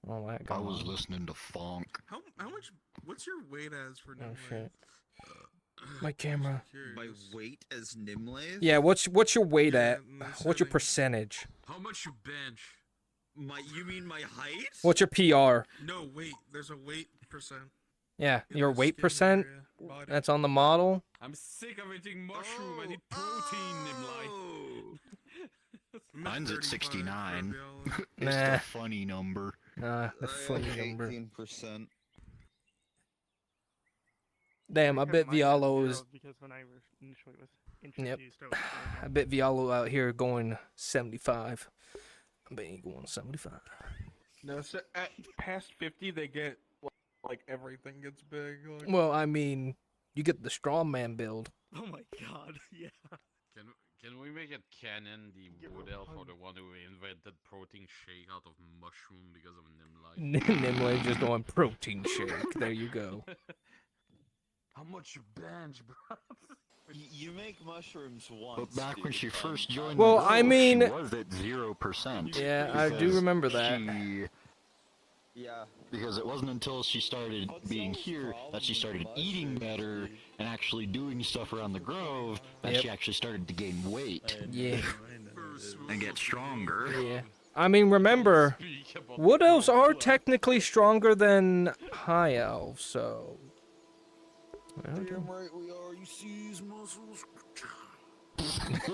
all that I going was on. listening to funk. How much? What's your weight as for Oh Nimue? shit. My camera. My weight as Nimue? Yeah, what's your weight Yeah, at? in this What's your setting. percentage? How much you bench? You mean my height? What's your PR? No, weight. There's a weight percent. Yeah, in your the weight skin percent? area, body. That's on the model? I'm sick of eating mushroom. I need protein in life. I'm at Mine's at 35 for 69. biology. It's Nah. the funny number. The funny number. 18%. Damn, I bet Vialo is. Because when I initially was introduced, I bet Vialo out here going 75. I bet he going 75. No, so at past 50, they get like everything gets big. Like, Well, I mean, you get the strongman build. Oh my god, yeah. Can we make it canon the wood elf or the one who invented protein shake out of mushroom because of Nimlight? Nimue just going protein shake. There you go. How much you bench, bro? You make mushrooms once. But back when she first joined Well, the I group, mean- she was at 0%. Yeah, I do because remember that. Yeah. Because it wasn't until she started being here that she started eating better and actually doing stuff around the grove that Yep. she actually started to gain weight Yeah. and get stronger. Yeah. I mean, remember, wood elves are technically stronger than high elves, so. Damn right we are. You see these muscles?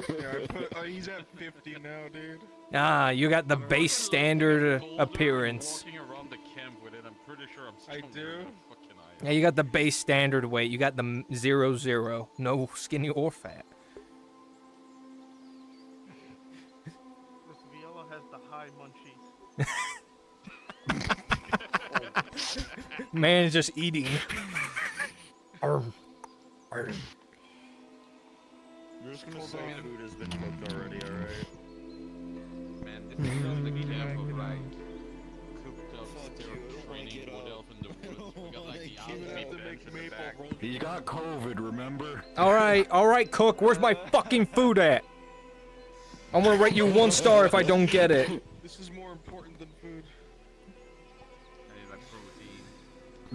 yeah, he's at 50 now, dude. Ah, you got the base standard appearance. Walking around the camp with it, I'm pretty sure I'm I stronger do? than fucking I am. Yeah, you got the base standard weight. You got the 0-0. No skinny or fat. This Viola has the high munchies. Man is just eating. Arm. Arm. You're just gonna say food has been cooked already, alright? Man, this is just the camp of like cooked up steroid training wood elf in the woods. We got like the alchemy bench in the back. He's got COVID, remember? Alright, cook. Where's my fucking food at? I'm gonna rate you 1 star if I don't get it. This is more important than food. I need like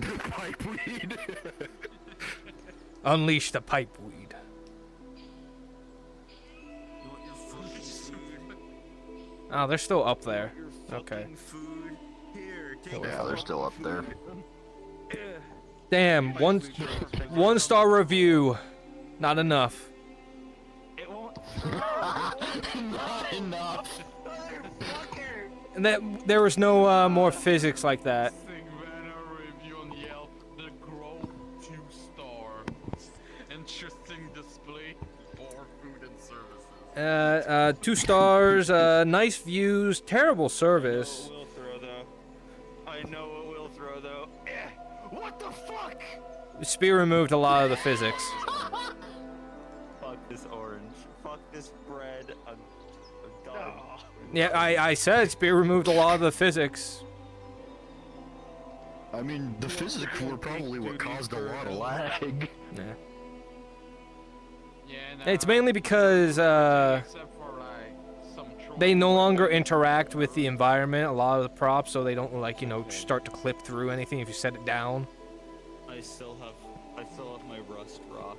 protein. Pipe weed. Unleash the pipe weed. You want your fucking food? Oh, they're still up there. Your Okay. fucking food? Here, take Yeah, your they're still up there. Damn, 1 star review. Not enough. It won't. Not enough. And that there was no more physics like that. Sigvana review on Yelp. The Grove 2-star. Interesting display for food and services. 2 stars, nice views, terrible service. It will throw though. I know it will throw though. What the fuck? Spear removed a lot of the physics. Fuck this orange. Fuck this bread. I'm done. Yeah, I said Spear removed a lot of the physics. I mean, the physics were probably what caused a lot of lag. Yeah. Yeah, It's mainly because except for like some they no longer interact with the environment, a lot of the props, so they don't like, you know, start to clip through anything if you set it down. I still have my rust rock.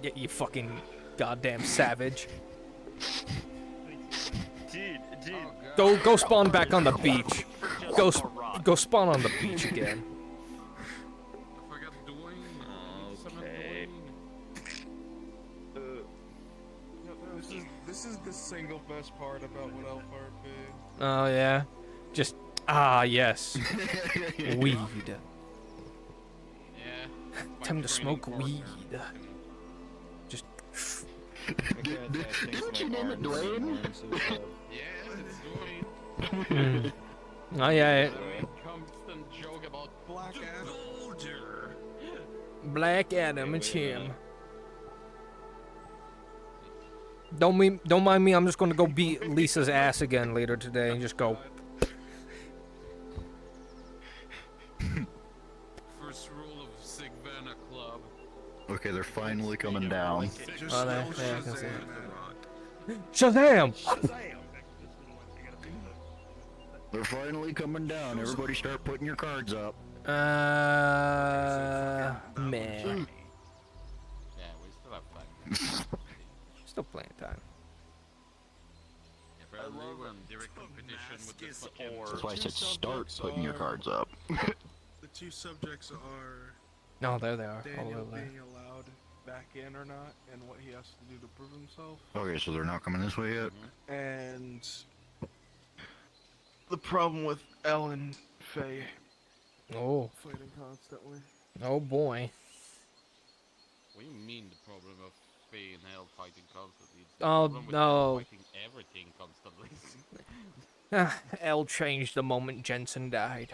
Yeah, you fucking goddamn savage. Dude. Go spawn back on the beach. Go spawn on the beach again. I forgot doing. Okay. This is the single best part about what Elf RP. Oh yeah. Just yes. Weed. Yeah. Time to smoke weed. Just Didn't you name it Dwayne? Yeah, it's doing. oh yeah. Constant joke about Black Adam. Soldier. Black Adam, it's him. Don't mind me. I'm just gonna go beat Lisa's ass again later today and just go. First rule of Sigvana Club. Okay, they're finally coming down. Just Oh, there, no yeah, I can see Shazam, it. man. Shazam! They're finally coming down. Everybody start putting your cards up. Man. Yeah, we still have time. Still playing time. Apparently we're in direct competition with the fucking... That's why I said start putting your cards up. The two subjects are No, there they are. Daniel All over there. being allowed back in or not, and what he has to do to prove himself, Okay, so they're not coming this way yet? and the problem with Ellen Faye Oh. fighting constantly. Oh boy. What do you mean the problem of Faye and Hell fighting constantly? It's the Oh, problem with no. them fighting everything constantly. L changed the moment Jensen died.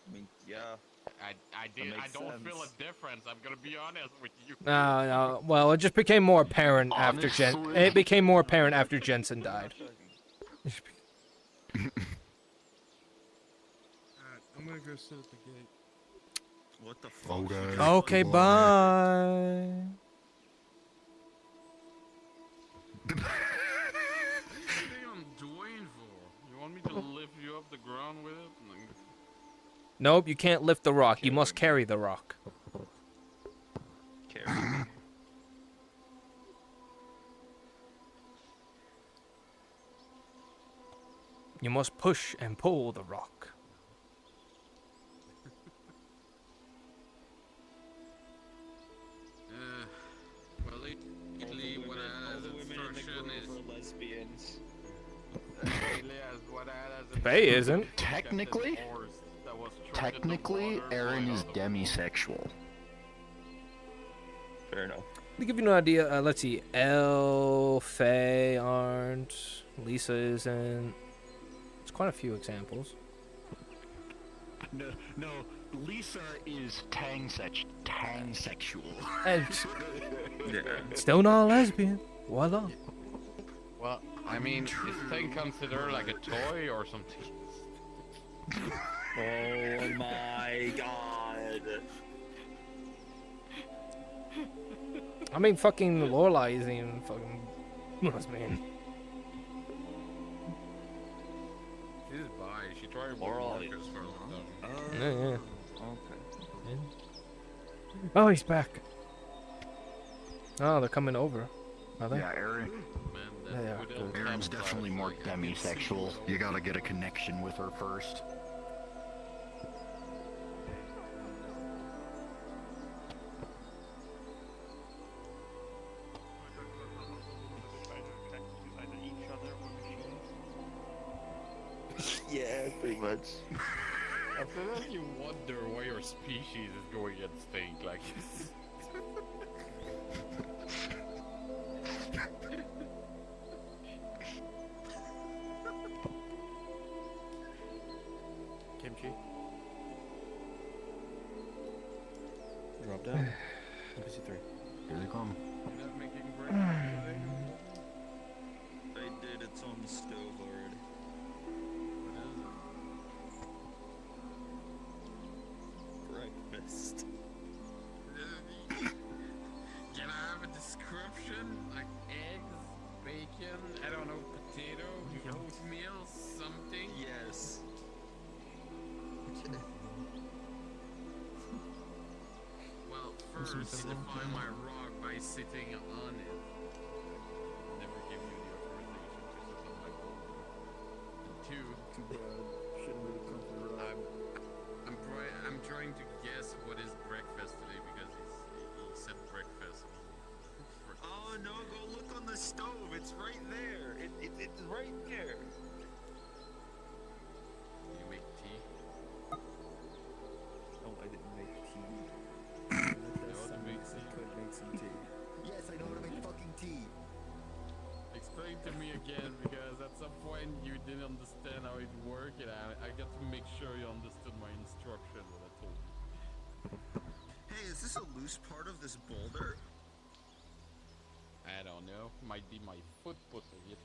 I mean, yeah. I makes don't feel sense. a difference, I'm gonna be honest with you. No. Well, it just became more apparent after Honestly. It became more apparent after Jensen died. I'm gonna go sit at the gate. What the fuck? Okay. Okay, bye. What are you doing for? You want me to lift you up the ground with it? Nope, you can't lift the rock. You must carry the rock. Carry me. You must push and pull the rock. Well, lately what I had as instruction is... lesbians. Lately as what I had as Faye isn't. Technically, Aaron is demisexual. Fair enough. To give you an idea, let's see. Elle, Faye aren't. Lisa isn't. It's quite a few examples. No, Lisa is tangsexual. And Yeah. still not a lesbian. Voila. Well, I mean, is thing considered like a toy or something? Oh my god. I mean, fucking Lorelai isn't even fucking lesbian. She's bi. She tried Laurel Marcus is- for a long time. Yeah. Okay. Oh, he's back. Oh, they're coming over. Are they? Yeah, Aaron. Man, Yeah, that good Aaron's old definitely times, more like, I can see demisexual. it. You gotta get a connection with her first. Yeah, pretty much. I feel like you wonder why your species is going extinct, like... Kimchi. Drop down. NPC 3. Here they come. You're not making breakfast today? I did, it's on the stove already. Breakfast. Can I have a description? Like eggs, bacon, I don't know, potato, oatmeal, something? Yes. Well, first, define my rock by sitting on it. Never give you the authorization to sit on my boulder. And two, Too bad. Shouldn't really come through. I'm trying to guess what is breakfast today because he said breakfast. Oh no, go look on the stove. It's right there. It's right there. You make tea? Oh, I didn't make tea. know how to make tea? Could make some tea. Yes, I know how to make fucking tea. Explain to me again because at some point you didn't understand how it worked and I got to make sure you understood my instruction that I told you. Hey, is this a loose part of this boulder? I don't know. Might be my foot pushing it.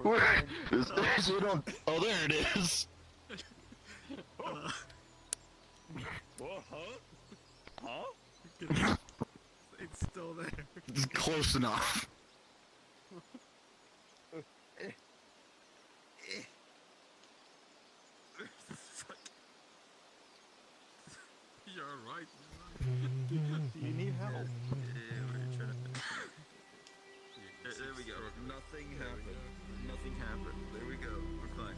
Where? Is it on? Oh, there it is. Whoa, huh? Huh? It's Still there. It's close enough. You're right. Do you need help? There we go. Nothing happened. Nothing happened. There we go. We're fine.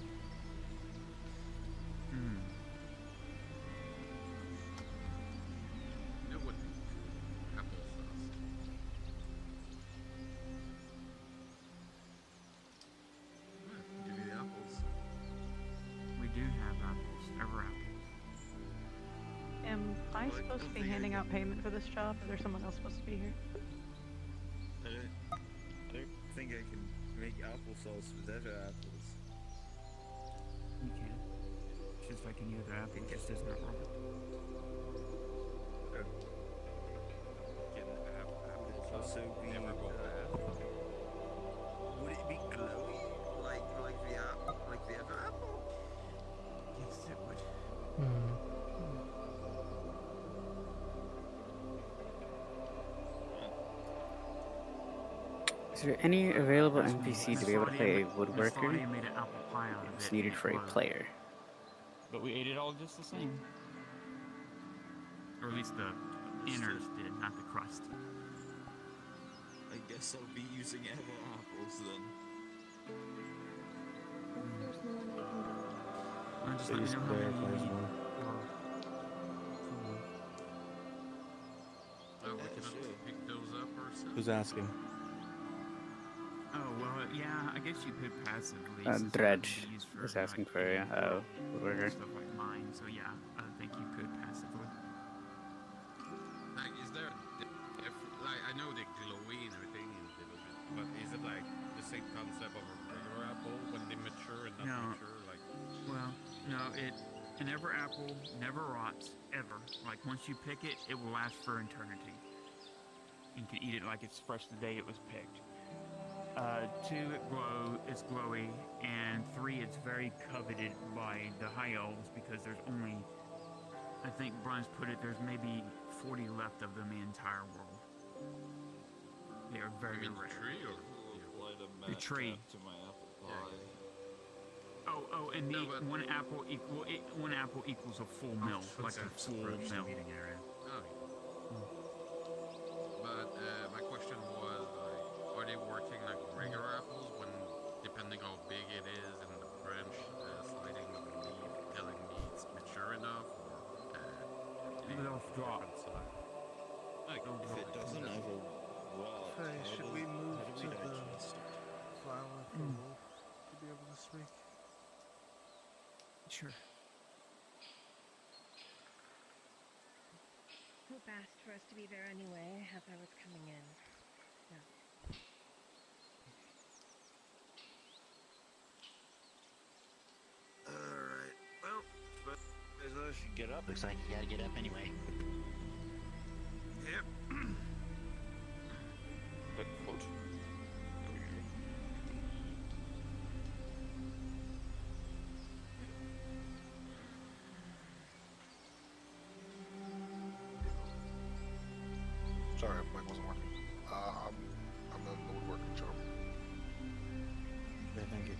You know what? Applesauce. Give me the apples. We do have apples. Ever apples. Am I supposed to be handing out payment for this job, or there's someone else supposed to be here? I don't think I can make applesauce with other apples. You can. Just like any other apple, it just does not roll. Can apples also be? Would it be glowy like the other apple? Yes, it would. Is there any available NPC to be able to play a Miss woodworker? Claudia made an apple pie out of It's it. needed for a Well, player. But we ate it all just the same. Or at least the innards did, not the crust. I guess I'll be using other apples then. Or just So let me just know how many clarify you as need. well. Oh, we cannot pick those up ourselves. Who's asking? Oh, well, yeah, I guess you could passively. Dredge is asking for a woodworker. Stuff like mine, so yeah, I think you could passively. Like, is there, like, I know the glowy and everything, but is it like the same concept of a regular apple when they mature and not No. mature? Like, Well, no, an ever apple never rots, ever. Like, once you pick it, it will last for eternity. You can eat it like it's fresh the day it was picked. 2, it's glowy, and 3, it's very coveted by the high elves because there's only, I think Brian's put it, there's maybe 40 left of them in the entire world. They are I very mean, rare. tree or? The tree. To my apple Yeah. pie. Oh, and No, but- one apple equals a full meal, like a full meal. Oh. But my question was, like, are they working like regular apples when, depending how big it is and the branch sliding with the leaf, telling me it's mature enough, or They'll drop. Like, If it doesn't have a rot, Hey, should we move how do to we the digest it? flower for Wolf to be able to speak? Sure. Hope asked for us to be there anyway, as I was coming in. Alright, well, but as I should get up. Looks like you gotta get up anyway. Yep. But what? Sorry, mic wasn't working. I'm the woodworking job. Okay, thank you.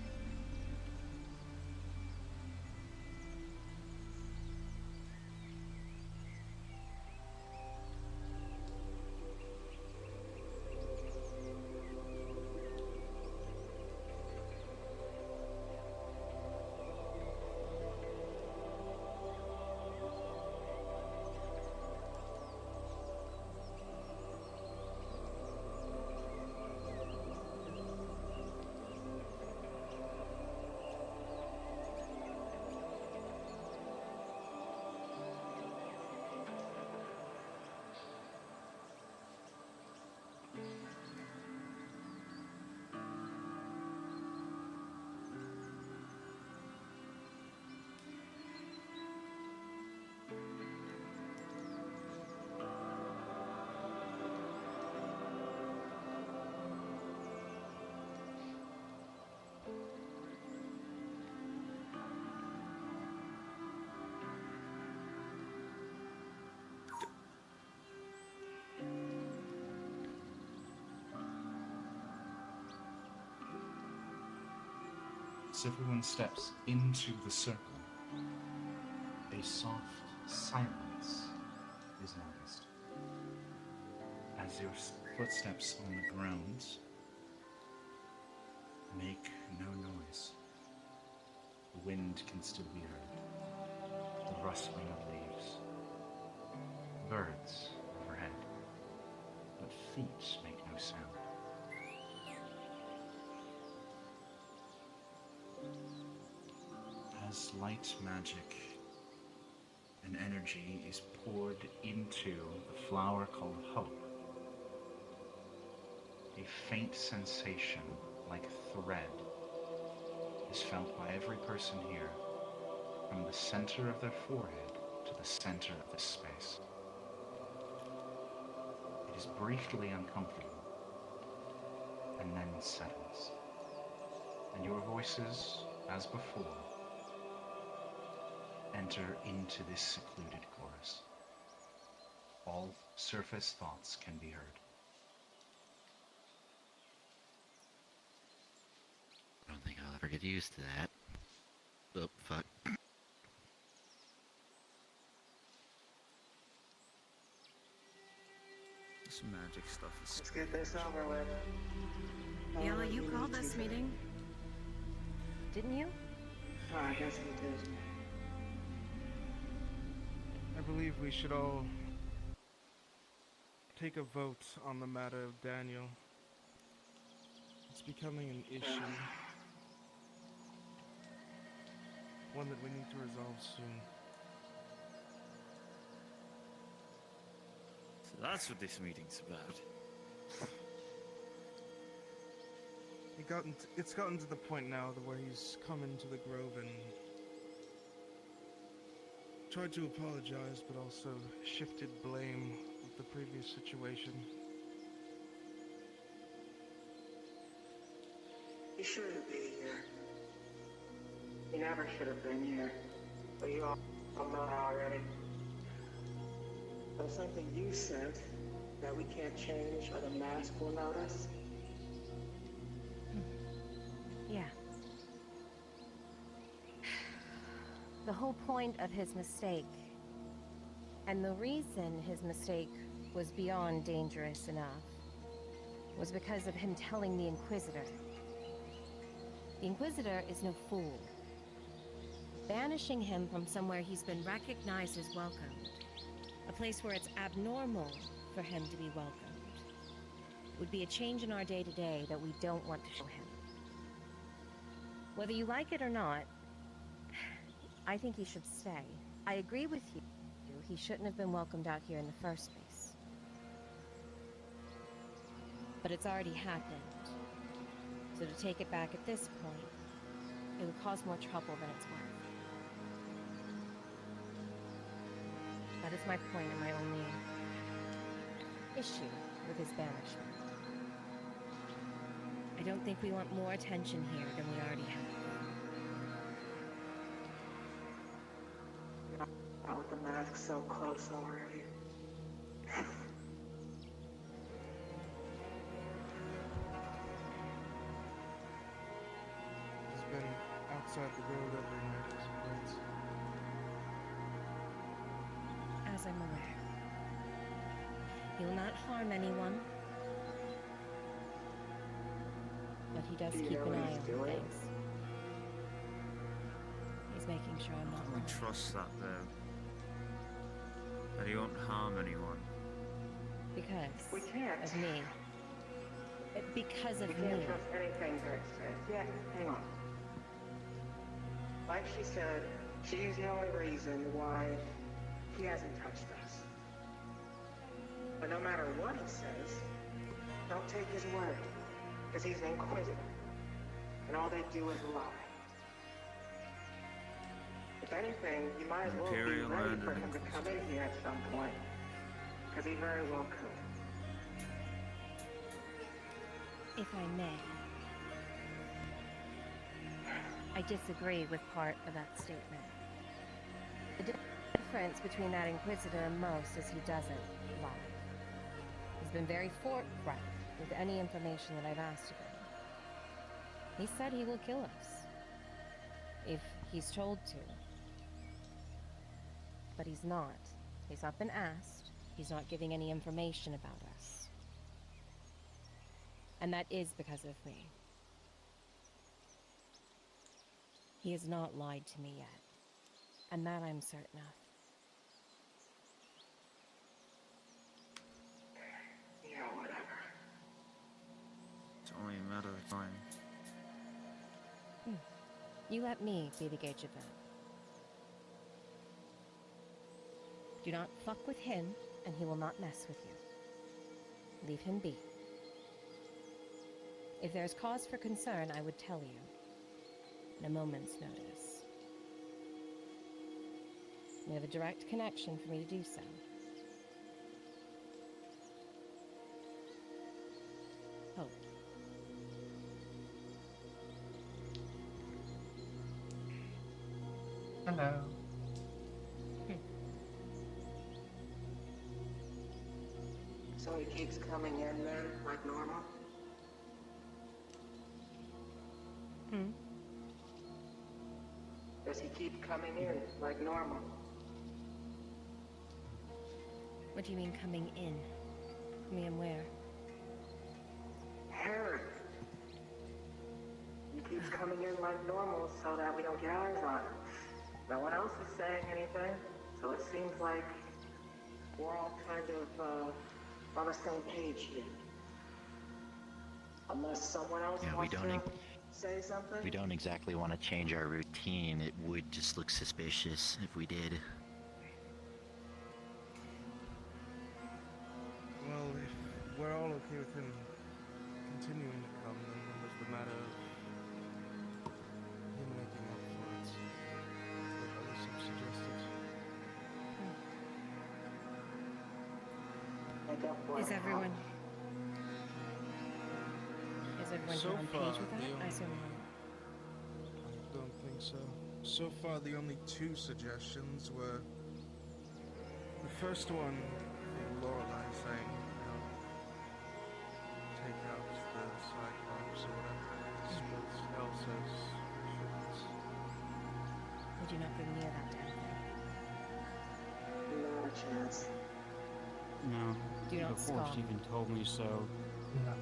As everyone steps into the circle, a soft silence is noticed. As your footsteps on the ground make no noise, the wind can still be heard, the rustling of leaves, birds overhead, but feet make no sound. As light magic and energy is poured into the flower called hope, a faint sensation like thread is felt by every person here, from the center of their forehead to the center of this space. It is briefly uncomfortable, and then settles, and your voices, as before, enter into this secluded chorus. All surface thoughts can be heard. I don't think I'll ever get used to that. Oh, fuck. This magic stuff is... Let's get this over with. Yellow, you called this meeting, didn't you? Oh, I guess we did. I believe we should all take a vote on the matter of Daniel. It's becoming an issue. One that we need to resolve soon. So that's what this meeting's about. It's gotten to the point now where he's come into the grove and tried to apologize, but also shifted blame with the previous situation. He shouldn't be here. He never should have been here. But you all know that already. But something you said that we can't change or the mask will notice. Yeah. The whole point of his mistake, and the reason his mistake was beyond dangerous enough, was because of him telling the Inquisitor. The Inquisitor is no fool. Banishing him from somewhere he's been recognized as welcomed, a place where it's abnormal for him to be welcomed, would be a change in our day-to-day that we don't want to show him. Whether you like it or not, I think he should stay. I agree with you. He shouldn't have been welcomed out here in the first place. But it's already happened. So to take it back at this point, it would cause more trouble than it's worth. That is my point and my only issue with his banishment. I don't think we want more attention here than we already have. Not with the mask so close already. He's been outside the road every night as of late. As I'm aware. He will not harm anyone. But he does keep an eye on things. He's making sure I'm not Can we trust that, though? That he won't harm anyone? Because we can't. of me. Because of we me. Can't trust anything Bert says. Yeah, hang on. Like she said, she's the only reason why he hasn't touched us. But no matter what he says, don't take his word. Because he's an Inquisitor. And all they do is lie. If anything, you might as well be ready for him to come in here at some point. Because he very well could. If I may. I disagree with part of that statement. The difference between that Inquisitor and most is he doesn't lie. He's been very forthright with any information that I've asked of him. He said he will kill us. If he's told to. But he's not. He's not been asked. He's not giving any information about us. And that is because of me. He has not lied to me yet. And that I'm certain of. Yeah, whatever. It's only a matter of time. You let me be the gauge of that. Do not fuck with him, and he will not mess with you. Leave him be. If there's cause for concern, I would tell you. In a moment's notice. We have a direct connection for me to do so. Hope. Hello. So he keeps coming in then, like normal? Does he keep coming in, like normal? What do you mean coming in? Me and where? Harry. He keeps coming in like normal so that we don't get eyes on him. No one else is saying anything, so it seems like we're all kind of on the same page here. Unless someone else wants to say something? We don't exactly want to change our routine. It would just look suspicious if we did. Well, if we're all okay with him continuing to come, then what was the matter of him making up for it? Like others have suggested. Is everyone So on far, page with that? I assume not. I don't think so. So far, the only two suggestions were the first one, Lorelei saying, you know, take out the Cyclops or whatever. But Elle says we shouldn't. Would you not go near that damn thing? Not a chance. No. Do not The Force scoff. even told me so.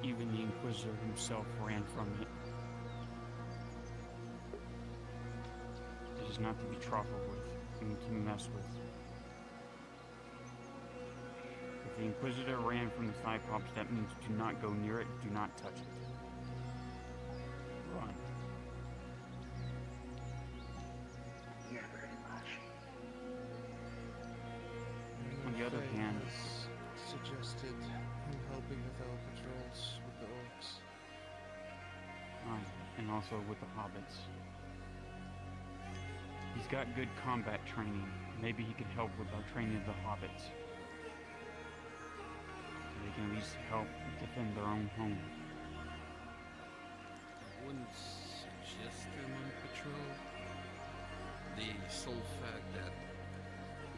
Even the Inquisitor himself ran from it. It is not to be trifled with, and to mess with. If the Inquisitor ran from the Cyclops, that means do not go near it, do not touch it. Run. Yeah, very much. On the other Faye hand, has suggested him helping with our patrols with the orcs. and also with the hobbits. He's got good combat training. Maybe he could help with our training of the hobbits. So they can at least help defend their own home. I wouldn't suggest them on patrol. The sole fact that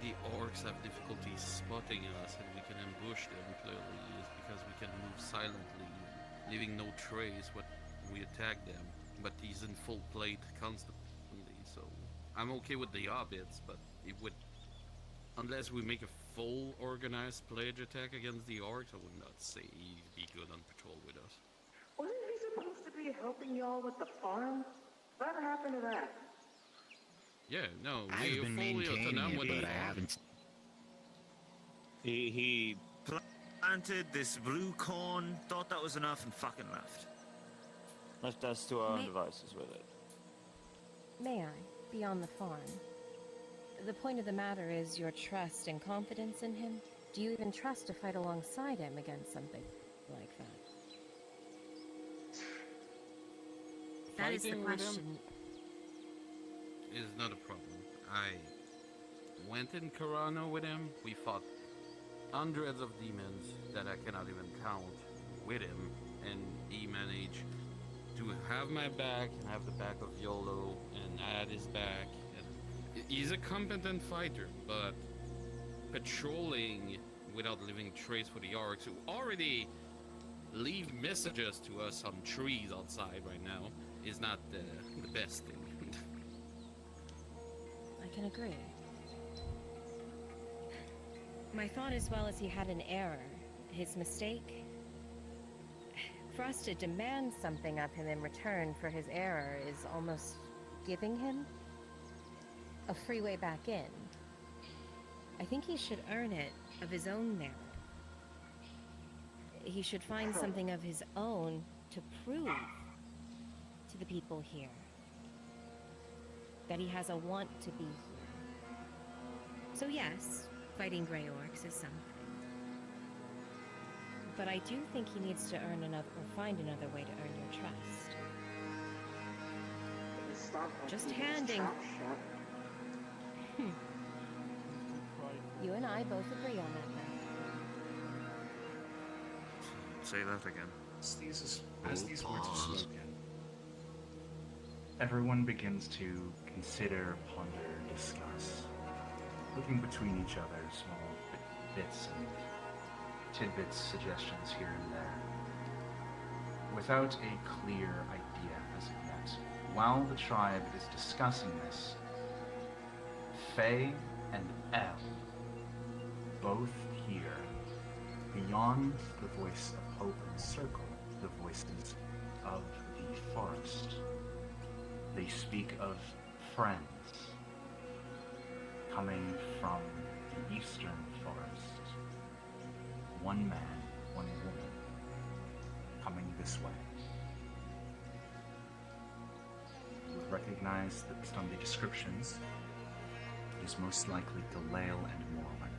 the orcs have difficulty spotting us and we can ambush them clearly is because we can move silently, leaving no trace when we attack them. But he's in full plate constantly, so I'm okay with the hobbits, but it would, unless we make a full organized pledge attack against the orcs, I would not say he'd be good on patrol with us. Wasn't he supposed to be helping y'all with the farm? What happened to that? Yeah, no, I've we're been fully maintaining autonomous it, with but the I farm. haven't. He planted this blue corn, thought that was enough, and fucking left. Left us to our own devices with it. May I, beyond the farm? The point of the matter is your trust and confidence in him. Do you even trust to fight alongside him against something like that? That is the Fighting with him question. is not a problem. I went in Carano with him. We fought hundreds of demons that I cannot even count with him, and he managed to have my back and have the back of Yolo, and I had his back. And he's a competent fighter, but patrolling without leaving trace for the orcs, who already leave messages to us on trees outside right now, is not the best thing. I can agree. My thought as well is he had an error, his mistake. For us to demand something of him in return for his error is almost giving him a free way back in. I think he should earn it of his own merit. He should find something of his own to prove to the people here that he has a want to be here. So yes, fighting Grey Orcs is something. But I do think he needs to earn another, or find another way to earn your trust. Just handing. You and I both agree on that now. Say that again. As these words are spoken, everyone begins to consider, ponder, discuss, looking between each other, small bits and tidbits, suggestions here and there, without a clear idea as of yet. While the tribe is discussing this, Faye and Elle both hear, beyond the voice of hope and circle, the voices of the forest. They speak of friends coming from the eastern forest. One man, one woman, coming this way. You would recognize that based on the descriptions, it is most likely Galale and Morwen.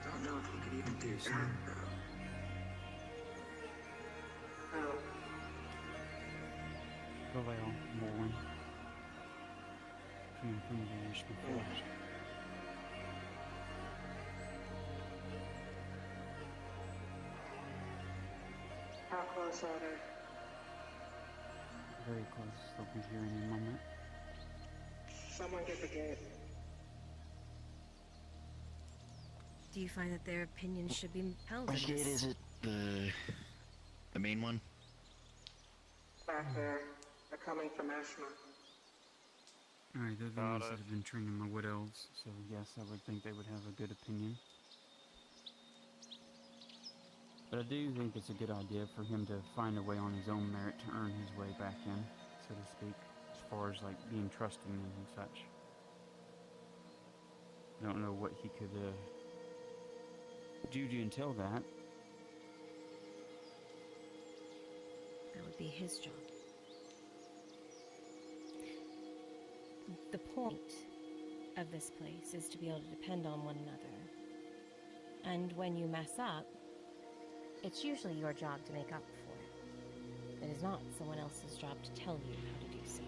Don't know if we could even do that, though. Oh. Galale, Morwen. Coming from the eastern forest. How close are they? Very close. They'll be here in a moment. Someone get the gate. Do you find that their opinions should be held in Which gate this? is it? The main one? Back there. They're coming from Ashma. Alright, they're the ones that have been training the Wood Elves, so yes, I would think they would have a good opinion. But I do think it's a good idea for him to find a way on his own merit to earn his way back in, so to speak, as far as like being trusting and such. I don't know what he could do to entail that. That would be his job. The point of this place is to be able to depend on one another. And when you mess up, it's usually your job to make up for it. It is not someone else's job to tell you how to do so.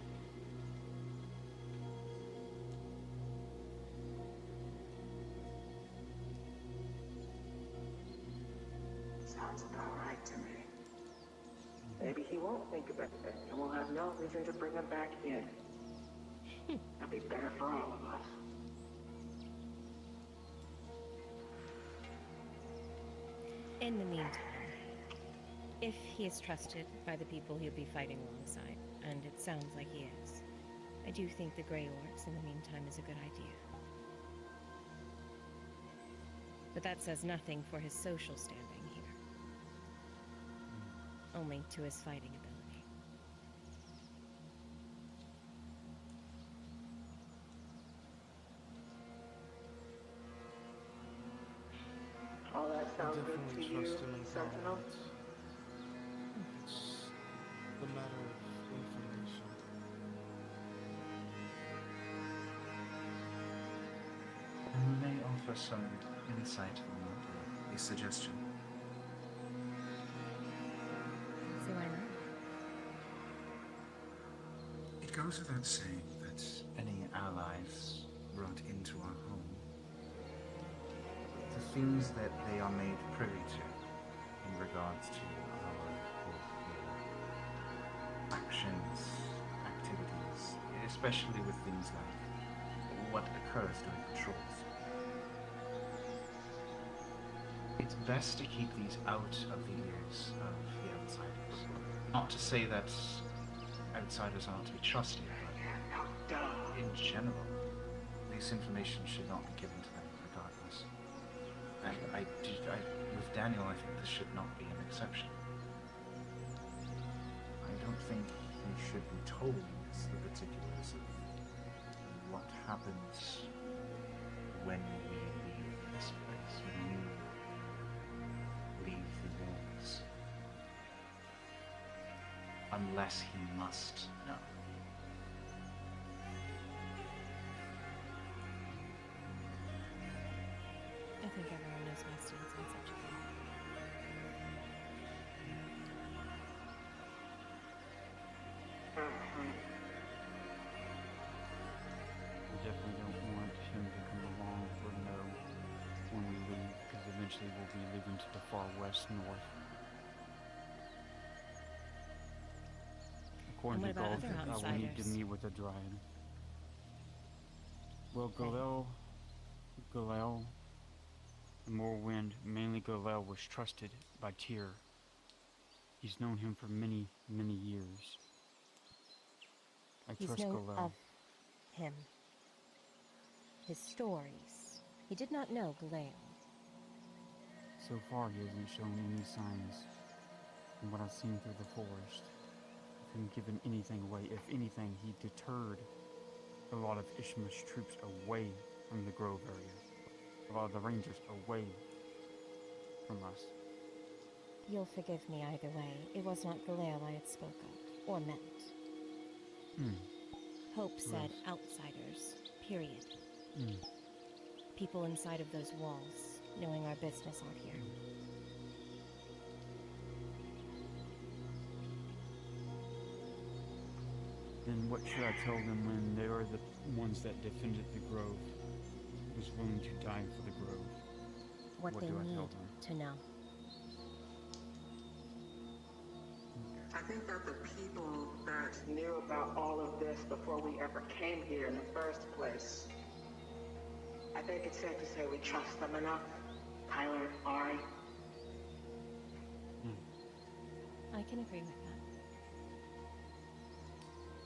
Sounds about right to me. Maybe he won't think about it, and we'll have no reason to bring him back in. That'd be better for all of us. In the meantime, if he is trusted by the people he'll be fighting alongside, and it sounds like he is, I do think the Grey Orcs in the meantime is a good idea. But that says nothing for his social standing here. Only to his fighting ability. All that sounds good to Definitely you, trust him in Sentinel? combat. It's the matter of information. And may offer some insight on that, a suggestion. So why not? It goes without saying that any allies brought into our home, the things that they are made privy to in regards to our actions, activities, especially with things like what occurs during patrols. It's best to keep these out of the ears of the outsiders. Not to say that outsiders aren't to be trusted, but in general, this information should not be given to them regardless. And with Daniel, I think this should not be an exception. I don't think he should be told the particulars of what happens when we leave this place, when you leave the walls. Unless he must know. I think everyone knows my stance on such a thing. We definitely don't want him to come along or know when we leave, because eventually we'll be leaving to the far west north. According to Gold, we need to meet with the Dryad. Well, Galel, and Morrowind, mainly Galel, was trusted by Tyr. He's known him for many, many years. I trust Galel. Of him. His stories. He did not know Galel. So far, he hasn't shown any signs, from what I've seen through the forest, of him giving anything away. If anything, he deterred a lot of Ishmael's troops away from the Grove area. A lot of the Rangers away from us. You'll forgive me either way. It was not Galel I had spoke of, or meant. Hope said outsiders, period. People inside of those walls, knowing our business out here. Then what should I tell them when they are the ones that defended the Grove, was willing to die for the Grove? What they do I need tell them? to know. I think that the people that knew about all of this before we ever came here in the first place, I think it's safe to say we trust them enough. Tyler, Ari. I can agree with that.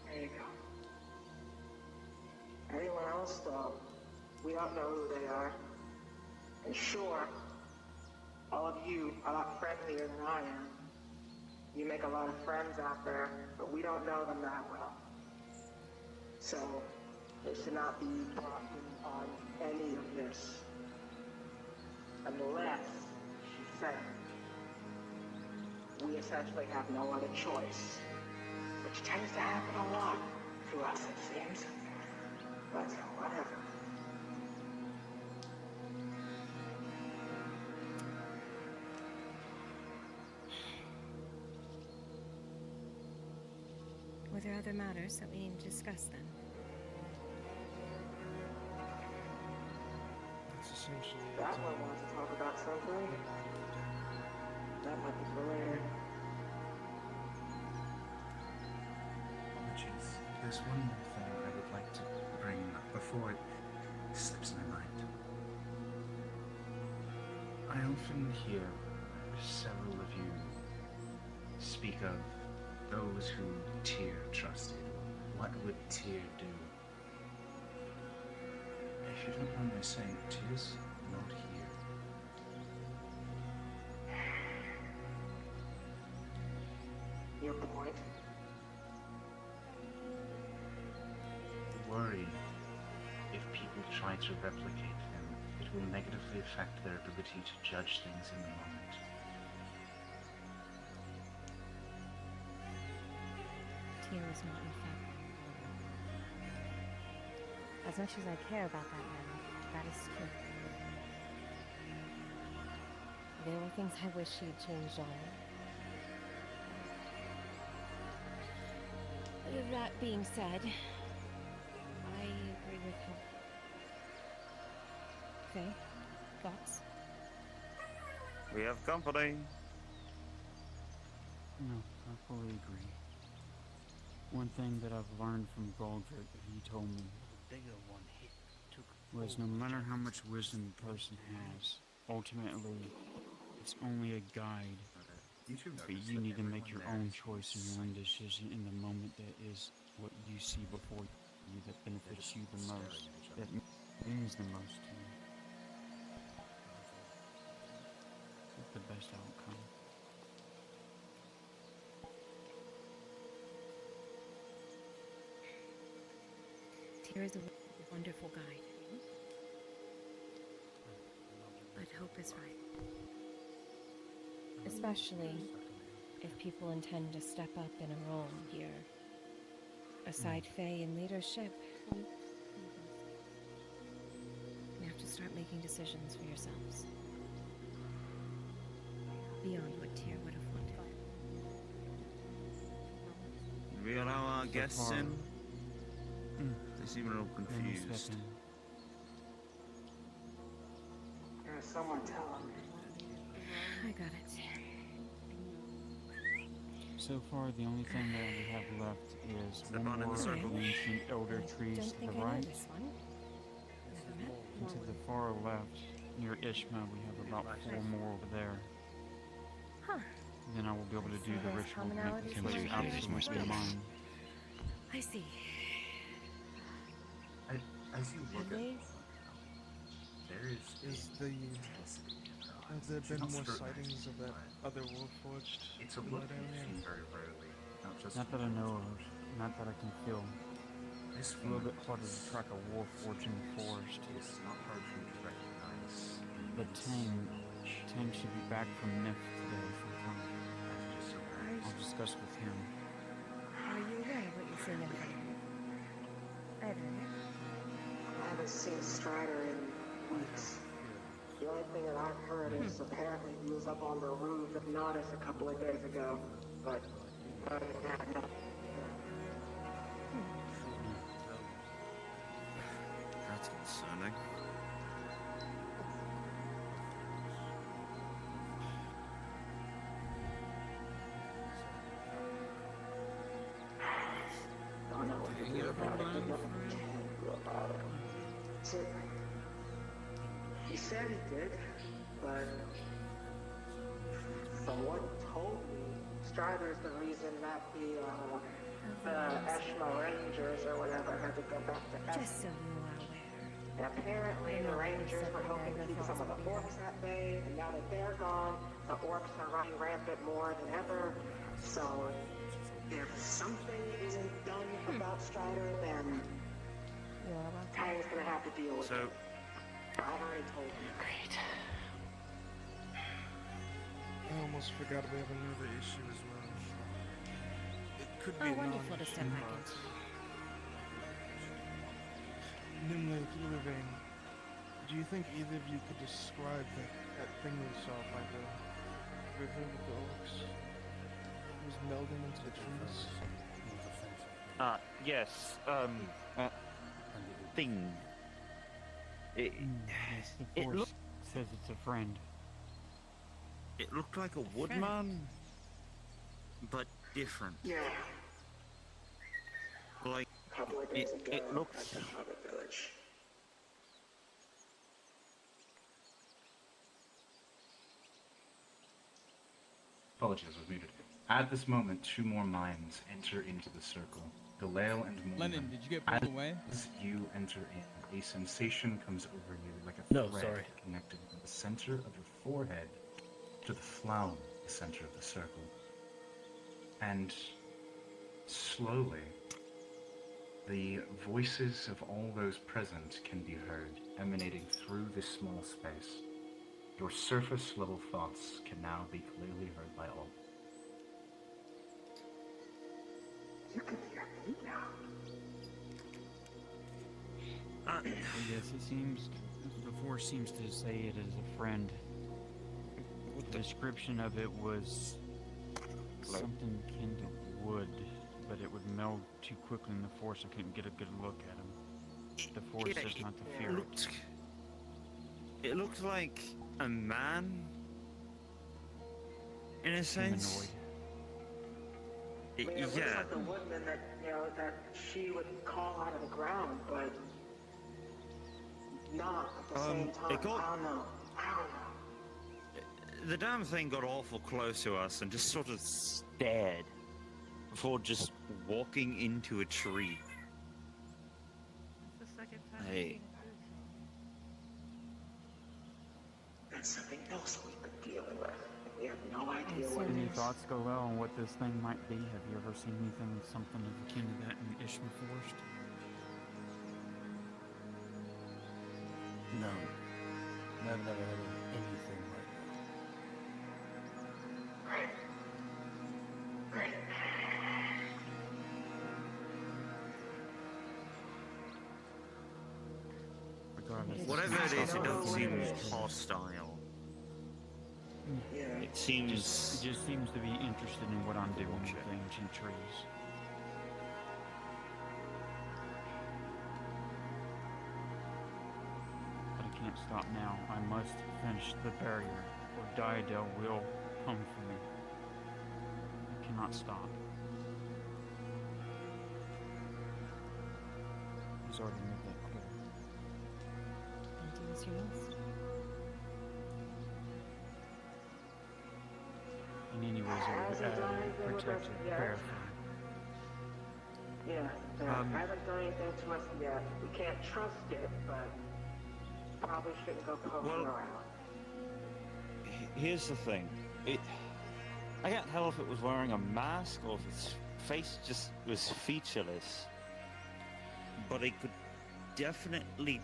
There you go. Anyone else, though, we don't know who they are. And sure, all of you are a lot friendlier than I am. You make a lot of friends out there, but we don't know them that well. So, they should not be brought in on any of this. Unless, she said, we essentially have no other choice. Which tends to happen a lot to us, it seems. But whatever. Were there other matters that we need to discuss then? That's essentially That one wants to talk about something. That might be for later. Apologies. There's one more thing I would like to bring up before it slips my mind. I often hear several of you speak of those who Tyr trusted. What would Tyr do? If you don't mind my saying, Tyr's not here. Your point? Worry if people try to replicate him, it will negatively affect their ability to judge things in the moment. Tyr is not in fact. As much as I care about that man, that is true. There were things I wish he'd changed on. That being said, I agree with him. Okay, thoughts? We have company. No, I fully agree. One thing that I've learned from Goldrick that he told me Bigger one hit took was no matter how much wisdom a person has, ultimately, it's only a guide. But you need to make your own choice and your own decision in the moment that is what you see before you, that benefits you the most, that means the most to you. It's the best outcome. Tyr is a wonderful guide. But hope is right. Especially if people intend to step up in a role here. Aside Faye in leadership, you have to start making decisions for yourselves. Beyond what Tyr would have wanted. We allow our guests in? They seem a little confused. Someone tell him. I got it. So far, the only thing that we have left is one more of the ancient elder trees to the right. And to the far left, near Ishma, we have about 4 more over there. Huh. Then I will be able to do the ritual to make this place absolutely mine. I see. As you look at there is Have there been more sightings of that other Warforged? It's a look you see very rarely. Not that I know of, not that I can feel. It's a little bit harder to track a warforged in the forest. It's not hard for you to recognize. But Tang should be back from Nif today sometime. I'll discuss with him. Are you aware of what you're seeing in front of you? Either of you? I haven't seen Strider in weeks. The only thing that I've heard is apparently he was up on the roof of Nautis a couple of days ago, but That's concerning. don't know what to do about it. There's nothing we can do about it. So, he said he did, but from what he told me, Strider's the reason that the Eshma Rangers or whatever had to go back to Eshma. Just so you are aware. And apparently the Rangers were helping keep some of the orcs at bay, and now that they're gone, the orcs are running rampant more than ever. So, if something isn't done about Strider, then Tang's gonna have to deal with it. I've already told you. Great. I almost forgot we have another issue as well. It could be a wonderful to step back non-issue, into. Nimue, Illivain, do you think either of you could describe that thing we saw by the river with the orcs? It was melding into the trees? Yes, thing. Yes, the force says it's a friend. It looked like a woodman, but different. Yeah. Like, A couple of days ago, it looks... at the Hobbit Village. Apologies, I was muted. At this moment, 2 more minds enter into the circle. Galale and Mormon. Lennon, did you get pulled away? As you enter in, a sensation comes over you like a thread connected from the center of your forehead to the flower, the center of the circle. And slowly, the voices of all those present can be heard, emanating through this small space. Your surface-level thoughts can now be clearly heard by all. You can hear me now. Yes, it seems, the force seems to say it is a friend. The description of it was something akin to wood, but it would meld too quickly in the force I couldn't get a good look at him. The force says not to fear it. It looked like a man, in a sense. I mean, it looks like the woodman that, that she would call out of the ground, but not at the same time. I don't know. The damn thing got awful close to us and just sort of stared before just walking into a tree. It's the second time Hey. I've seen it do so. That's something else we've been dealing with. We have no idea what Any it is. thoughts, Golel, on what this thing might be? Have you ever seen anything, something akin to that in Ishma Forest? No. I've never heard of anything like Right. Right. Regardless. Whatever it is, it doesn't seem hostile. Yeah. It seems... It just seems to be interested in what I'm doing with the ancient trees. But I can't stop now. I must finish the barrier, or Diadel will come for me. I cannot stop. He's already made that clear. And do as you must. In any ways, I would protect and verify. Yeah, hasn't done anything to us yet. We can't trust it, but probably shouldn't go poking around. Here's the thing. I can't tell if it was wearing a mask or if its face just was featureless. But I could definitely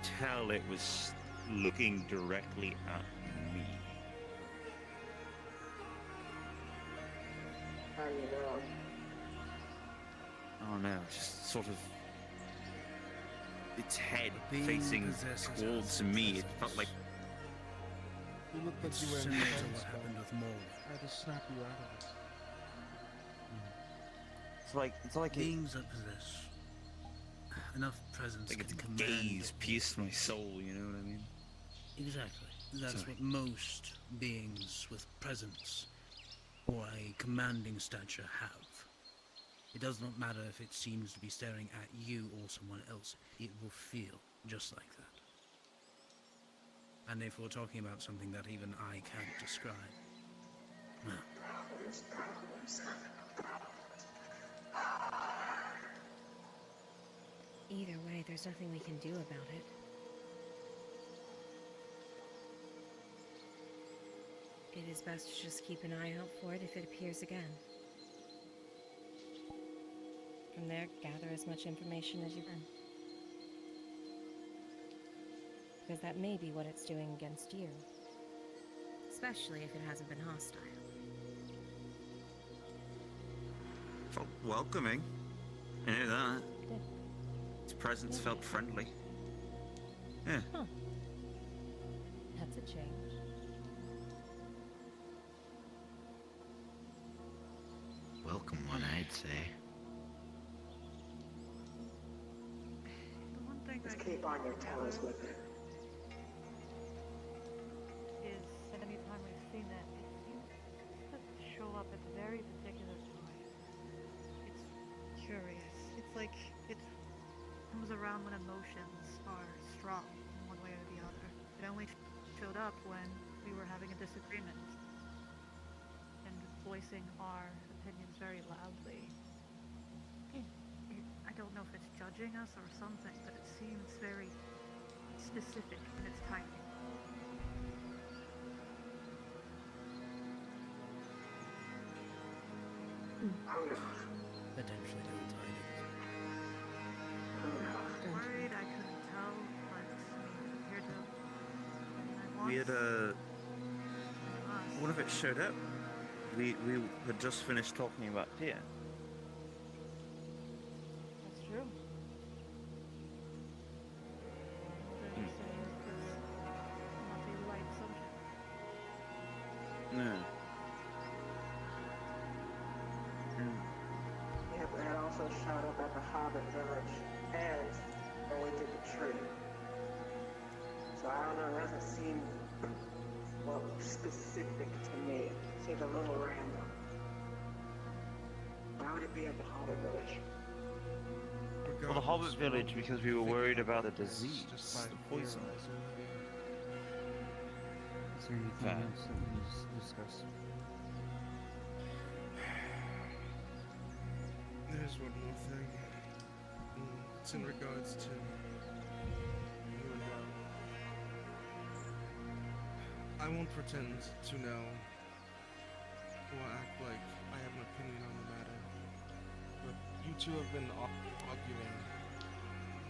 tell it was looking directly at me. How do you know? Oh no, just sort of its head facing towards me. It felt like You look like you were in what happened with Mole. I had to snap you out of it. it's like beings that possess enough presence like can its command gaze pierced my soul. You know what I mean? Exactly. That's Sorry. what most beings with presence or a commanding stature have. It does not matter if it seems to be staring at you or someone else. It will feel just like that. And if we're talking about something that even I can't describe, well, Either way, there's nothing we can do about it. It is best to just keep an eye out for it if it appears again. From there, gather as much information as you can. Because that may be what it's doing against you. Especially if it hasn't been hostile. Felt welcoming. I knew that. Good. Its presence felt friendly. Yeah. Huh. That's a change. Welcome one, I'd say. The one thing Just I keep on your toes with it. Is that anytime we've seen that, it seems to show up at very particular times. It's curious. It's like it comes around when emotions are strong in one way or the other. It only showed up when we were having a disagreement and voicing our opinions very loudly. I don't know if it's judging us or something, but it seems very specific in its timing. potentially untidy. I'm worried I couldn't tell, but I mean, it appeared to. I mean, We had one of it showed up. We had just finished talking about Tia. That's true. What you're saying is not a light subject. No. Yeah, but it also showed up at the Hobbit village and when we did the tree. So I don't know, it doesn't seem, well, specific to me. It seems a little random. Why would it be at the Hobbit village? Well, the Hobbit village because we were worried about the disease, Just by the poison. theorizing here. Is Is there anything else that we need to discuss? There's one more thing. It's in regards to you and Al. I won't pretend to know or act like I have an opinion on the matter, but you two have been arguing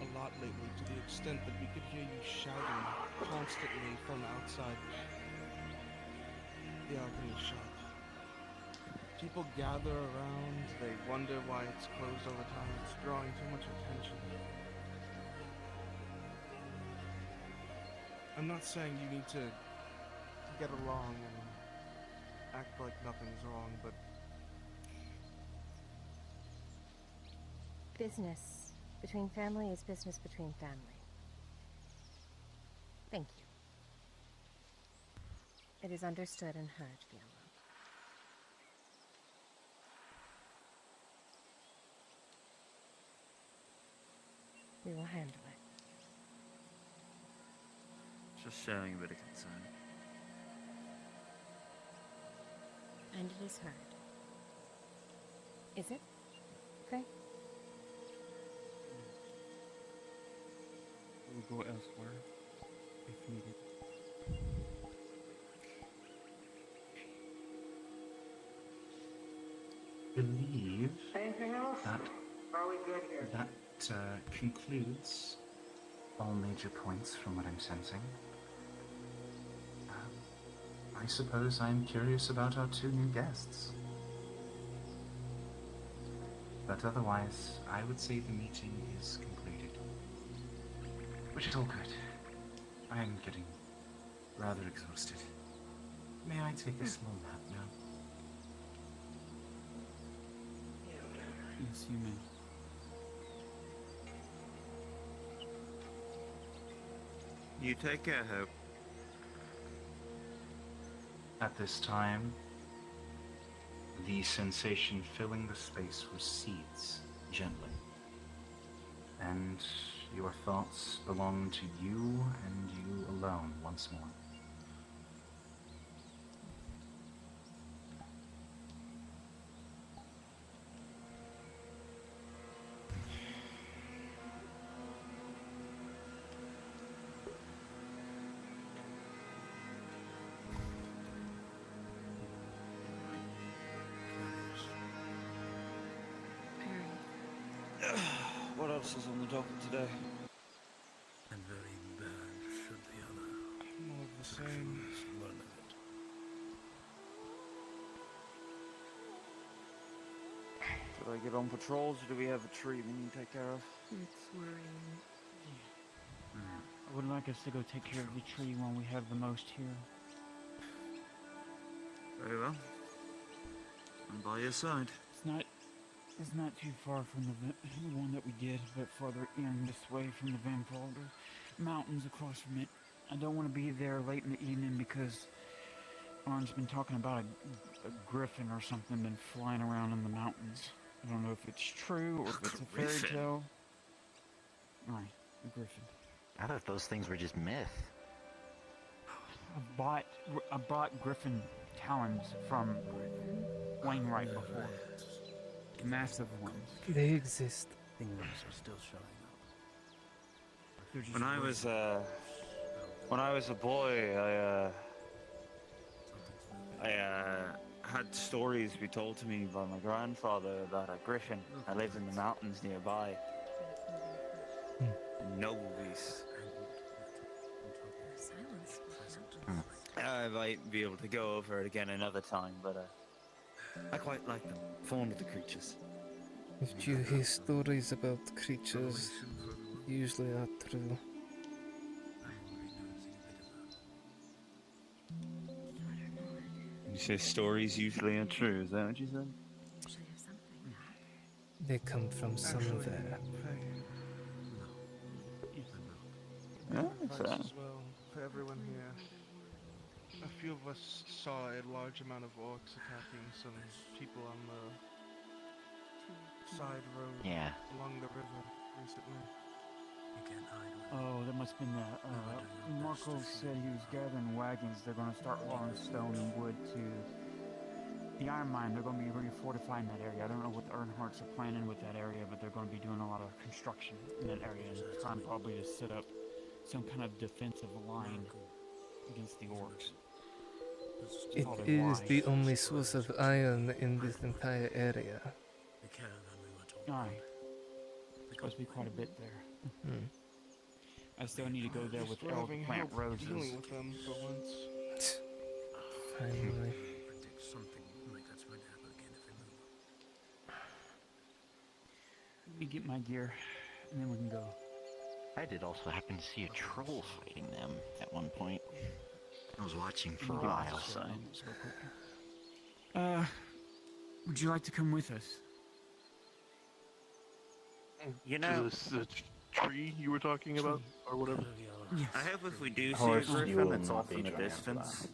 a lot lately to the extent that we could hear you shouting constantly from outside the alchemy shop. People gather around, they wonder why it's closed all the time, it's drawing too much attention. I'm not saying you need to get along and act like nothing's wrong, but Business between family is business between family. Thank you. It is understood and heard, Fiona. We will handle it. Just showing a bit of concern. And it is heard. Is it? Okay. We'll go elsewhere if needed. Believe Anything else? that Are we good here? that concludes all major points from what I'm sensing. I suppose I'm curious about our two new guests. But otherwise, I would say the meeting is concluded. Which is all good. I am getting rather exhausted. May I take a small nap now? Yes, you may. You take care, Hope. At this time, the sensation filling the space recedes gently. And your thoughts belong to you and you alone once more. What else is on the docket today? And very bad should the other. more of the same. Learn of it. Should I get on patrols, or do we have a tree we need to take care of? It's worrying. I would like us to go take care of the tree while we have the most here. Very well. I'm by your side. It's not too far from the one that we did, but farther in this way from the Van Valder mountains across from it. I don't want to be there late in the evening because Arn's been talking about a griffin or something been flying around in the mountains. I don't know if it's true or if it's a fairy Griffin? tale. Right, a griffin. I thought those things were just myth. I bought griffin talons from Wainwright before. Massive ones. They exist. Things are still showing up. When I was a boy, I had stories be told to me by my grandfather about a griffin that lived in the mountains nearby. Noble beast. I might be able to go over it again another time, but I quite like them. Fond of the creatures. If you hear stories about creatures, usually are true. You say stories usually are true, is that what you said? They come from somewhere. Advice as well for everyone here. A few of us saw a large amount of orcs attacking some people on the side road along the river recently. Oh, that must have been the. Marco said he was gathering wagons. They're going to start hauling stone and wood to the iron mine. They're going to be refortifying that area. I don't know what the Earnhardts are planning with that area, but they're going to be doing a lot of construction in that area and trying probably to set up some kind of defensive line against the orcs. It is the only source of iron in this entire area. Aye. Supposed to be quite a bit there. Hmm. I still need to go there with We're Elle to having plant help roses. dealing with them for once. Finally. Predict something like that's going to happen again if we move. Let me get my gear, and then we can go. I did also happen to see a troll fighting them at one point. I was watching for a Get while, off so... this real quick. Would you like to come with us? You know, the tree you were talking about, or whatever. I hope if we do see a Horse, you griffin, will it's not off be in the trying to distance.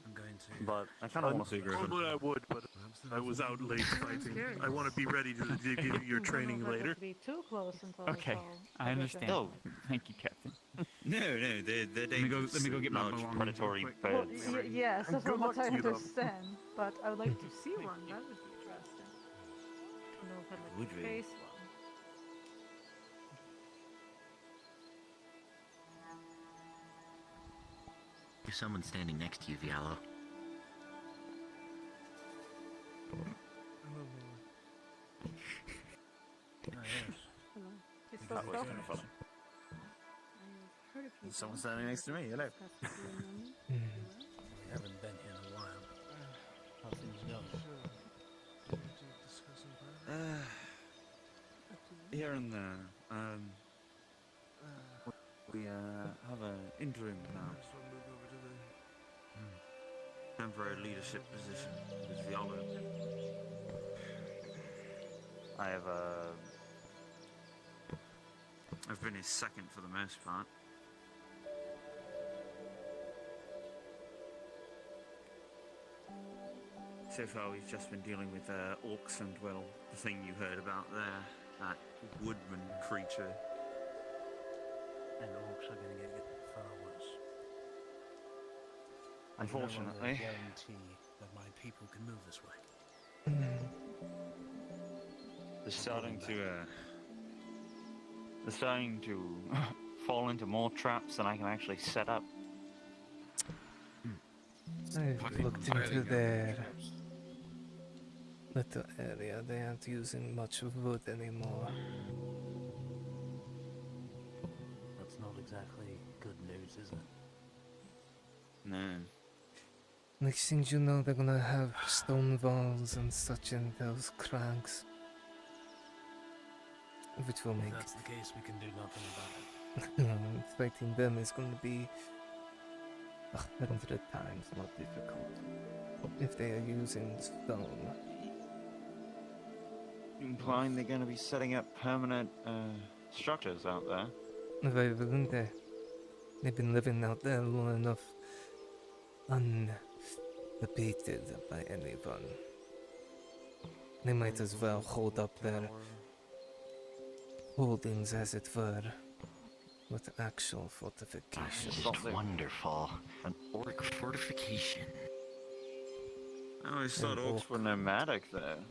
I'm going to. But I kind of want to see a griffin. Normally I would, but I was out late fighting. I want to be ready to give you your training later. Be too close until Okay, I understand. Oh. Thank you, Captain. No, they're dangerous. Let me go get my large belongings predatory real quick. birds. Well, yes, that's Good what luck I to you, though. understand. But I would like to see one. That would be interesting. To know if I'd like Would to we? face one. There's someone standing next to you, Vialo. Hello. It's so That was stealthy. kind of funny. I've heard of you. Someone standing next to me. Hello. We haven't been here in a while. How things going? Here and there. We have an interim now. Temporary leadership position with Vialo. I have I've been his second for the most part. So far we've just been dealing with orcs and, well, the thing you heard about there, that woodman creature. And orcs are going to get far worse. Unfortunately. I guarantee that my people can move this way. They're starting to fall into more traps than I can actually set up. I've looked into their little area. They aren't using much wood anymore. That's not exactly good news, is it? No. Next thing you know, they're gonna have stone walls and such in those cranks. Which will If make that's the case, we can do nothing about it. fighting them is gonna be 100 times more difficult if they are using stone. Implying they're going to be setting up permanent structures out there. Why wouldn't they? They've been living out there long enough, unabated by anyone. They might as well hold up their holdings, as it were, with actual fortifications. Just wonderful. An orc fortification. I always thought orcs were nomadic there.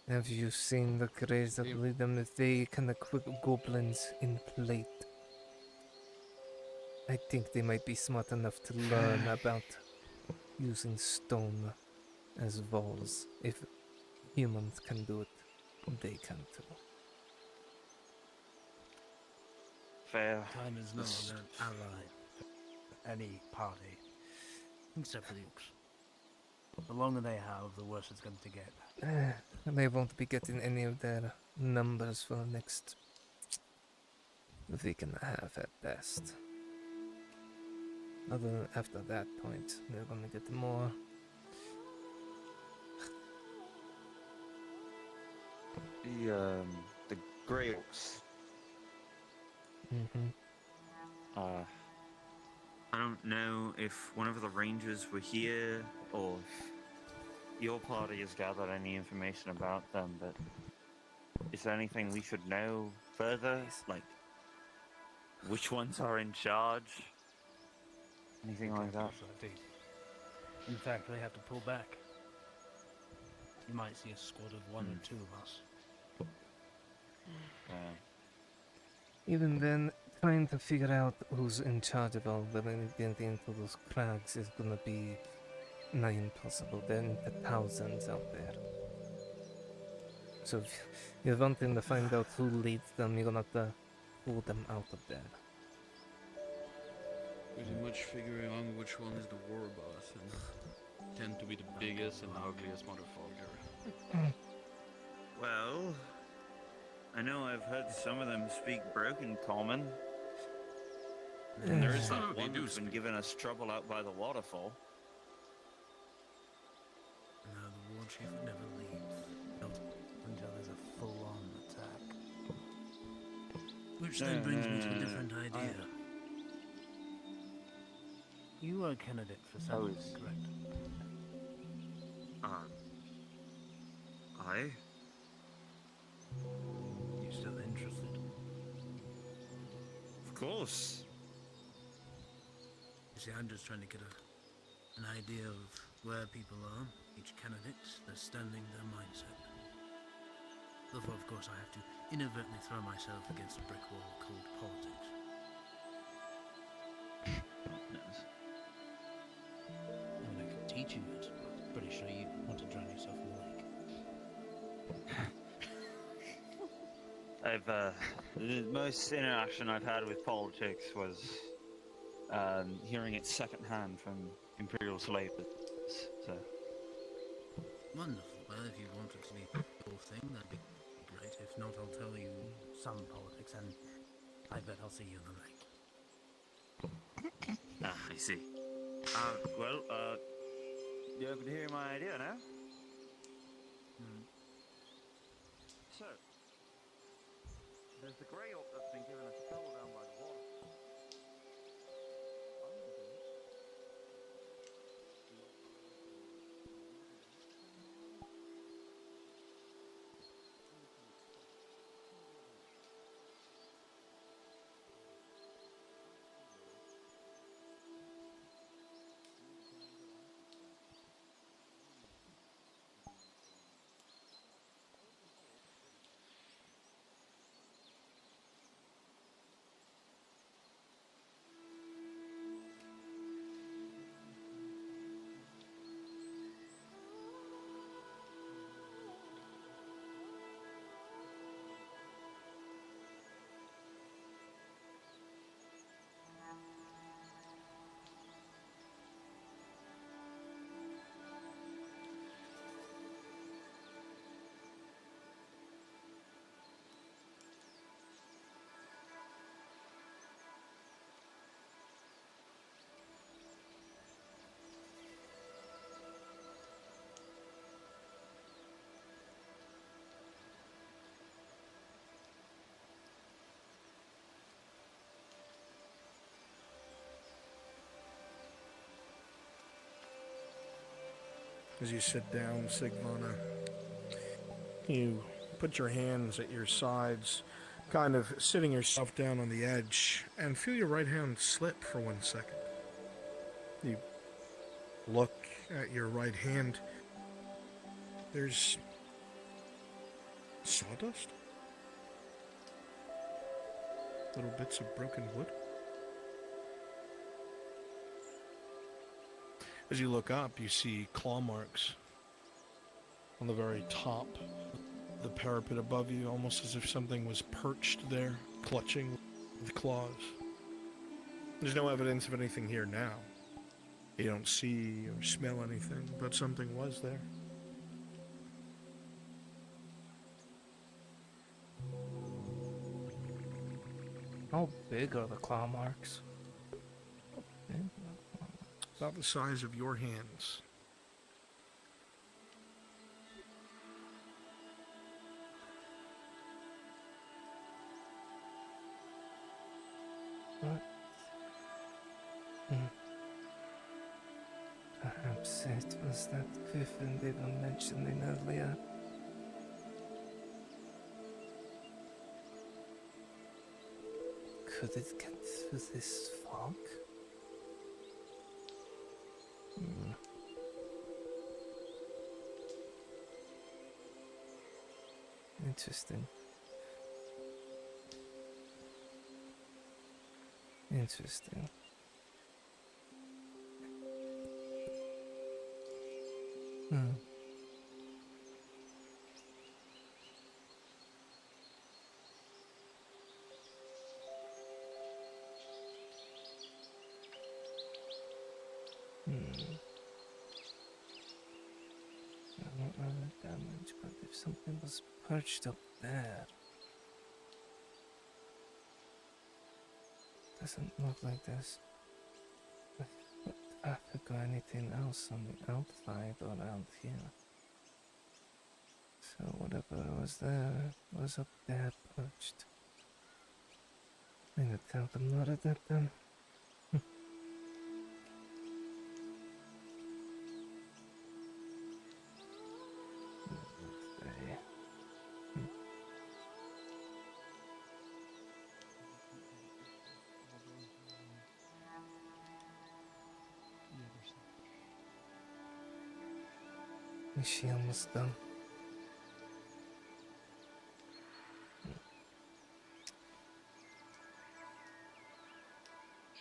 Have you seen the graves that lead them? If they can equip goblins in plate, I think they might be smart enough to learn about using stone as walls. If humans can do it, they can too. Fair. Time is no longer an ally for any party, except for the orcs. The longer they have, the worse it's going to get. They won't be getting any of their numbers for the next week and a half at best. After that point, they're gonna get more. The Grey Orcs. I don't know if one of the rangers were here or if your party has gathered any information about them, but is there anything we should know further? Like, which ones are in charge? Anything like that? In fact, they have to pull back. You might see a squad of one or two of us. Even then, trying to figure out who's in charge of all the getting into those crags is gonna be nigh impossible. There are thousands out there. So if you're wanting to find out who leads them, you're gonna have to pull them out of there. Pretty much figuring out which one is the war boss and tend to be the biggest and ugliest motherfucker. Well, I know I've heard some of them speak broken common. And there is that one who's been giving us trouble out by the waterfall. No, the war chief would never leave. Not until there's a full-on attack. Which then brings me to a different idea. You are a candidate for something, correct? I? You still interested? Of course. You see, I'm just trying to get an idea of where people are, each candidate, their standing, their mindset. Therefore, of course, I have to inadvertently throw myself against a brick wall called politics. I mean, I could teach you it, but I'm pretty sure you want to drown yourself in the lake. The most interaction I've had with politics was hearing it secondhand from Imperial slavers. So. Wonderful. Well, if you want it to be your thing, that'd be great. If not, I'll tell you some politics, and I bet I'll see you in the lake. I see. Well, you open to hearing my idea now? So, there's the grey orc that's been giving us trouble down by the water. As you sit down, Sigvana, you put your hands at your sides, kind of sitting yourself down on the edge, and feel your right hand slip for 1 second. You look at your right hand. There's sawdust? Little bits of broken wood? As you look up, you see claw marks on the very top of the parapet above you, almost as if something was perched there, clutching with claws. There's no evidence of anything here now. You don't see or smell anything, but something was there. How big are the claw marks? About the size of your hands. What? Perhaps it was that griffin they were mentioning earlier. Could it get through this fog? Hmm. Interesting. Interesting. Hmm. I don't know the damage, but if something was perched up there. Doesn't look like there's traffic or anything else on the outside or around here. So whatever was there was up there perched. I'm gonna tell them not at that then. Is she almost done?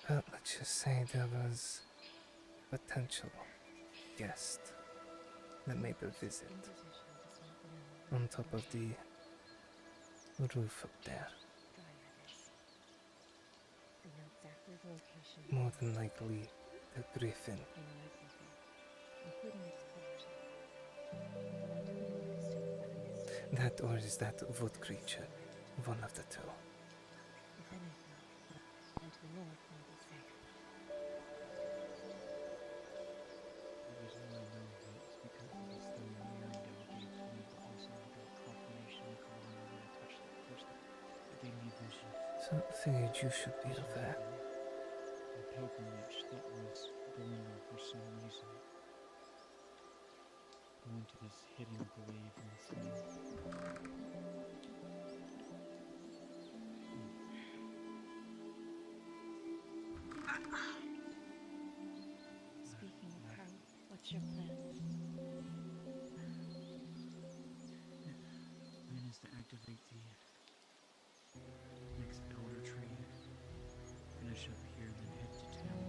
Well, let's just say there was a potential guest that made a visit on top of the roof up there. More than likely, the griffin. That or is that wood creature? One of the two. So I figured you should be aware. A pilgrimage that was going on for some reason. Going to this hidden grave in the sea. Speaking of Kite, what's your plan? Plan is to activate the next elder tree, finish up here, then head to town.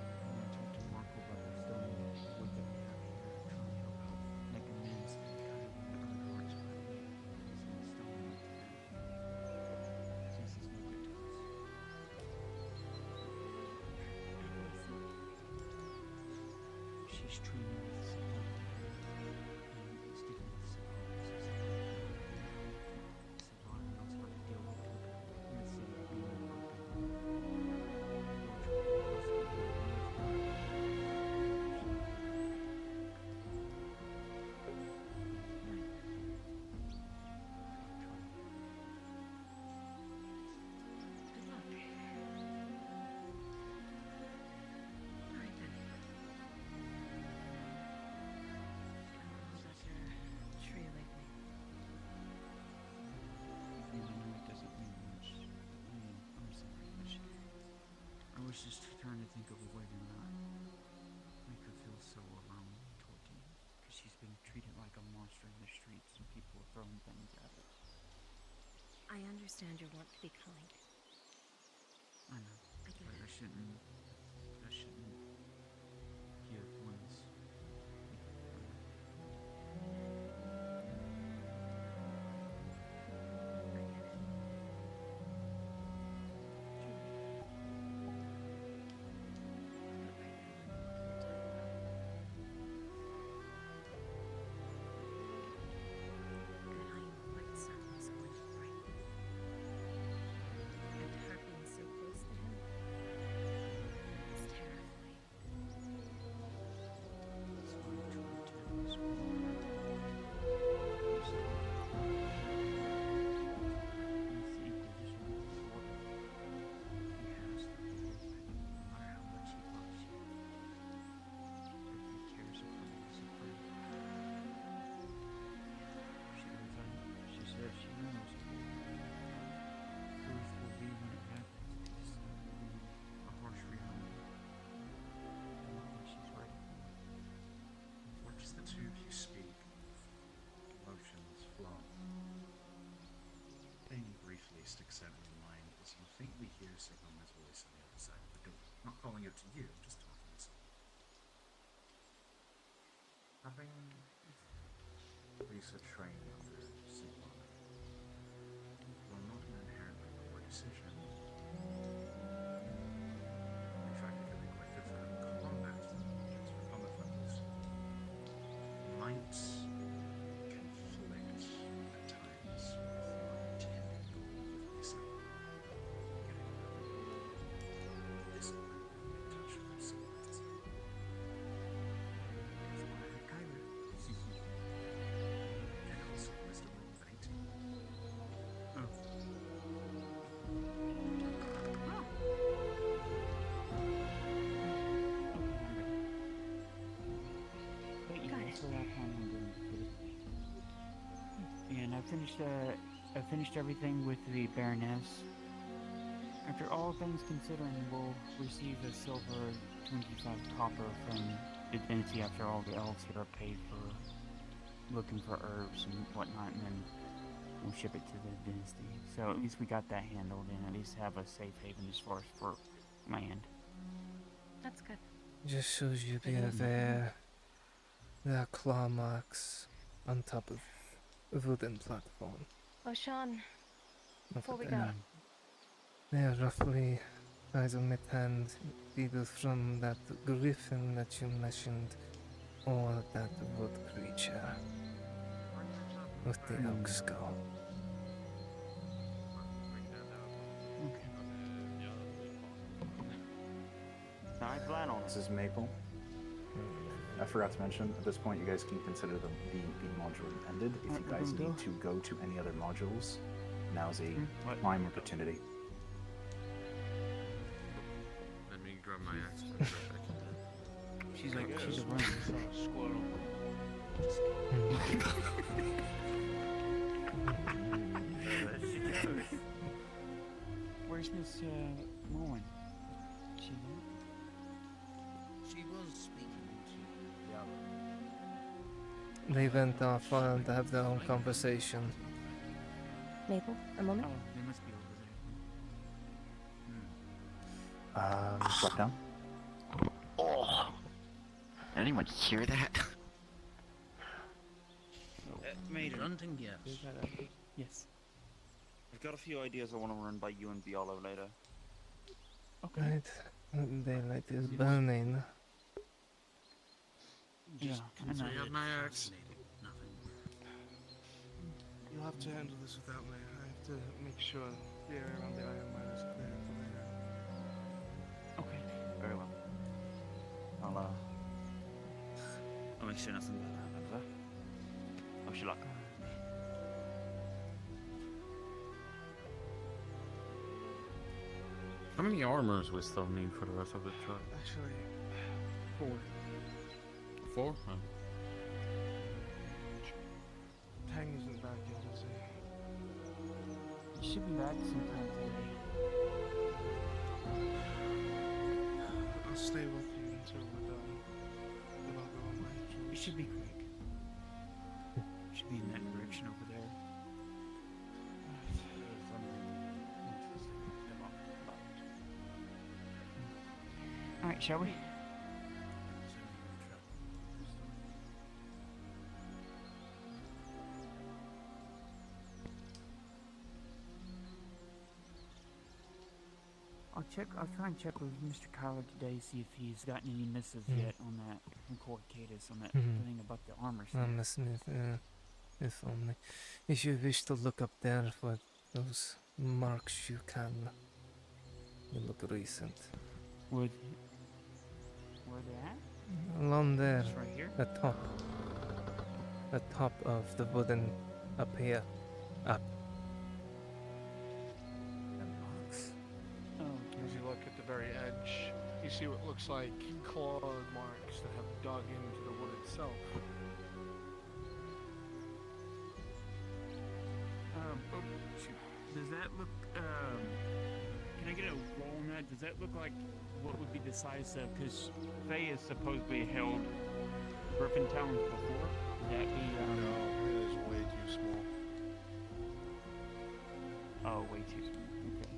I want to talk to Marco about the stone wood that we have here, try and help out make amends to the kind of the underworks by the way placing the stone up there, since it's no good to us. She's training with Savant and sticking with Savant. Savant knows how to deal with people in the city being I was just trying to think of a way to not make her feel so alone toward you, because she's been treated like a monster in the streets and people are throwing things at her. I understand your want to be kind. I know, I get but it. I shouldn't give one's sticks out in your mind is you faintly hear Sigma's voice on the other side of the door. Not calling out to you, just talking to someone. Having Lisa train under Sigma will not an inherently poor decision. In fact, it can be quite difficult combat against for combat levels. Might conflict at times with your intended goal with Lisa. Getting discipline and touch with Sigma. That's why I kind of. And also wisdom roll of 18. And I finished everything with the Baroness. After all things considering, we'll receive a silver 25 copper from the Divinity after all the elves here are paid for looking for herbs and whatnot, and then we'll ship it to the Dynasty. So at least we got that handled, and at least have a safe haven as far as for land. That's good. Just shows you be aware. There are claw marks on top of a wooden platform. Oh, Sean, before we Over go, there. They are roughly size of my hand, either from that griffin that you mentioned, or that wood creature with the oak skull. I plan on This is Maple. I forgot to mention, at this point you guys can consider the module ended. If you guys need to go to any other modules, now's a prime opportunity. Let me grab my axe. Right back. She's like, she's a runner. Squirrel. Where's Miss Moen? She there? She was speaking to They went off to have their own conversation. Maple, a moment. Oh, they must be over there. Drop down. Oh! Anyone hear that? Maiden. Grunting, yes. Yes. I've got a few ideas I want to run by you and Violo later. Right. Daylight is burning. Yeah, I know. I have my axe. You'll have to handle this without me. I have to make sure the area around the Iron Mine is clear for later. Okay. Very well. I'll make sure nothing bad happens, huh? Wish you luck. How many armors we still need for the rest of the truck? Actually, 4. 4? Huh. Tang isn't back yet, is he? You should be back sometime today. I'll stay with you until we're done. Then I'll go on my trip. It should be quick. Should be in that direction over there. Alright, shall we? I'll try and check with Mr. Kyler today, see if he's gotten any missives yet on that from Cadus on that thing about the armor set. Smith, if only. If you wish to look up there for those marks, you can. They look recent. Where they at? Along there, Just right here? the top of the wooden up here, up. As you look at the very edge, you see what looks like claw marks that have dug into the wood itself. Oh, shoot. Does that look, can I get a roll on that? Does that look like what would be the size of, because Faye has supposedly held Griffin Talons before? Would that be, No, it is way too small. Oh, way too small. Okay.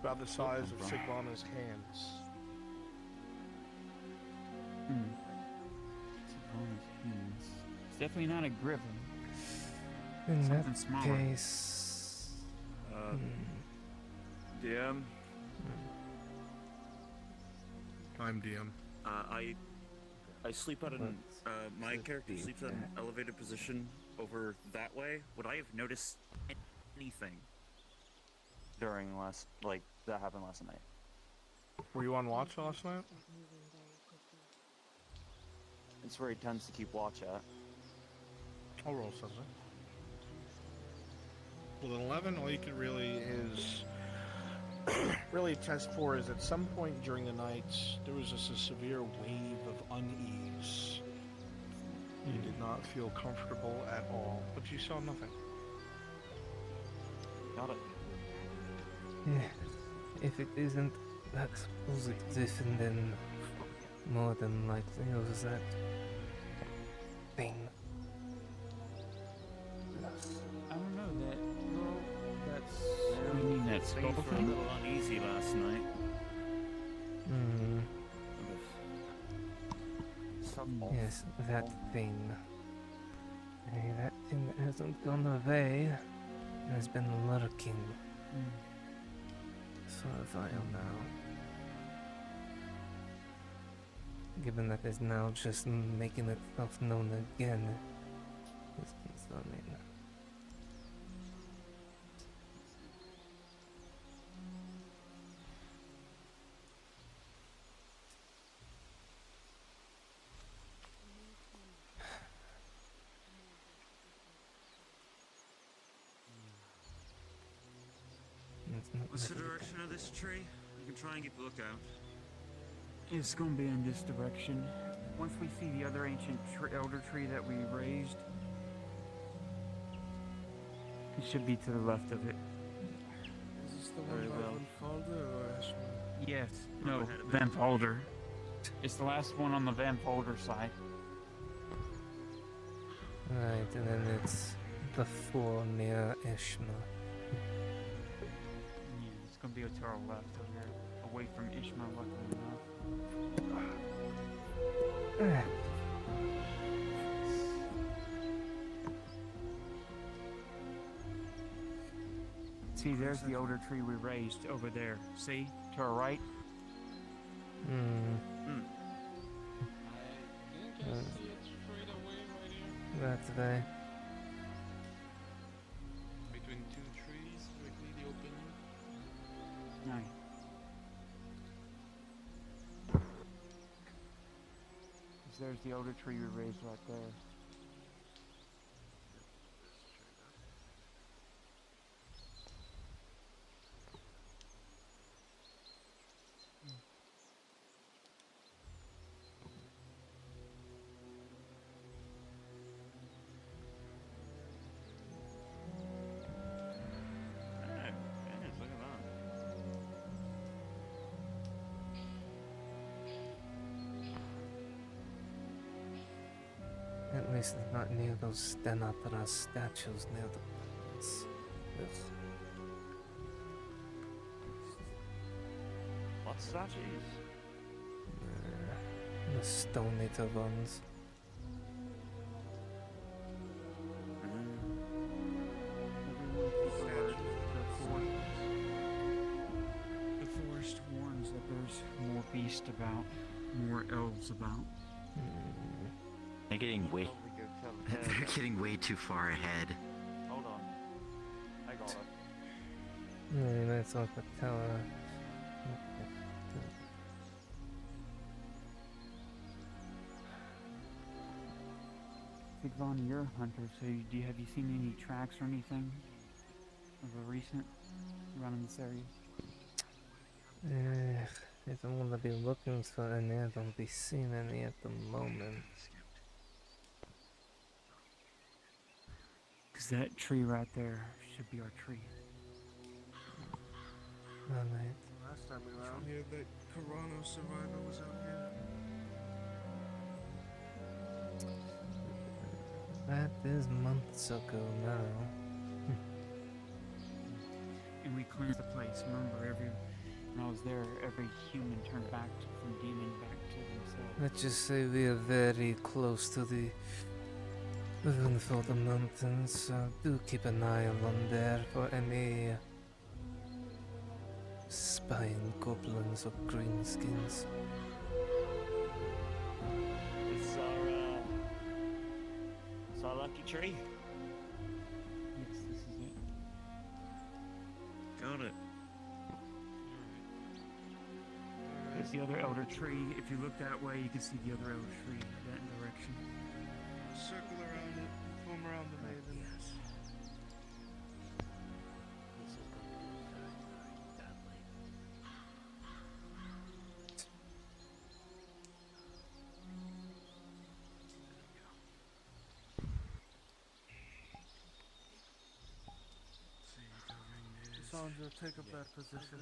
About the size of Sigvana's hands. Sigvana's hands. It's definitely not a griffin. In Something that smaller. case... DM. I'm DM. I sleep at an my character sleeps at an elevated position over that way. Would I have noticed anything during that happened last night? Were you on watch last night? It's where he tends to keep watch at. I'll roll something. With an 11, all you can really test for is at some point during the night there was just a severe wave of unease. You did not feel comfortable at all, but you saw nothing. Got it. Yeah, if it isn't that supposed griffin, then more than likely it was that thing. I don't know that. Well, that's. You mean that skull Things were a thing? little uneasy last night. Yes, that thing. Hey, that thing that hasn't gone away has been lurking for a while now. Given that it's now just making itself known again, is concerning. What's the direction of this tree? You can try and keep a lookout. It's gonna be in this direction. Once we see the other ancient elder tree that we raised, it should be to the left of it. Is this the Very one by well. Van Falder or Ashman? Yes. No, Van Falder. It's the last one on the Van Falder side. Right, and then it's the four near Ishma. Yeah, it's gonna be to our left over here, away from Ishmael, luckily enough. See, there's the older tree we raised over there. See? To our right? That's there. Between two trees, directly the opening. Nice. There's the older tree we raised right there. At least it's not near those Stenopera statues near the palace. What statues? The Stone Eater ones. The forest warns that there's more beast about, more elves about. They're getting way. They're getting way too far ahead. Hold on. I got it. Yeah, that's off the tower. Sigvana, you're a hunter, so have you seen any tracks or anything of a recent around in this area? If I'm gonna be looking for any, I don't be seeing any at the moment. Cause that tree right there should be our tree. Alright. Last time we were out here, that Corano survivor was out here. That is months ago now. just remember when I was there, every human turned back from demon back to themselves. Let's just say we are very close to the Runeford Mountains, so do keep an eye on there for any spine goblins or greenskins. It's our lucky tree. Yes, this is it. Got it. There's the other elder tree. If you look that way, you can see the other elder tree that direction. Circle around it, form around the maven. Sandra, take up that position.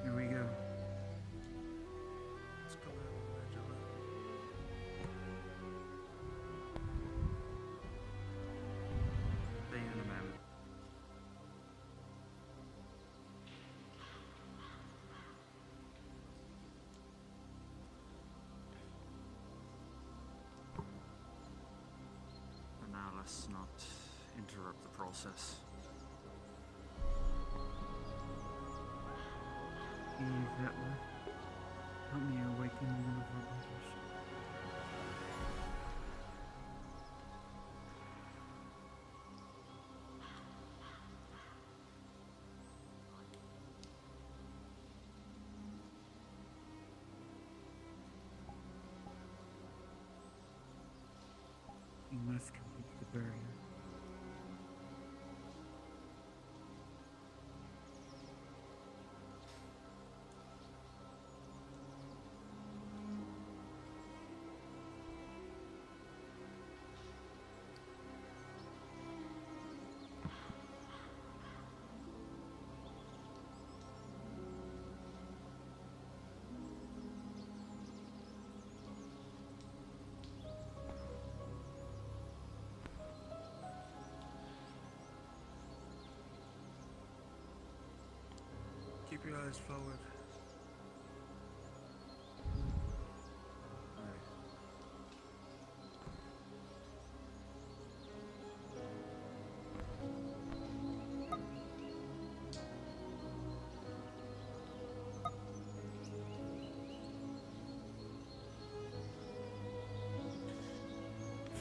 Here we go. Let's go in, Angela. The animam. And now let's not interrupt the process. Eve, that one. Help me awaken one of our brothers. You must complete the barrier. Keep your eyes forward.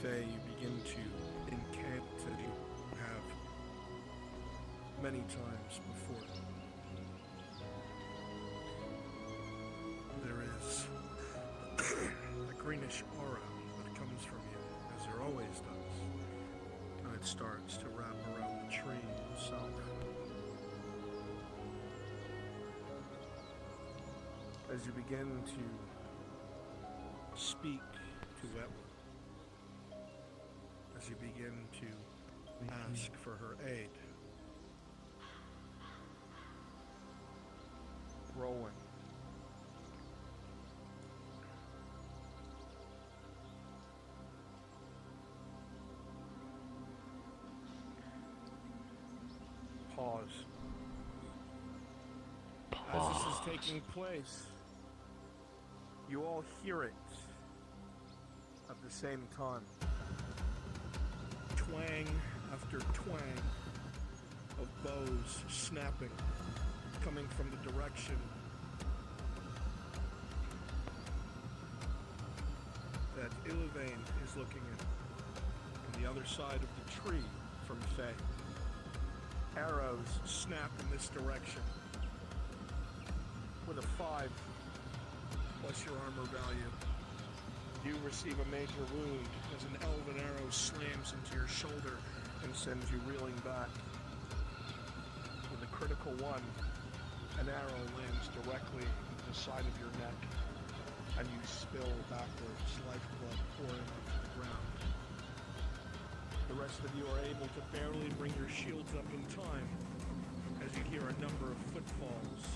Faye, you begin to incant as you have many times before. There is a greenish aura that comes from you, as there always does, and it starts to wrap around the tree itself. As you begin to speak to it, as you begin to ask for her aid, Rowan, pause. As this is taking place, you all hear it at the same time. Twang after twang of bows snapping, coming from the direction that Illivain is looking at, on the other side of the tree from Faye. Arrows snap in this direction with a 5 plus your armor value. You receive a major wound as an elven arrow slams into your shoulder and sends you reeling back. With a critical 1, an arrow lands directly into the side of your neck, and you spill backwards, lifeblood pouring onto the ground. The The rest of you are able to barely bring your shields up in time as you hear a number of footfalls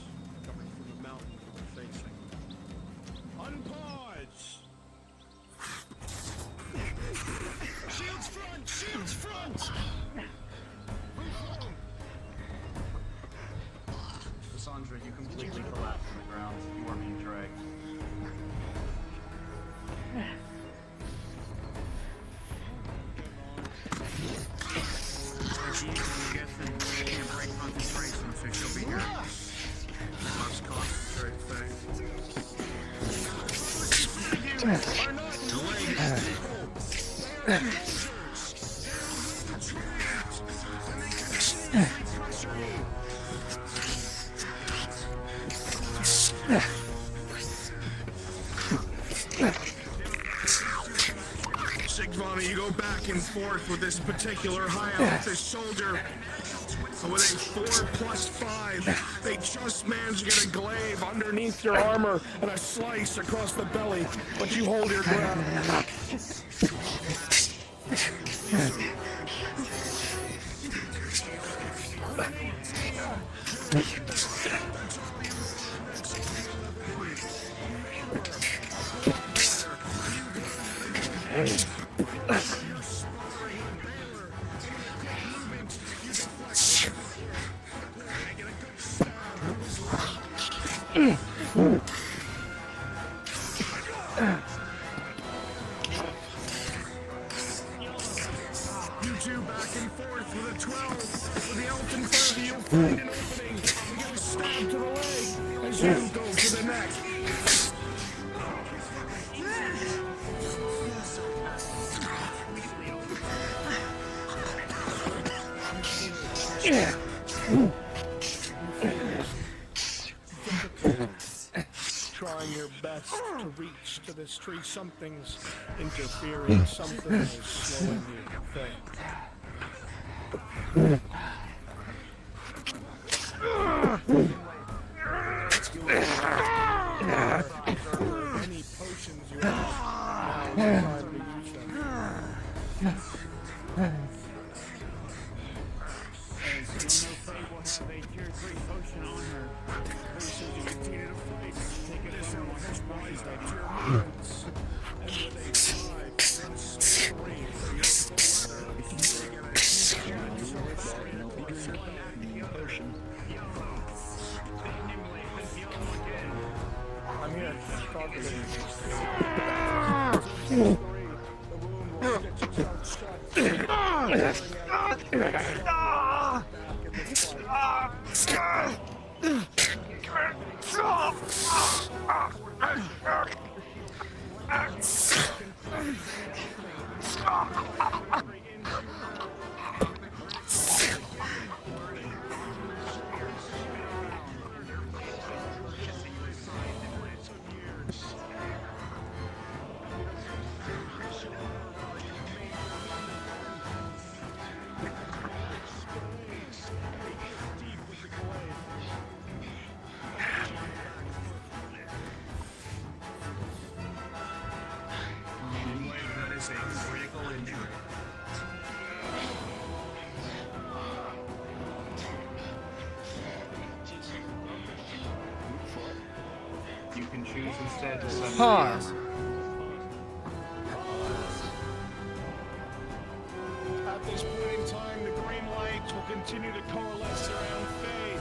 coming from the mountain you are facing. Unpause! Shields front! Shields front! Cassandra, you completely collapse on the ground. You are being dragged. I'm guessing she can't break concentration, so she'll be here. Must concentrate things. Sigvana, you go back and forth with this particular high altitude soldier. With a 4+5, they just managed to get a glaive underneath your armor and a slice across the belly, but you hold your ground. You two back and forth with a 12. With the elf in front of you, you'll find an opening. You get a stab to the leg as you go to the neck. Trying your best to reach to this tree. Something's interfering. Something is slowing you. Any potions you have, now is the time to use them. I'm here. You can choose instead to send Pause. At this point in time, the green lights will continue to coalesce around Faye,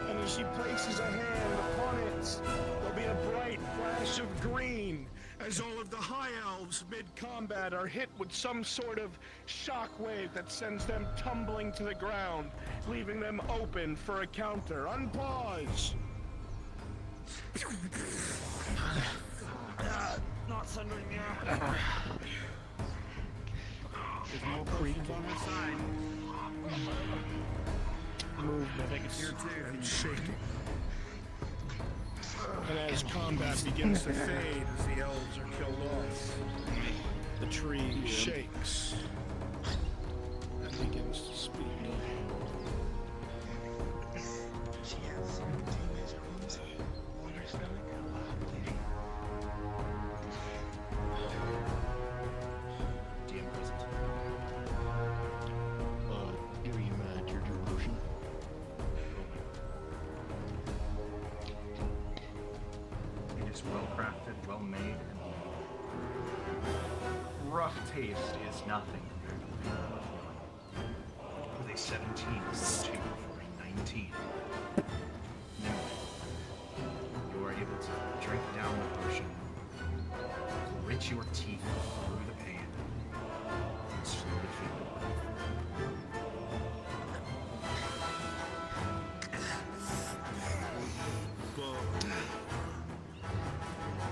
and as she places a hand upon it, there'll be a bright flash of green, as all of the High Elves mid-combat are hit with some sort of shockwave that sends them tumbling to the ground, leaving them open for a counter. Unpause! Not sending me out. There's more potions on her side. Movement and shaking. And as combat begins to fade, as the elves are killed off, the tree shakes and begins to speak. taste is nothing compared to the blood feeling. With a 17 plus 2 for a 19. Nimble. You are able to drink down the potion, grit your teeth through the pain, and slowly feel it.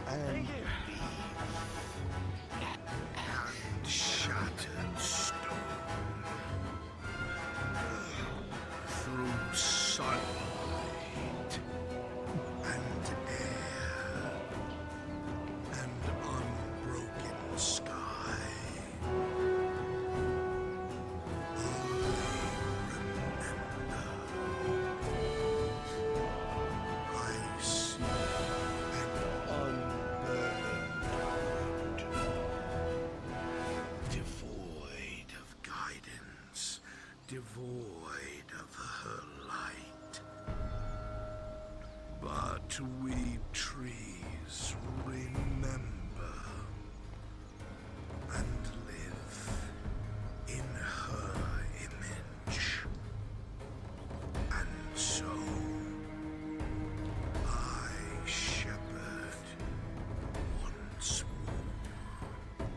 Thank you. And shattered stone through sunlight and air and unbroken sky. I see an unburdened road, devoid of guidance, devoid of her light. But we trees remember and live in her image. And so I shepherd once more.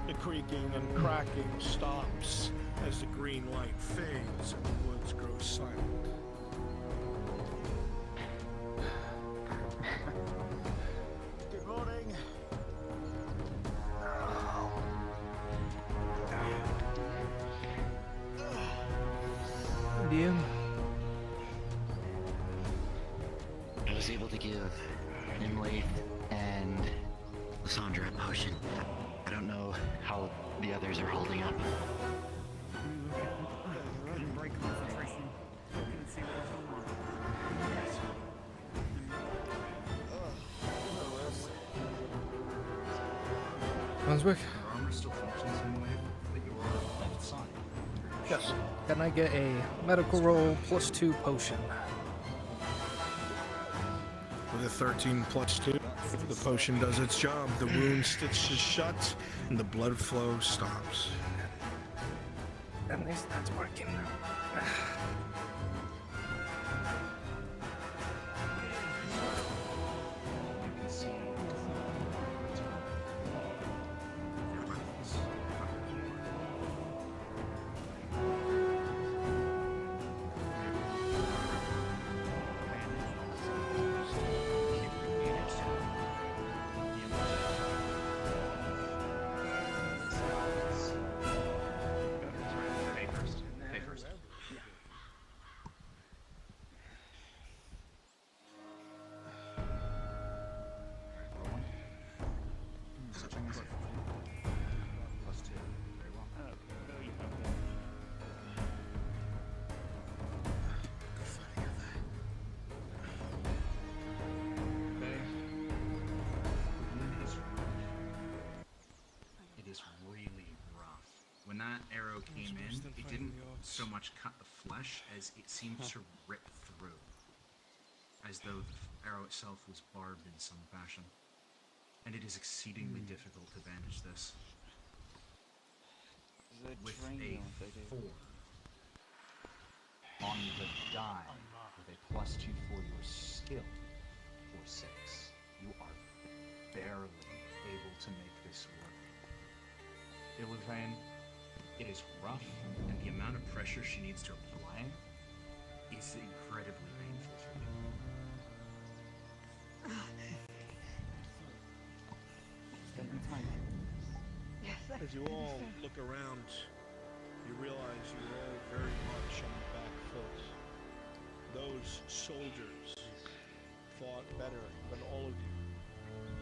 The creaking and cracking stops as the green light fades and the woods grow silent. Good morning. DM. I was able to give Nimlaith and Lysandra a potion. I don't know how the others are holding up. Couldn't break concentration. Couldn't see what was going on. Brunswick? Your armor still functions in the way that your left side. Yes. Can I get a medical roll +2 potion? With a 13 plus 2, the potion does its job. The wound stitches shut and the blood flow stops. At least that's working. You can see when that arrow came in, it didn't so much cut the flesh as it seemed to rip through, as though the arrow itself was barbed in some fashion. And it is exceedingly difficult to bandage this. With a 4 on the die, with a +2 for your skill, for 6, you are barely able to make this work. Illuvain, it is rough, and the amount of pressure she needs to apply is incredibly painful for you. As you all look around, you realize you're all very much on the back foot. Those soldiers fought better than all of you.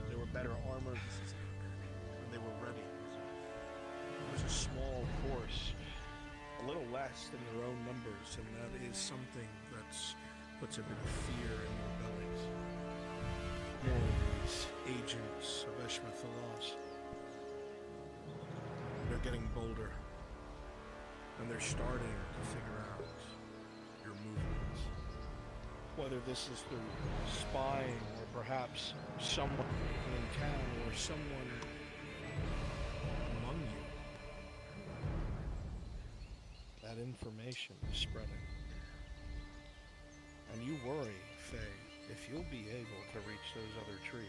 They were better armored, and they were ready. It was a small force, a little less than your own numbers, and that is something that puts a bit of fear in your bellies. More of these agents of Eshmethalos. They're getting bolder, and they're starting to figure out your movements. Whether this is through spying, or perhaps someone in town, or someone information is spreading. And you worry, Faye, if you'll be able to reach those other trees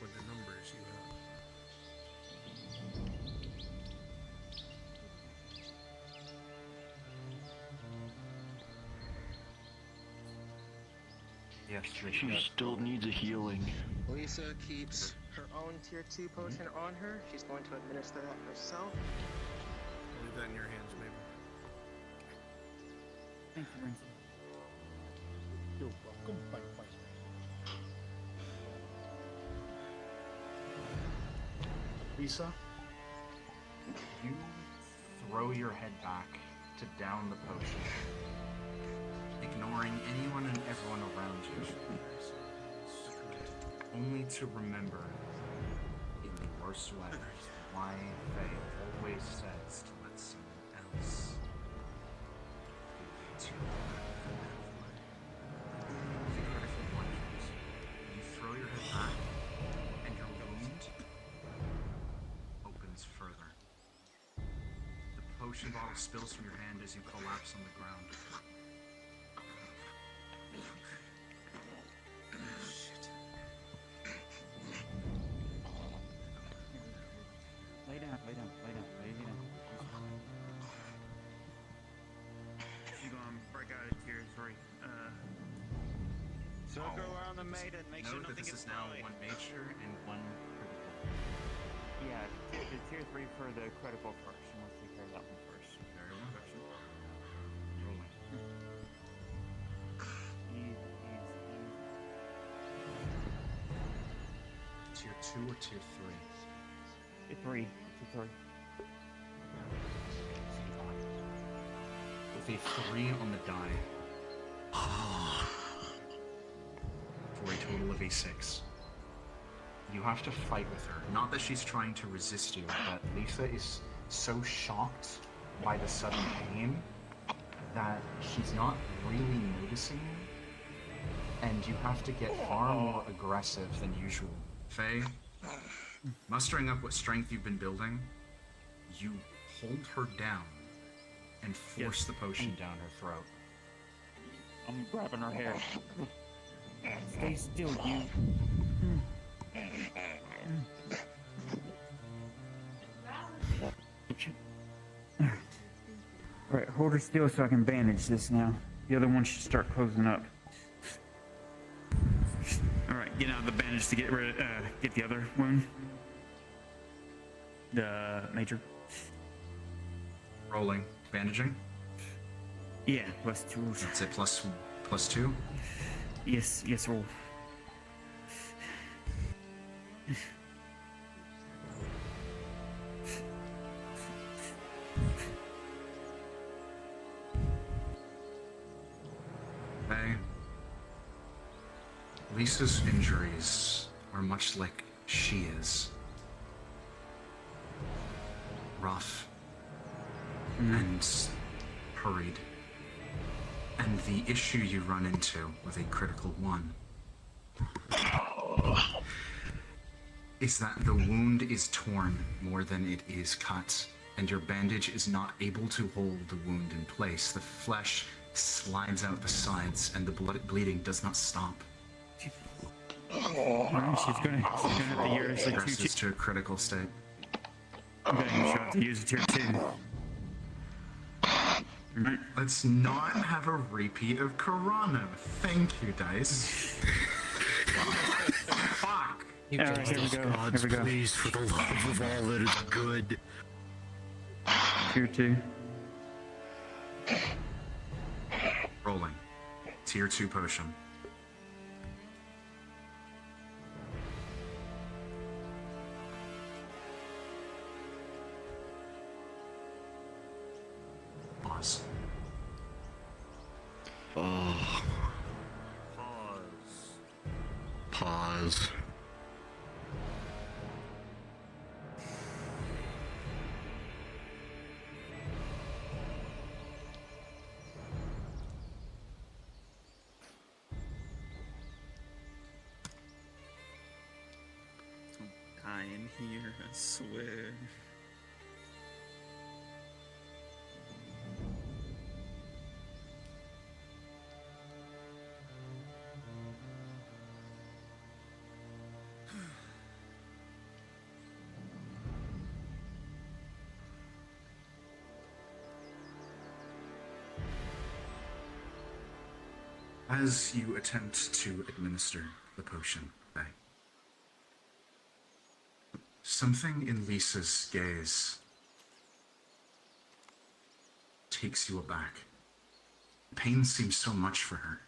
with the numbers you have. Yes, She still needs a healing. Lisa keeps her own tier 2 potion on her. She's going to administer that herself. I'll leave that in your hands, Mabel. Thank you, Rinsey. You're welcome. Bye bye. Lisa, you throw your head back to down the potion, ignoring anyone and everyone around you, only to remember, in the worst way, why Faye always says to let someone else be too You throw your head back, and your wound opens further. The potion bottle spills from your hand as you collapse on the ground. Lay down, lay down, lay down, lay down. She's gonna break out of tears, sorry. Circle around the maiden, make sure Note that nothing this gets is now by. one nature and one critical. Yeah, the tier 3 for the critical first. And let's take care of that one first. Very well. Rolling. Tier 2 or tier 3? Tier 3. Tier 3. With a 3 on the die. For a total of a 6. You have to fight with her. Not that she's trying to resist you, but Lisa is so shocked by the sudden pain that she's not really noticing you. And you have to get far more aggressive than usual. Faye, mustering up what strength you've been building, you hold her down and force the potion down her throat. I'm grabbing her hair. Stay still, you. Alright, hold her still so I can bandage this now. The other one should start closing up. Alright, get out of the bandage to get rid of, get the other wound. The major. Rolling. Bandaging? Yeah, +2. That's it, plus 2? Yes, yes, roll. Faye, Lisa's injuries are much like she is. Rough. And hurried. And the issue you run into with a critical 1 is that the wound is torn more than it is cut, and your bandage is not able to hold the wound in place. The flesh slides out the sides, and the bleeding does not stop. Alright, she's gonna have to use the Progresses to a critical state. Okay, she'll have to use a tier 2. Let's not have a repeat of Corona. Thank you, Dice. Fuck. Alright, here we go. Here we go. Please, for the love of all that is good. Tier 2. Rolling. Tier 2 potion. Pause. Oh. Pause. dying here, I swear. As you attempt to administer the potion, Faye, something in Lisa's gaze takes you aback. Pain seems so much for her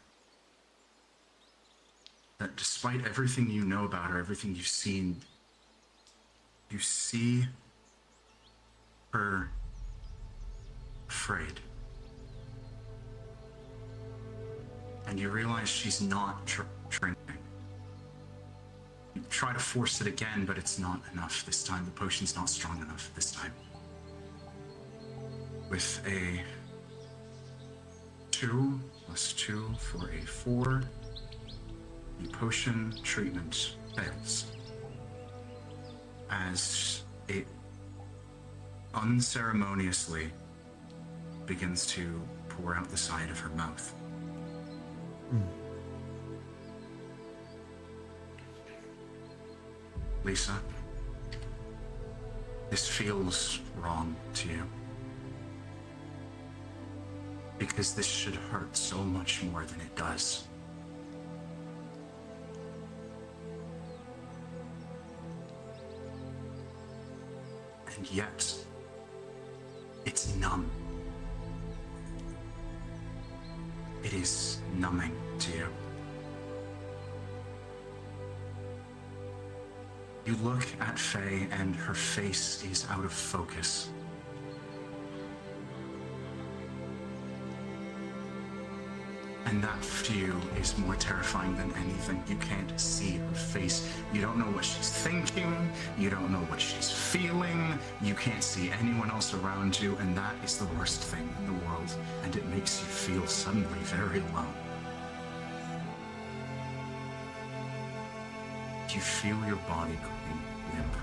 that despite everything you know about her, everything you've seen, you see her afraid. And you realize she's not drinking. You try to force it again, but it's not enough this time. The potion's not strong enough this time. With a 2 + 2 for a 4, the potion treatment fails. As it unceremoniously begins to pour out the side of her mouth. Lisa, this feels wrong to you. Because this should hurt so much more than it does. And yet, it's numb. It is numbing to you. You look at Faye and her face is out of focus. And that to you is more terrifying than anything. You can't see her face. You don't know what she's thinking. You don't know what she's feeling. You can't see anyone else around you, and that is the worst thing in the world. And it makes you feel suddenly very alone. You feel your body going limp.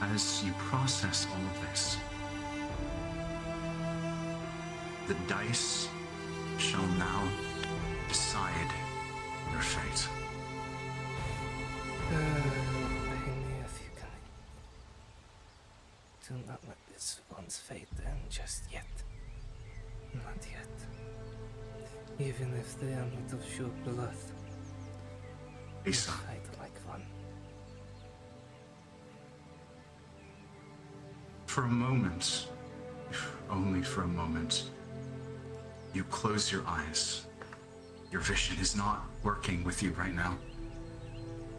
As you process all of this, the dice shall now decide your fate. Penny, if you can. Do not let this one's fate end just yet. Not yet. Even if they are not of your blood. Lisa. Fight like one. For a moment, if only for a moment, you close your eyes. Your vision is not working with you right now.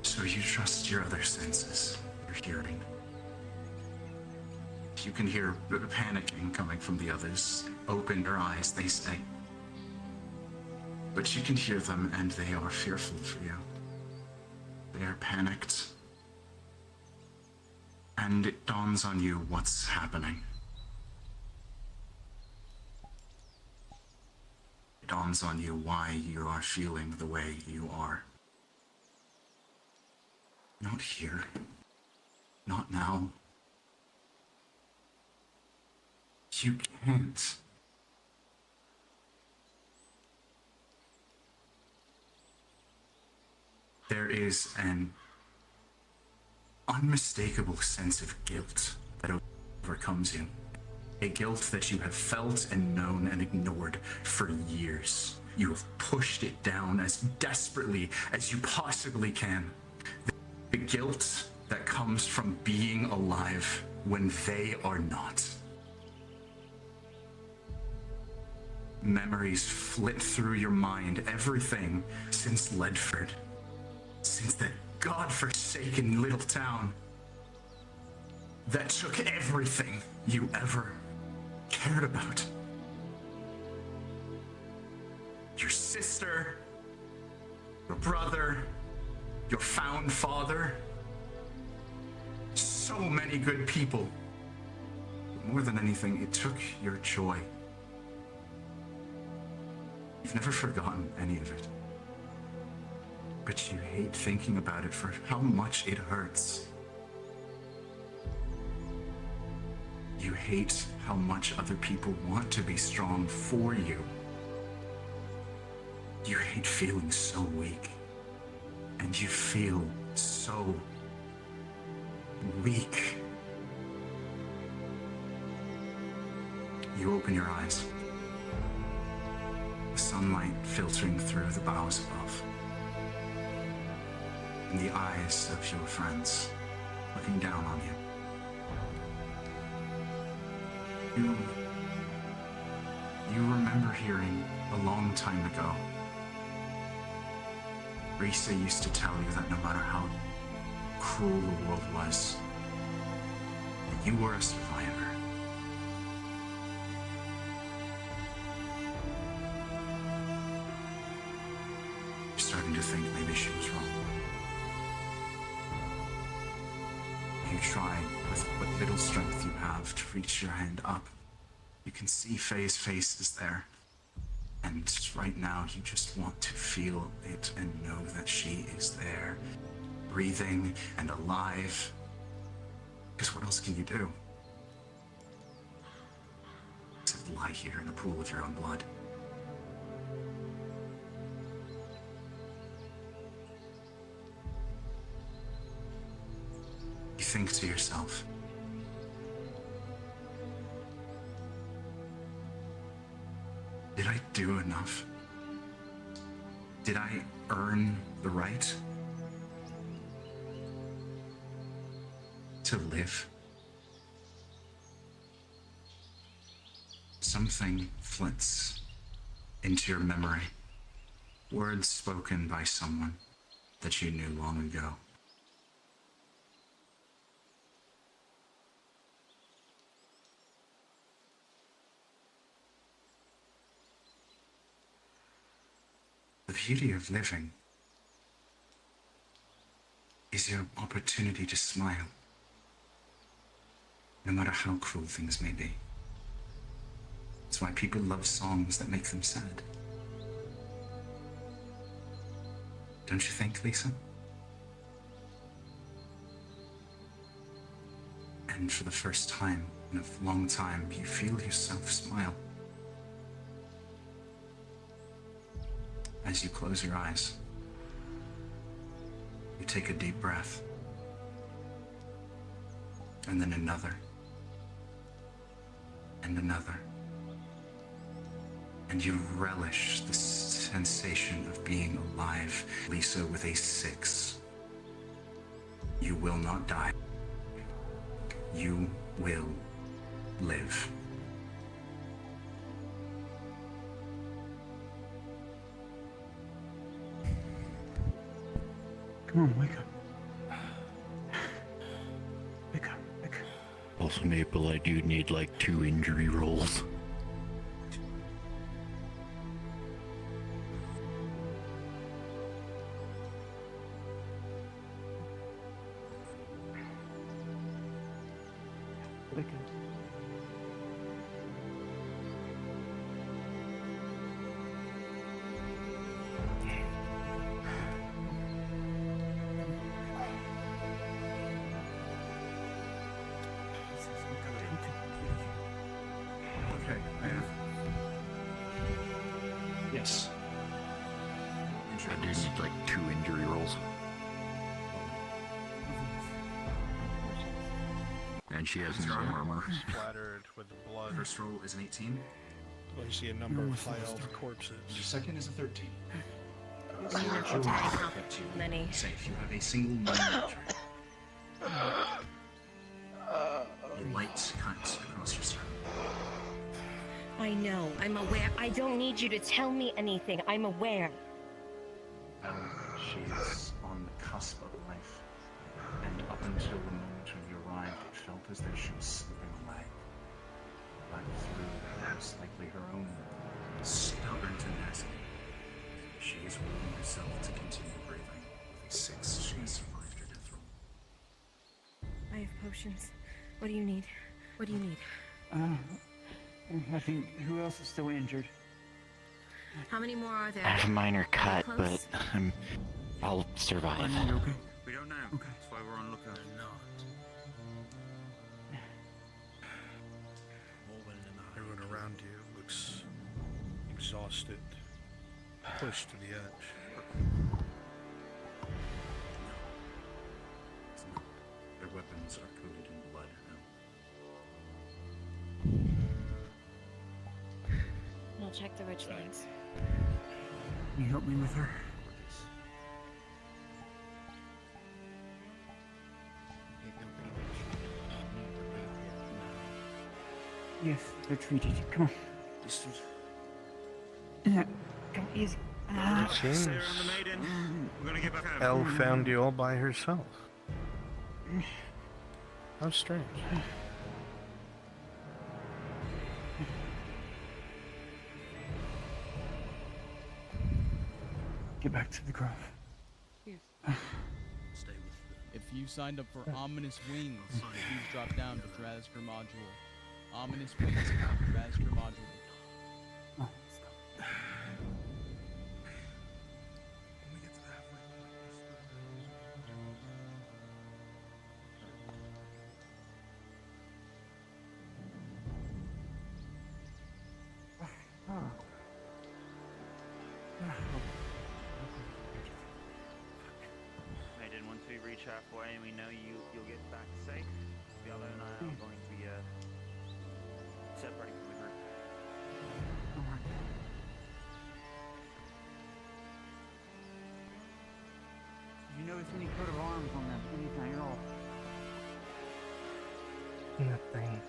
So you trust your other senses, your hearing. You can hear panicking coming from the others. Open your eyes, they say. But you can hear them, and they are fearful for you. They are panicked. And it dawns on you what's happening. It dawns on you why you are feeling the way you are. Not here. Not now. You can't. There is an unmistakable sense of guilt that overcomes you. A guilt that you have felt and known and ignored for years. You have pushed it down as desperately as you possibly can. The guilt that comes from being alive when they are not. Memories flit through your mind, everything since Ledford, since that godforsaken little town that took everything you ever cared about. Your sister, your brother, your found father, so many good people. But more than anything, it took your joy. You've never forgotten any of it. But you hate thinking about it for how much it hurts. You hate how much other people want to be strong for you. You hate feeling so weak. And you feel so weak. You open your eyes. The sunlight filtering through the boughs above. And the eyes of your friends looking down on you. You remember hearing a long time ago, Risa used to tell you that no matter how cruel the world was, that you were a survivor. You're starting to think maybe she was wrong. You try with what little strength you have to reach your hand up. You can see Faye's face is there. And right now, you just want to feel it and know that she is there, breathing and alive. Because what else can you do? Except lie here in a pool of your own blood. You think to yourself, did I do enough? Did I earn the right to live? Something flits into your memory. Words spoken by someone that you knew long ago. The beauty of living is your opportunity to smile, no matter how cruel things may be. It's why people love songs that make them sad. Don't you think, Lisa? And for the first time in a long time, you feel yourself smile. As you close your eyes, you take a deep breath, and then another, and another, and you relish the sensation of being alive. Lisa, with a 6, you will not die. You will live. Come on, wake up. Wake up, wake up. Also, Maple, I do need like 2 injury rolls. Wake up. Okay, I have. Yes. I do need like 2 injury rolls. And she has no armor. Splattered with blood. First roll is an 18. Well, you see a number of high elf corpses. Your second is a 13. You have to tell me how many. Safe. You have a single minor a light cut across your sternum. I know, I'm aware. I don't need you to tell me anything. I'm aware. She is on the cusp of life, and up until the moment when you arrived, it felt as though she was slipping away. But through most likely her own stubborn tenacity, she is willing herself to continue breathing. With a 6, she has survived her death roll. I have potions. What do you need? What do you need? I think, who else is still injured? How many more are there? I have a minor cut, Close? but I'll survive. You okay? We don't know. Okay. That's why we're on lookout. Everyone around you looks exhausted, pushed to the edge. Their weapons are coated in blood now. check the rich ones. Can you help me with her? Yes, they're treated. Come on. Yeah, come easy. It seems Sarah and the maiden. We're gonna get back out. Elle found you all by herself. How strange. Get back to the grove. Stay with them. If you signed up for Ominous Wings, please drop down to Drasker Module. Ominous Wings, Drasker Module. Maiden, once we reach halfway and we know you'll get back safe, Viola and I are going to be separating from the group. Did you notice any coat of arms on them? Anything at all? Nothing.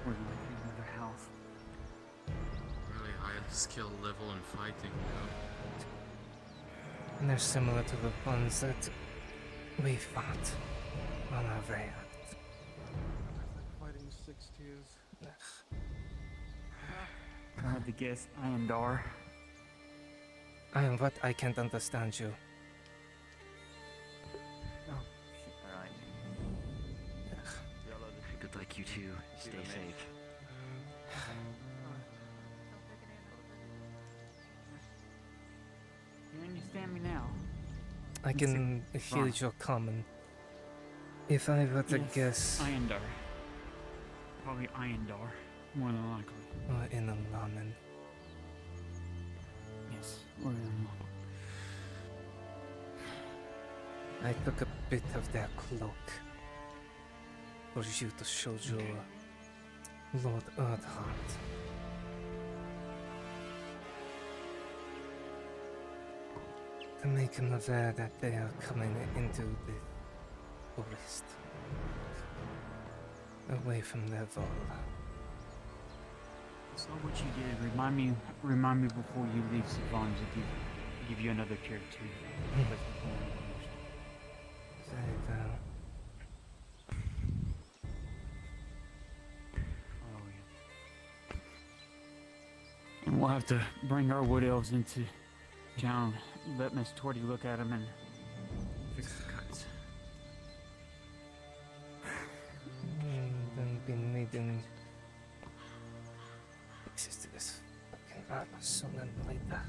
We're going to another house. Really high skill level in fighting, And they're similar to the ones that we fought on our way out. Fighting 6 tiers. If I had to guess, Iandar. I am what? I can't understand you. Alright. Good luck, you two. Stay safe. You understand me now? I can feel your comment. If I were to guess... Iandar. Probably Iandar, more than likely. Or in a ramen. Yes, or in a I took a bit of their cloak for you to show your Lord Earthheart. To make him aware that they are coming into the forest, away from their Vol. So what you did, remind me before you leave Savon to give you another tier 2. Very well. Oh yeah. And we'll have to bring our wood elves into town. Let Miss Torty look at them and fix the cuts. Don't be needing access to this fucking armor sooner than later.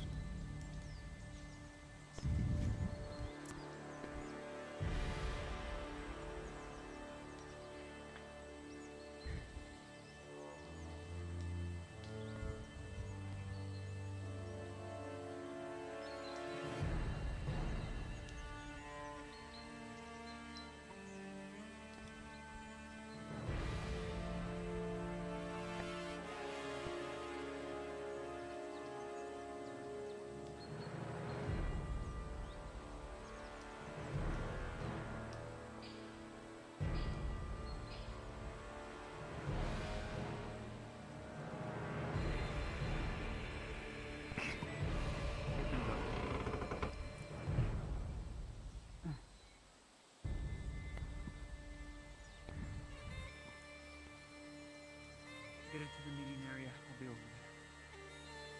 Get into the meeting area. I'll be over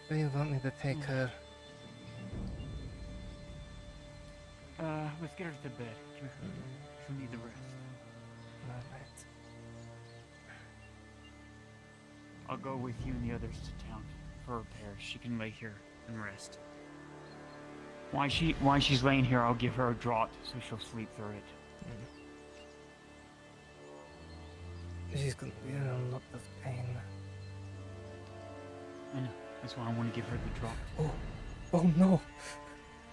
Do you want me to take her? there. Let's get her to bed. She'll need the rest. Alright. I'll go with you and the others to town for repairs. She can lay here and rest. While she's laying here, I'll give her a draught so she'll sleep through it. She's gonna be in a lot of pain. I know. That's why I want to give her the draught. Oh, oh no!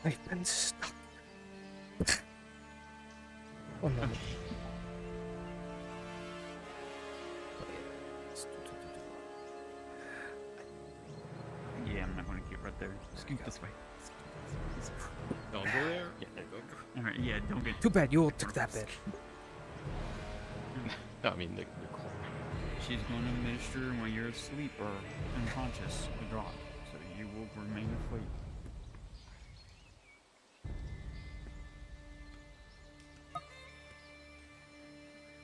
I've been stuck. Oh no. right there. Scoot this way. Don't go there. Yeah, all right. Yeah, don't get. Too bad you all took that bit. I mean, the She's going to administer when you're asleep or unconscious the drop, so you will remain asleep.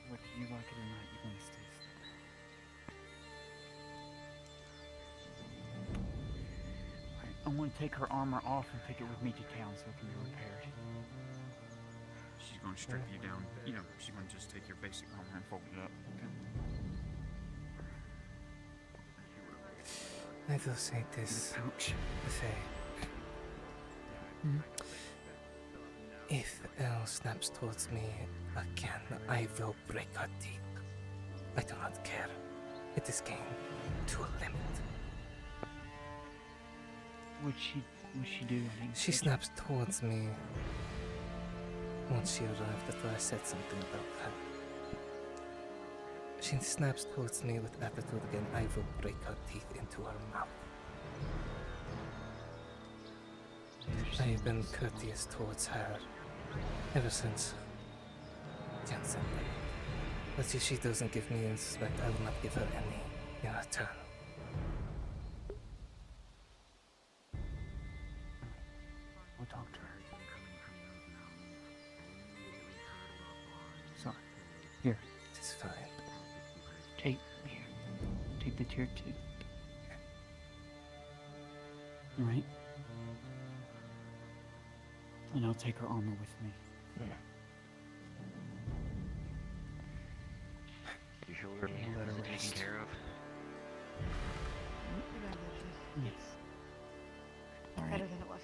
Whether you like it or not, you're going to stay asleep. Alright, I want to take her armor off and take it with me to town so it can be repaired. She's going to strip you down. You know, she's going to just take your basic armor and fold it up. Okay? I will say this, Faye. If Elle snaps towards me again, I will break her teeth. I do not care. It is getting to a limit. What'd she do? She snaps towards me. Once she arrived after I said something about her. She snaps towards me with attitude again. I will break her teeth into her mouth. I have been courteous towards her ever since Jensen. But if she doesn't give me respect, I will not give her any in return. We'll talk to her. Sorry. Here. It's fine. Take the tier 2. Alright? And I'll take her armor with me. You sure we're taken care of? Yes. Alright. Better than it was.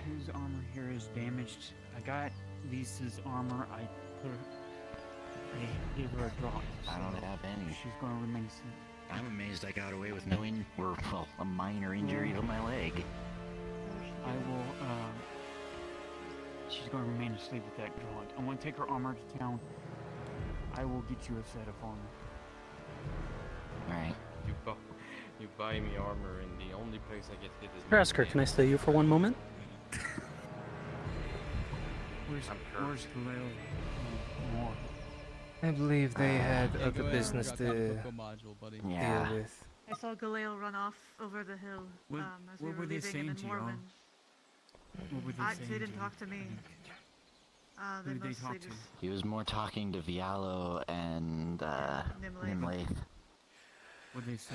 Whose armor here is damaged? I got Lisa's armor. I gave her a drop. I don't have any. She's gonna remain asleep. I'm amazed I got away with a minor injury to my leg. I will, she's gonna remain asleep with that draught. I want to take her armor to town. I will get you a set of armor. Alright. You buy me armor, and the only place I get hit is. Rasker, can I stay you for one moment? Where's Galil? More. I believe they had Yeah, other go ahead, business grab that to Coco module, buddy. deal with. I saw Galil run off over the hill What- as we what were were they leaving, saying and to then y'all? Mormon. What were they They saying didn't to talk to me. Who They did they mostly talk to? just He was more talking to Vialo and Nimlaith. What'd they say?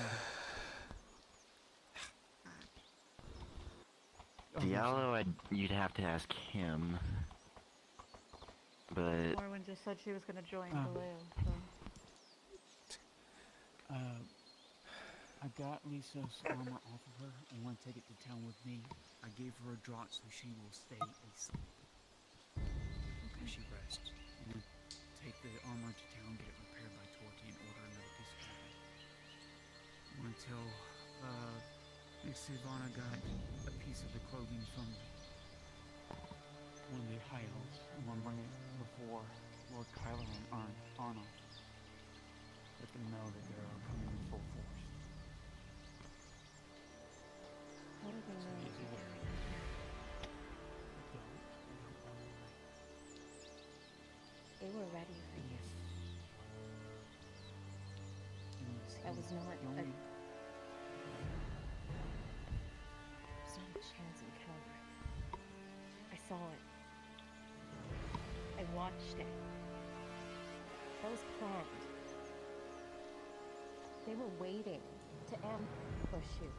Vialo, you'd have to ask him. But Morwen just said she was going to join Oh. Galil. So. I got Lisa's armor off of her. I want to take it to town with me. I gave her a draught so she will stay asleep. Okay. She rests. And then take the armor to town, get it repaired by Torty, and order another piece of clothing. Until Miss Ivana got a piece of the clothing from one of the high elves. I want to bring it before Lord Kyler and Arnold. Let them know that they are coming in full force. How do they know? He's aware. They were ready for you. That was not a chance encounter. I saw it. I watched it. That was planned. They were waiting to ambush you.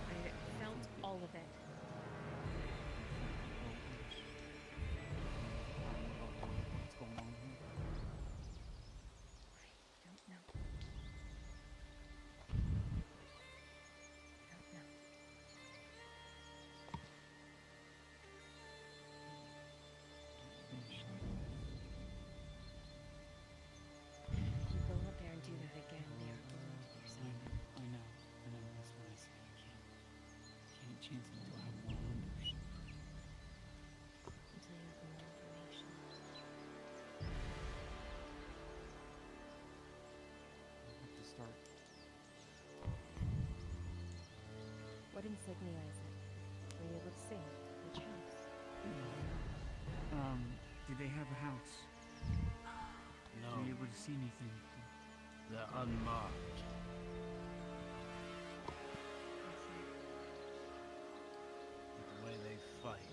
I felt all of it. What's going on here? I don't know. What insignia is it? Were you able to see? Which house? Do they have a house? No. Were you able to see anything? They're unmarked. With the way they fight.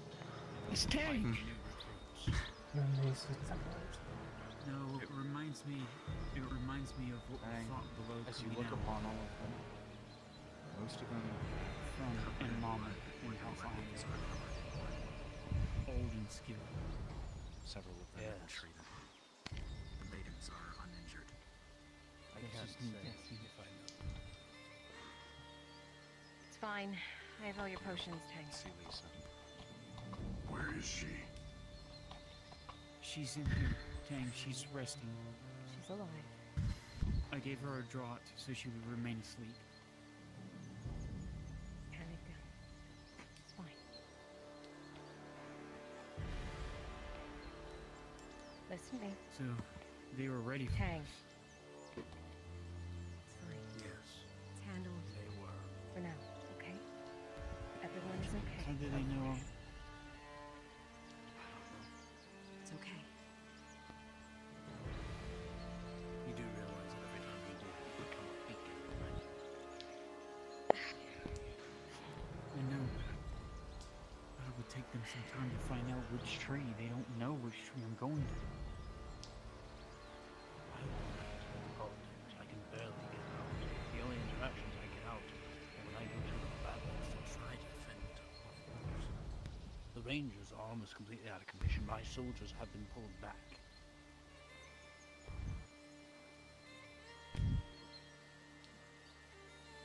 It's Fight Tang! new recruits. No, it reminds me of what we fought below As you Kuminau. look upon all of them, most of them From and Mama in House Islands. Old and skilled. several of them have Yes. retreated. The maidens are uninjured. I That's can't just say me guessing. if I know. It's fine. I have all your potions, Tang. See Lisa. Where is she? She's in here, Tang. She's resting. She's alive. I gave her a draught so she would remain asleep. Panic down. It's fine. Listen to me. So, they were ready for Tang. us. It's fine. Yes, It's handled they were. for now, okay? Everyone is okay. How did they know? It's okay. You do realize that every time you do, you become a beacon, right? I know. But it would take them some time to find out which tree. They don't know which tree I'm going to. I don't understand politics. I can barely get out. The only interactions I get out are when I go to the battles to try to defend our forts. The Rangers are almost completely out of commission. My soldiers have been pulled back.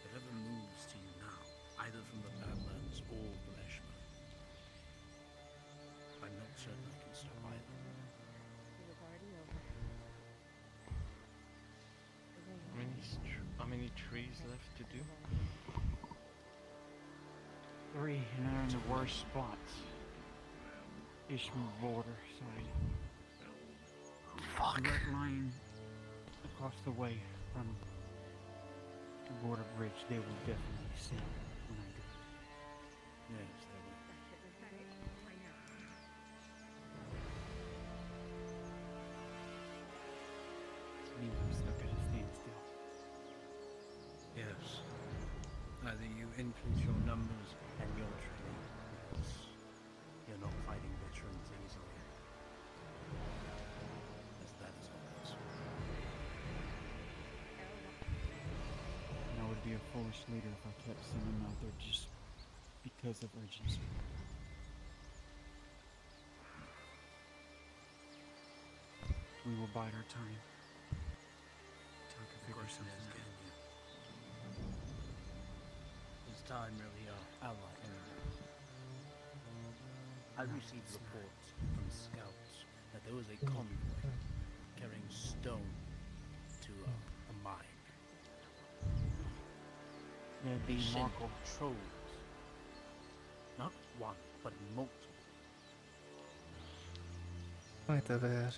Whatever moves to you now, either from the Badlands or from Eshma, I'm not certain I can stop either. It was already over. How many trees left to do? 3, and they're in the worst spots. Ishmael border side. Fuck. The red line across the way from the border bridge, they will definitely see when I do. Yes, they will. It means I'm stuck at a standstill. Yes. Either you increase your numbers and your training, because you're not fighting veterans easily. As that is always. And I would be a foolish leader if I kept sending them out there just because of urgency. We will bide our time. Till I can figure something out. Is time really our ally anyway? I received reports from scouts that there was a convoy carrying stone to a mine. There'd They be sent Markle. trolls. Not one, but multiple. Right there.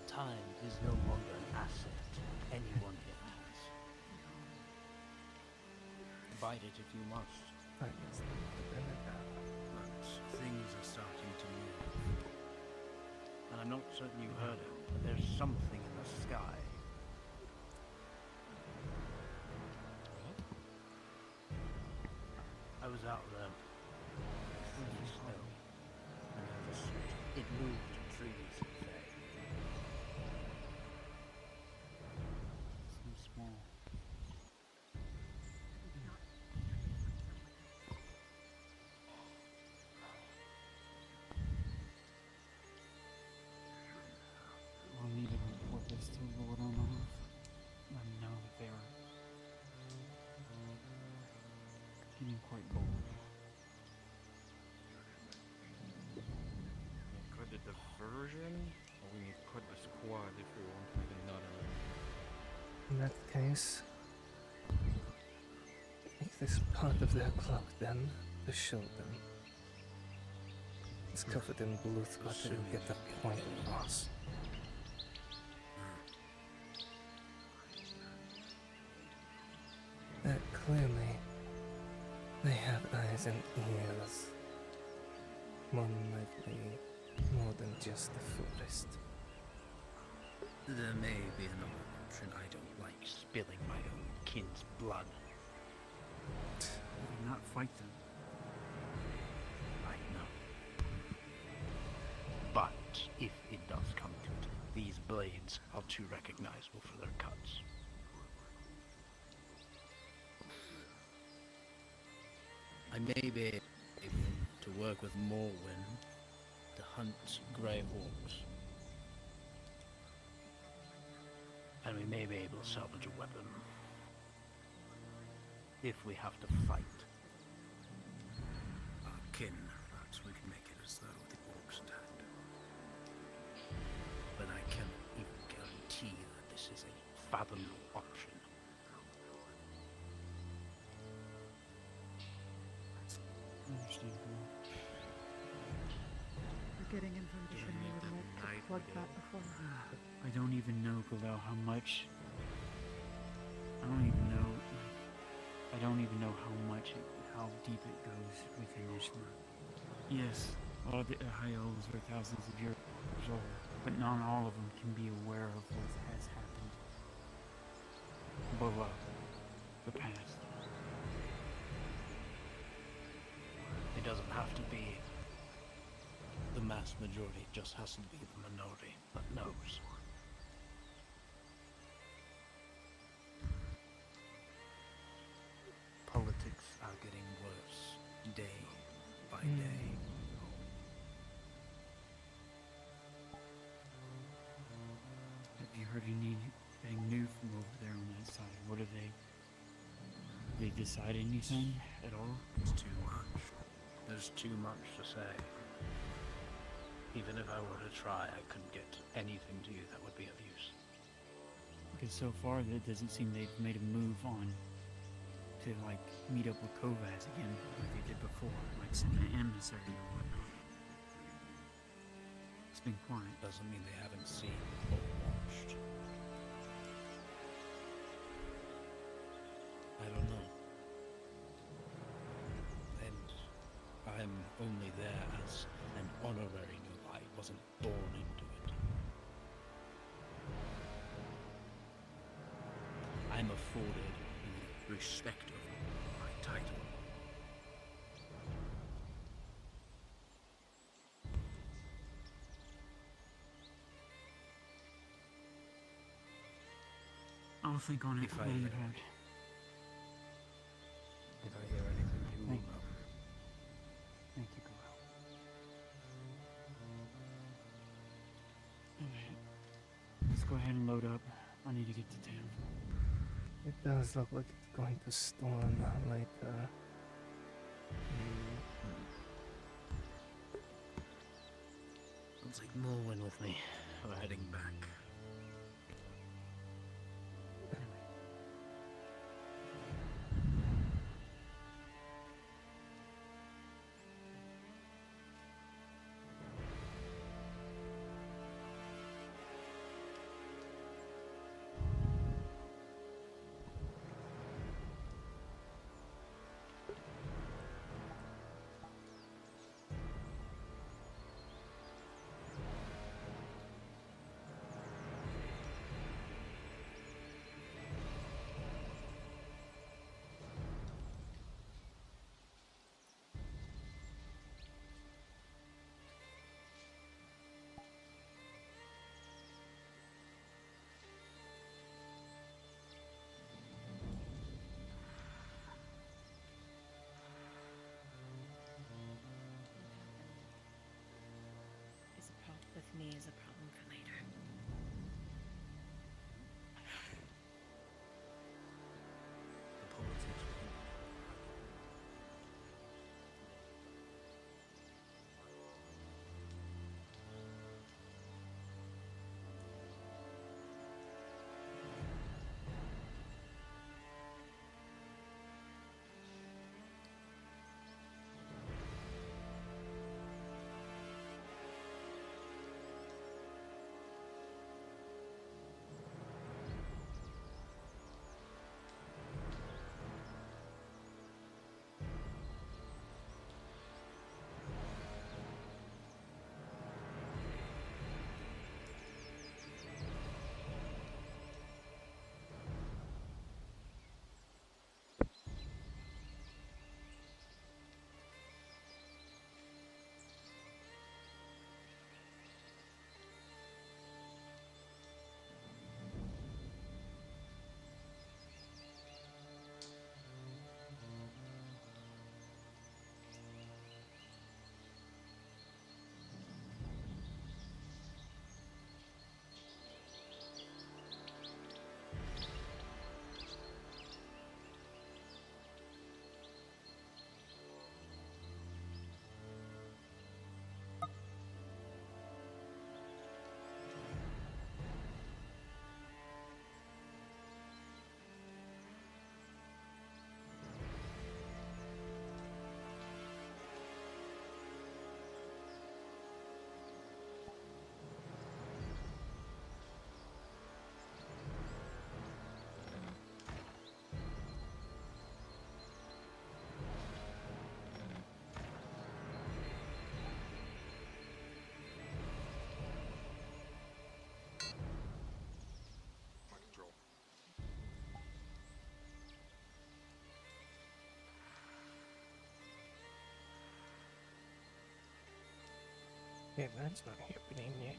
Time is no longer an asset anyone here has. Bite it if you must. But things are starting to move. And I'm not certain you heard it, but there's something in the sky. I was out there. Pretty still. And I just it moved trees and fay. So small. I'll need to report this to Lord Onoth. Let him know that they were getting quite bold. Cut the diversion, or we need to cut the squad if we want to get another. In that case, make this part of their cloak then, to show them. It's covered in blood, but they will get the point across. Clearly eyes and ears. One likely more than just the forest. There may be another option. I don't like spilling my own kin's blood. Why not fight them? I know. But if it does come to it, these blades are too recognizable for their cuts. I may be able to work with Morwen to hunt grey hawks. And we may be able to salvage a weapon. If we have to fight. Our kin, perhaps we can make it as though the orcs stand. But I cannot even guarantee that this is a fathomable option. Understandable. We're getting information we would like to plug that before. I don't even know, Galil, how much. I don't even know. I don't even know how deep it goes within Ishma. Yes, all the Ahayos are thousands of years old, but not all of them can be aware of what has happened below the past. It doesn't have to be the mass majority, it just has to be the minority that knows. Politics are getting worse day by day. Have you heard anything new from over there on that side? What are they? Did they decide anything at all? It's too much. There's too much to say. Even if I were to try, I couldn't get anything to you that would be of use. Because so far, it doesn't seem they've made a move on to, like, meet up with Kovaz again, like they did before, like send an emissary or whatnot. It's been quiet. Doesn't mean they haven't seen or watched. I don't know. And I'm only there as an honorary new. I wasn't born into it. I'm afforded the respect of my title. I'll think on it. If I hear anything, you will know. Thank you, Galil. Alright. Let's go ahead and load up. I need to get to town. It does look like it's going to storm later. I'll take Morwen with me. We're heading back. With me is a problem for later. The politics Yeah, that's not happening yet.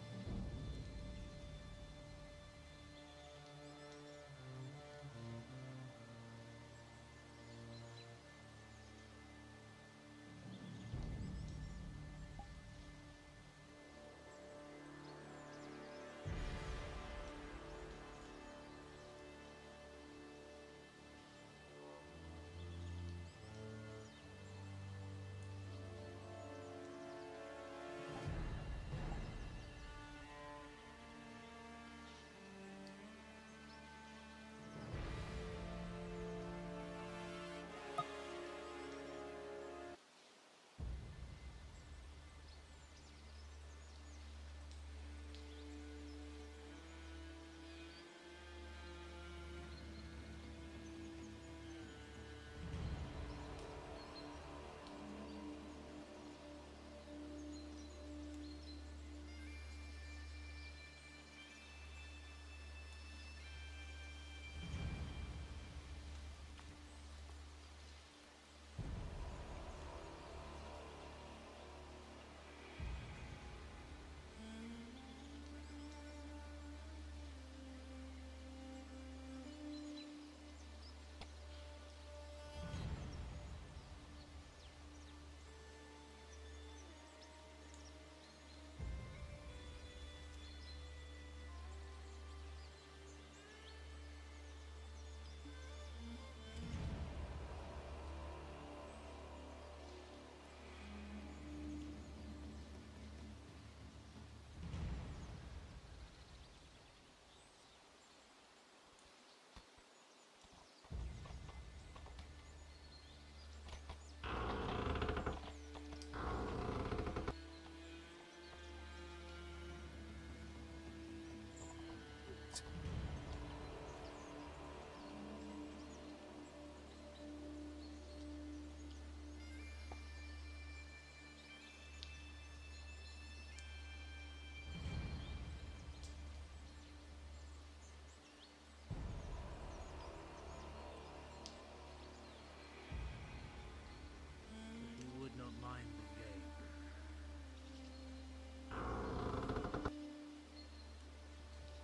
If you would not mind the game.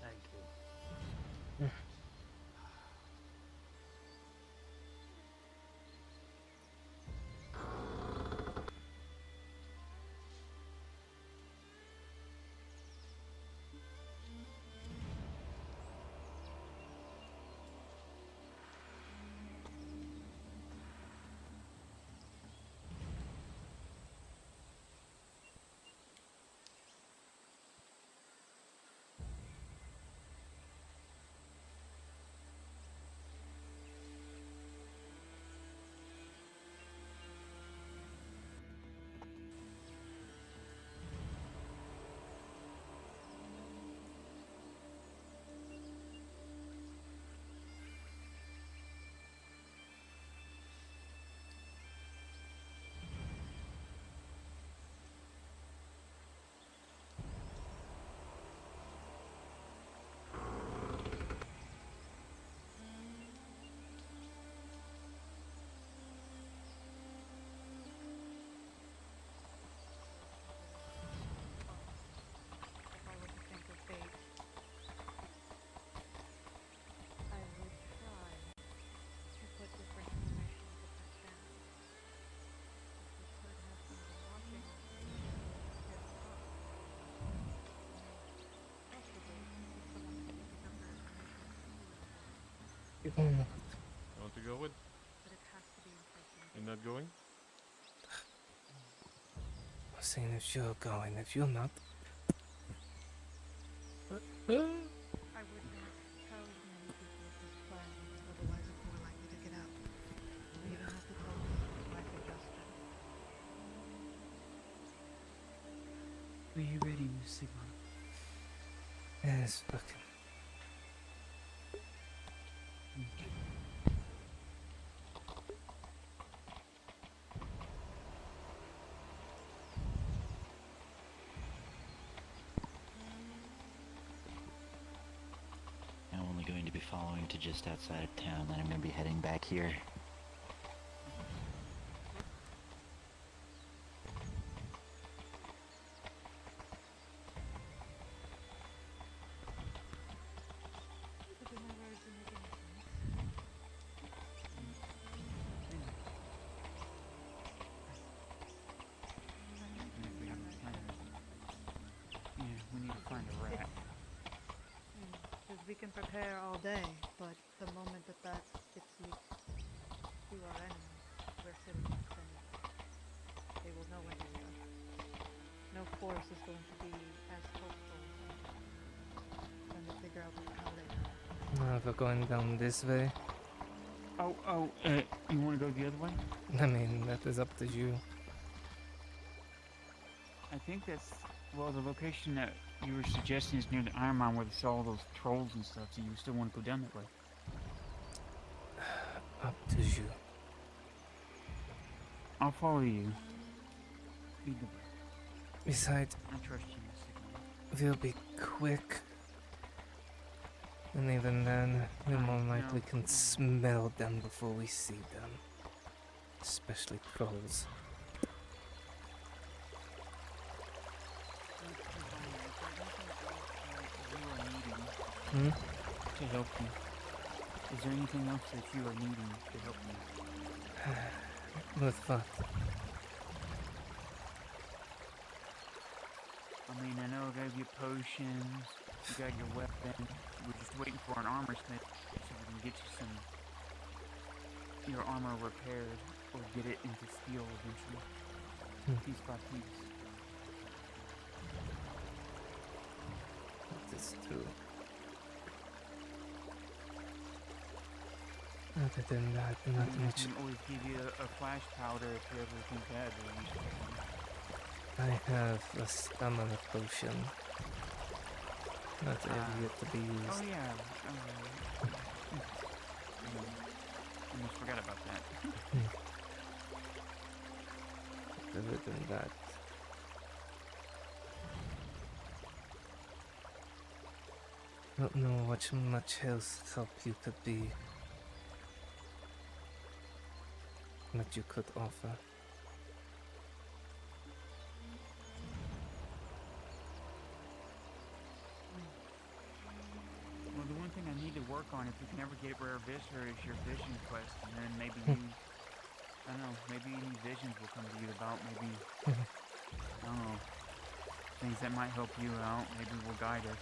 Thank you. If I were to think of fate, I would try to put different information in different channels. If we could have someone watching us get caught, possibly if someone could pick up that information sooner. You want to go with? But it has to be in person. You're not going? I'm saying if you're going, if you're not. I would not tell many people of this plan, otherwise it's more likely to get out. We even have to tell them my suggestion. Are you ready, Miss Sigma? Yes, fucking. I'm only going to be following to just outside of town, then I'm going to be heading back here. we can prepare all day, but the moment that gets leaked to our enemy, we're citizens anyway. They will know when we are. No force is going to be as helpful trying to figure out how they know. If we're going down this way, You want to go the other way? I mean, that is up to you. I think that's, well, the location that you were suggesting is near the Iron Mine where they saw all those trolls and stuff, so you still want to go down that way? Up to you. I'll follow you. Lead the way. Besides, I trust you, we'll be quick. And even then, we more likely can smell them before we see them. Especially trolls. To help you. Is there anything else that you are needing to help me? With what? I mean, I know I gave you potions, you got your weapon, we're just waiting for an armor smith so we can get you your armor repaired, or get it into steel eventually, piece by piece. That is true. Other than that, not I much. can always give you a flash powder if you ever think that will be useful. I have a stamina potion. Not yet to be used. Oh yeah. Almost forgot about that. Other than that. Don't know what much else help you could be. That you could offer. Well, the one thing I need to work on, if we can ever get Rare Viscera, is your vision quest, and then maybe you, I don't know, maybe any visions will come to you about maybe, I don't know, things that might help you out, maybe will guide us.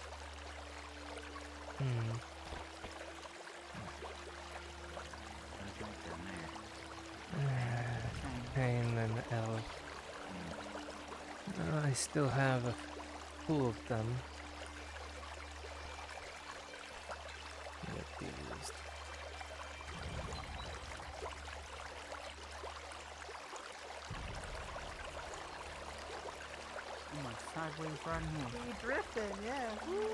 Pain and elf. I still have a few of them. Yet be used. Oh my, sideways riding horse. We drifting, yeah. Woo!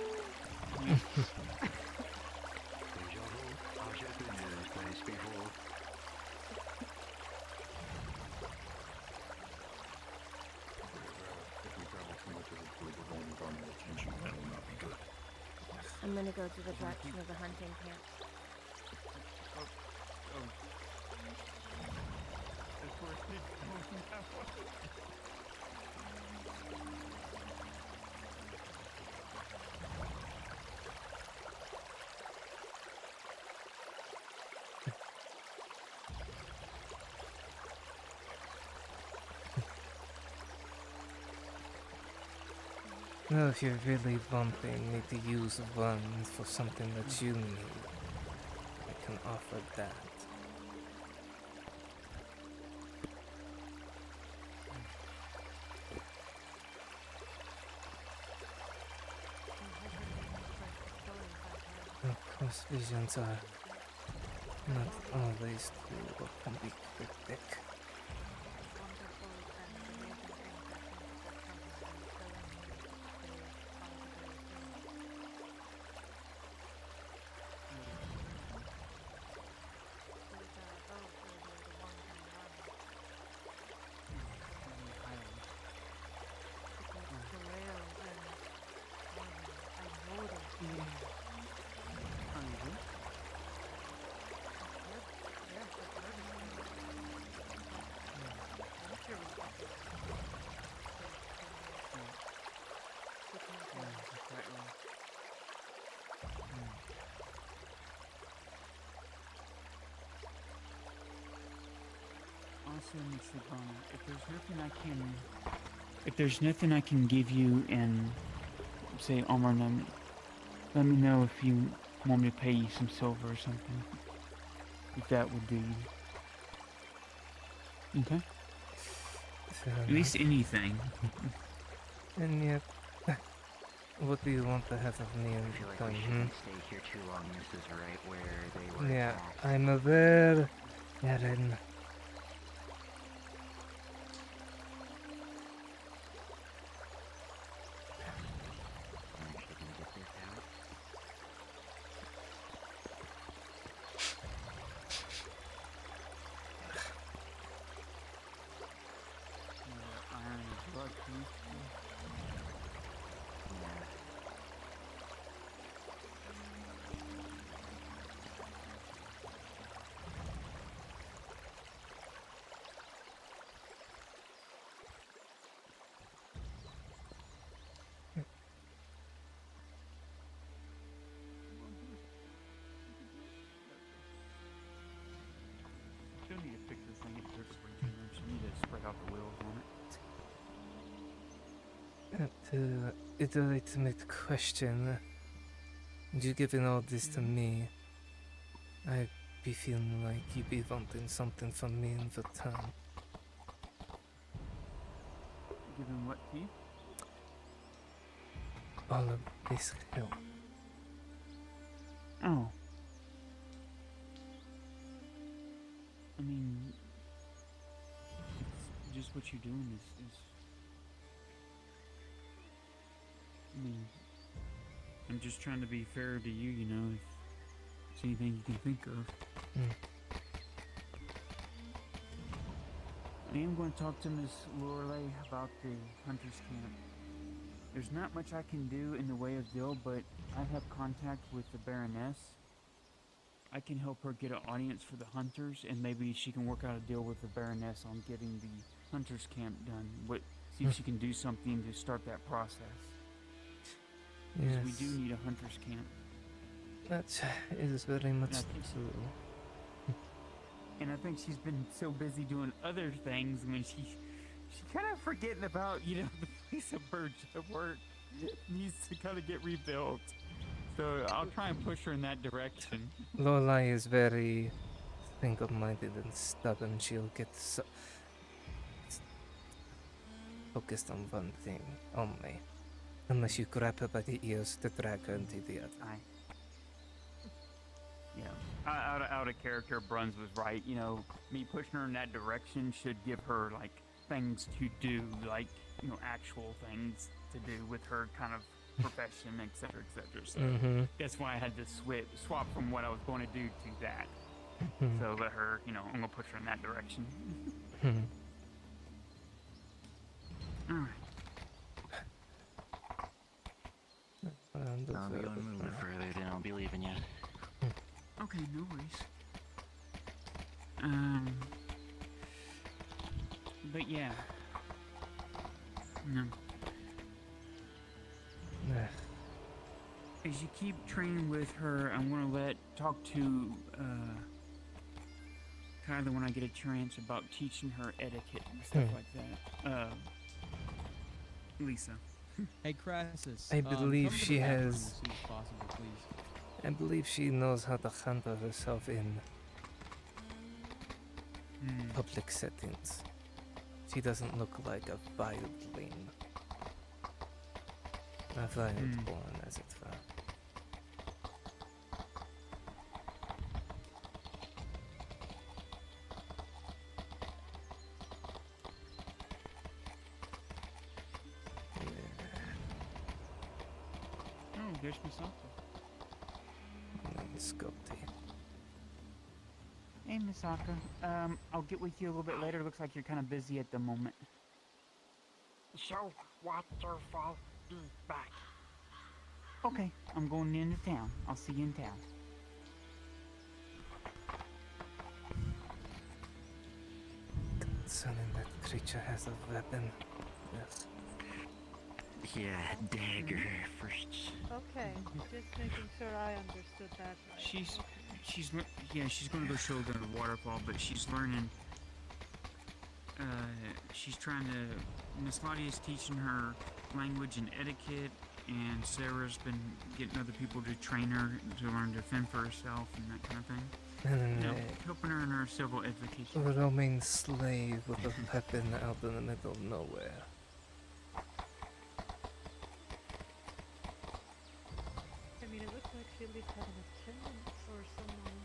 I'm gonna go to the direction of the hunting camp. Well, if you're really need to use one for something that you need, I can offer that. Of course, visions are not always true or can be cryptic. If there's nothing I can give you in, say, armor, let me know if you want me to pay you some silver or something. If that would do you. Okay? At least anything. And yet, what do you want to have of me in I feel like return? we shouldn't stay here too long. This is right where they were Yeah, attacked. I'm aware, Eren. I'm actually gonna get this out. Iron is blood, Still need to fix this thing. If there's a breach in there, so I need to spread out the wheels on it. To iterate to make the question, you giving all this to me, I be feeling like you be wanting something from me in return. Given what to you? All of this help. Oh. I mean, it's just what you're doing is I mean, I'm just trying to be fair to you, you know, if there's anything you can think of. I am going to talk to Miss Lorelei about the Hunter's Camp. There's not much I can do in the way of deal, but I have contact with the Baroness. I can help her get an audience for the Hunters, and maybe she can work out a deal with the Baroness on getting the Hunter's Camp done. See if she can do something to start that process. Because we do need a Hunter's Camp. That is very much true. And I think she's been so busy doing other things when she kind of forgetting about, you know, the place of her work needs to kind of get rebuilt. So I'll try and push her in that direction. Lorelai is very single-minded and stubborn. She'll get focused on one thing only. Unless you grab her by the ears to drag her into the other. Yeah, out of character, Bruns was right. You know, me pushing her in that direction should give her, like, things to do, like, you know, actual things to do with her kind of profession, etc., etc. So that's why I had to swap from what I was going to do to that. So let her, you know, I'm gonna push her in that direction. All right. I'll be going moving further, then I'll be leaving you. Okay, no worries. But yeah. No. As you keep training with her, I'm gonna talk to Kyler when I get a chance about teaching her etiquette and stuff like that. Lisa. Hey, Crassus. I believe come to she the bathroom has. as soon as possible, please. I believe she knows how to handle herself in public settings. She doesn't look like a wildling. A wild born, as it were. Oh, there's Misako. Scotty. Hey, Misaka. I'll get with you a little bit later. Looks like you're kind of busy at the moment. So, wonderful. Be back. Okay, I'm going into town. I'll see you in town. Concerning that creature has a weapon. Yes. Yeah, dagger first. Okay, just making sure I understood that right. She's going to go show the waterfall, but she's learning. She's trying to. Miss Claudia's teaching her language and etiquette, and Sarah's been getting other people to train her to learn to fend for herself and that kind of thing. And You know, then helping her in her civil education. a roaming slave with a weapon out in the middle of nowhere. I mean, it looks like she at least had an attendant or someone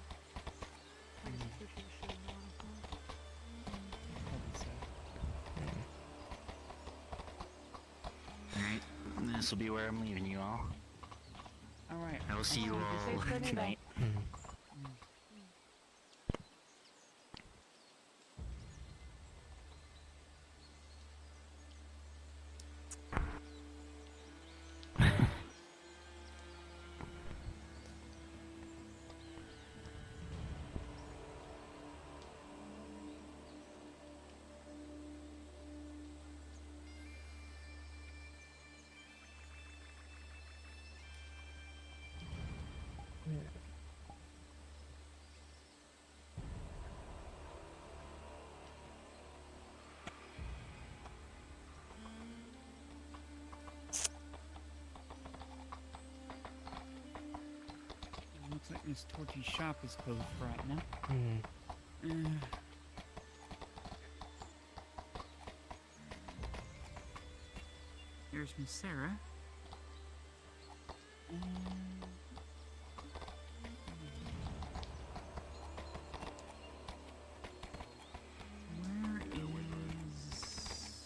kind of teaching shit, honestly. Alright, this will be where I'm leaving you all. Alright. I will see you all tonight. Looks like Miss Torchy's shop is closed for right now. Here's Miss Sarah. Where is...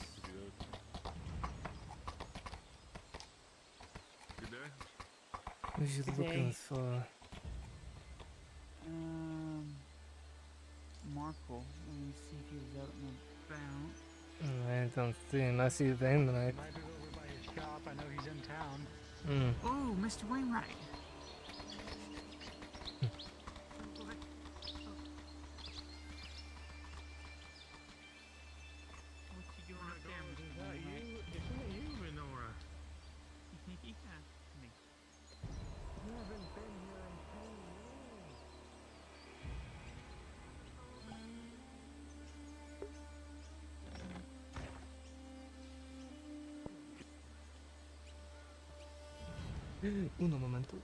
Good day. What are you Good looking day. for? Markle. Let me see if he was out and about. I don't see him. I see Vane tonight. Might be over by his shop. I know he's in town. Oh, Mr. Wainwright. What you doing up there, Mr. Wainwright? Isn't it you, Venora? Yeah, me. You haven't been here in 10 years. Uno momento.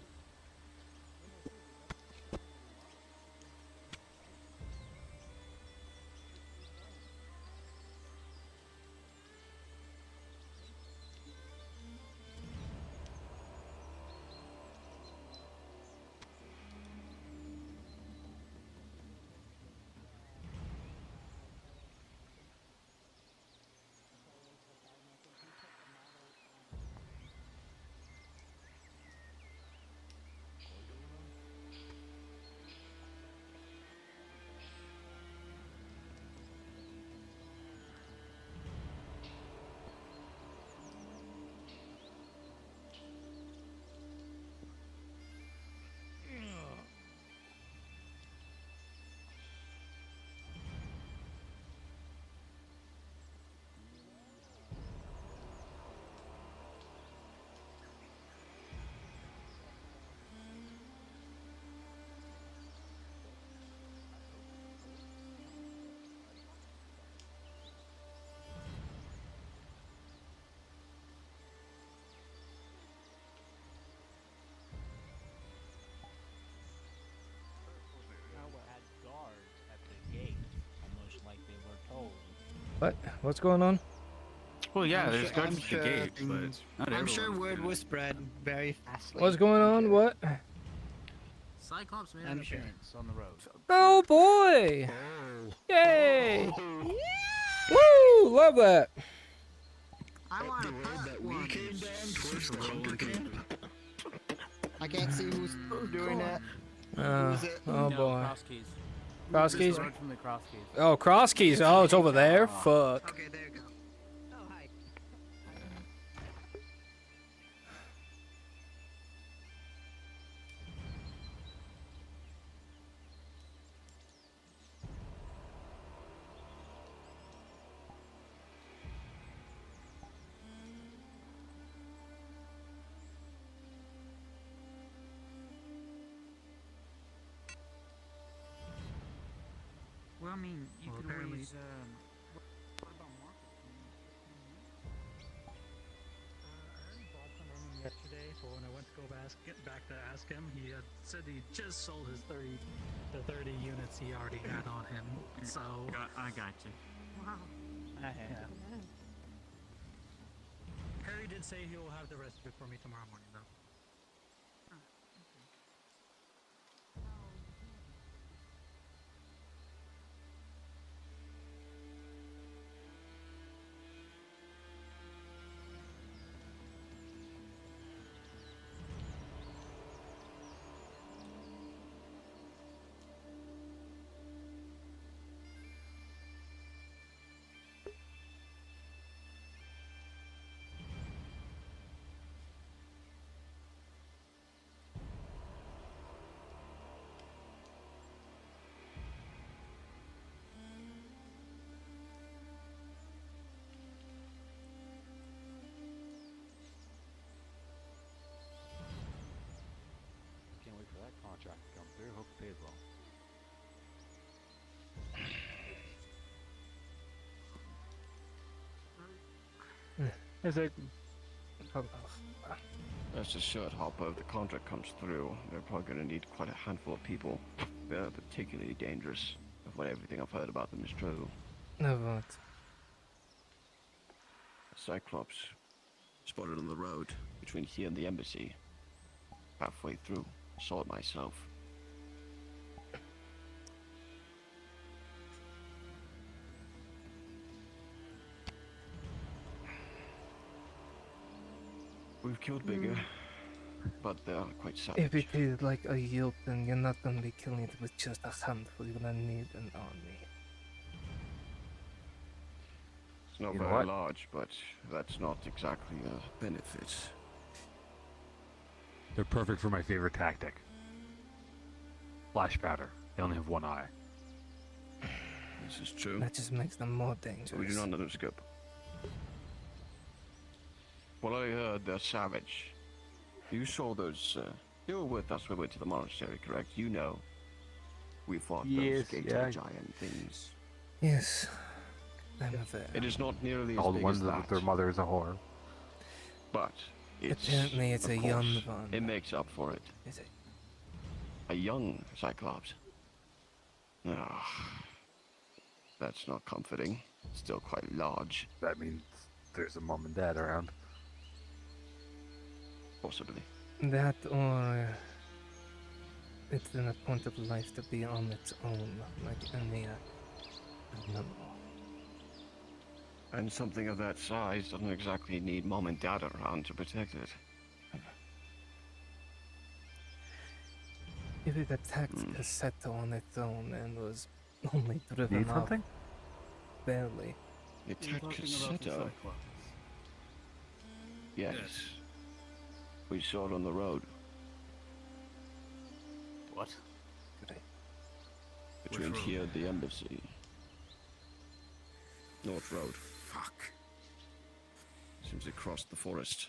What? What's going on? Well, yeah, I'm there's sure- guards I'm at sure- the gate, but not I'm sure everyone's word gonna- was spread very fastly. What's going on? What? Cyclops made an appearance on the road. Oh boy! Yay! Woo! Love that. I want to pet one. I can't see who's doing that. Who's it? Oh No, boy. cross keys. Cross Just keys? the road from the cross keys. Oh, cross keys. Oh, it's over there? Fuck. Okay, there you go. Oh, hi. Well, I mean, you Well, could apparently- always, what about Markle? before when I went to get back to ask him. He had said he just sold his 30 units he already had on him. So I got you. Wow. yeah. Harry did say he will have the rest of it for me tomorrow morning, though. Can't wait for that contract to come through. Hope it pays well. Is it? Rest assured, Hopper, if the contract comes through, they're probably going to need quite a handful of people. They're particularly dangerous, if what everything I've heard about them is true. No, what? A Cyclops spotted on the road between here and the embassy. Halfway through, saw it myself. We've killed bigger, but they are quite savage. If it is like a yield, then you're not gonna be killing it with just a handful. You're gonna need an army. It's not You know very what? large, but that's not exactly a benefit. They're perfect for my favorite tactic. Flash powder. They only have one eye. This is true. That just makes them more dangerous. So we do not know the scope. Well, I heard they're savage. You saw those, you were with us when we went to the monastery, correct? You know. We fought those gator giant things. Yes. I'm aware. It is not nearly as All the big ones as that that. their mother is a whore. But Apparently it's of a course, young one. It makes up for it. Is it? A young Cyclops. Ah, that's not comforting. Still quite large. That means there's a mom and dad around. Possibly. That or it's in a point of life to be on its own, like any animal. And something of that size doesn't exactly need mom and dad around to protect it. If it attacked Cassetto on its own and was only driven Need off something? barely. It attacked Cassetto. Yes. We saw it on the road. What? Between Which road? here and the embassy. North Road. Fuck. Seems it crossed the forest.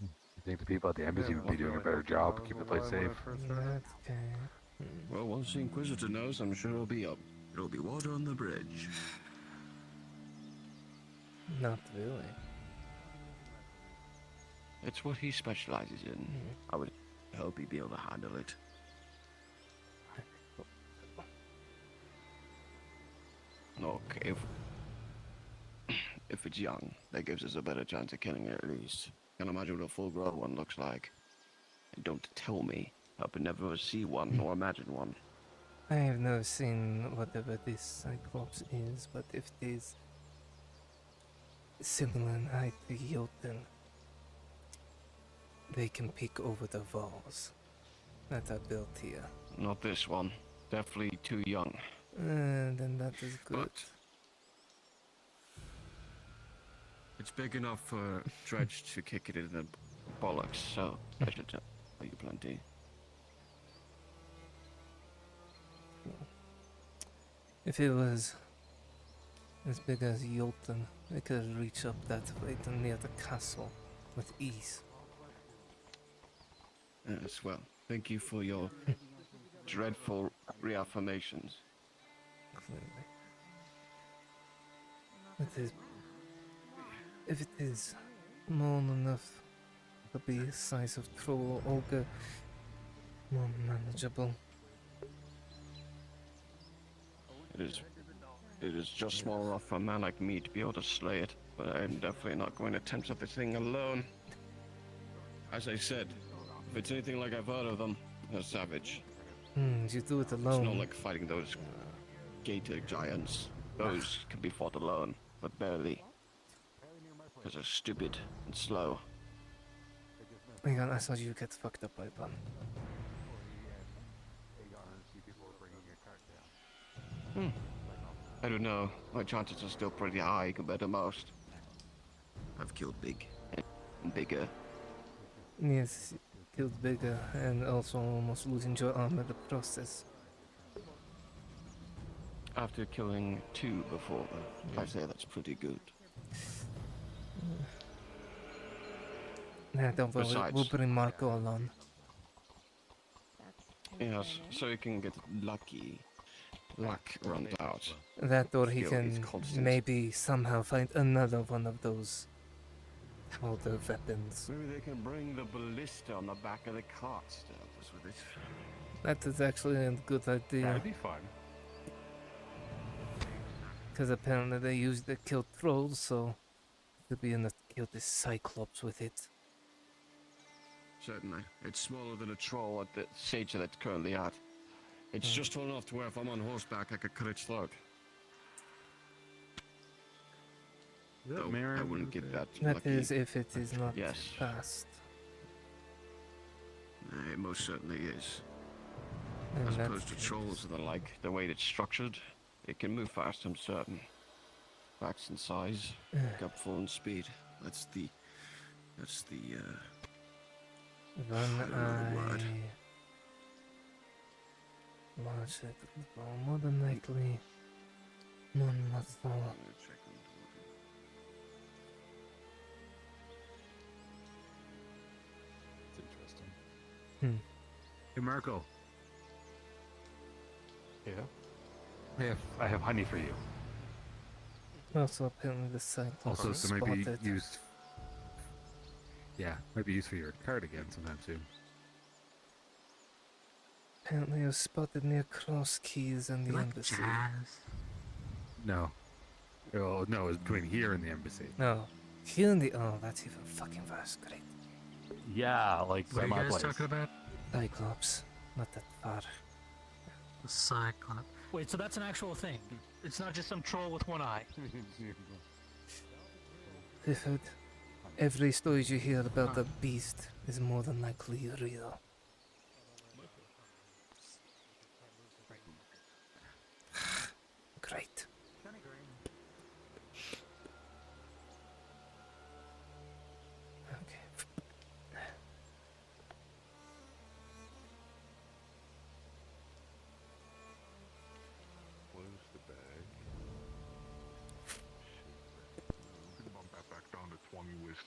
You think the people at the embassy would be doing a better job keeping the place safe? Well, once the Inquisitor knows, I'm sure it'll be water on the bridge. Not really. It's what he specializes in. I would hope he'd be able to handle it. Look, if it's young, that gives us a better chance of killing it at least. Can't imagine what a full-grown one looks like. And don't tell me. I would never see one or imagine one. I have never seen whatever this Cyclops is, but if it is similar in height to Jotun, they can peek over the walls that are built here. Not this one. Definitely too young. Then that is good. But it's big enough for Dredge to kick it in the bollocks, so I should tell you plenty. If it was as big as Jotun, they could reach up that way to near the castle with ease. Yes, well, thank you for your dreadful reaffirmations. Clearly. It is. If it is small enough to be the size of troll or ogre. More manageable. It is just small enough for a man like me to be able to slay it, but I am definitely not going to attempt such a thing alone. As I said, if it's anything like I've heard of them, they're savage. You do it It's alone. not like fighting those gator giants. Those can be fought alone, but barely. Because they're stupid and slow. Hang on, I saw you get fucked up by them. I don't know. My chances are still pretty high compared to most. I've killed big and bigger. Yes, killed bigger and also almost losing your arm in the process. After killing 2 before, I say that's pretty good. Nah, don't worry, Besides- we'll bring Marco along. Yes, so you can get lucky. Luck runs out. That or he Skill is can constant. maybe somehow find another one of those powder weapons. Maybe they can bring the ballista on the back of the cart to help us with it. That is actually a good idea. That'd be fun. Because apparently they used it to kill trolls, so it could be enough to kill this Cyclops with it. Certainly. It's smaller than a troll at the stage that it's currently at. It's just tall enough to where if I'm on horseback, I could cut its throat. Though I wouldn't give that That lucky. is if it is not Yes. fast. It most certainly is. And As that's opposed to the- trolls and the like, the way it's structured, it can move fast, I'm certain. Max in size, pick up full in speed. That's the One word. eye. Large it, more than likely. Non muscle. It's interesting. Hey, Marco. Yeah? I have honey for you. Also, apparently the Cyclops Also, is so maybe spotted. used. Yeah, maybe used for your cardigan sometime soon. Apparently, you're spotted near Cross Keys and the embassy. No. Oh, no, it's between here and the embassy. No, here in the that's even fucking worse. Great. Yeah, like What are you my guys place. talking about? Cyclops, not that far. The Cyclops. Wait, so that's an actual thing? It's not just some troll with one eye. Clifford, every story you hear about the beast is more than likely real. Great. Okay. Close the bag. We can bump that back down to 20 with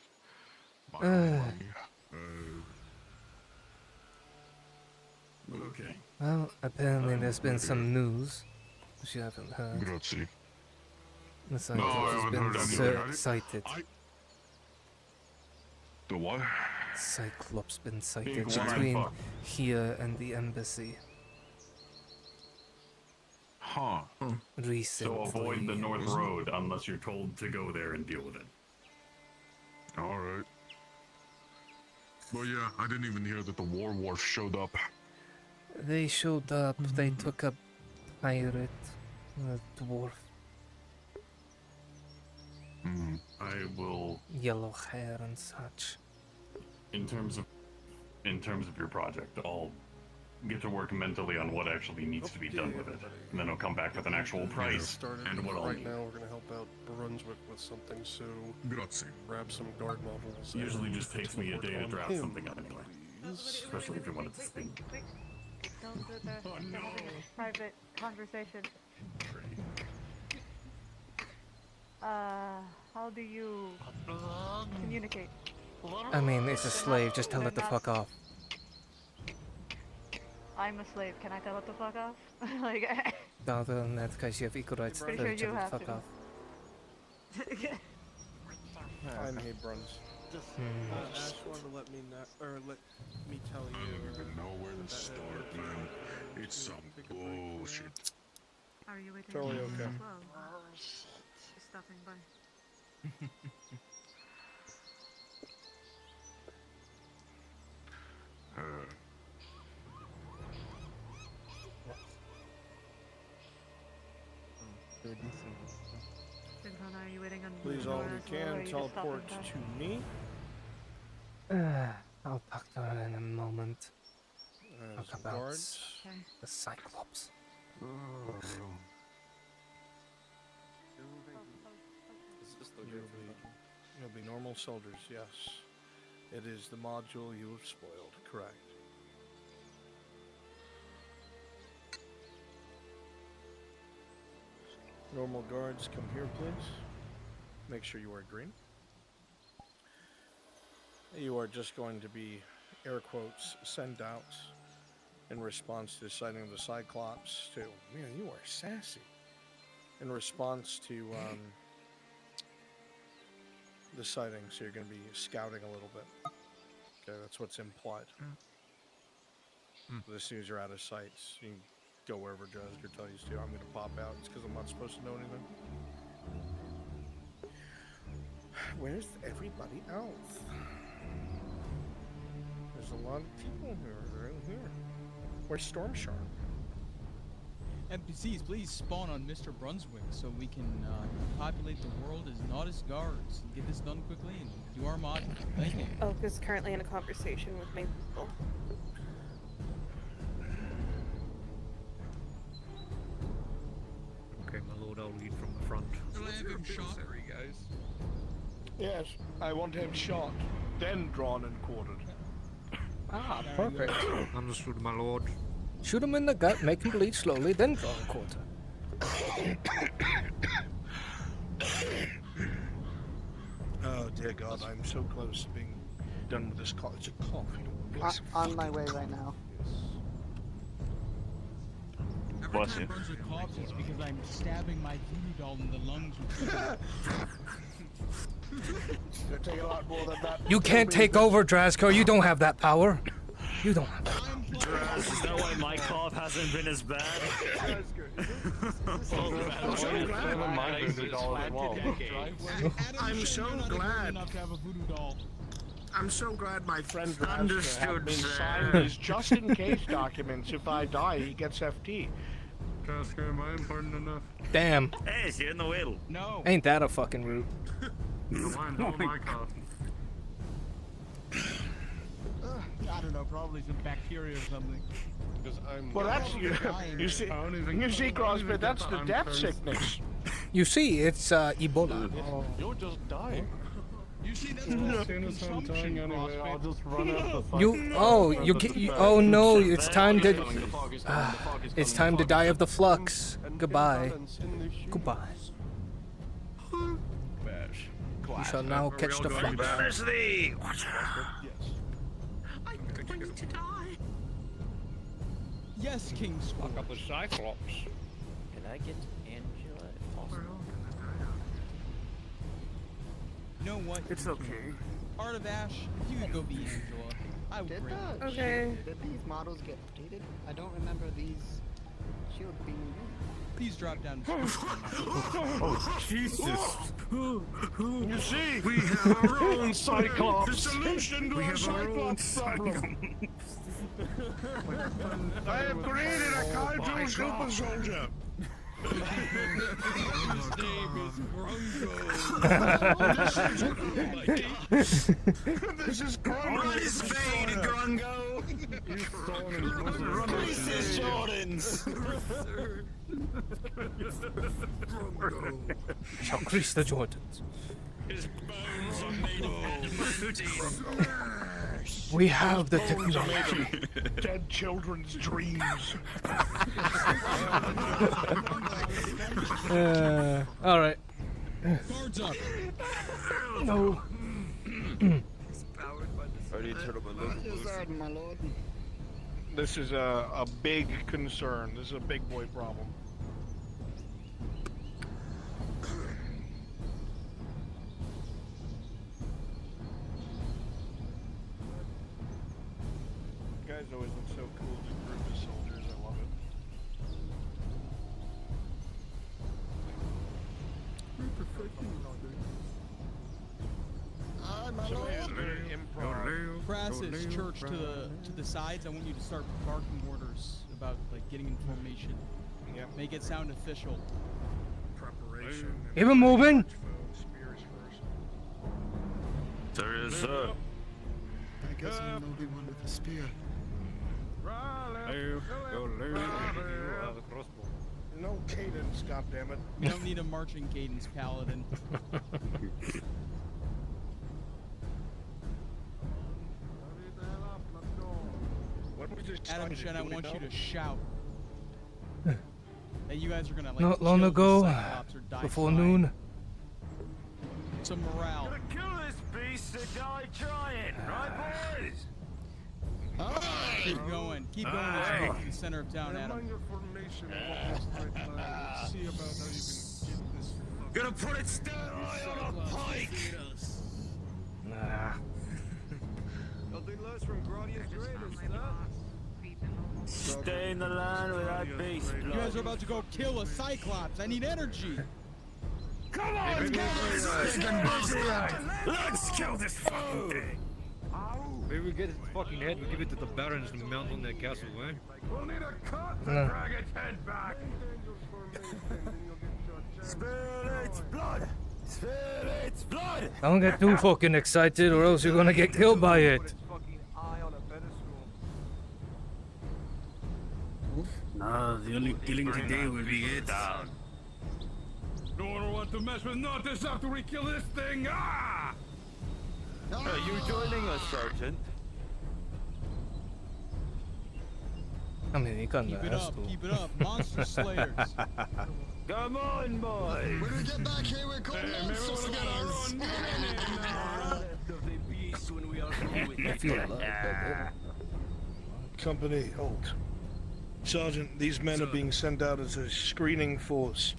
my own money. Okay. Well, apparently there's been some news, which you haven't heard. Grazie. The No, I Cyclops has haven't been heard anything. sighted. The what? Cyclops been sighted Big one between fuck. here and the embassy. Huh. Recently. So avoid the North Road unless you're told to go there and deal with it. Alright. Well, yeah, I didn't even hear that the Warwolf showed up. They showed up, they took a pirate, a dwarf, I will, yellow hair and such. in terms of your project, I'll get to work mentally on what actually needs to be done with it, and then I'll come back with an actual price and what I'll Right need. now, we're gonna help out Brunswick with something, so Grazie. grab some guard models. Usually and just takes me a day to work draft on him, something up anyway, please. especially if you wanted to speak. Don't do that. They're having a private conversation. How do you communicate? I mean, it's a slave, just tell it to fuck off. I'm a slave. Can I tell it to fuck off? Like, Other than that, because you have equal rights to Pretty tell sure each you other to have fuck to. off. I'm Hey Bruns. Ash wanted to let me know, or let me tell you. I don't even know where to start, man. It's some bullshit. Are you waiting Totally for okay. as well? Just stopping by. Bigfella, are you waiting on Please, Nora all as you well, or are can you just teleport stopping to me. I'll talk to her in a moment. Talk Some about guards. the Cyclops. You'll be normal soldiers, yes. It is the module you have spoiled, correct. Normal guards, come here, please. Make sure you are green. You are just going to be, air quotes, sent out in response to the sighting of the Cyclops to, man, you are sassy. In response to the sighting, so you're going to be scouting a little bit. Okay, that's what's implied. But as soon as you're out of sight, you can go wherever Jasker tells you to. I'm going to pop out. It's because I'm not supposed to know anything. Where's everybody else? There's a lot of people here. They're in here. Where's Storm Shark? NPCs, please spawn on Mr. Brunswick so we can populate the world as Nautis guards. Get this done quickly and do our mod. Thank you. Elk is currently in a conversation with my people. Okay, my lord, I'll lead from the front. Will I have him shot? Sorry, guys. Yes, I want him shot, then drawn and quartered. Ah, perfect. Understood, my lord. Shoot him in the gut, make him bleed slowly, then draw a quarter. Oh dear God, I'm so close to being done with this cough. It's a cough, you know. Bless On my way right now. Every time Brunswick coughs, it's because I'm stabbing my voodoo doll in the lungs with It'll take a lot more than that. You can't take over, Drasko. You don't have that power. You don't have that. Is that why my cough hasn't been as bad? I'm so glad. I'm so glad my friend Understood, been signed these just in case documents. If I die, he gets FT. Jasker, am I important enough? Damn. Hey, you're in the wheel. No. Ain't that a fucking root? My cough. I don't know, probably some bacteria or something. Because I'm. Well, that's you see, Crosby. That's the death sickness. You see, it's Ebola. Oh. You're just dying. You see, that's As soon as I'm dying anyway, I'll just run out the Oh no, it's time to it's time to die of the flux. Goodbye. Goodbye. You shall now catch the flux. Banish thee! I'm going to die. Yes, King Squawk. Fuck up the Cyclops. Can I get Angela if possible? You know what? It's okay. Art of Ash, if you could go be Angela, I would bring it. Okay. Did these models get updated? I don't remember these shields being used. Please drop down. Oh, Jesus. You see, we have our own Cyclops. The solution to our Cyclops problem. I have created a kaiju super soldier. His name is Grungo. This is Grungo. Run his fade, Grungo. Release his Jordans. Shall crease the Jordans. His bones are made of adamantine. We have the technology. Dead children's dreams. Alright. Guards up. No. My lord. This is a big concern. This is a big boy problem. guys always look so cool as a group of soldiers. I love it. Crassus, church to the sides. I want you to start barking orders about like getting information. Yep. Make it sound official. Preparation. Keep it moving. Spears first. There is, sir. I guess I'm the only one with a spear. No cadence, goddammit. We don't need a marching cadence, paladin. Adam Shen, I want you to shout. That you guys are gonna like Not long kill the ago, Cyclops or die before trying. noon. Some morale. Gonna kill this beast to die trying, right, boys? Keep going. Keep going as you get to the center of town, Adam. Gonna put it sternly on a pike! Nah. Nothing less from Gradia's greatest, Stay in the land with that beast. You guys are about to go kill a Cyclops. I need energy. Come on, guys! Let's kill this fucking thing! Maybe we get its fucking head and give it to the barons to mount on their castle, eh? We'll need a cut to drag its head back! Spill its blood! Spill its blood! Don't get too fucking excited or else you're gonna get killed by it. No, the only killing today will be it. No one wants to mess with Nautis after we kill this thing! Ah! Are you joining us, Sergeant? I mean, you can't Keep it ask up. to. Keep it up. Monster Slayers. Come on, boys! When we get back here, we're called monster slayers. I feel like Company, halt. Sergeant, these men are being sent out as a screening force.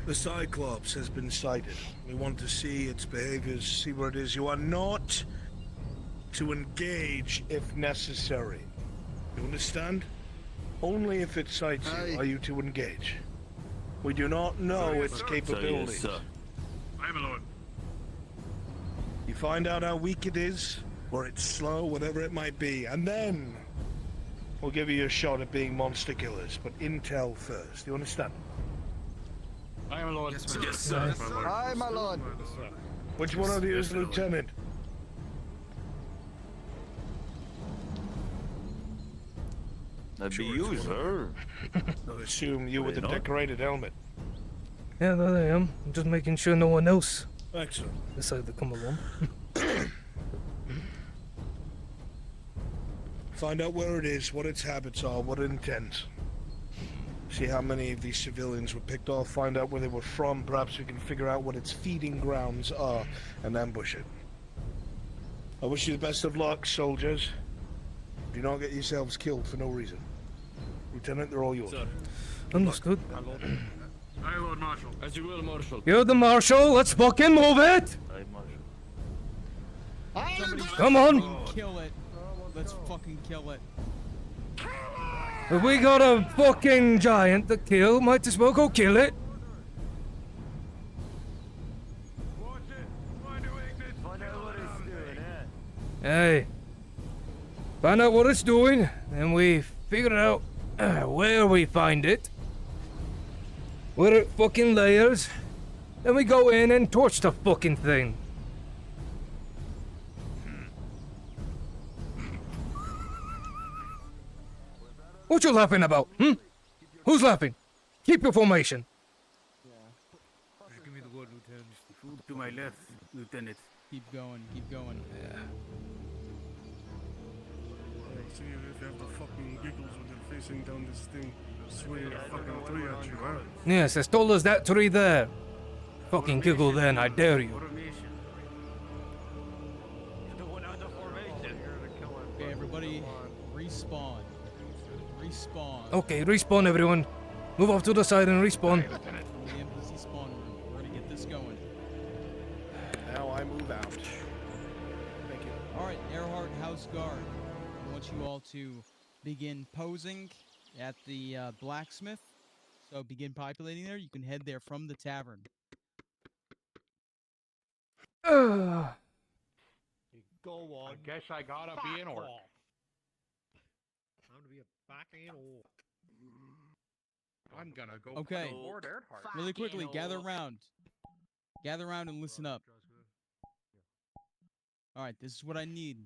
The Cyclops has been sighted. We want to see its behaviors, see where it is. You are not to engage if necessary. You understand? Only if it sights you are you to engage. We do not know its capabilities. Sir. I am alone. You find out how weak it is, or it's slow, whatever it might be, and then we'll give you a shot at being monster killers, but intel first. You understand? I am alone. Yes, sir. Aye, my lord. Which one of you is lieutenant? That'd be you, sir. I assume you with the decorated helmet. Yeah, there I am. I'm just making sure no one else Excellent. decided to come along. Find out where it is, what its habits are, what it intends. See how many of these civilians were picked off, find out where they were from. Perhaps we can figure out what its feeding grounds are and ambush it. I wish you the best of luck, soldiers. Do not get yourselves killed for no reason. Lieutenant, they're all yours. Sir. Understood. Aye, Lord Marshal. As you will, Marshal. You're the marshal. Let's fucking move it. Come on. Kill it. Let's fucking kill it. If we got a fucking giant to kill, might as well go kill it. Hey. Find out what it's doing, and we figure out where we find it. Where it fucking layers. Then we go in and torch the fucking thing. What you laughing about, Who's laughing? Keep your formation. Just give me the word, Lieutenant. Move to my left, Lieutenant. Keep going. Keep going. Yeah. See if you have the fucking giggles when you're facing down this thing, swinging a fucking tree at you, huh? Yes, as tall as that tree there. Fucking giggle then, I dare you. Okay, everybody, respawn. Respawn. Okay, respawn everyone. Move off to the side and respawn. The NPC spawn room. We're gonna get this going. Now I move out. Thank you. Alright, Earhart House Guard. I want you all to begin posing at the blacksmith. So begin populating there. You can head there from the tavern. Ugh. Go on. I guess I gotta be an orc. I'm gonna be a fucking orc. I'm gonna go Okay. fight Lord Earhart. Really quickly, gather around. Gather around and listen up. Alright, this is what I need.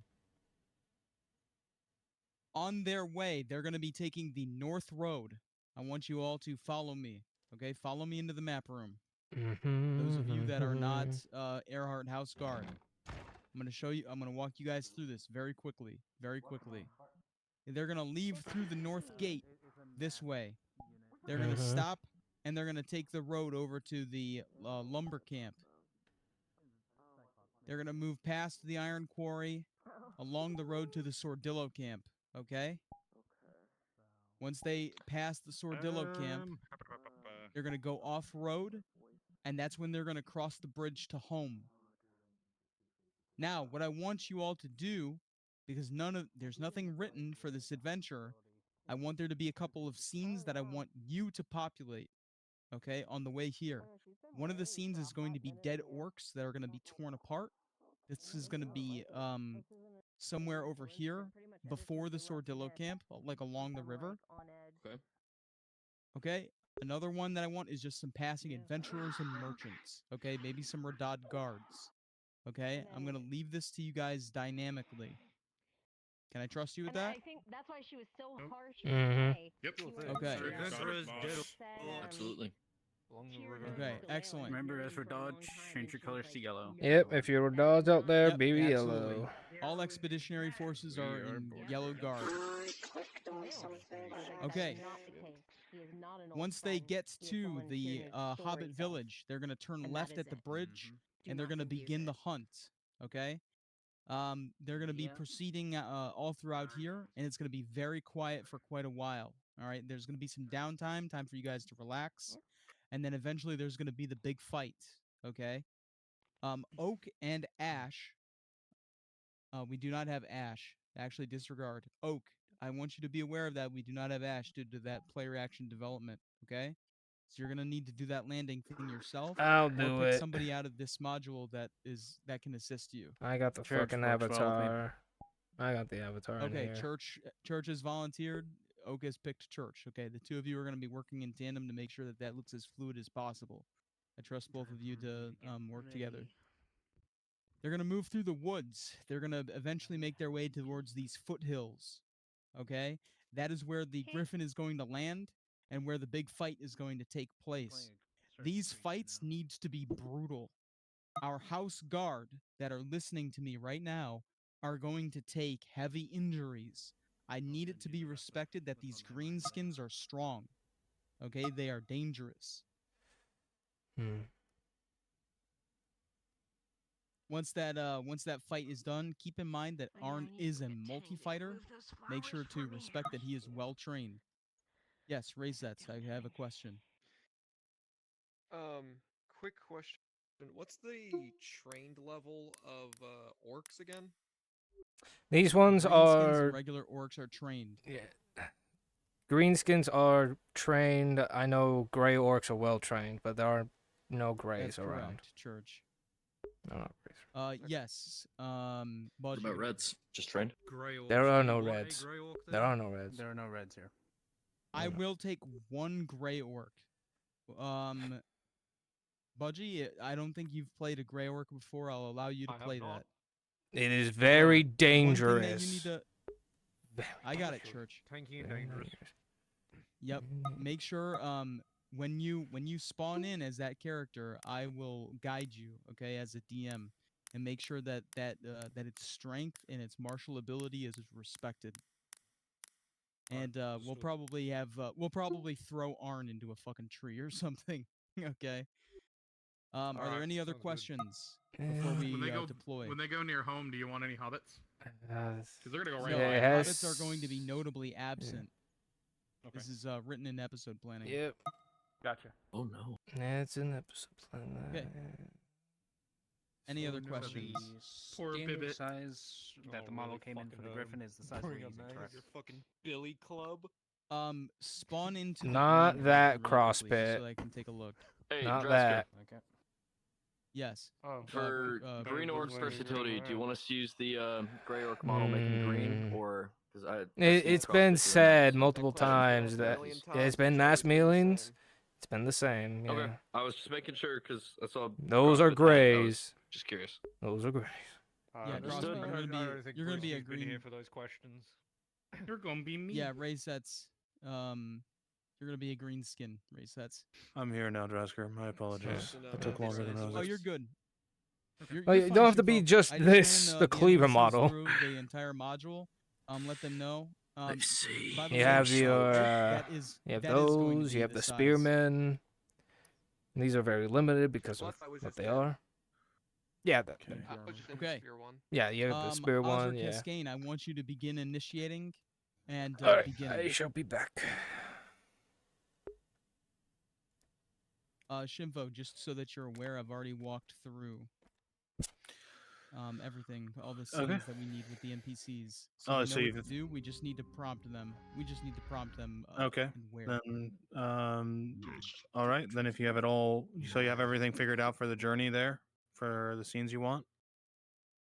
On their way, they're going to be taking the North Road. I want you all to follow me. Okay, follow me into the map room. Those of you that are not Earhart House Guard. I'm going to show you, I'm going to walk you guys through this very quickly. Very quickly. They're going to leave through the north gate this way. They're going to stop, and they're going to take the road over to the lumber camp. They're going to move past the iron quarry along the road to the Sordillo camp, okay? Once they pass the Sordillo camp, they're going to go off-road, and that's when they're going to cross the bridge to home. Now, what I want you all to do, because there's nothing written for this adventure, I want there to be a couple of scenes that I want you to populate, okay, on the way here. One of the scenes is going to be dead orcs that are going to be torn apart. This is going to be somewhere over here before the Sordillo camp, like along the river. Okay. Okay. Another one that I want is just some passing adventurers and merchants. Okay, maybe some Rhadod guards. Okay, I'm going to leave this to you guys dynamically. Can I trust you with that? I think that's why she was so harsh. Yep. Okay. Absolutely. Okay, excellent. Remember, as for Dodge, change your colors to yellow. Yep, if you're a dodge out there, Yep, be absolutely. yellow. All expeditionary forces are in yellow guard. Okay. Once they get to the Hobbit village, they're going to turn left at the bridge, and they're going to begin the hunt. Okay? They're going to be proceeding all throughout here, and it's going to be very quiet for quite a while. All right? There's going to be some downtime, time for you guys to relax, and then eventually there's going to be the big fight. Okay? Oak and Ash. We do not have Ash. Actually, disregard. Oak, I want you to be aware of that. We do not have Ash due to that player action development, okay? So you're going to need to do that landing thing yourself. I'll do or pick it. somebody out of this module that can assist you. I got the fucking avatar. I got the avatar in Okay, here. Church has volunteered. Oak has picked Church. Okay, the two of you are going to be working in tandem to make sure that that looks as fluid as possible. I trust both of you to work together. They're going to move through the woods. They're going to eventually make their way towards these foothills. Okay? That is where the griffin is going to land and where the big fight is going to take place. These fights need to be brutal. Our house guard that are listening to me right now are going to take heavy injuries. I need it to be respected that these greenskins are strong. Okay? They are dangerous. Once that fight is done, keep in mind that Arn is a multi-fighter. Make sure to respect that he is well trained. Yes, raise that. I have a question. Quick question. What's the trained level of orcs again? These ones Greenskins are and regular orcs are trained. Yeah. Greenskins are trained. I know gray orcs are well trained, but there are no grays That's around. correct, Church. No, not grays. Yes. What about reds? Just trained? There are no reds. There are no reds. There are no reds here. I will take one gray orc. Budgie, I don't think you've played a gray orc before. I'll allow you to play that. It is very dangerous. One thing that you need to... I got it, Church. Tanky and dangerous. Yep. Make sure when you spawn in as that character, I will guide you, okay, as a DM, and make sure that its strength and its martial ability is respected. And we'll probably throw Arn into a fucking tree or something. Okay. Are there any other questions before we deploy? When they go near home, do you want any hobbits? Because they're gonna go right. No, away. hobbits are going to be notably absent. Yeah. This is written in episode planning. Yep. Gotcha. Oh no. Yeah, it's in episode plan. Okay. Any other questions? Poor Standard Bibbit. size that the model came in for the Griffin is the size we're using, correct? Your fucking Billy Club. Spawn into the Not green that region really cross quickly, just pit. so I can take a look. Hey, Not Dresker. that. Okay. Yes. For green orc versatility, do you want us to use the gray orc model making green, or because It's been said multiple times that it's been mass mealings. It's been the same. Yeah. Okay, I was just making sure because I saw Those are crossfit hat, I was grays. just curious. Those are grays. Yeah, Understood. Crossfit, you're gonna be a Been here green. for those questions. You're gonna be me. Yeah, Ray sets. You're gonna be a green skin, Ray sets. I'm here now, Dresker. My apologies. It took longer than I was. Oh, you're good. Well, you fine, don't have to be Shinfo. just I just this, ran, the Cleaver NPCs model. through the entire module. Let them know. By the You way, have your, that is you have that is going to those. be You have the size. spearmen. These are very limited because of what they are. Yeah. Okay. Yeah, you have the spear one. Yeah. Cascane, I want you to begin initiating, and All right, begin. I shall be back. Shimvo, just so that you're aware, I've already walked through everything, all the scenes that we need with the NPCs. So we know so what you've to do. We just need to prompt them. We just need to prompt them. okay. And where. Then all right. Then if you have it all, so you have everything figured out for the journey there, for the scenes you want.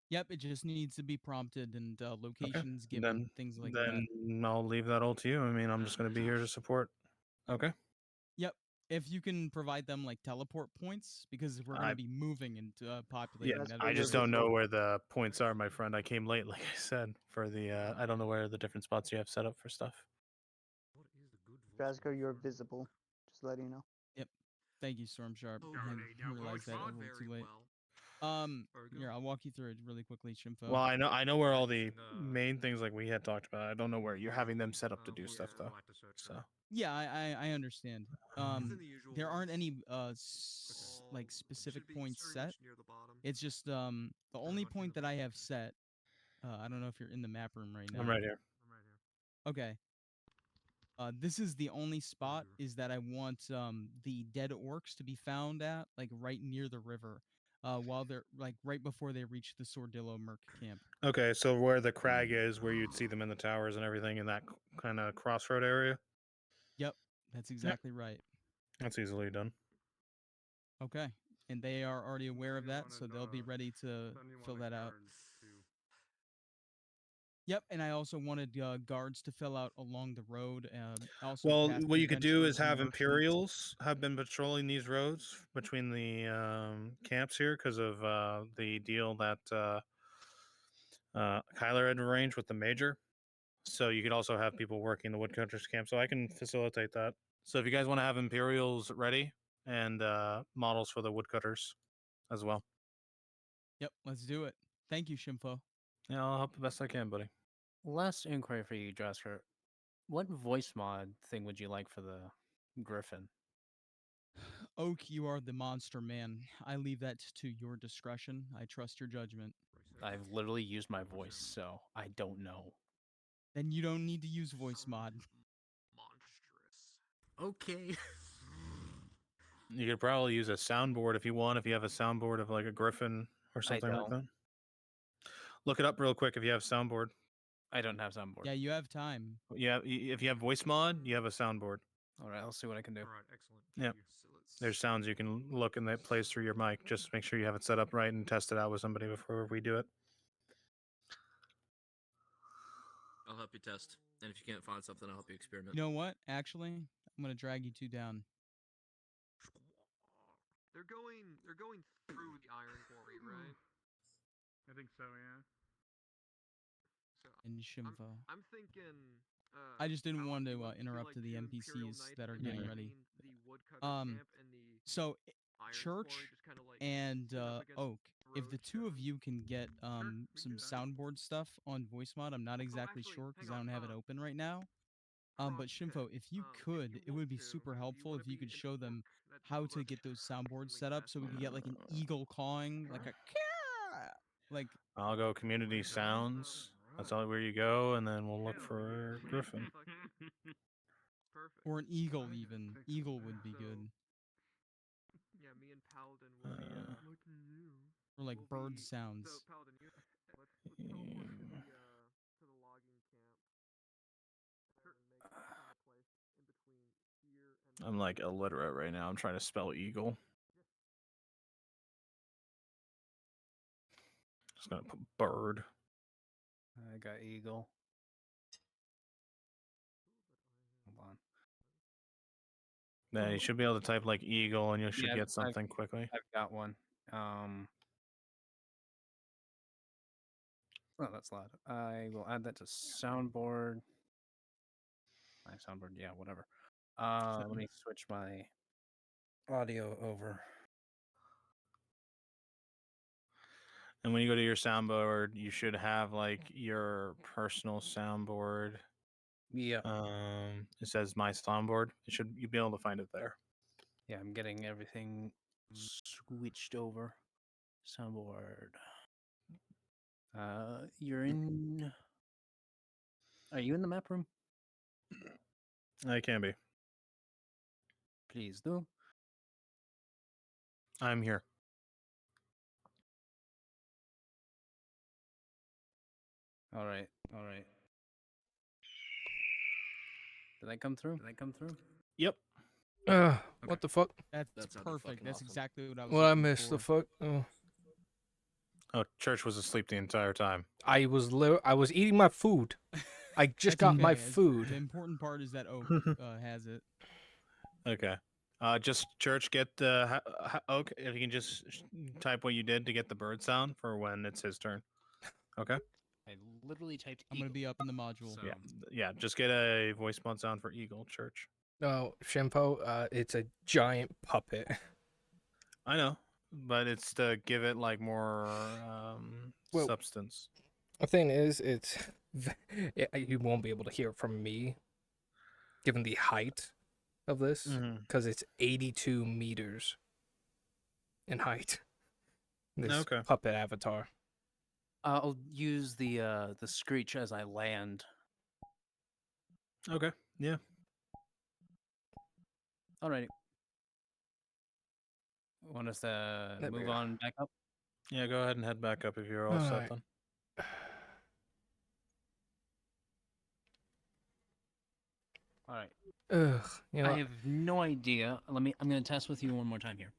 Yep, it just needs to be prompted and locations given, Then things like that. then I'll leave that all to you. I mean, I'm just going to be here to support. Okay. Yep. If you can provide them like teleport points, because we're going to be moving and populating. Yeah, I just don't know where the points are, my friend. I came late, like I said, for the. I don't know where the different spots you have set up for stuff. Drasko, you're visible. Just letting you know. Yep. Thank you, Storm Sharp. I realized that a little too late. Here, I'll walk you through it really quickly, Shimfo. Well, I know where all the main things like we had talked about. I don't know where you're having them set up to do stuff though. So yeah, I understand. There aren't any like specific points set. It's just the only point that I have set. I don't know if you're in the map room right now. I'm right here. Okay. This is the only spot is that I want the dead orcs to be found at, like right near the river, while they're like right before they reach the Sordillo Merc camp. Okay, so where the crag is, where you'd see them in the towers and everything in that kind of crossroad area. Yep, that's exactly right. That's easily done. Okay, and they are already aware of that, so they'll be ready to fill that out. Yep, and I also wanted guards to fill out along the road. Also, Well, past what the you could do adventurers is and have merchants. Imperials have been patrolling these roads between the camps here because of the deal that Kyler had arranged with the Major. So you could also have people working the Woodcutters camp. So I can facilitate that. So if you guys want to have Imperials ready and models for the Woodcutters as well. Yep, let's do it. Thank you, Shimfo. Yeah, I'll help the best I can, buddy. Last inquiry for you, Dresker. What voice mod thing would you like for the Griffin? Oak, you are the monster man. I leave that to your discretion. I trust your judgment. I've literally used my voice, so I don't know. Then you don't need to use voice mod. Okay. You could probably use a soundboard if you want, if you have a soundboard of like a Griffin or something like that. Look it up real quick if you have soundboard. I don't have soundboard. Yeah, you have time. Yeah, if you have voice mod, you have a soundboard. All right, I'll see what I can do. All right, excellent. Yeah. There's sounds you can look and that plays through your mic. Just make sure you have it set up right and test it out with somebody before we do it. I'll help you test. And if you can't find something, I'll help you experiment. You know what? Actually, I'm gonna drag you two down. They're going through the iron quarry, right? I think so, yeah. So And Shimfo. I'm thinking. I just didn't want to interrupt to the NPCs that are getting ready. So Church and Oak, if the two of you can get some soundboard stuff on voice mod, I'm not exactly sure because I don't have it open right now. But Shimfo, if you could, it would be super helpful if you could show them how to get those soundboards set up so we could get like an eagle cawing, like a like. I'll go community sounds. That's all where you go, and then we'll look for Griffin. Or an eagle even. Eagle would be good. Yeah, me and Paladin will be. Look at you. Or like bird sounds. I'm like illiterate right now. I'm trying to spell eagle. Just gonna put bird. I got eagle. Hold on. Yeah, you should be able to type like eagle, and you should Yeah, get something quickly. I've got one. Oh, that's loud. I will add that to soundboard. My soundboard, yeah, whatever. Let me switch my audio over. And when you go to your soundboard, you should have like your personal soundboard. Yeah. It says my soundboard. You'll be able to find it there. Yeah, I'm getting everything switched over. Soundboard. You're in. Are you in the map room? I can be. Please do. I'm here. All right. All right. Did that come through? Yep. What the fuck? That's sounded perfect. fucking That's awesome. exactly what I was. Well, I looking missed the for. fuck. Oh. Oh, Church was asleep the entire time. I was eating my food. I just got my okay. food. The important part is that Oak has it. Okay. Just Church, get Oak. If you can just type what you did to get the bird sound for when it's his turn. Okay. I literally typed. I'm gonna be up in the module. Yeah. Yeah. Just get a voice mod sound for eagle, Church. No, Shimpo, it's a giant puppet. I know, but it's to give it like more substance. The thing is, you won't be able to hear it from me, given the height of this, because it's 82 meters in height. This puppet avatar. I'll use the screech as I land. Okay. Yeah. Alrighty. Want us to move on back up? Yeah, go ahead and head back up if you're all set Alright. then. All right. Ugh. You know I what? have no idea. I'm gonna test with you one more time here.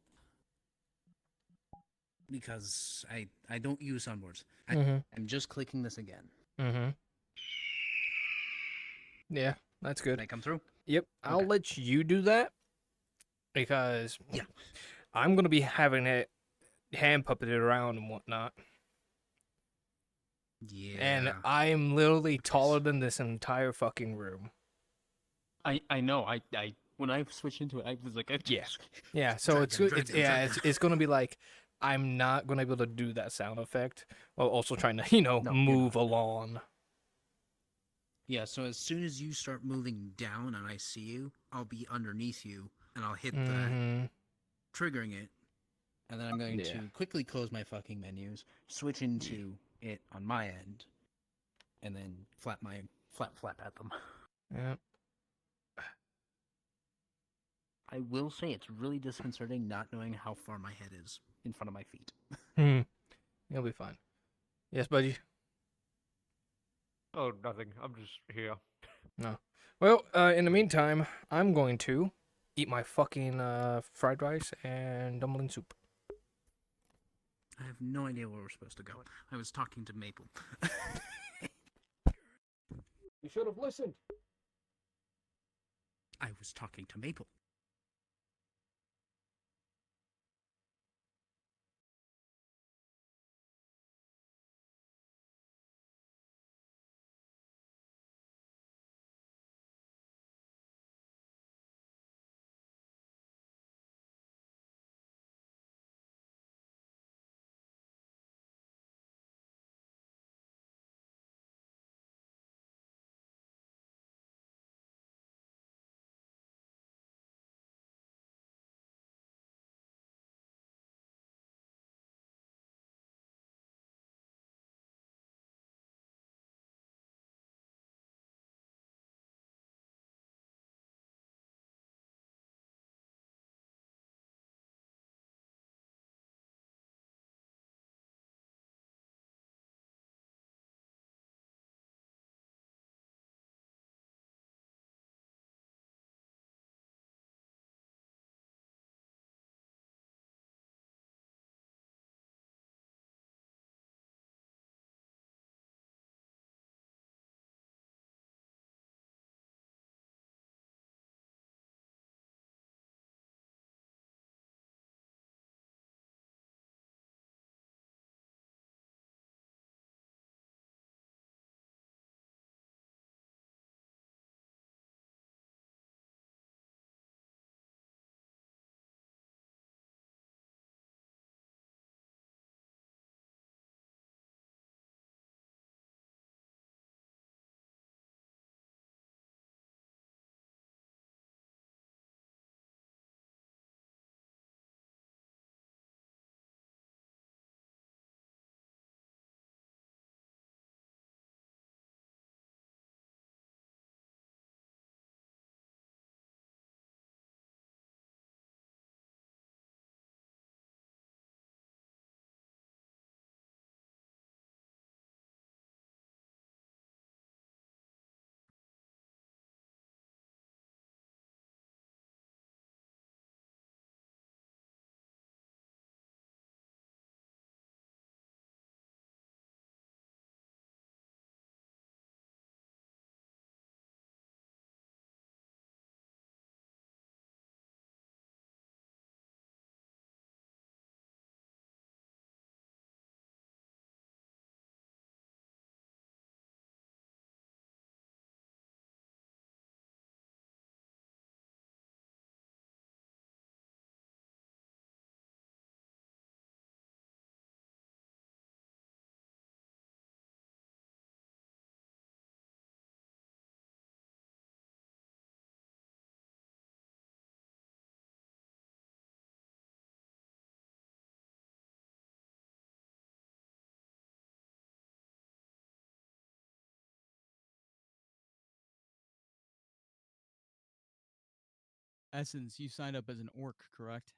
Because I don't use soundboards. I'm just clicking this again. Mm-hmm. Yeah, that's good. Did that come through? Yep. I'll let you do that because I'm gonna be having it hand puppeted around and whatnot. Yeah. And I'm literally taller than this entire fucking room. I know. I when I switched into it, I was like, Yeah. So it's gonna be like I'm not gonna be able to do that sound effect while also trying to move along. Yeah, so as soon as you start moving down and I see you, I'll be underneath you and I'll hit that, triggering it, and then I'm going to quickly close my fucking menus, switch into it on my end, and then flap at them. Yeah. I will say it's really disconcerting not knowing how far my head is in front of my feet. You'll be fine. Yes, buddy. Oh, nothing. I'm just here. No. Well, in the meantime, I'm going to eat my fucking fried rice and dumpling soup. I have no idea where we're supposed to go. I was talking to Maple. You should have listened. I was talking to Maple. Essence, you signed up as an orc, correct?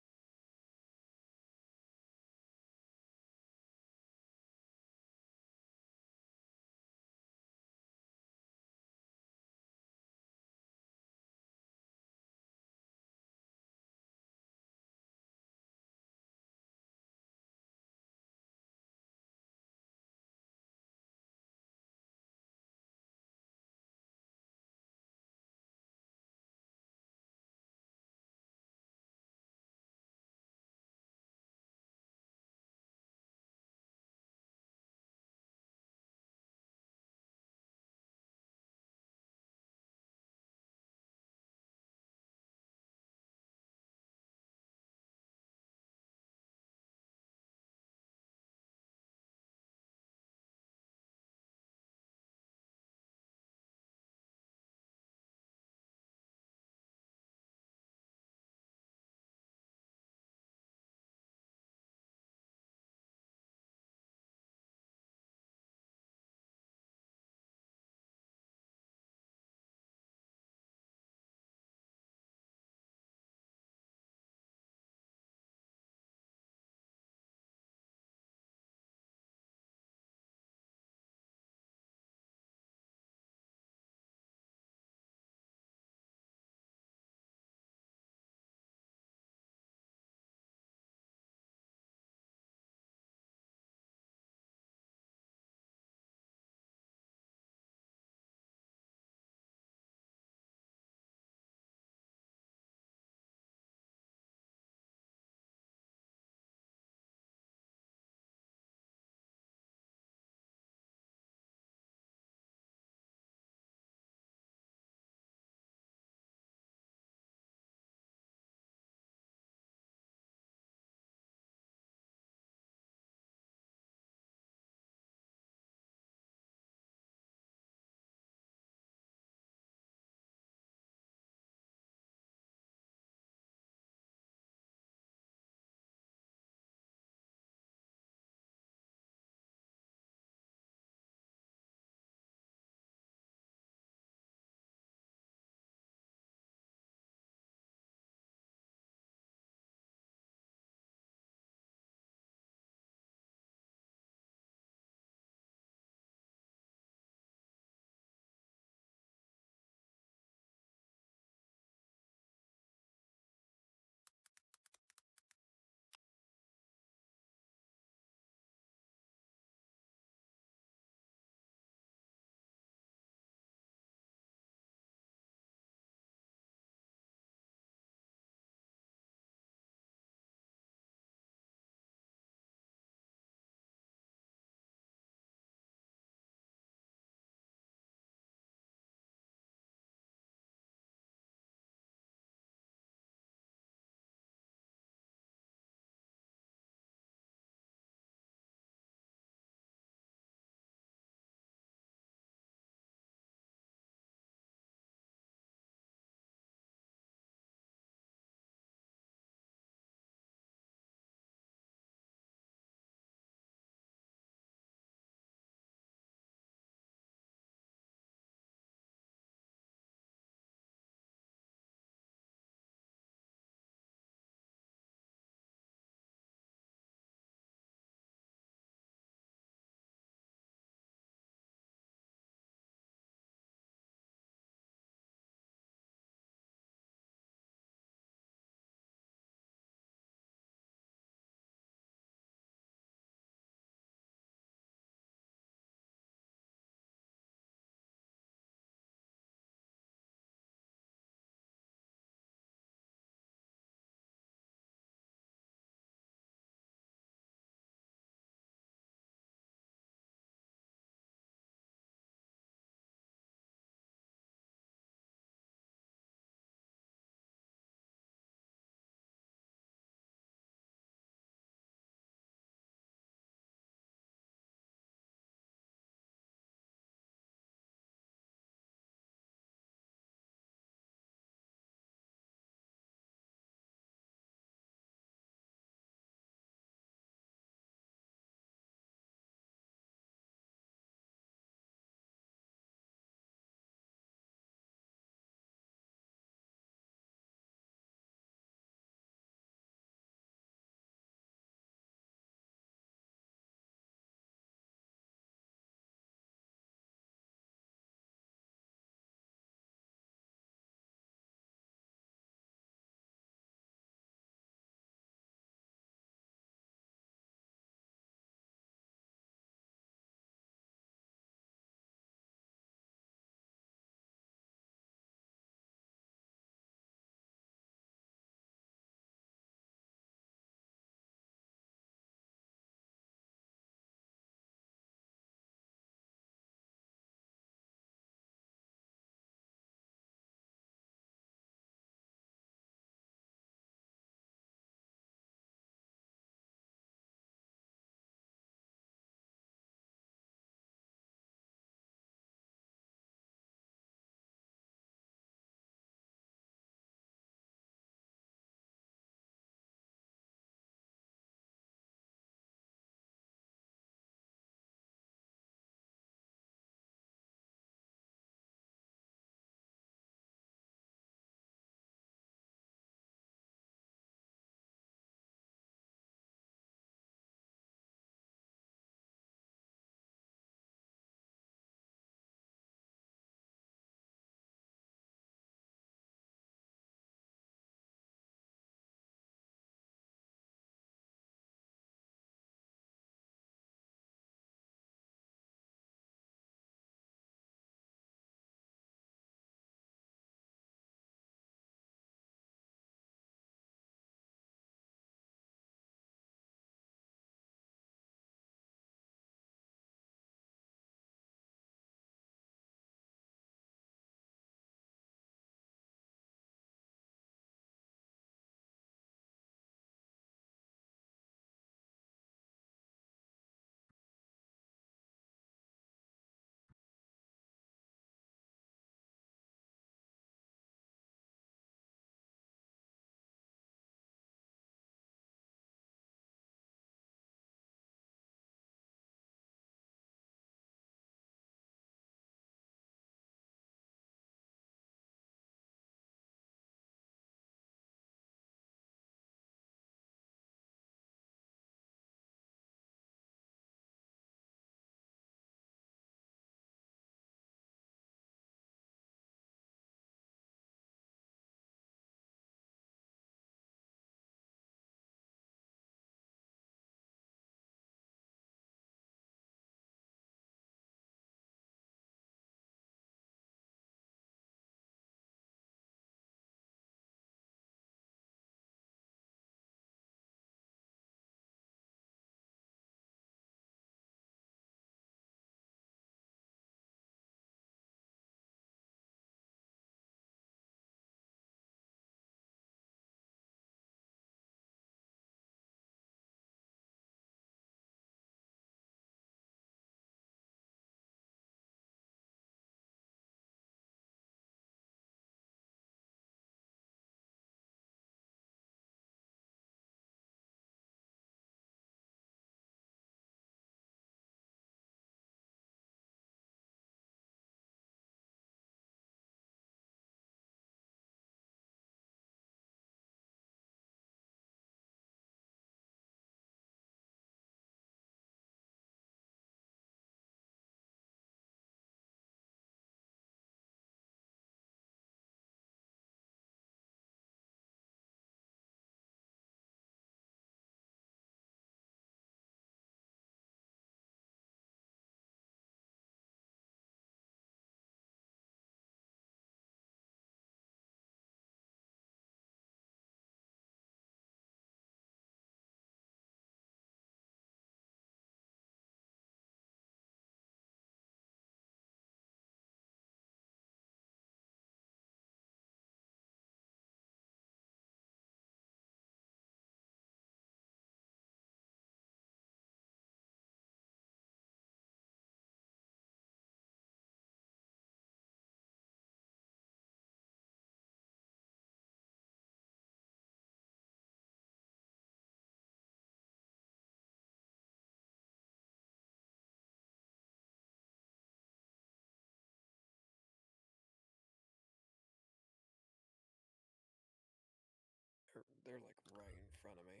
They're like right in front of me.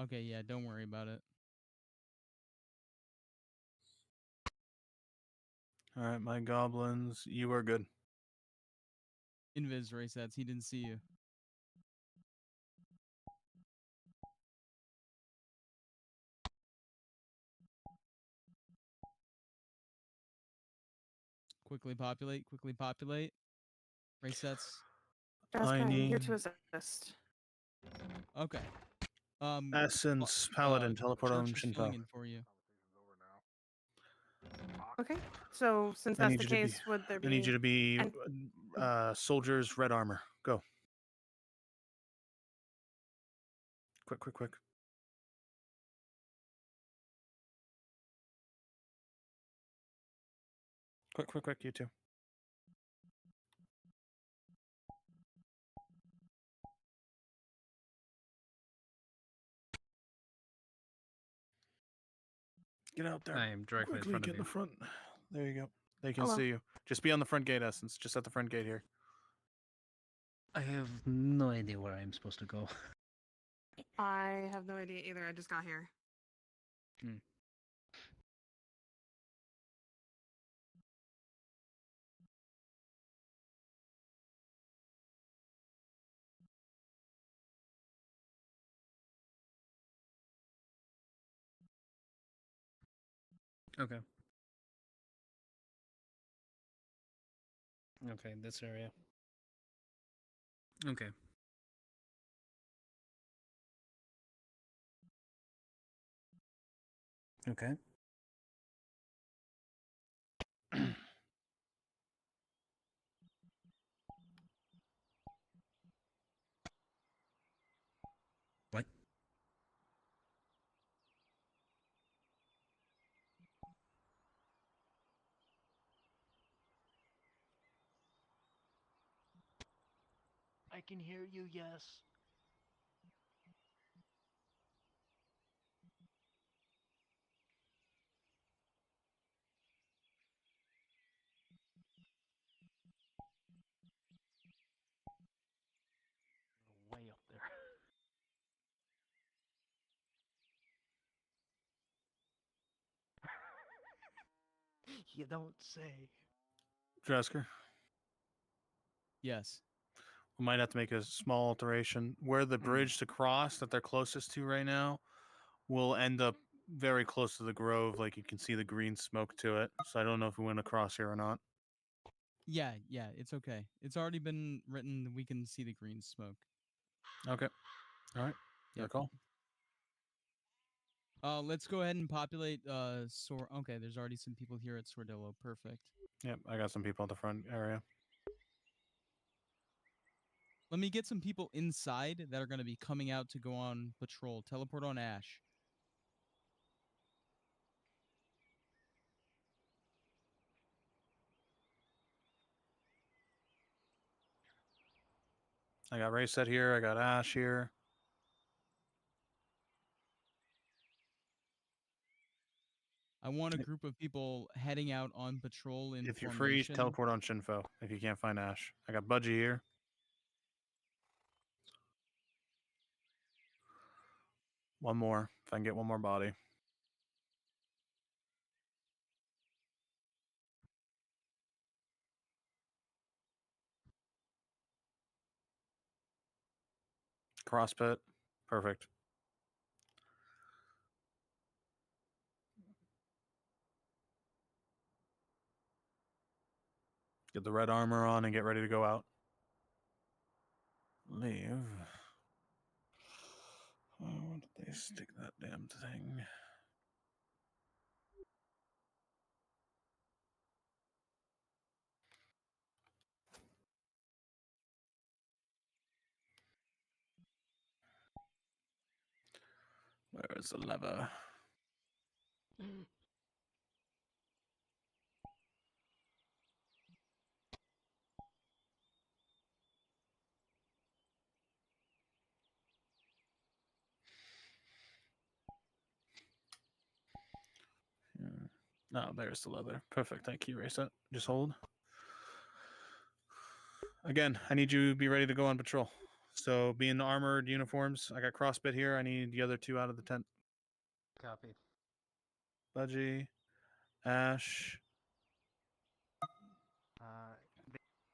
Okay, yeah, don't worry about it. All right, my goblins, you are good. Invis resets. He didn't see you. Quickly populate. Quickly populate. Resets. Jessica, I'm here to assist. Okay. Essence, Paladin, teleport on Church is Shinfo. filling in for you. Okay, so since I that's need the you to be. case, would there be? I need you to be and- soldiers, red armor. Go. Quick, quick, quick. Quick, quick, quick, you two. Get out there. I am directly in Quickly, front get of in you. the front. There you go. They can Hello. see you. Just be on the front gate, Essence. Just at the front gate here. I have no idea where I'm supposed to go. I have no idea either. I just got here. Okay. Okay, this area. Okay. Okay. What? I can hear you, yes. Way up there. You don't say. Dresker. Yes. We might have to make a small alteration. Where the bridge to cross that they're closest to right now will end up very close to the grove. Like you can see the green smoke to it. So I don't know if we went across here or not. Yeah, it's okay. It's already been written. We can see the green smoke. Okay. All right. Your Yep. call. Let's go ahead and populate okay, there's already some people here at Sordillo. Perfect. Yep, I got some people at the front area. Let me get some people inside that are going to be coming out to go on patrol. Teleport on Ash. I got Ray set here. I got Ash here. I want a group of people heading out on patrol in If you're free, formation. teleport on Shinfo if you can't find Ash. I got Budgie here. One more. If I can get one more body. Crosspit. Perfect. Get the red armor on and get ready to go out. Leave. Oh, where did they stick that damn thing? Where is the lever? No, there's the leather. Perfect. Thank you, Reset. Just hold. Again, I need you to be ready to go on patrol. So be in armored uniforms. I got Crossbit here. I need the other two out of the tent. Copy. Budgie, Ash.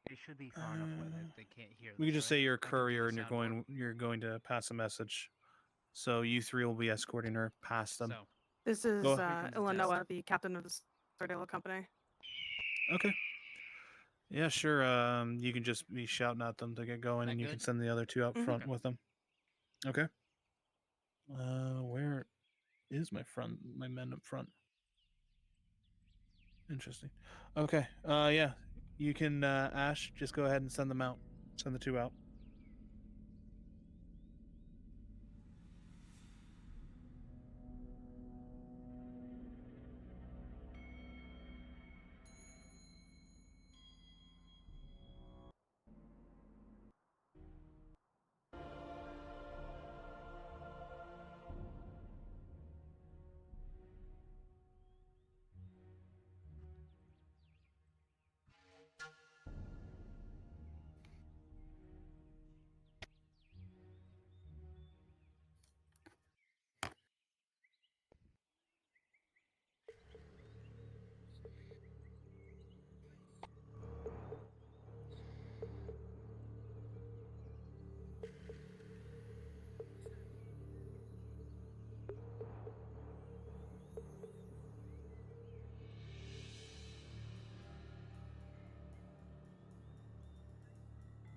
They should be far enough away that they can't hear. We could this, just right? say you're a I can do courier the and soundboard. you're going to pass a message. So you three will be escorting her past them. So This is Go Illinois, the captain of the Sordillo Company. Okay. Yeah, sure. You can just be shouting at them to get going, and you can send the other two out front with them. Okay. Where is my men up front? Interesting. Okay. Yeah. You can, Ash, just go ahead and send them out. Send the two out.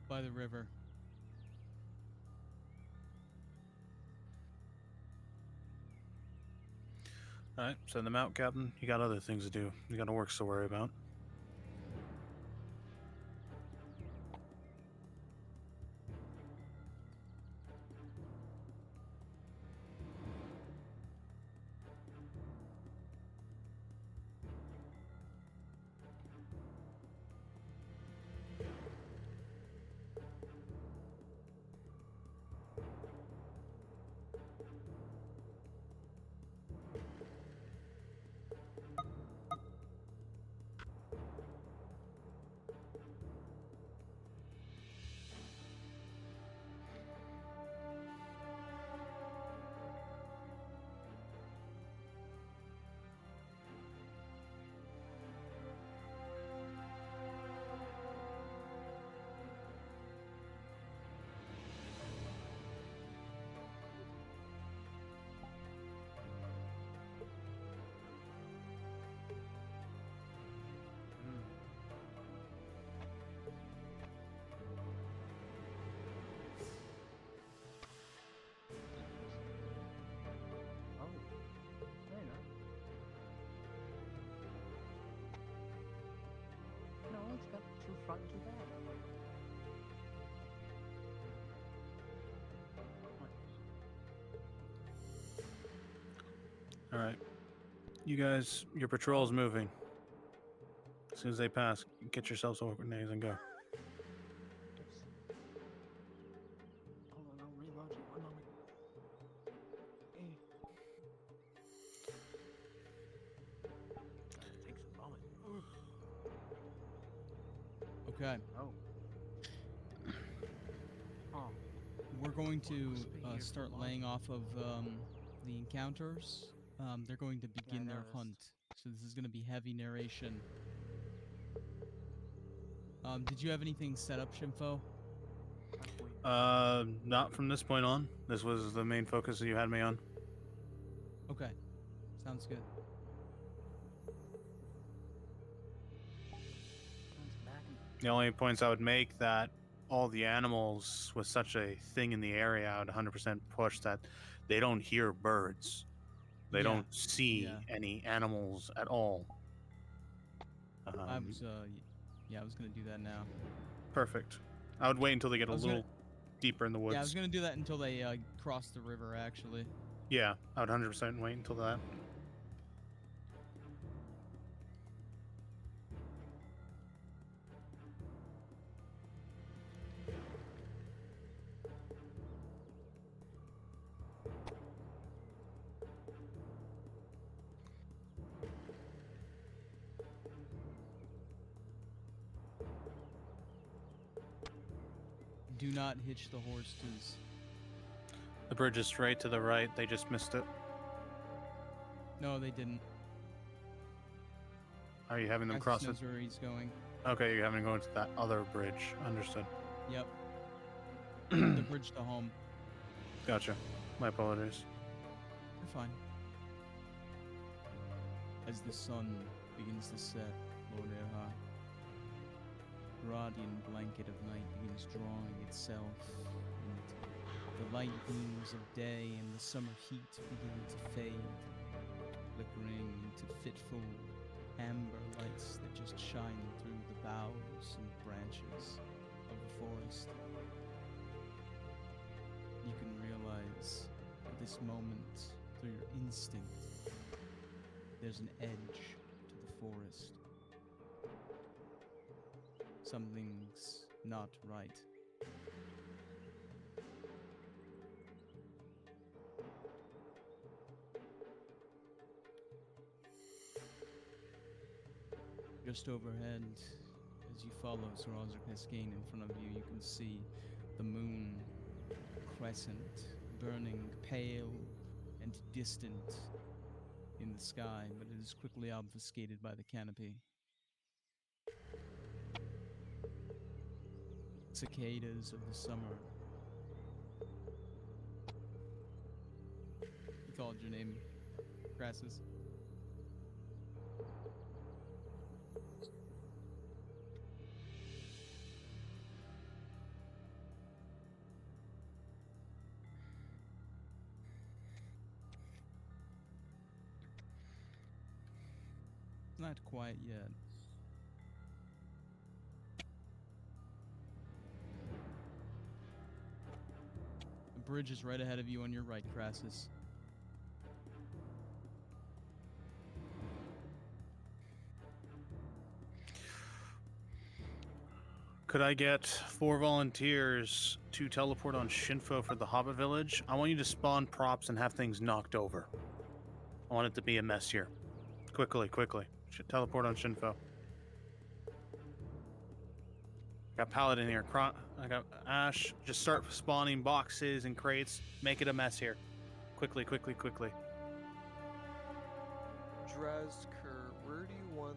By the river. All right. Send them out, Captain. You got other things to do. You got works to worry about. Oh, very nice. No, it's got two front and two back. All right. You guys, your patrol's moving. As soon as they pass, get yourselves organized and go. Hold on, I'll reload you. 1 moment. Hey. Takes a moment. Okay. Oh. Oh. We're going to Must be here for start long. laying off of the encounters. They're going to begin their noticed. hunt. So this is going to be heavy narration. Did you have anything set up, Shimfo? Not from this point on. This was the main focus that you had me on. Okay. Sounds good. The only points I would make that all the animals was such a thing in the area, I would 100% push that they don't hear birds. They Yeah. don't see any animals at all. I was I was gonna do that now. Perfect. I would wait until they get a little deeper in the woods. Yeah, I was gonna do that until they cross the river. Actually. Yeah, I would 100% wait until that. Do not hitch the horses. The bridge is straight to the right. They just missed it. No, they didn't. Are you having them Crassus cross it? knows where he's going. Okay, you're having to go into that other bridge. Understood. Yep. The bridge to home. Gotcha. My apologies. You're fine. As the sun begins to set, Lord Erha, the radiant blanket of night begins drawing itself into the light beams of day, and the summer heat begin to fade, flickering into fitful amber lights that just shine through the boughs and branches of the forest. You can realize at this moment, through your instinct, there's an edge to the forest. Something's not right. Just overhead, as you follow Sir Ozra Cascane in front of you, you can see the moon crescent burning pale and distant in the sky, but it is quickly obfuscated by the canopy. Cicadas of the summer. He called your name, Crassus. It's not quiet yet. The bridge is right ahead of you on your right, Crassus. Could I get 4 volunteers to teleport on Shinfo for the Hobbit Village? I want you to spawn props and have things knocked over. I want it to be a mess here. Quickly, quickly. Teleport on Shinfo. Got Paladin here. I got Ash. Just start spawning boxes and crates. Make it a mess here. Quickly, quickly, quickly. Drazker, where do you want,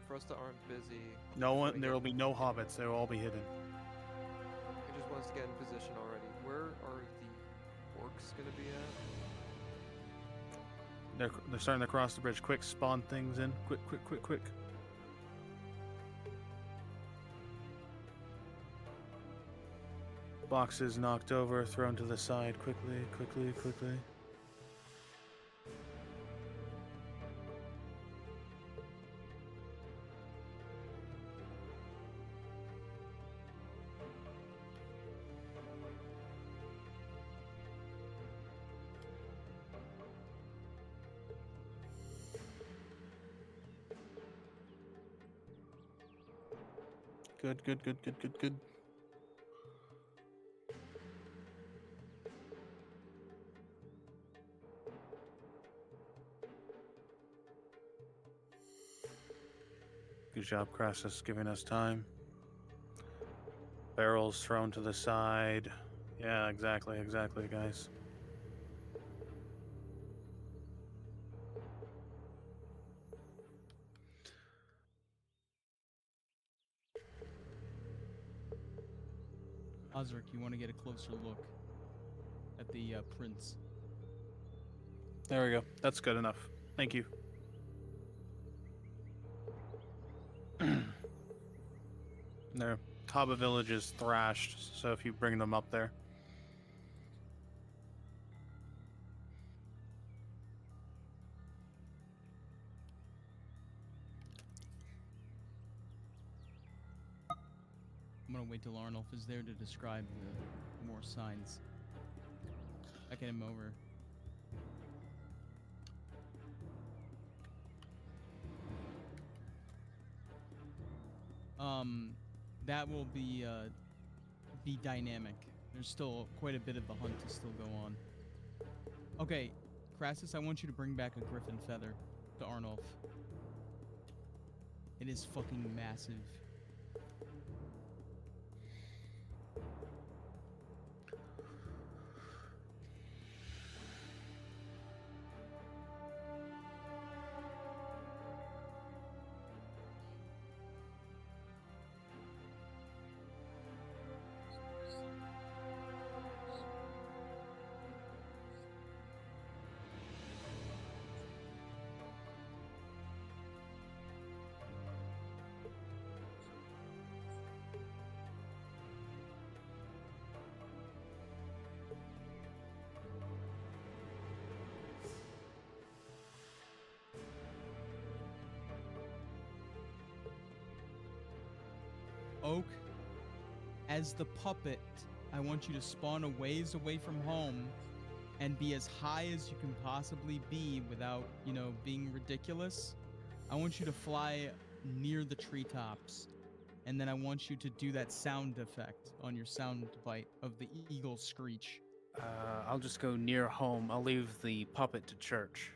for us that aren't busy? No one. There will be no hobbits. They will all be hidden. He just wants to get in position already. Where are the orcs gonna be at? They're starting to cross the bridge. Quick, spawn things in. Quick, quick, quick, quick. Boxes knocked over, thrown to the side. Quickly, quickly, quickly. Good, good, good, good, good, good. Good job, Crassus, giving us time. Barrels thrown to the side. Yeah, exactly, exactly, guys. Osric, you want to get a closer look at the prince. There we go. That's good enough. Thank you. There. Hobbit Village is thrashed, so if you bring them up there. I'm gonna wait till Arnulf is there to describe the more signs. I get him over. That will be dynamic. There's still quite a bit of the hunt to still go on. Okay, Crassus, I want you to bring back a griffin feather to Arnulf. It is fucking massive. Oak, as the puppet, I want you to spawn a ways away from home and be as high as you can possibly be without, you know, being ridiculous. I want you to fly near the treetops, and then I want you to do that sound effect on your sound bite of the eagle screech. I'll just go near home. I'll leave the puppet to church.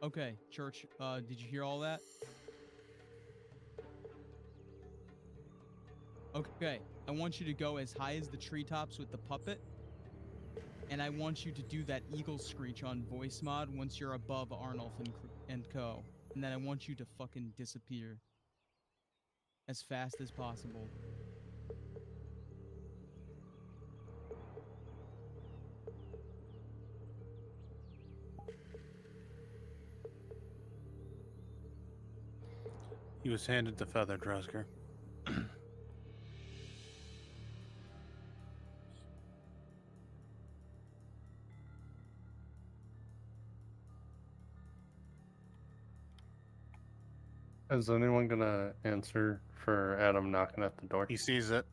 Okay, Church, did you hear all that? Okay, I want you to go as high as the treetops with the puppet, and I want you to do that eagle screech on voice mod once you're above Arnulf and co. And then I want you to fucking disappear as fast as possible. He was handed the feather, Drosker. Is anyone gonna answer for Adam knocking at the door? He sees it.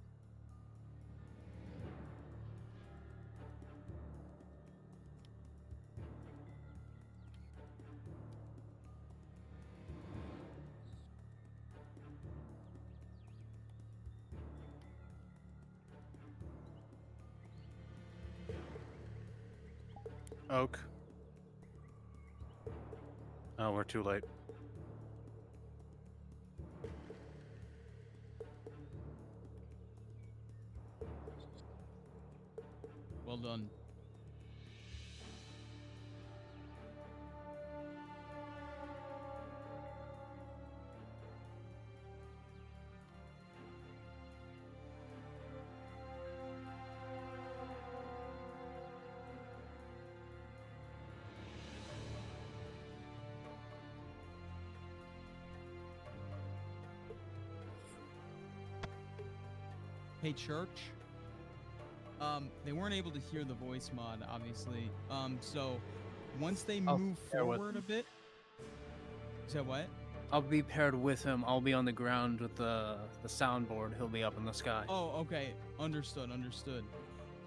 Oak. Oh, we're too late. Well done. Hey, Church. They weren't able to hear the voice mod, obviously. So once they move forward a bit. Is that what? I'll be paired with him. I'll be on the ground with the soundboard. He'll be up in the sky. Oh, okay. Understood, understood.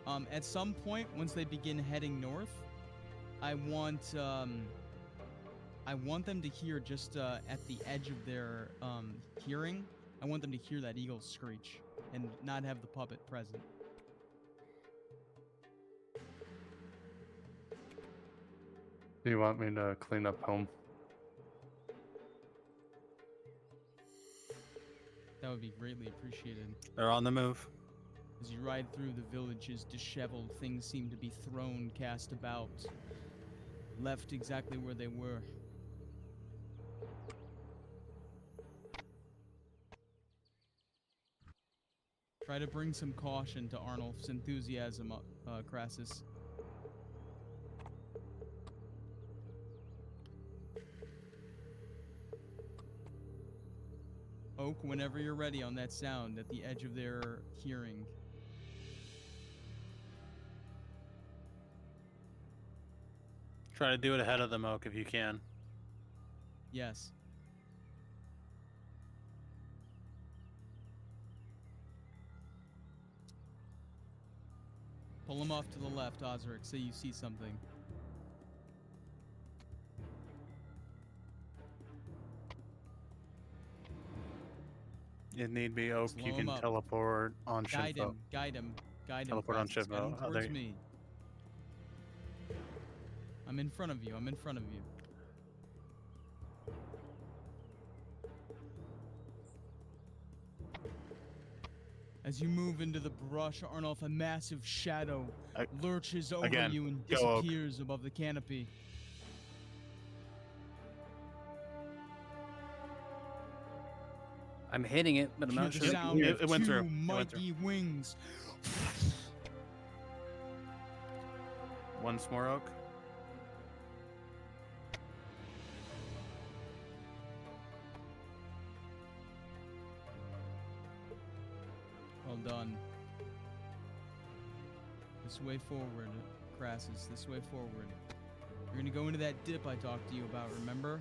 At some point, once they begin heading north, I want them to hear just at the edge of their hearing. I want them to hear that eagle screech and not have the puppet present. Do you want me to clean up home? That would be greatly appreciated. They're on the move. As you ride through the villages, disheveled things seem to be thrown, cast about, left exactly where they were. Try to bring some caution to Arnulf's enthusiasm, Crassus. Oak, whenever you're ready on that sound at the edge of their hearing. Try to do it ahead of them, Oak, if you can. Yes. Pull them off to the left, Ozeric. Say you see something. If need be, Oak, Slow you can him up. teleport on Guide Shinfo. him, guide him, guide him. Teleport on Crassus. Guide him Shinfo. towards me. I'm in front of you. I'm in front of you. As you move into the brush, Arnulf, a massive shadow lurches over again, you and go, Oak. disappears above the canopy. I'm hitting it, but I'm Hear not the sure. sound of it went two through. It went mighty wings. Once more, Oak. Well done. This way forward, Crassus. This way forward. You're gonna go into that dip I talked to you about, remember?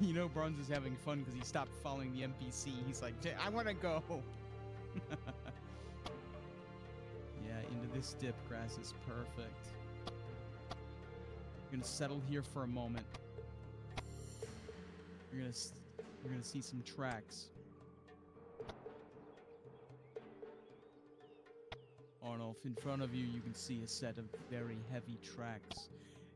You know Barnes is having fun because he stopped following the NPC. He's like, I want to go. Yeah, into this dip, grass is perfect. You're gonna settle here for a moment. You're gonna see some tracks. Arnulf, in front of you, you can see a set of very heavy tracks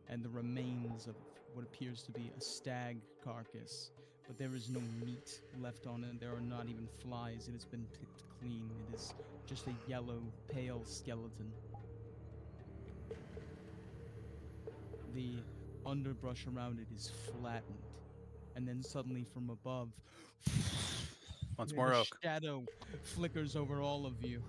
and the remains of what appears to be a stag carcass. But there is no meat left on it. There are not even flies. It has been picked clean. It is just a yellow, pale skeleton. The underbrush around it is flattened. And then suddenly from above, Once more a oak. shadow flickers over all of you.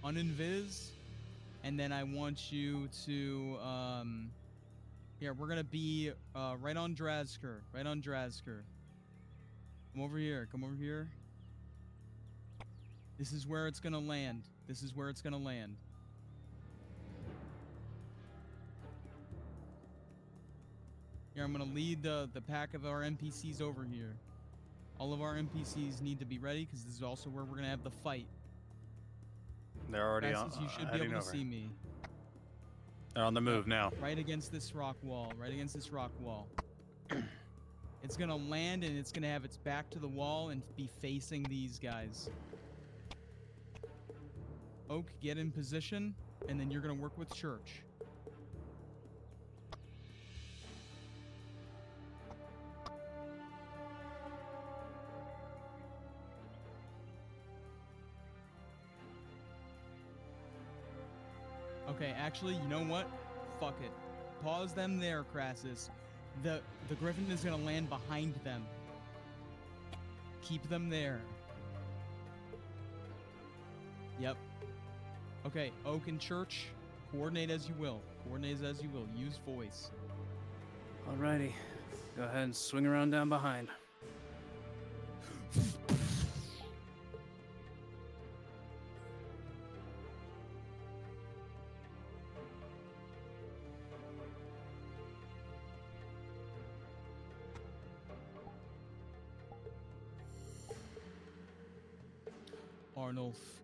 Uninvis, and then I want you to here, we're gonna be right on Drazker. Right on Drazker. Come over here, come over here. This is where it's gonna land. This is where it's gonna land. Here, I'm gonna lead the pack of our NPCs over here. All of our NPCs need to be ready because this is also where we're gonna have the fight. They're already Francis, you should be heading able to over. see me. They're on the move now. Right against this rock wall. Right against this rock wall. It's gonna land and it's gonna have its back to the wall and be facing these guys. Oak, get in position, and then you're gonna work with Church. Okay, actually, you know what? Fuck it. Pause them there, Crassus. The griffin is gonna land behind them. Keep them there. Yep. Okay, Oak and Church, coordinate as you will. Coordinate as you will. Use voice. Alrighty. Go ahead and swing around down behind. Arnulf,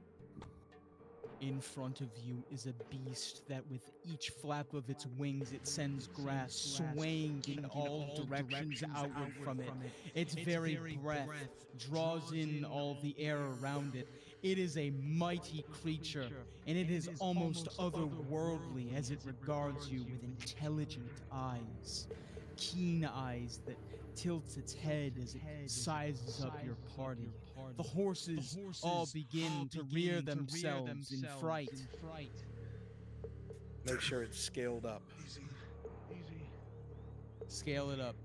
in front of you is a beast that with each flap of its wings it sends grass swaying in all directions outward from it. Its very breath draws in all the air around it. It is a mighty creature, and it is almost otherworldly as it regards you with intelligent eyes. Keen eyes that tilts its head as it sizes up your party. The horses all begin to rear themselves in fright. Make sure it's scaled up. Easy, easy. Scale it up.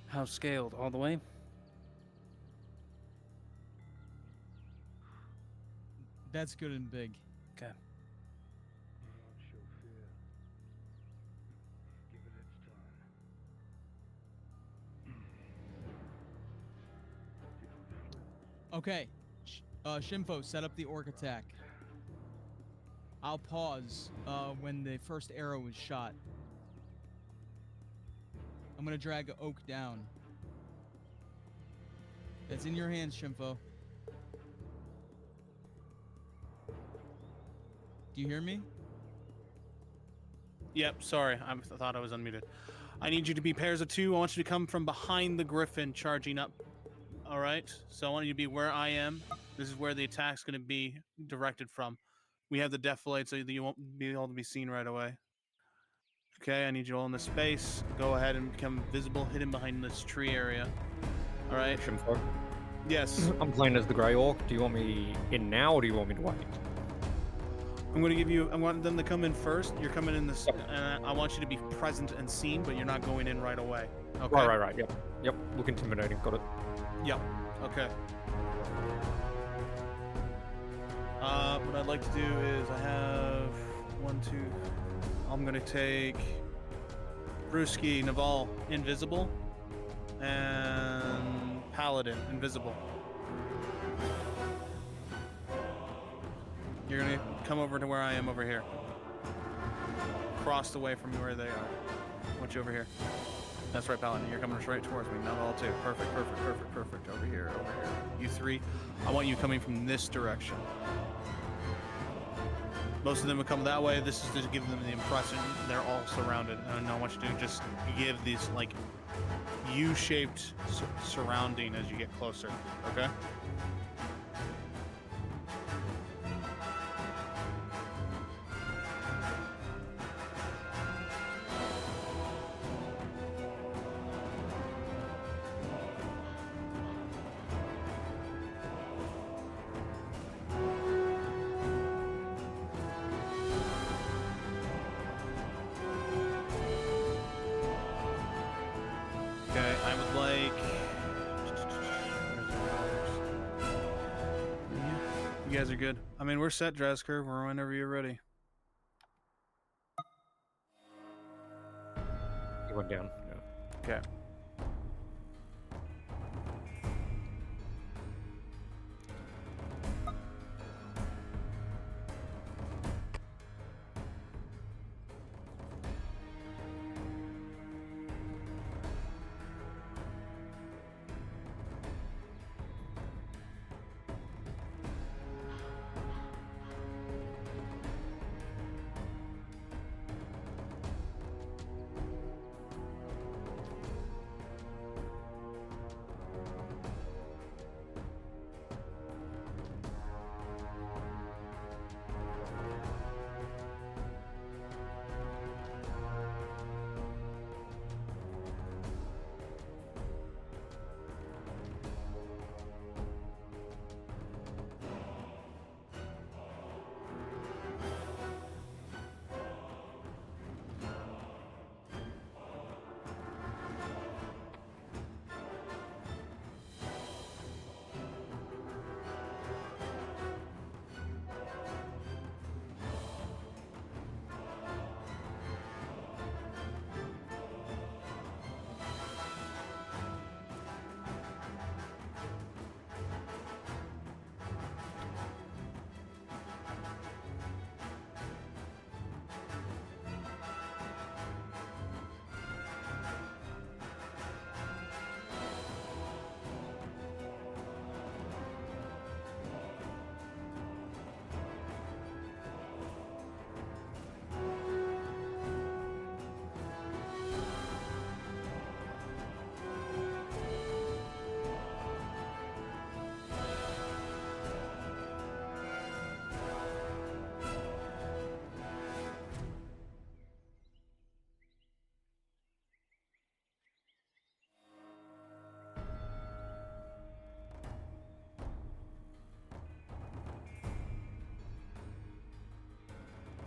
How scaled? All the way? That's good and big. Okay. Show fear. Give it its time. Okay. Shimfo, set up the orc attack. I'll pause when the first arrow is shot. I'm gonna drag Oak down. It's in your hands, Shimfo. Do you hear me? Yep, sorry. I thought I was unmuted. I need you to be pairs of two. I want you to come from behind the griffin charging up. All right? So I want you to be where I am. This is where the attack's going to be directed from. We have the defilade so that you won't be able to be seen right away. Okay, I need you all in the space. Go ahead and become visible, hidden behind this tree area. All right? Shimfo? Yes. I'm playing as the Grey Orc. Do you want me in now or do you want me to wait? I'm going to give you, I want them to come in first. You're coming in this, and I want you to be present and seen, but you're not going in right away. Okay? Right. Yep. Look intimidating. Got it. Yep. Okay. what I'd like to do is I have 1, 2. I'm gonna take Brewski, Naval, invisible, and Paladin, invisible. You're gonna come over to where I am over here. Cross away from where they are. I want you over here. That's right, Paladin. You're coming right towards me. Naval too. Perfect, perfect, perfect, perfect. Over here, over here. You 3. I want you coming from this direction. Most of them would come that way. This is to give them the impression they're all surrounded. And I want you to just give these like U-shaped surrounding as you get closer. Okay? You guys are good. I mean, we're set, Drasker. We're whenever you're ready. You went down. Yeah. Okay.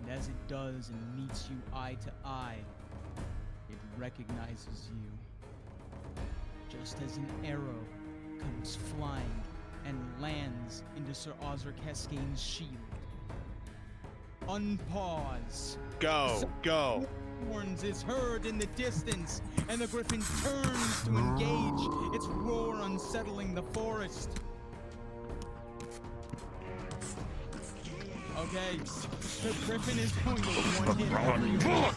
And as it does and meets you eye to eye, it recognizes you. Just as an arrow comes flying and lands into Sir Auzera Cascane's shield. Unpause. Go. Horns is heard in the distance, and the griffin turns to engage, its roar unsettling the forest. Okay, the griffin is going to one-hit everyone.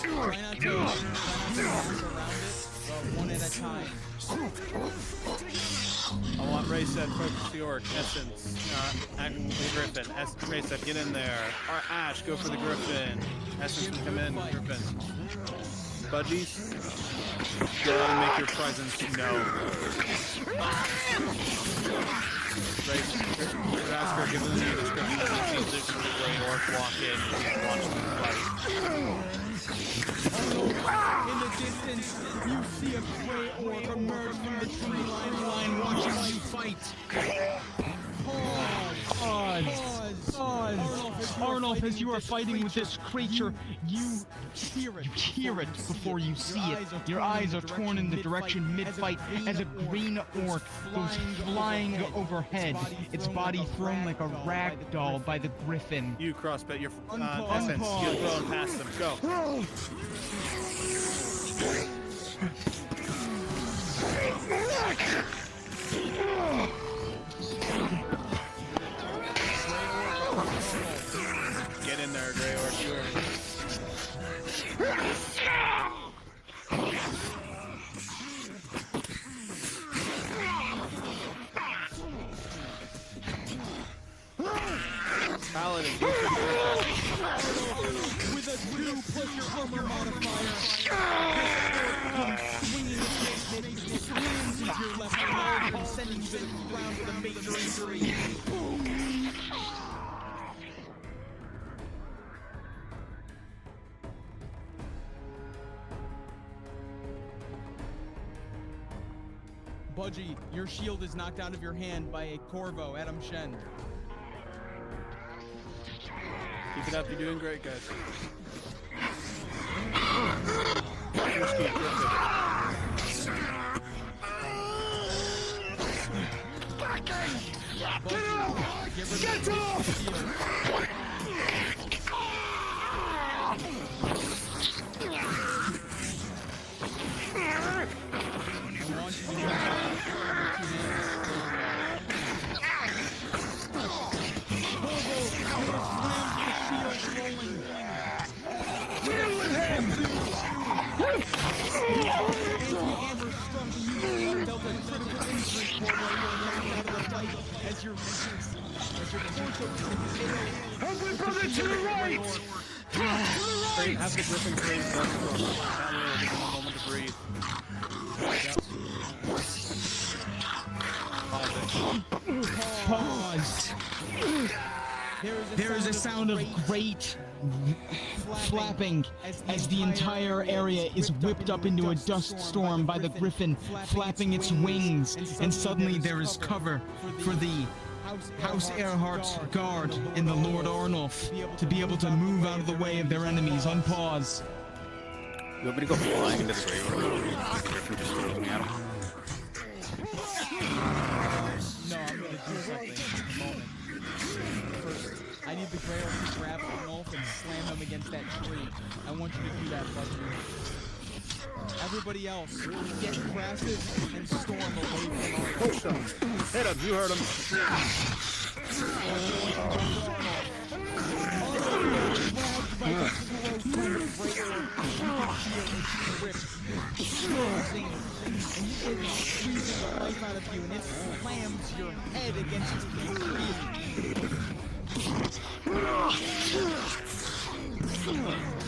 Try not to move around it, but one at a time. I want Rayset, focus the orc, Essence, act with the griffin. Rayset, get in there. Or Ash, go for the griffin. Essence, come in, griffin. Budgies, go ahead and make your presence known. Drasker, give them the description of the sees the gray orc walk in and watch them fight. In the distance, you see a gray orc emerge from the tree line watching you fight. Pause. Arnold, if Arnulf, as you are fighting with this creature, you hear it before you see it. Your eyes are torn in the direction mid-fight as a green orc goes flying overhead, its body thrown like a rag doll by the griffin. You crossbit your essence. You're thrown past them. Go. Get in there, Grey Orc. Paladin, do with a 2+ your armor modifier. Swinging its slams into your left leg and sending you to the ground with a major injury. Budgie, your shield is knocked out of your hand by a Corvo, Adam Shen. Keep it up, you're doing great, guys. Get off! Help me, brother, to the right! Have the griffin freeze that way it'll give them a moment to breathe. Pause. There is a sound of great flapping as the entire area is whipped up into a dust storm by the griffin flapping its wings, and suddenly there is cover for the House Earhart's guard and the Lord Arnulf to be able to move out of the way of their enemies. Unpause. You want me to go flying into the Grey Orc? The griffin just looking at him. No, I'm gonna do something in a moment. First, I need the Grey Orc to grab Arnulf and slam him against that tree. I want you to do that, Buster. Everybody else, get Crassus and Storm away from Arnulf. Push him. Hit him, you heard him. Life out of you, and it slams your head against the tree.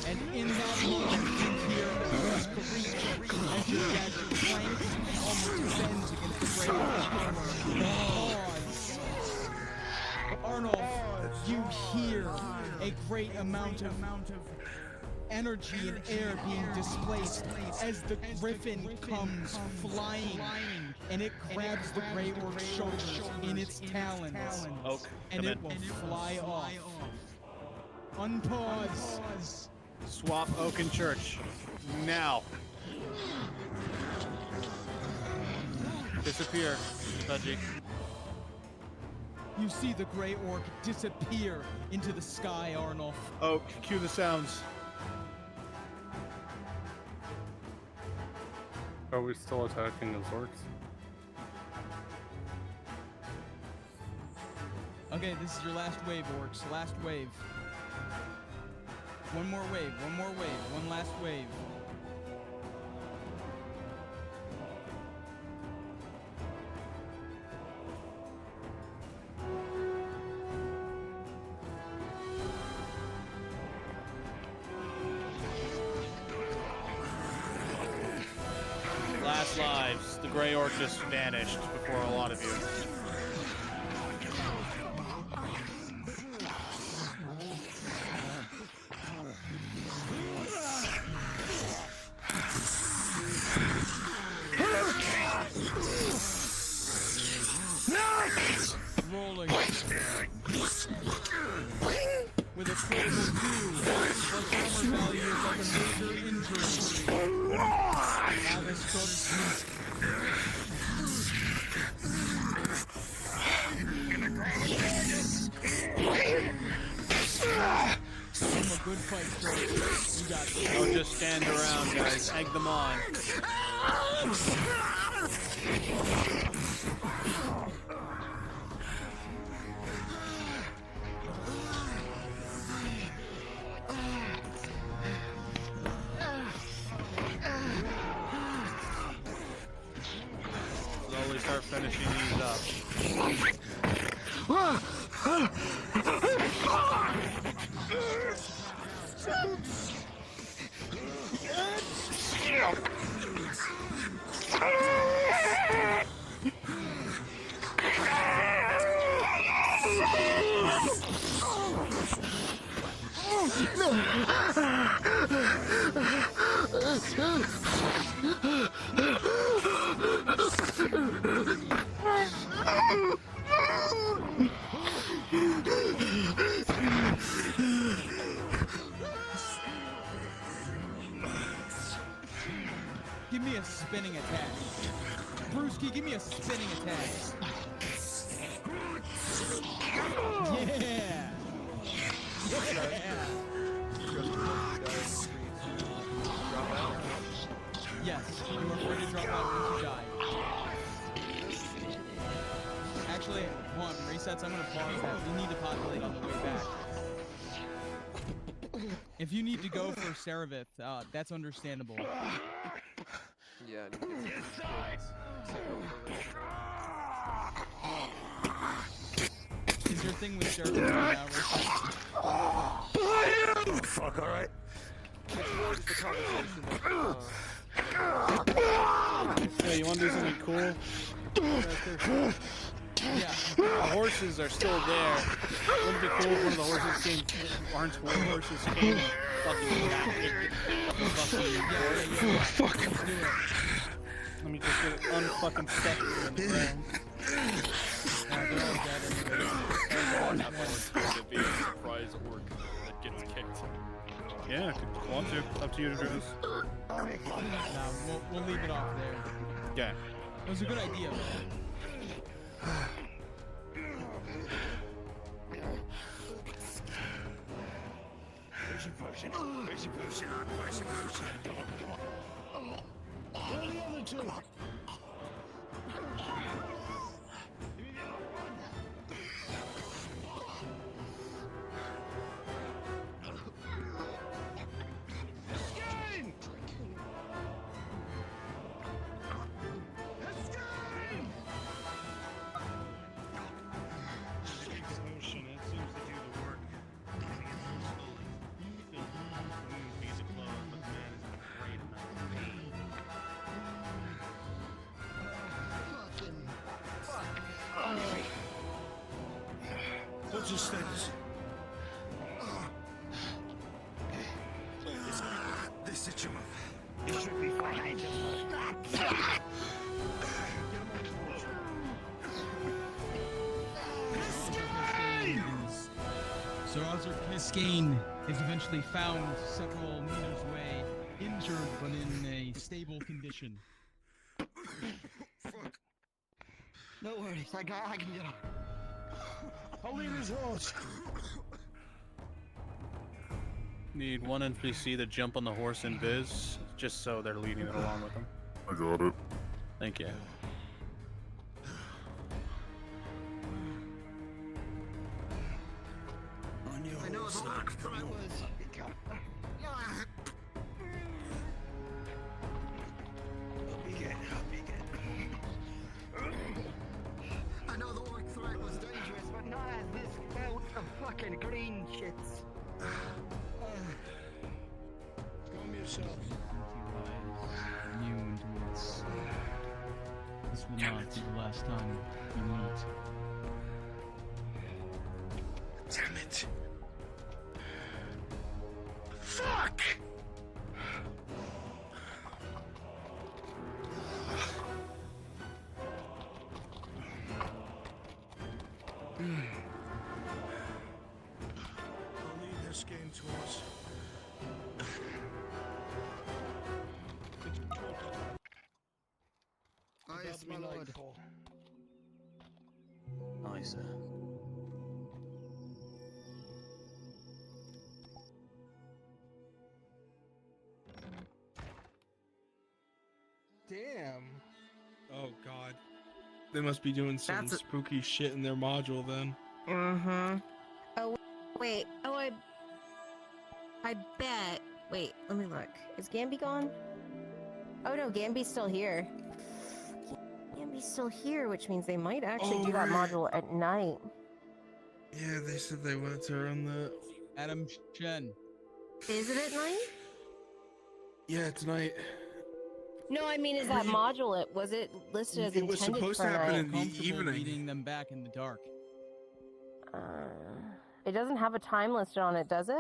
And in that moment, you hear the screech as your gadget clanks and almost bends against the Grey Orc's armor. Pause. Arnulf, you hear a great amount of energy and air being displaced as the griffin comes flying, and it grabs the Grey Orc's shoulders in its talons, Oak, and it will fly off. Unpause. Swap Oak and Church. Now. Disappear, Budgie. You see the Grey Orc disappear into the sky, Arnulf. Oak, cue the sounds. Are we still attacking his orcs? Okay, this is your last wave, orcs. Last wave. One more wave, one last wave. Last lives. The Grey Orc just vanished before a lot of you. Rolling. with a critical 2 plus armor value of a major injury. Travis took I'm a good fight, Stroke. You got this. Don't just stand around, guys. Egg them on. Slowly start finishing these up. Give me a spinning attack. Brewski, give me a spinning attack. Yeah! Yes, you are free to drop out once you die. Actually, hold on, resets, I'm gonna pause that. We need to populate on the way back. If you need to go for Saravith, that's understandable. Yeah, I need to get some Is your thing with Saravith right now, Reset? Fuck, alright. It's more just the conversation that, Yeah, you want to do something cool? Yeah. The horses are still there. Wouldn't it be cool if one of the horses came, Arn's horses came and fucking Fuck. Let me just get unfucking stuck here in the ground. To be a surprise orc that gets kicked. Yeah, if you want to. Up to you to do this. Nah, we'll leave it off there. Yeah. It was a good idea. Where's your potion? Where's your potion? Where's your potion? Where are the other two? What's your status? This situation. It should be fine. So Auzera Kiskane is eventually found several meters away, injured but in a stable condition. Fuck. No worries, I can get up. I'll lead his horse. Need one NPC to jump on the horse in Viz, just so they're leading it along with them. I got it. Thank you. I know it's not was. I know the orc threat was dangerous, but not as this belt of fucking green shits. Calm yourself. You into its. This will not be the last time you meet. Damn it. Fuck! It's getting to us. Oh, yes, my lord. Nice. Damn. Oh god. They must be doing some That's a- spooky shit in their module then. Mm-hmm. Oh, wait. Oh, I bet. Wait, let me look. Is Gamby gone? Oh no, Gamby's still here. Gamby's still here, which means they might actually do that right. module at night. Yeah, they said they wanted to run that. Adam Shen. Is it at night? Yeah, tonight. No, I mean, is that module? Was it listed as It was intended supposed for to happen night? in the Comfortable evening. leading them back in the dark. It doesn't have a time listed on it, does it?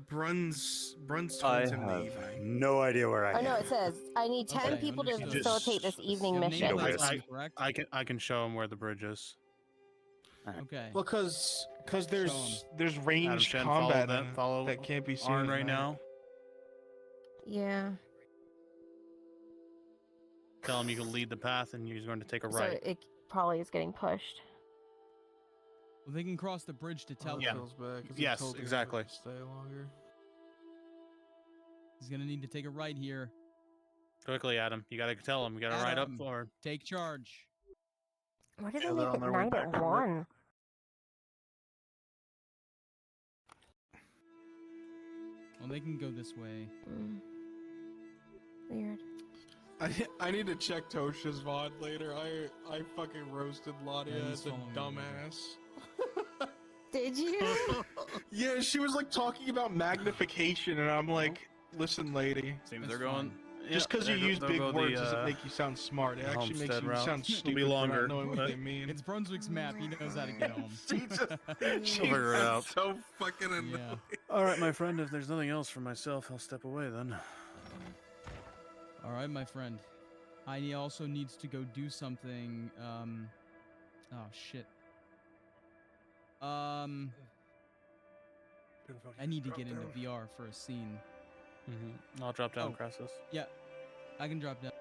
Bruns told I him the have evening. no idea where I Oh am. no, it says I need 10 Okay, people to understood. facilitate this evening mission. No risk. I can show him where the bridge is. Okay. Well, cause Show 'em. there's Adam ranged Shen, combat follow in that. it Follow that can't be seen Arn at right night. now. Yeah. Tell him you can lead the path, and he's going to take a So right. it probably is getting pushed. Well, they can cross the bridge to tell Yeah. him. Yes, exactly. Stay longer. He's gonna need to take a right here. Quickly, Adam. You gotta tell him. You gotta ride up Adam, for. Take charge. Why did Yeah, they they're make on it their way night back at from it. 1? Well, they can go this way. Weird. I need to check Tosha's VOD later. I fucking roasted Ladia Yeah, he's as a following dumbass. Did you? Yeah, she was like talking about magnification, and I'm like, listen, lady. Seems That's they're going. fine. Just because you they'll use go big the, words doesn't make you sound smart. It the actually makes Homestead you route. sound It'll stupid be for longer, not knowing what but- they mean. It's Brunswick's map. He knows how to get home. She figure it sounds out. so fucking annoying. Yeah. All right, my friend. If there's nothing else for myself, I'll step away then. All right, my friend. I also needs to go do something. Oh shit. I need to get into VR for a scene. I'll drop down Oh. Crassus. Yeah, I can drop down.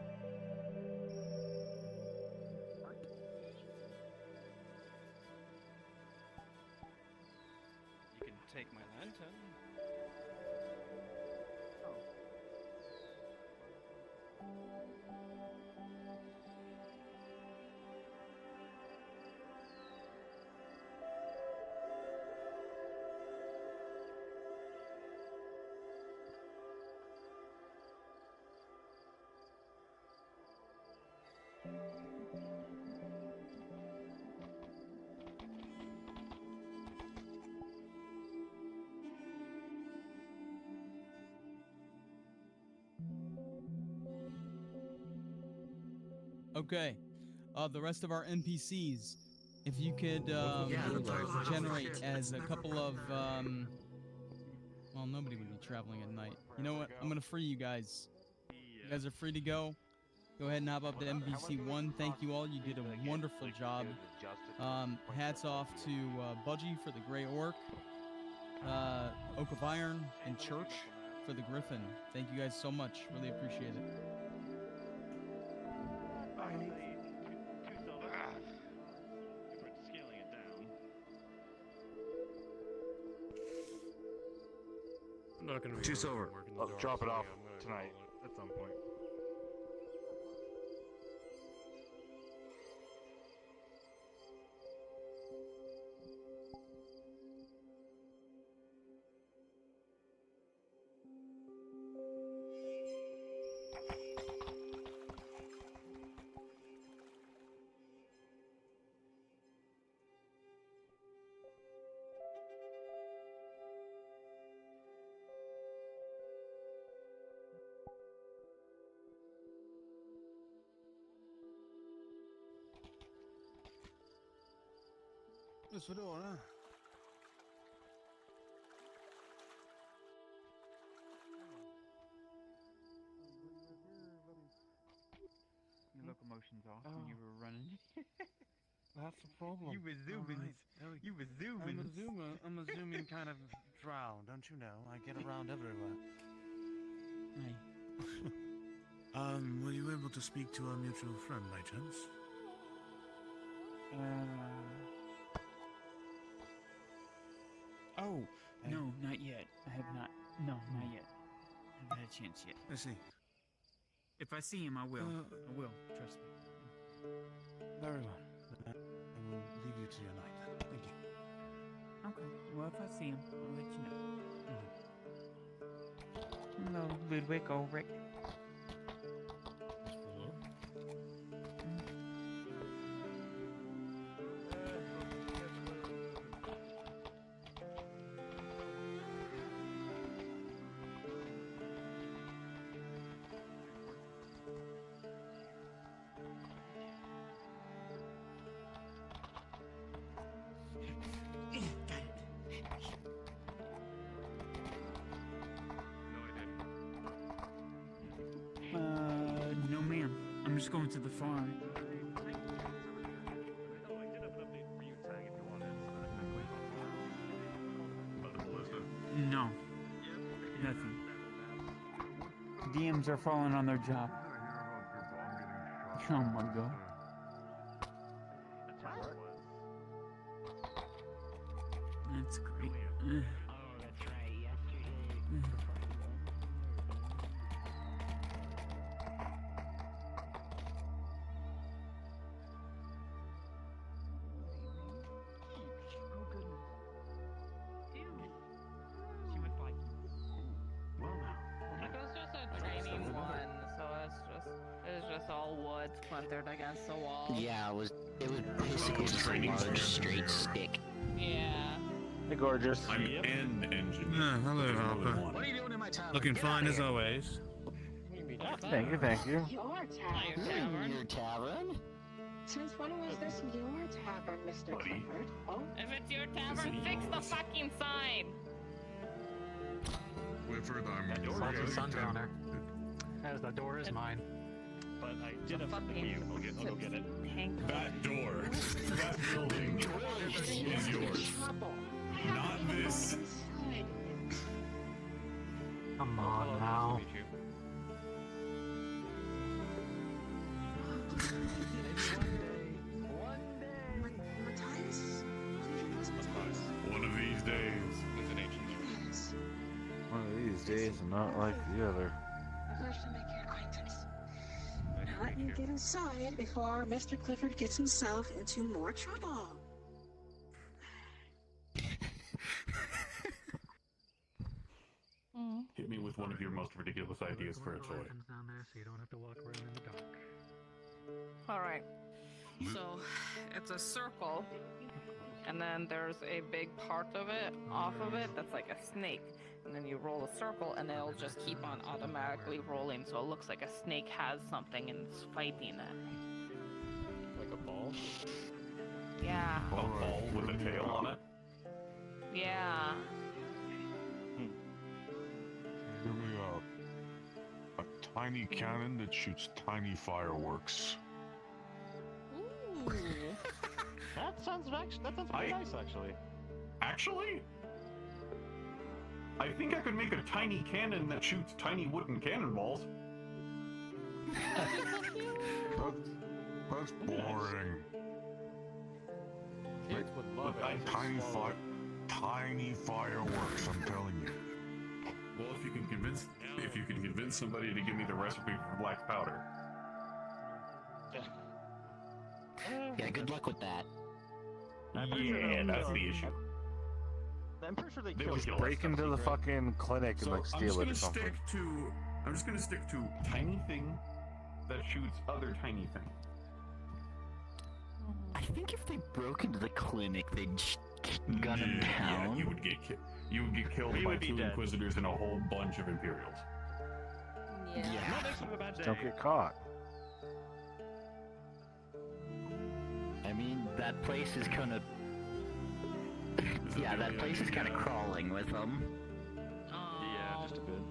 You can take my lantern. Okay. The rest of our NPCs, if you could generate as a couple of well, nobody would be traveling at night. You know what? I'm gonna free you guys. You guys are free to go. Go ahead and hop up to NPC 1. Thank you all. You did a wonderful job. Hats off to Budgie for the Grey Orc, Oak of Iron, and Church for the Griffin. Thank you guys so much. Really appreciate it. Scaling it down. I'm not gonna be Two able to silver. work in the I'll dark, drop it so off yeah, I'm gonna tonight call it. at some point. Eso no, ¿no? Your locomotion's off when you were running. That's the problem. You were zooming. You were zooming. I'm a zooming kind of drow, don't you know? I get around everywhere. Were you able to speak to our mutual friend by chance? Oh, no, not yet. I have not. No, not yet. I haven't had a chance yet. I see. If I see him, I will. I will. Trust me. Very well. I will leave you to your night then. Thank you. Okay. Well, if I see him, I'll let you know. Hello, Ludwig Ulrich. No, ma'am. I'm just going to the farm. No. Nothing. DMs are falling on their job. Oh my god. That's great. That's right. Yesterday. Oh goodness. Ew. She was like, well now. It was just a training one, so it's just all wood splintered against the wall. Yeah, it was basically just a large straight stick. Yeah. Hey, gorgeous. I'm an engine. Hello, Harper. What are you doing in my tavern? Looking Get fine out as here. always. Thank you, thank you. Your tavern. Your tavern? Since when was this your tavern, Mr. Clifford? Oh, If it's your tavern, fix the fucking sign. Clifford, I'm That's a really sundowner. As the door is mine. But I did have something for you. I'll go get it. That door, that building is yours. Not this. Come on now. Matthias? One of these days. One of these days and not like the other. Pleasure to make your acquaintance. Now let me get inside before Mr. Clifford gets himself into more trouble. Hit me with one of your most ridiculous ideas for a toy. Down there, so you don't have to walk around in the dark. Alright. So, it's a circle, and then there's a big part of it, off of it, that's like a snake. And then you roll a circle, and it'll just keep on automatically rolling, so it looks like a snake has something and it's fighting it. Like a ball? Yeah. A ball with a tail on it? Yeah. Give me a tiny cannon that shoots tiny fireworks. Ooh. That sounds pretty nice, actually. Actually? I think I could make a tiny cannon that shoots tiny wooden cannonballs. That's boring. Kids would love it. Tiny fireworks, I'm telling you. Well, if you can convince somebody to give me the recipe for black powder. Yeah, good luck with that. Yeah, that's the issue. I'm pretty sure they They would kill kill break us, into the right? fucking clinic and like steal it or something. I'm just gonna stick to tiny thing that shoots other tiny thing. I think if they broke into the clinic, they'd gun him down. Yeah, you would get killed We by would be 2 dead. Inquisitors and a whole bunch of Imperials. Yeah. Don't get caught. I mean, that place is kind of... yeah, that place is kind of crawling with them. Yeah, just a bit.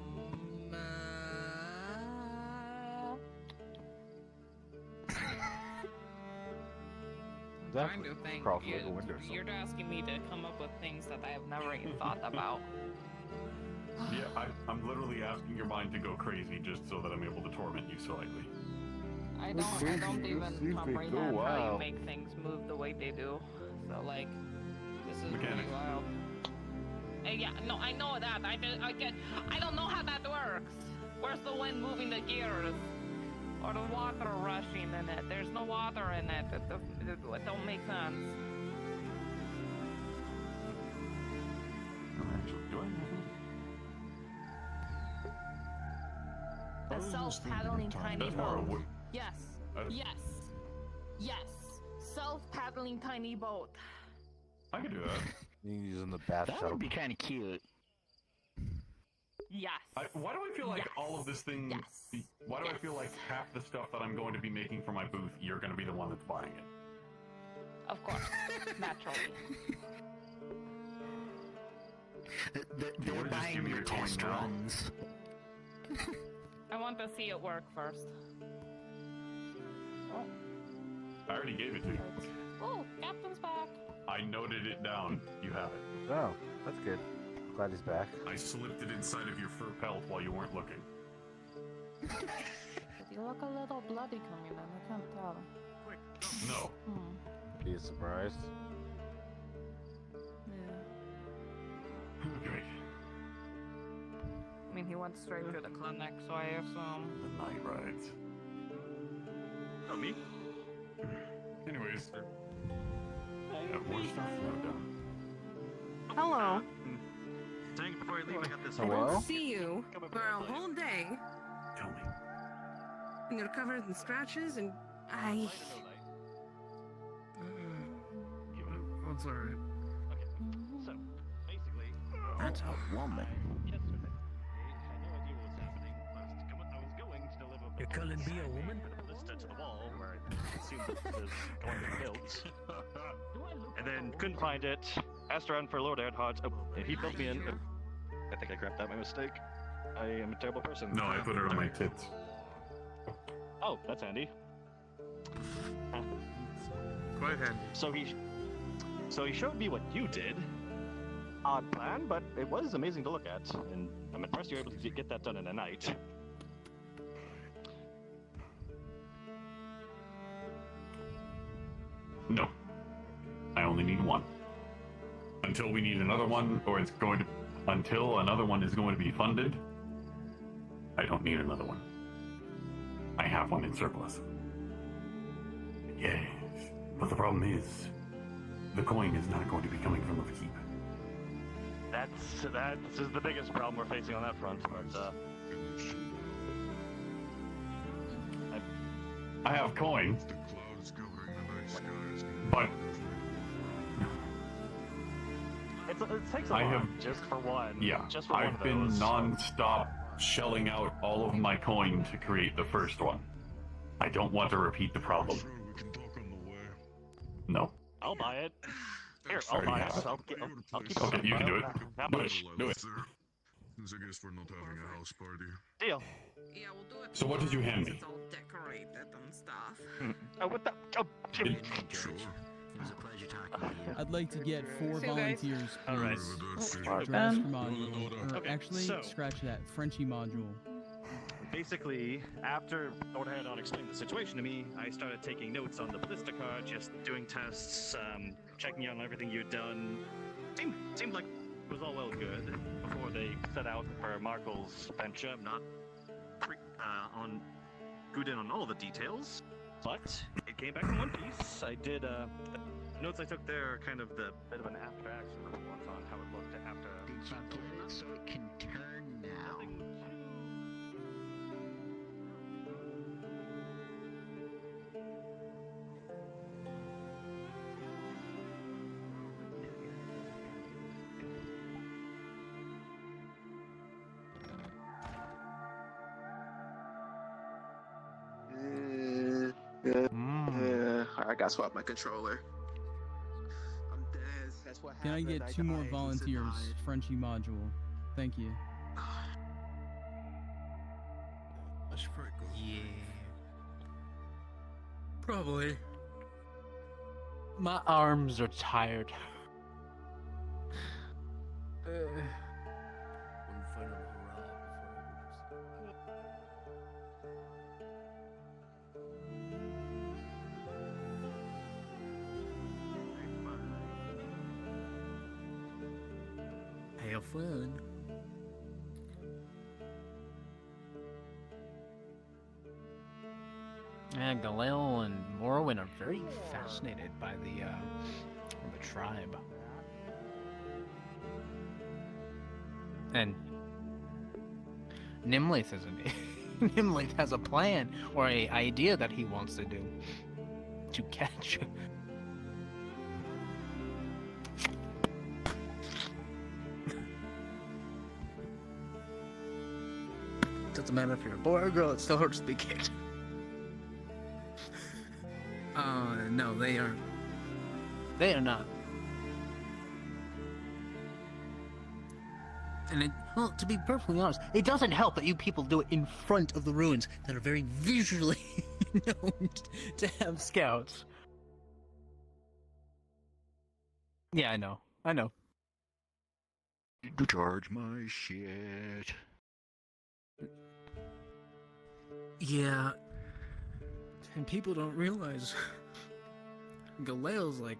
Trying to think. You're asking me to come up with things that I have never even thought about. Yeah, I'm literally asking your mind to go crazy just so that I'm able to torment you slightly. I don't even comprehend how you make things move the way they do. So like, this is pretty wild. Yeah, no, I know that. I don't know how that works. Where's the wind moving the gears? Or the water rushing in it? There's no water in it. It don't make sense. A self-paddling tiny boat. Yes. Yes. Yes. Self-paddling tiny boat. I can do that. Using the bath That would be kind of cute. Yes. Why do I feel like all of this thing... Yes. Why do I feel like half the stuff that I'm going to be making for my booth, you're going to be the one that's buying it? Of course. Naturally. They're buying your test runs. I want to see it work first. Oh. I already gave it to you. Oh, Captain's back. I noted it down. You have it. Oh, that's good. Glad he's back. I slipped it inside of your fur pelt while you weren't looking. You look a little bloody coming in, I can't tell. No. Be surprised. Yeah. Great. I mean, he went straight to the clinic, so I assume. The night rides. Oh, me? Anyways. I have more stuff now done. Hello. Saying before I leave, I got this. I didn't see you for a whole day. Tell me. And you're covered in scratches, and I. That's alright. Okay, so basically, That's a woman. yesterday, I had no idea what was happening. I was going to deliver. You're calling me a woman? A ballista to the wall where I assumed that it was going to be built, and then couldn't find it. Asked around for Lord Earhart. Oh, and he filled me in. I think I grabbed that. My mistake. I am a terrible person. No, I put it on my tits. Oh, that's handy. Quite handy. So he showed me what you did. Odd plan, but it was amazing to look at, and I'm impressed you're able to get that done in a night. No. I only need one. Until we need another one, or it's going to... Until another one is going to be funded, I don't need another one. I have one in surplus. Yes, but the problem is, the coin is not going to be coming from the keep. That is the biggest problem we're facing on that front. But, I have coin, but it takes a lot just for one. Yeah, just for one I've of been those. non-stop shelling out all of my coin to create the first one. I don't want to repeat the problem. No. I'll buy it. Here, I'll buy it. I'll keep it. Okay, you can do it. How Do it. much? Do it. Since I guess we're not having a house party. Deal. Yeah, we'll do it. So what did you hand me? It's all decorated and stuff. Oh, what the? Oh, Sure. It was a pleasure talking to you. I'd like to get 4 See you guys. volunteers, All right. please. Drask module. Or Okay, actually, so- scratch that. Frenchie module. Basically, after Lord Rhadod explained the situation to me, I started taking notes on the ballista card, just doing tests, checking on everything you'd done. Seemed like it was all well good before they set out for Markle's venture. I'm not good in on all the details, but it came back in one piece. I did the notes I took there are kind of the bit of an after action report on how it looked after. Did you get it so it can turn now? I gotta swap my controller. I'm dead. That's what Can I happened. get 2 more died. volunteers? Frenchie module. Thank you. Yeah. Probably. My arms are tired. Have fun. Yeah, Galil and Morrowind are very fascinated by the tribe. And Nimlaith isn't. Nimlaith has a plan or a idea that he wants to do to catch. Doesn't matter if you're a boy or a girl, it still hurts to be kicked. No, they are. They are not. And it, well, to be perfectly honest, it doesn't help that you people do it in front of the ruins that are very visually known to have scouts. Yeah, I know. I know. To charge my shit. Yeah. And people don't realize Galeo's like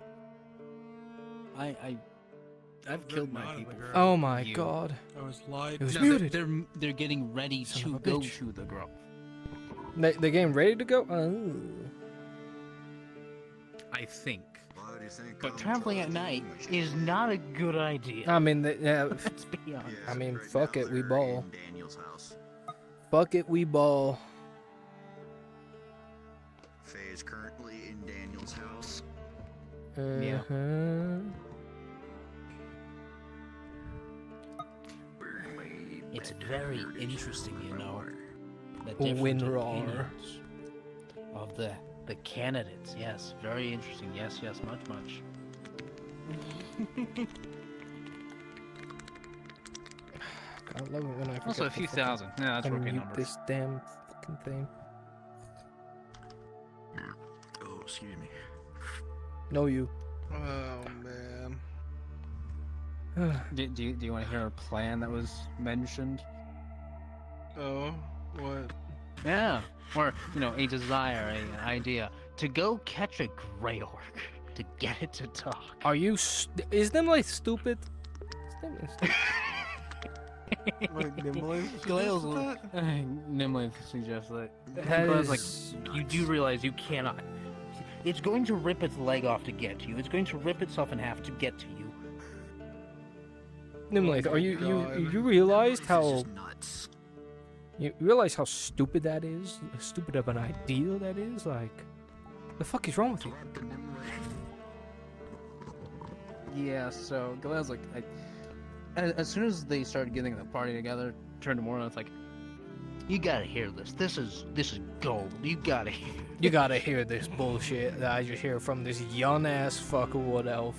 I've killed my people. Oh my god. I was lied. It was No, muted. they're getting ready Son to of a go bitch. to the grove. They're getting ready to go? Oh. I think. But traveling at night is not a good idea. I mean, yeah. Let's be honest. I mean, fuck it, we ball. Daniel's house. Fuck it, we ball. Faye is currently in Daniel's house. Yeah. It's very interesting, you know, the different opinions of the candidates. Yes, very interesting. Yes, much. I love it when I forget Also a to few fucking thousand. Yeah, that's rookie unmute numbers. this damn fucking thing. Oh, excuse me. No, you. Oh man. Do you want to hear a plan that was mentioned? Oh, what? Yeah, or a desire, an idea to go catch a gray orc to get it to talk. Are you? Is them like stupid? Nimlaith suggests that. That Galeo's is like, you do realize you cannot. It's going to rip its leg off to get to you. It's going to rip itself in half to get to you. Nimlaith, are you realized how? You realize how stupid that is? Stupid of an idea that is? Like, the fuck is wrong with you? Yeah, so Galeo's like, as soon as they started getting the party together, turned to Morrowind, it's like, you gotta hear this. This is gold. You gotta hear. You gotta hear this bullshit that I just hear from this young ass fucker wood elf.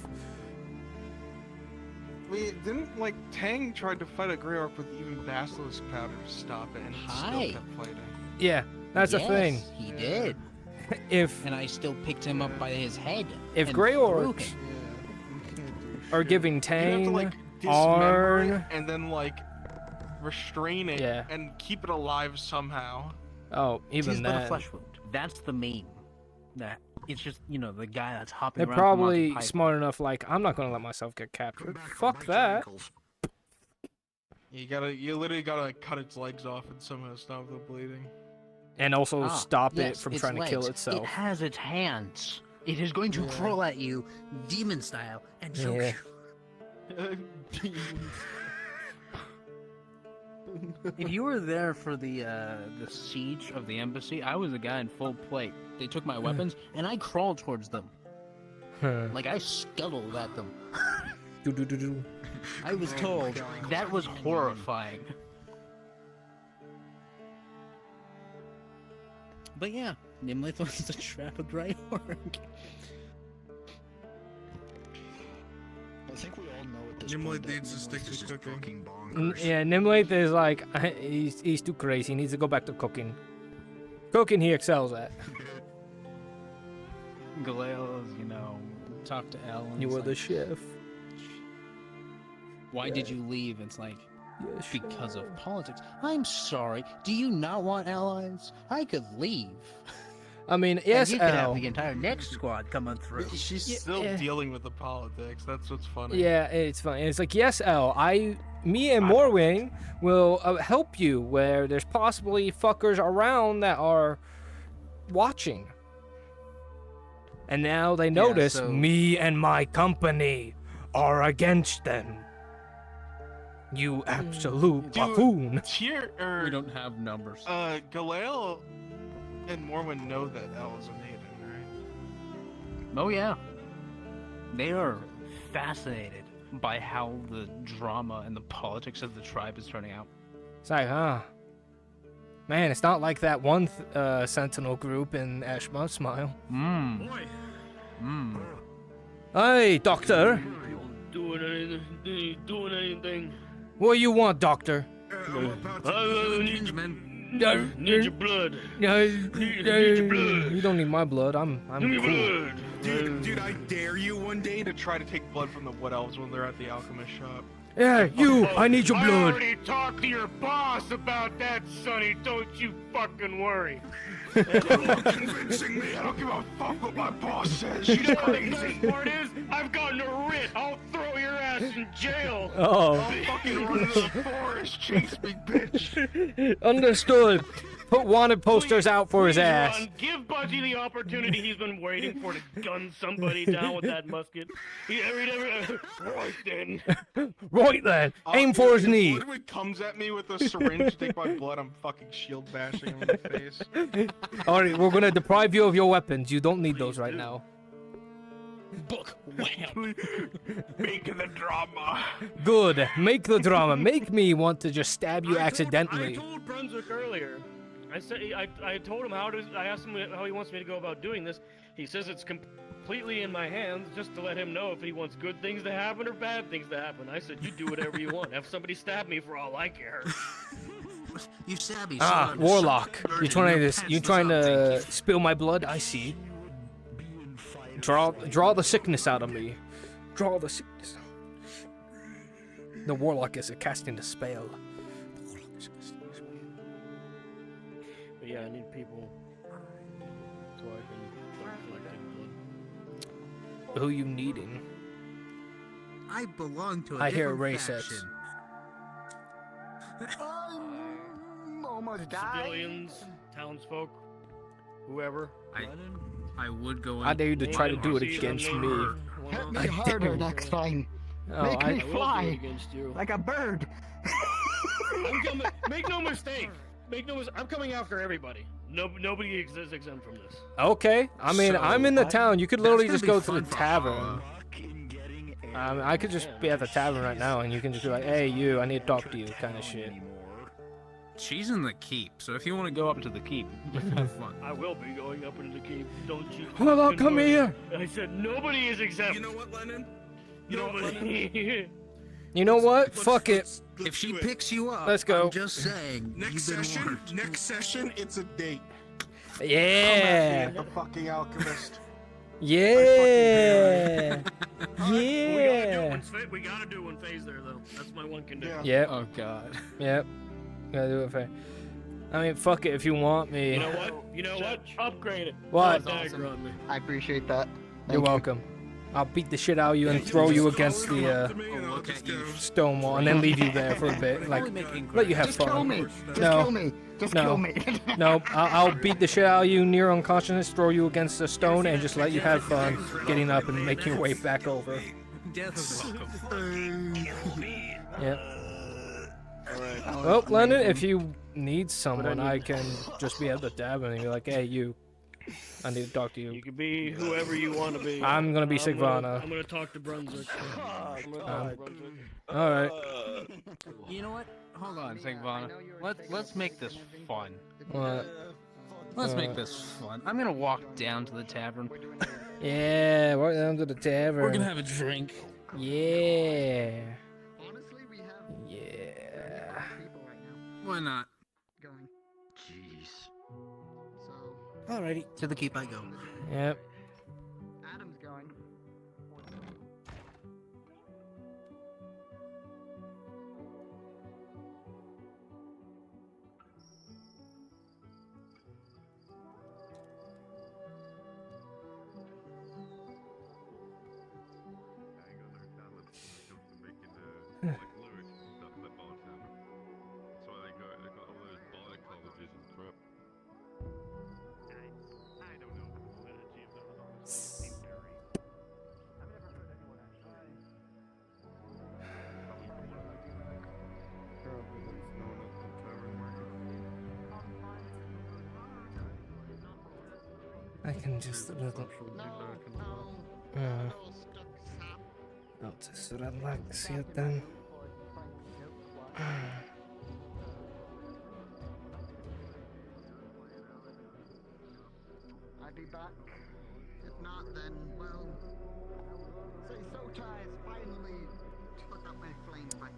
Wait, didn't like Tang tried to fight a Grey Orc with even basilisk powder to stop it, and he still kept fighting. Yeah, that's the thing. He did. And I still picked him up by his head. If and Grey threw Orcs him. are giving You have Tang, to like dismember Arn, it and then like restrain it Yeah. and keep it alive somehow. oh, even Seized by the that. flesh wound. That's the meme. That it's just the guy that's hopping They're around. from Monty probably Python. smart enough. Like, I'm not gonna let myself get captured. Fuck that. You literally gotta like, cut its legs off and somehow stop the bleeding. And also stop it yes, from its trying to kill legs. itself. It has its hands. It is going to crawl at you, demon style, and choke Yeah. you. If you were there for the siege of the embassy, I was a guy in full plate. They took my weapons, and I crawled towards them. Like, I scuttled at them. I was told that was horrifying. But yeah, Nimlaith wants to trap a Grey Orc. I think we all know at this Nimlaith point that needs to stick Nimlaith to is cooking. fucking bonkers. Yeah, Nimlaith is like, he's too crazy. He needs to go back to cooking. Cooking he excels at. Galeo's, talk to Elle. And You it's were the like, chef. Why did you leave? It's like, Yes, because of politics. I'm sorry. Do you not want allies? I could leave. I mean, And yes, you could have Al. the entire next squad coming through. She's still dealing with the politics. That's what's funny. Yeah, it's fine. It's like, yes, Al, me and Morwing will help you where there's possibly fuckers around that are watching. And now they notice me and my company are against them. You absolute buffoon. We don't have numbers. Galale and Morwen know that Elle is a maiden, right? Oh yeah. They are fascinated by how the drama and the politics of the tribe is turning out. It's like, man, it's not like that one Sentinel group in Ashma Smile. Hey, Doctor. Doing anything? What do you want, Doctor? I need your blood. Need your blood. You don't need my blood. I'm cool. Dude, I dare you one day to try to take blood from the Wood Elves when they're at the alchemist shop. Yeah, you. I need your I blood. already talked to your boss about that, Sonny. Don't you fucking worry. Good luck convincing me. I don't give a fuck what my boss says. You She's know what the crazy. best part is? I've gotten a writ. I'll throw your ass in jail. Oh. I'll fucking run into the forest. Chase me, bitch. Understood. Put wanted posters out for his Please ass. run. Give Budgie the opportunity he's been waiting for to gun somebody down with that musket. Right then. Right then. Aim for his knee. If Woodward comes at me with a syringe to take my blood, I'm fucking shield bashing him in the face. Alright, we're gonna deprive you of your weapons. You don't need those right now. Book wham. Make the drama. Good. Make the drama. Make me want to just stab you I accidentally. told Brunswick earlier. I said I told him I asked him how he wants me to go about doing this. He says it's completely in my hands, just to let him know if he wants good things to happen or bad things to happen. I said, you do whatever you want. Have somebody stab me for all I care. You savvy Ah, Warlock. You trying to spill my blood? I see. Draw the sickness out of me. Draw the sickness. The Warlock is casting the spell. But yeah, I need people so I can start collecting blood. Who you needing? I belong to a I hear different Ray faction. says. I'm almost died. Civilians, townsfolk, whoever. I would go in. I dare you to try to do it against me. Hit me harder next time. Oh, Make me I will fly do it against you. like a bird. Make no mistake. I'm coming after everybody. Nobody is exempt from this. Okay. I mean, I'm in the town. You could literally gonna just be go to the fun for tavern. I could just be at the tavern right now, and you can just be like, "Hey, you, I need to talk to you," kind of shit. She's in the keep, so if you want to go up to the keep, have fun. I will be going up into the keep. Don't you? Hello, fucking come worry. here. I said nobody is exempt. You know what, Lennon? Nobody. You know what? Fuck it. If she picks you up, Let's go. I'm just saying. Next session, it's a date. Yeah. Come at me at the fucking alchemist. Yeah. Yeah. Yeah. We gotta do one phase there though. That's my one condition. Yep. Oh god. Yep. Gotta do it fair. I mean, fuck it if you want me. You know what? You know what? Upgrade it. What? That's awesome. I appreciate that. You're welcome. I'll beat the shit out of you and throw you against the stone wall and then leave you there for a bit. Like, let you have Just fun. kill me. Just No. kill me. Just No. kill me. No, I'll beat the shit out of you near unconsciousness, throw you against the stone, and just let you have fun getting up and making your way back over. Death is welcome. Yep. Well, Lennon, if you need someone, I can just be at the tavern and be like, "Hey, you, I need to talk to you." You can be whoever you want to be. I'm gonna be Sigvana. I'm gonna talk to Brunswick. All right. You know what? Hold on, Sigvana. Let's make this fun. What? Let's make this fun. I'm gonna walk down to the tavern. Yeah, walk down to the tavern. We're gonna have a drink. Yeah. Why not? Jeez. So. Alrighty. To the keep I go. Yep. Adam's going. I can just a little. I'll just relax here then. I'll be back. If not, then, well, say Sota has finally took up my flame fight.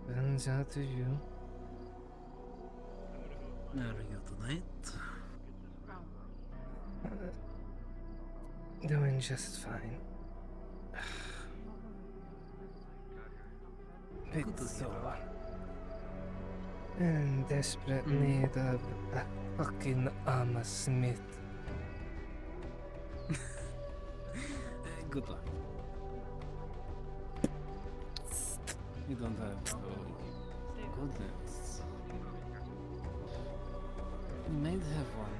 Turns out to you. How are you tonight? Doing just fine. Bit sore. In desperate need of a fucking armor smith. Good luck. You don't have. Oh, goodness. You might have one.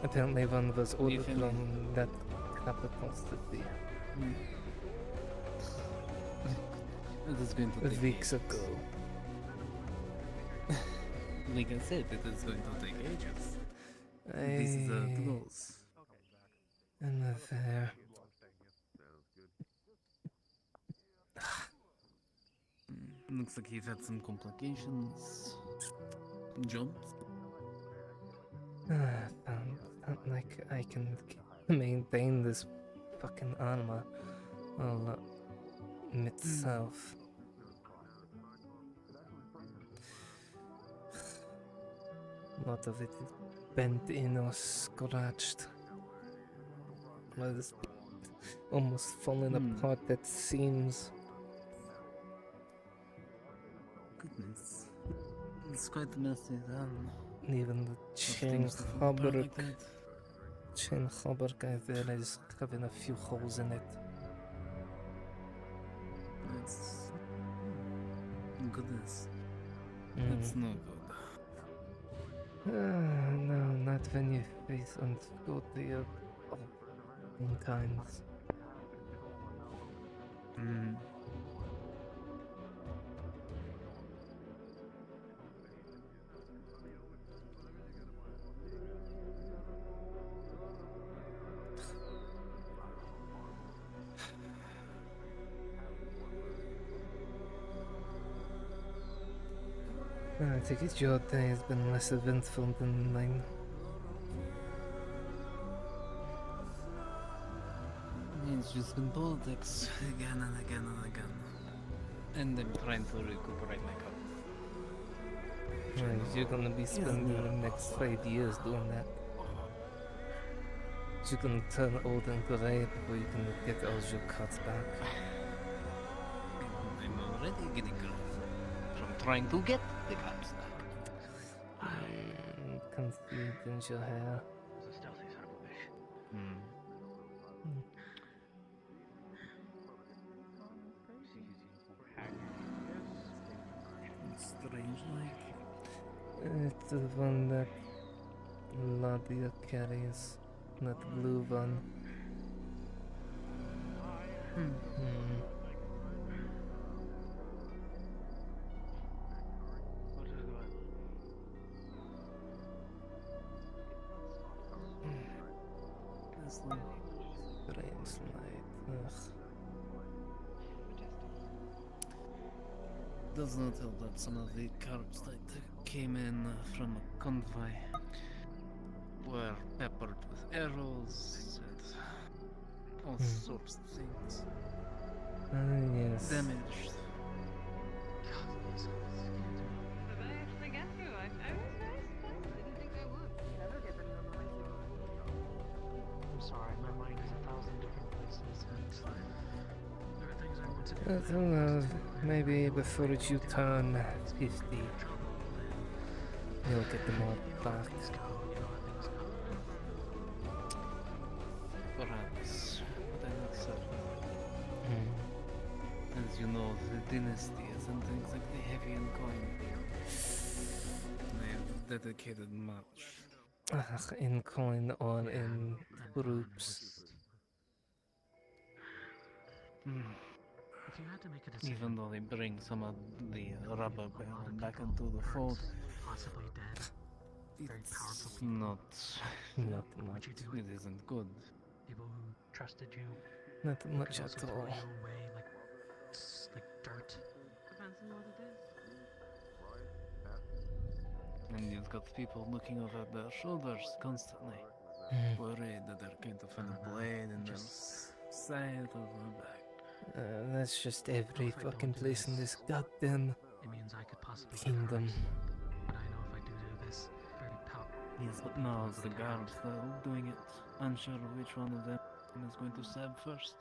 Apparently one was ordered from that capital city. It is going to take weeks ages. ago. Like I said, it is going to take ages. This is how it goes. An affair. Looks like he's had some complications. Jumps. Not like I can maintain this fucking armor all itself. A lot of it is bent in or scratched. Well, it's almost falling apart at seams. Goodness. It's quite messy then. Even the chain hobber guy there is having a few holes in it. It's... Goodness. Mm. It's no good. No, not when you face ungodly of all kinds. I think your day has been less eventful than mine. It's just been politics again and again and again. And I'm trying to recuperate my cup. You're gonna be spending the next 5 years doing that. You're gonna turn old and grey before you can get all your cuts back. I'm already getting grey from trying to get the cups back. Can see it in your hair. It's strange, like. It's the one that Ladia carries, that blue one. last night. Ugh. Does not help that some of the carts that came in from a convoy were peppered with arrows and all sorts of things. Yes. Damaged. Did I actually get you? I was very surprised. I didn't think I would. You never get them normally. I'm sorry, my mind is 1,000 different places, and there are things I want to do. I don't know, maybe before you turn 50, you'll get them all back. Perhaps, but I'm not certain. As you know, the dynasties and things like the heavy and coin, they've dedicated much. In coin or in groups. If you had to make a decision, Even though they bring some of the rubber baron back into the fold, possibly dead, very it's powerful not much. It isn't good. people who trusted you. Not who much could at also throw all. you away like dirt. Depends on what it is. And you've got people looking over their shoulders constantly, worried that they're going to find a blade in their side of their back. That's just every fucking place in this goddamn It means I could possibly kingdom. but I know if I do this, very Yes, but now it's the guards that are doing it. Unsure of which one of them is going to stab first.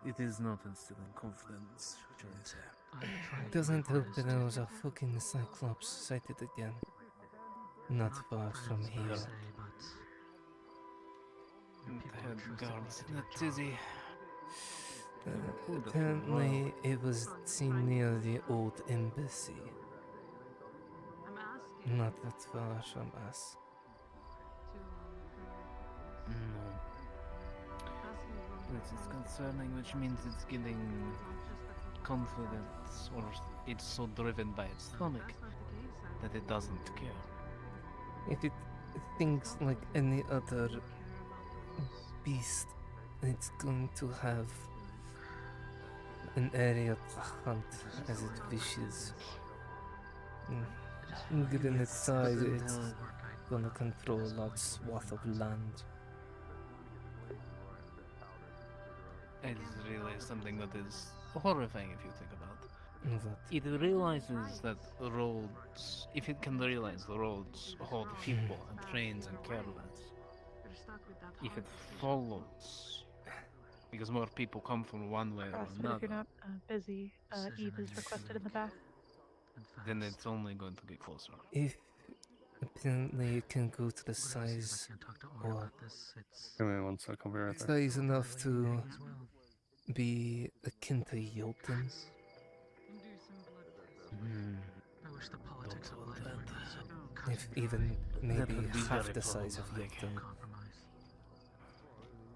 It is not instilling confidence, shall I say. Doesn't help that there was a fucking Cyclops sighted again. Not far from here. The head guards in a tizzy. Apparently, it was seen near the old embassy. I'm asking. Not that far from us. No. This is concerning, which means it's getting confidence, or it's so driven by its stomach that it doesn't care. If it thinks like any other beast, it's going to have an area to hunt as it wishes. Given its size, it's gonna control a large swath of land. I just realized something that is horrifying if you think about it. What? It realizes that roads, if it can realize the roads hold people and trains and caravans, if it follows, because more people come from one way or But if another, you're not busy, Eve is requested in the bath. then it's only going to get closer. If apparently you can go to the size or Give me one sec, I'll be right there. size enough to be akin to Jotun. I wish the politics of life were not so If even maybe would be half very the size of problematic. Jotun.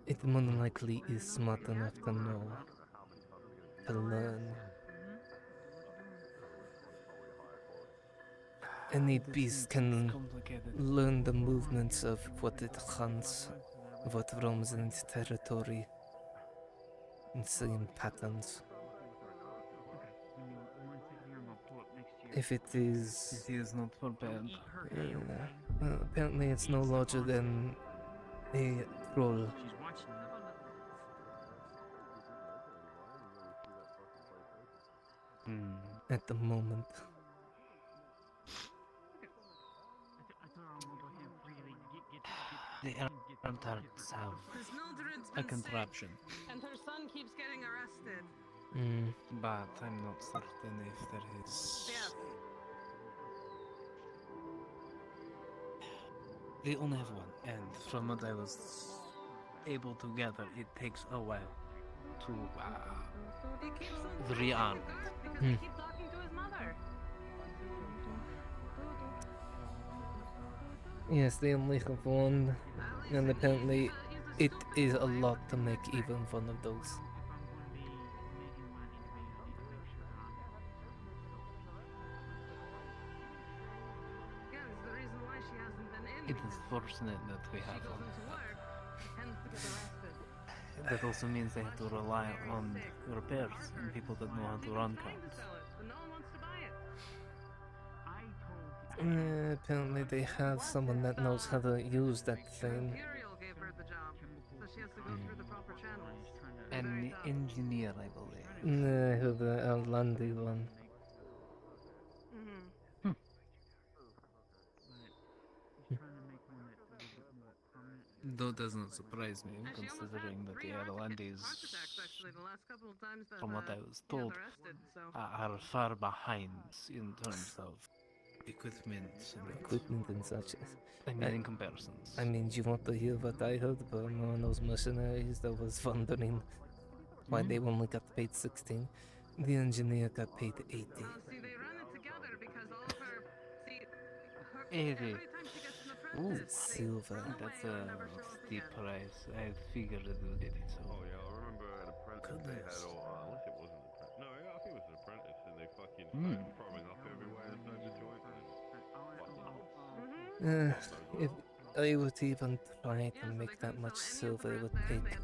It more than likely is smart enough to know, to learn. Any beast can learn the movements of what it hunts, what roams in its territory, and seeing patterns. If it is... It is not prepared. Apparently it's no larger than a troll. At the moment. The Earthtarts have Mildred's a been contraption, sick, and her son keeps getting arrested. but I'm not certain if there is... Yes. They only have one, and from what I was able to gather, it takes a while to He keeps on rearm it. because they keep talking to his mother. Yes, they only have one, and apparently it is a lot to make even one of those. Yeah, it's the reason why she hasn't been in. It is fortunate that we have one. To work, and that also means they have to rely on repairs and people that know how to run cars. Apparently they have someone that knows how to use that thing. Gave her the job, so she has to go through the proper channels. An engineer, I believe. The Outlandy one. Mm-hmm. Though does not surprise me, considering that the Atlantis, from what I was told, are far behind in terms of equipment and such. I mean, in comparisons. I mean, do you want to hear what I heard about one of those mercenaries that was wondering why they only got paid 16? The engineer got paid 80. See, they run it together because all of her. See, 80. Ooh, silver. That's a steep price. I figured it would be so. Oh yeah, I remember an apprentice they had, unless it wasn't an apprentice. No, yeah, I think it was an apprentice, and they fucking started throwing up everywhere inside the joint. If I would even try to make that much silver, it would take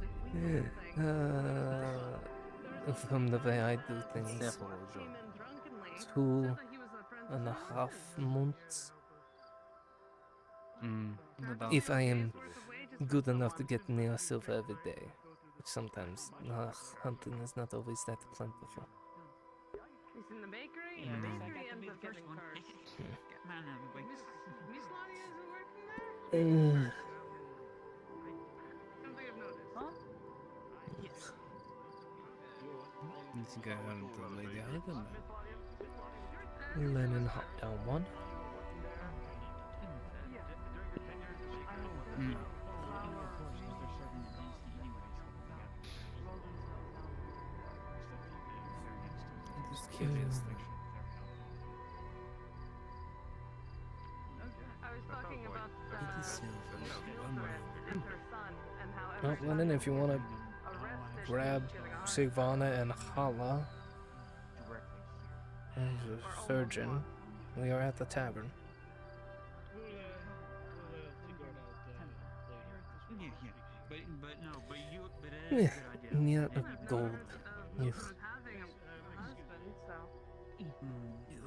from the way I do things, 2.5 months. If I am good enough to get near silver every day, which sometimes hunting is not always that plentiful. He's in the bakery. Yeah, the bakery ends up getting first. Miss Lottie isn't working there? Something I've noticed. Huh? Yes. I think I heard the lady Ivan. Lennon hot down one. I'm just curious. I was talking about and her son and how Oh, Lennon, if you want to grab Sigvana and Hala as a surgeon, we are at the tavern. Yeah, near a gold.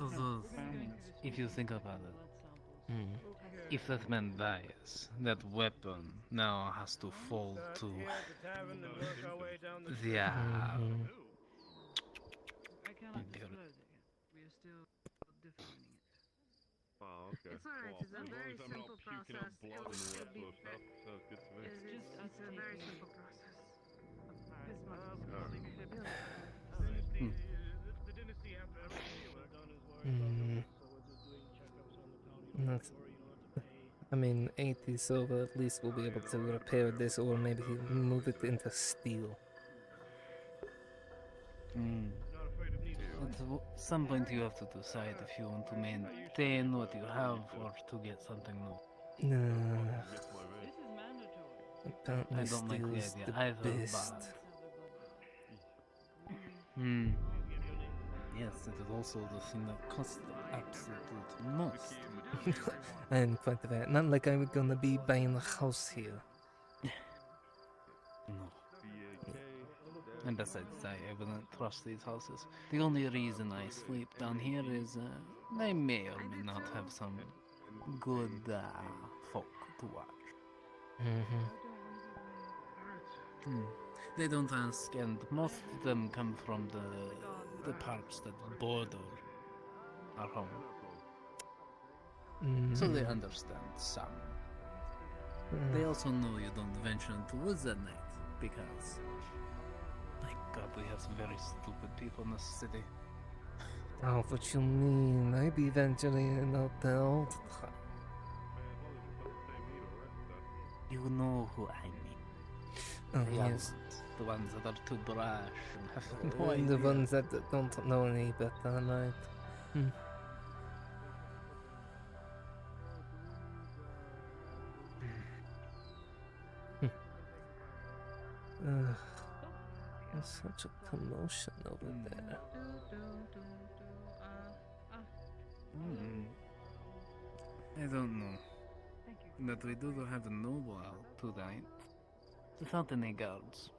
Although, if you think about it, if that man dies, that weapon now has to fall to the Oh, okay. It's alright, it's a very simple process. It'll be stuff, sounds good to me. It's a very simple process. I mean, 80 silver at least we'll be able to repair this, or maybe move it into steel. At some point you have to decide if you want to maintain what you have or to get something new. Apparently I don't like steel the is idea the either, best. but... Yes, it is also the thing that costs the absolute most. I am quite aware. Not like I'm gonna be buying a house here. No. And besides, I wouldn't trust these houses. The only reason I sleep down here is I may or may not have some good folk to watch. They don't ask, and most of them come from the parts that border our home. So they understand some. They also know you don't venture into woods at night, because, my god, we have some very stupid people in this city. Oh, what you mean? I be venturing out there all the time. You know who I mean. Oh, The yes. The ones that are too brash and have no The idea. ones that don't know any better, right? There's such a commotion over there. I don't know. But we do have a noble out tonight. Without any guards.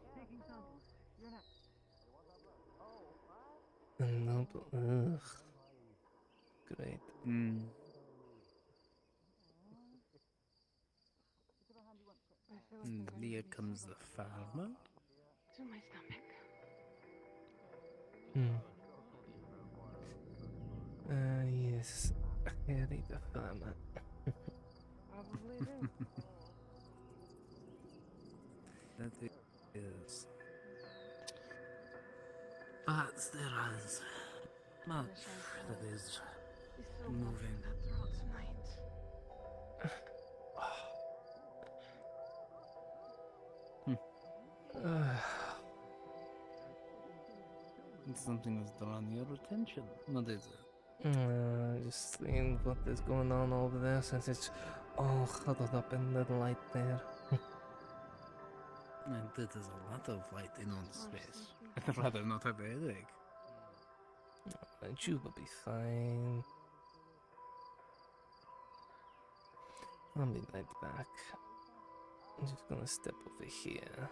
No, ugh. Great. Hmm. And here comes the farmer. To my stomach. Yes. Harry the farmer. Probably do. That is. But there is much that is moving. That throat tonight. Something has drawn your attention. What is it? Just seeing what is going on over there since it's all huddled up in the light there. And that is a lot of light in one space. I'd rather not have a headache. And you will be fine. I'll be right back. I'm just gonna step over here.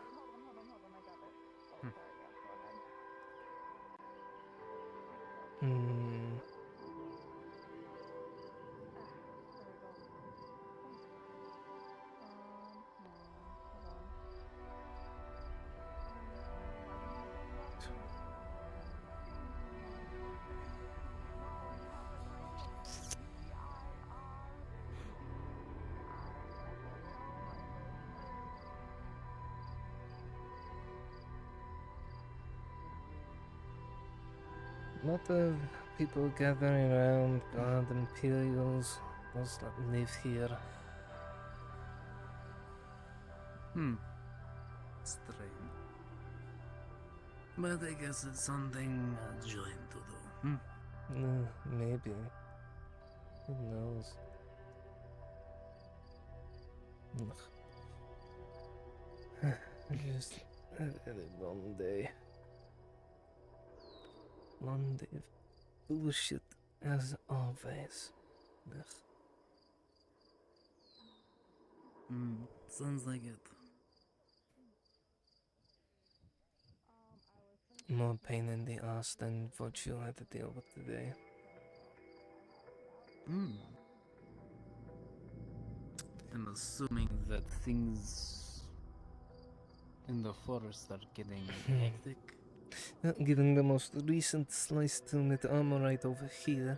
Lot of people gathering around Guard Imperials, those that live here. Strange. But I guess it's something a giant to do. Maybe. Who knows? Just a very long day. Long day of bullshit, as always. Sounds like it. More pain in the ass than what you had to deal with today. I'm assuming that things in the forest are getting hectic. Given the most recent slice tunic armor right over here.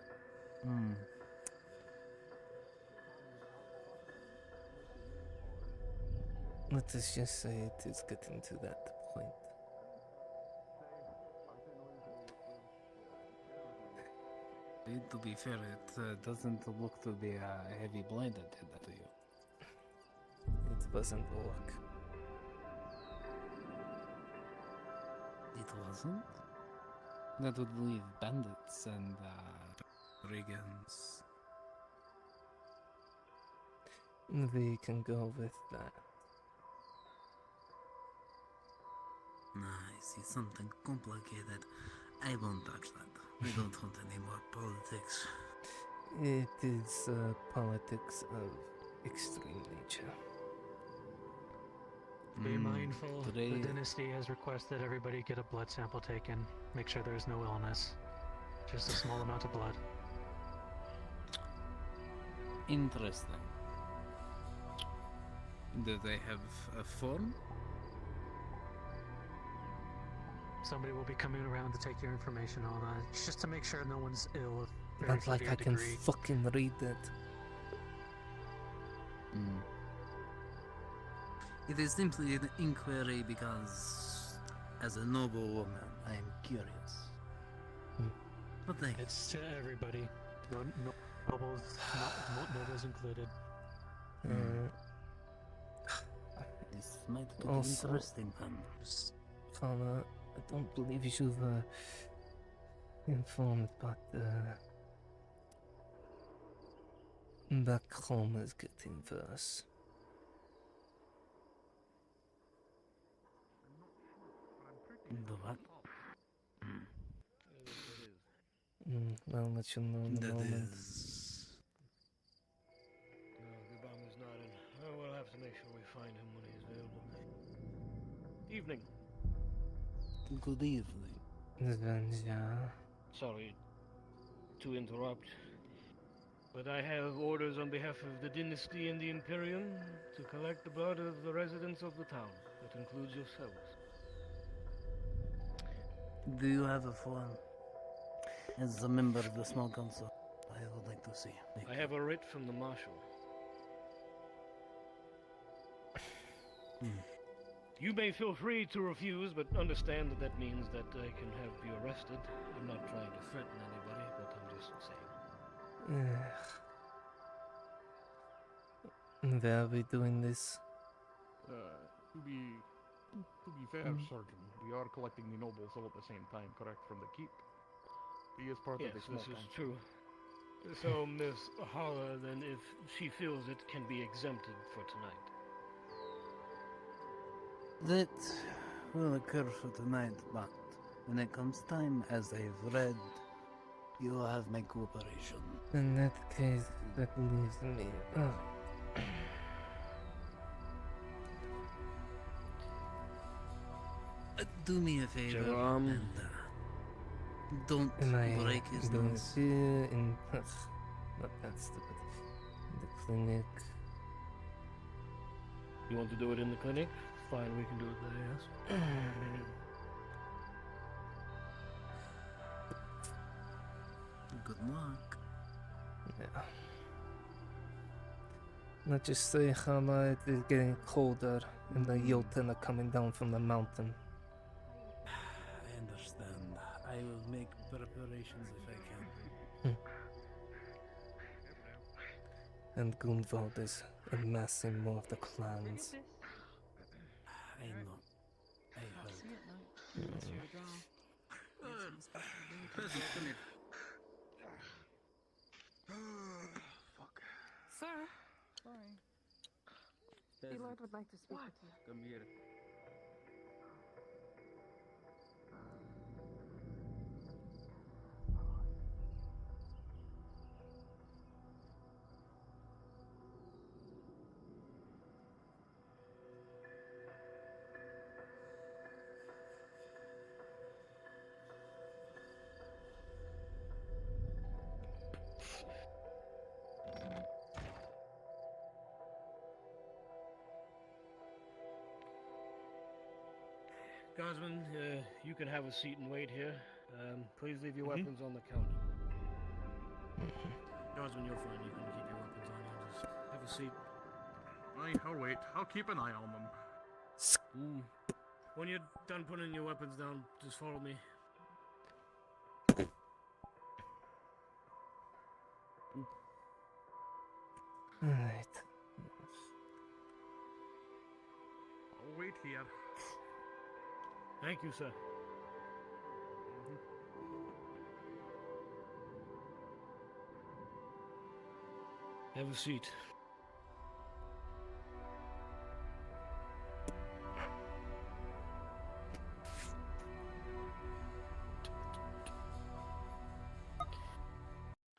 Let us just say it is getting to that point. To be fair, it doesn't look to be a heavy blade that did that to you. It wasn't orc. It wasn't? That would leave bandits and brigands. We can go with that. I see something complicated. I won't touch that. I don't want any more politics. It is politics of extreme nature. Be mindful. Today... The dynasty has requested everybody get a blood sample taken. Make sure there's no illness. Just a small amount of blood. Interesting. Do they have a form? Somebody will be coming around to take your information on that. Just to make sure no one's ill. Not like I can fucking read that. It is simply an inquiry because, as a noble woman, I am curious. But thank you. It's to everybody. Nobles, nobles included. This might get Also, interesting, then. Fana, I don't believe you've informed, but back home is getting worse. The what? I'll let you know in a moment. No, Gubamu's not in. We'll have to make sure we find him when he's available. Evening. Good evening. Svenja. Sorry to interrupt, but I have orders on behalf of the dynasty and the Imperium to collect the blood of the residents of the town. That includes yourselves. Do you have a form? As a member of the small council, I would like to see. I have a writ from the marshal. You may feel free to refuse, but understand that that means that I can have you arrested. I'm not trying to threaten anybody, but I'm just saying. Where are we doing this? To be fair, Sergeant, we are collecting the nobles all at the same time, correct, from the keep. He is part Yes, of the small this is council. true. So, Miss Hala, then, if she feels it can be exempted for tonight. That will occur for tonight, but when it comes time, as I've read, you will have my cooperation. In that case, that leaves me. Do me a favor Jerome. and don't Am I break his doing nose. it here in not that stupid. The clinic. You want to do it in the clinic? Fine, we can do it there, yes. Good luck. Yeah. Let's just say how it is getting colder and the Jotun are coming down from the mountain. I understand. I will make preparations if I can. And Gunvald is amassing more of the clans. I know. I hope. Peasants, come here. Fuck. Sir. Sorry. The Lord would like to speak with you. Come here. Gosman, you can have a seat and wait here. Please leave your weapons on the counter. Gosman, you're fine. You can keep your weapons on you. Just have a seat. I'll wait. I'll keep an eye on them. When you're done putting your weapons down, just follow me. Alright. I'll wait here. Thank you, sir. Have a seat.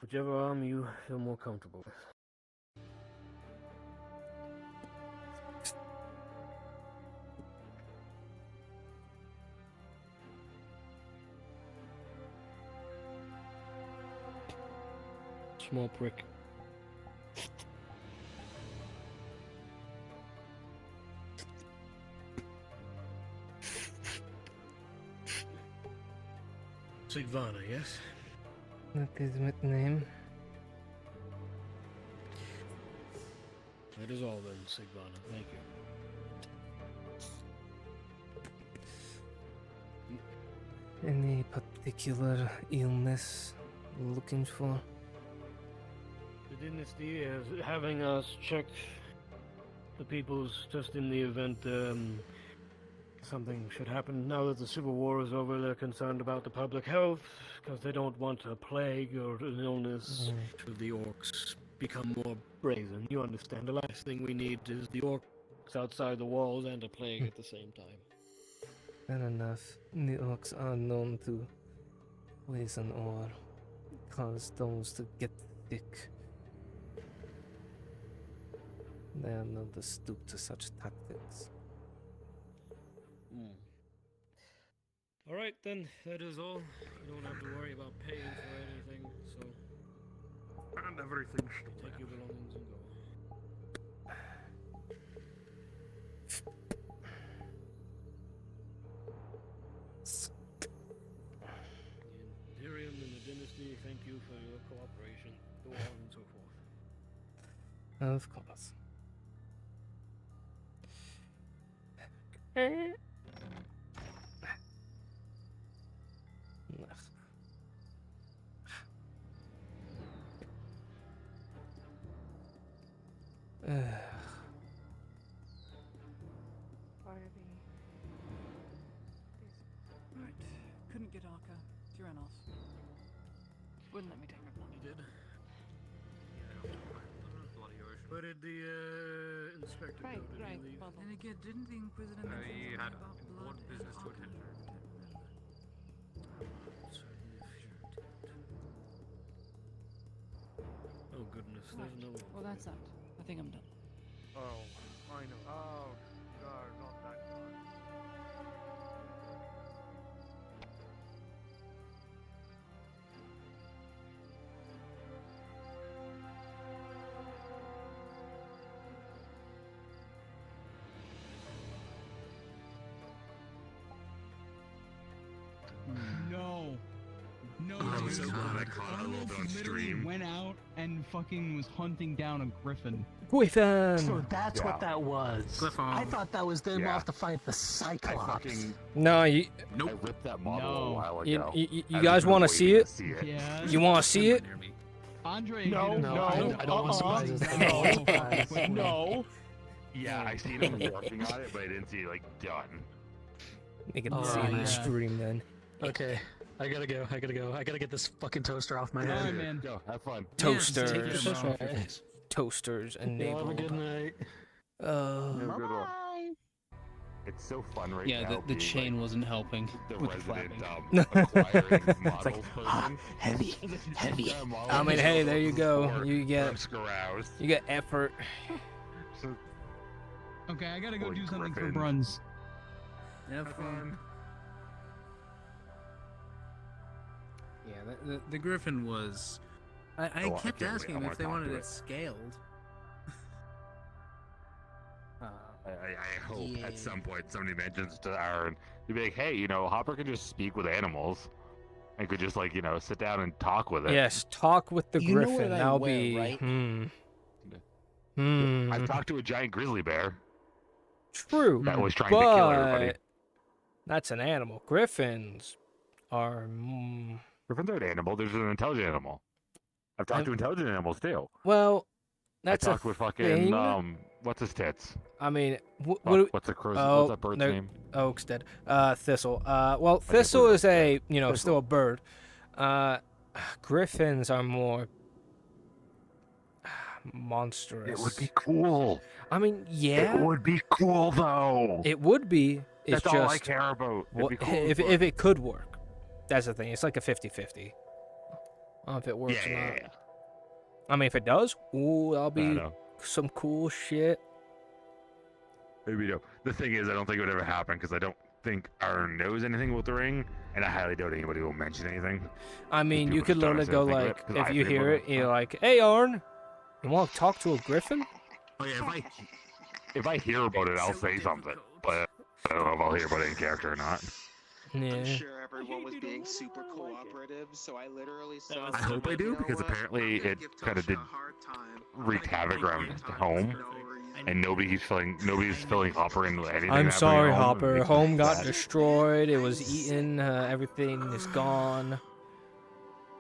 Whichever arm you feel more comfortable with. Small prick. Sigvana, yes? That is my name. That is all then, Sigvana. Thank you. Any particular illness you're looking for? The dynasty is having us check the peoples just in the event something should happen. Now that the civil war is over, they're concerned about the public health because they don't want a plague or an illness should the orcs become more brazen. You understand, the last thing we need is the orcs outside the walls and a plague at the same time. Fair enough. The orcs are known to poison or cause those to get sick. They are not to stoop to such tactics. All right, then that is all. You don't have to worry about paying for anything. So. And everything's still take your belongings and go. The Imperium and the Dynasty, thank you for your cooperation, so on and so forth. Of course. Right. Couldn't get Arca. She ran off. Wouldn't let me take my blood. You did? Where did the inspector go? Did he leave? And again, didn't the Inquisitor mention He something had about blood important and business to Arca? attend to. Oh goodness, Right. there's no. Well, that's that. I think I'm done. Oh, I know. Oh, God, not that guy. No. No, Oh, dude. so glad I caught it a little bit on Literally stream. went out and fucking was hunting down a griffin. Griffin! So that's what that was. Griffin. I thought that was them Yeah. off to fight the Cyclops. No, you. Nope. I ripped that model a while You, ago. you I've guys just been want to see waiting it? to see it. Yeah. You want to see it? Andre, No, did no, I don't want surprises. No. Yeah, I seen him working on it, but I didn't see it like done. You can Oh, see it on yeah. the stream then. Okay, I gotta go. I gotta get this fucking toaster off my head. Alright, man. Go, have fun. Toasters. Alright. Toasters Y'all have a enabled. good night. Have a good one. It's so fun right Yeah, now. the being, chain like, wasn't helping the with the resident flapping. acquiring models person. Heavy. Yeah, models I mean, hey, there you go. You I'm get scaroused. you get effort. Okay, I gotta go Boy, do something for Griffin. Bruns. Have fun. Yeah, the Griffin was. I Oh, I kept can't wait. asking I them wanna if they talk wanted to it it. scaled. I hope Yeah. at some point somebody mentions to Aaron, you'd be like, hey, you know, Hopper can just speak with animals and could just, like, you know, sit down and talk with it. Yes, talk with the You know griffin. what I That'll wear, be. right? I've talked to a giant grizzly bear True. that was trying to kill everybody. but That's an animal. Griffins are. Griffins are an animal. There's an intelligent animal. I've talked to intelligent animals too. Well, that's I a talked with fucking thing. what's his tits? I mean, What's a crow's? What's that bird's name? Oak's dead. Thistle. Well, Thistle is a still a bird. Griffins are more monstrous. It would be cool. I mean, yeah. It would be cool though. It would be. It's That's all I just care about. It'd what- be cool if it could work. That's the thing. It's like a 50-50. I don't know if it works or not. Yeah. I mean, if it does, ooh, that'll be know. some cool shit. Maybe no. The thing is, I don't think it would ever happen because I don't think Aaron knows anything about the ring, and I highly doubt anybody will mention anything. I mean, you people could just don't literally go necessarily think like, of it, 'cause if I you think hear about it, you're like, "Hey, Arn, you want to talk to a griffin?" Oh yeah, if I hear about it, I'll say something, but I don't know if I'll hear about it in character or not. Yeah. I'm sure everyone was being super cooperative, so I literally saw. I hope I do because apparently it kind of did wreak havoc around home, and nobody's filling Hopper into anything. I'm happening sorry, at home. Hopper. It's Home got bad. destroyed. It was eaten. Everything is gone.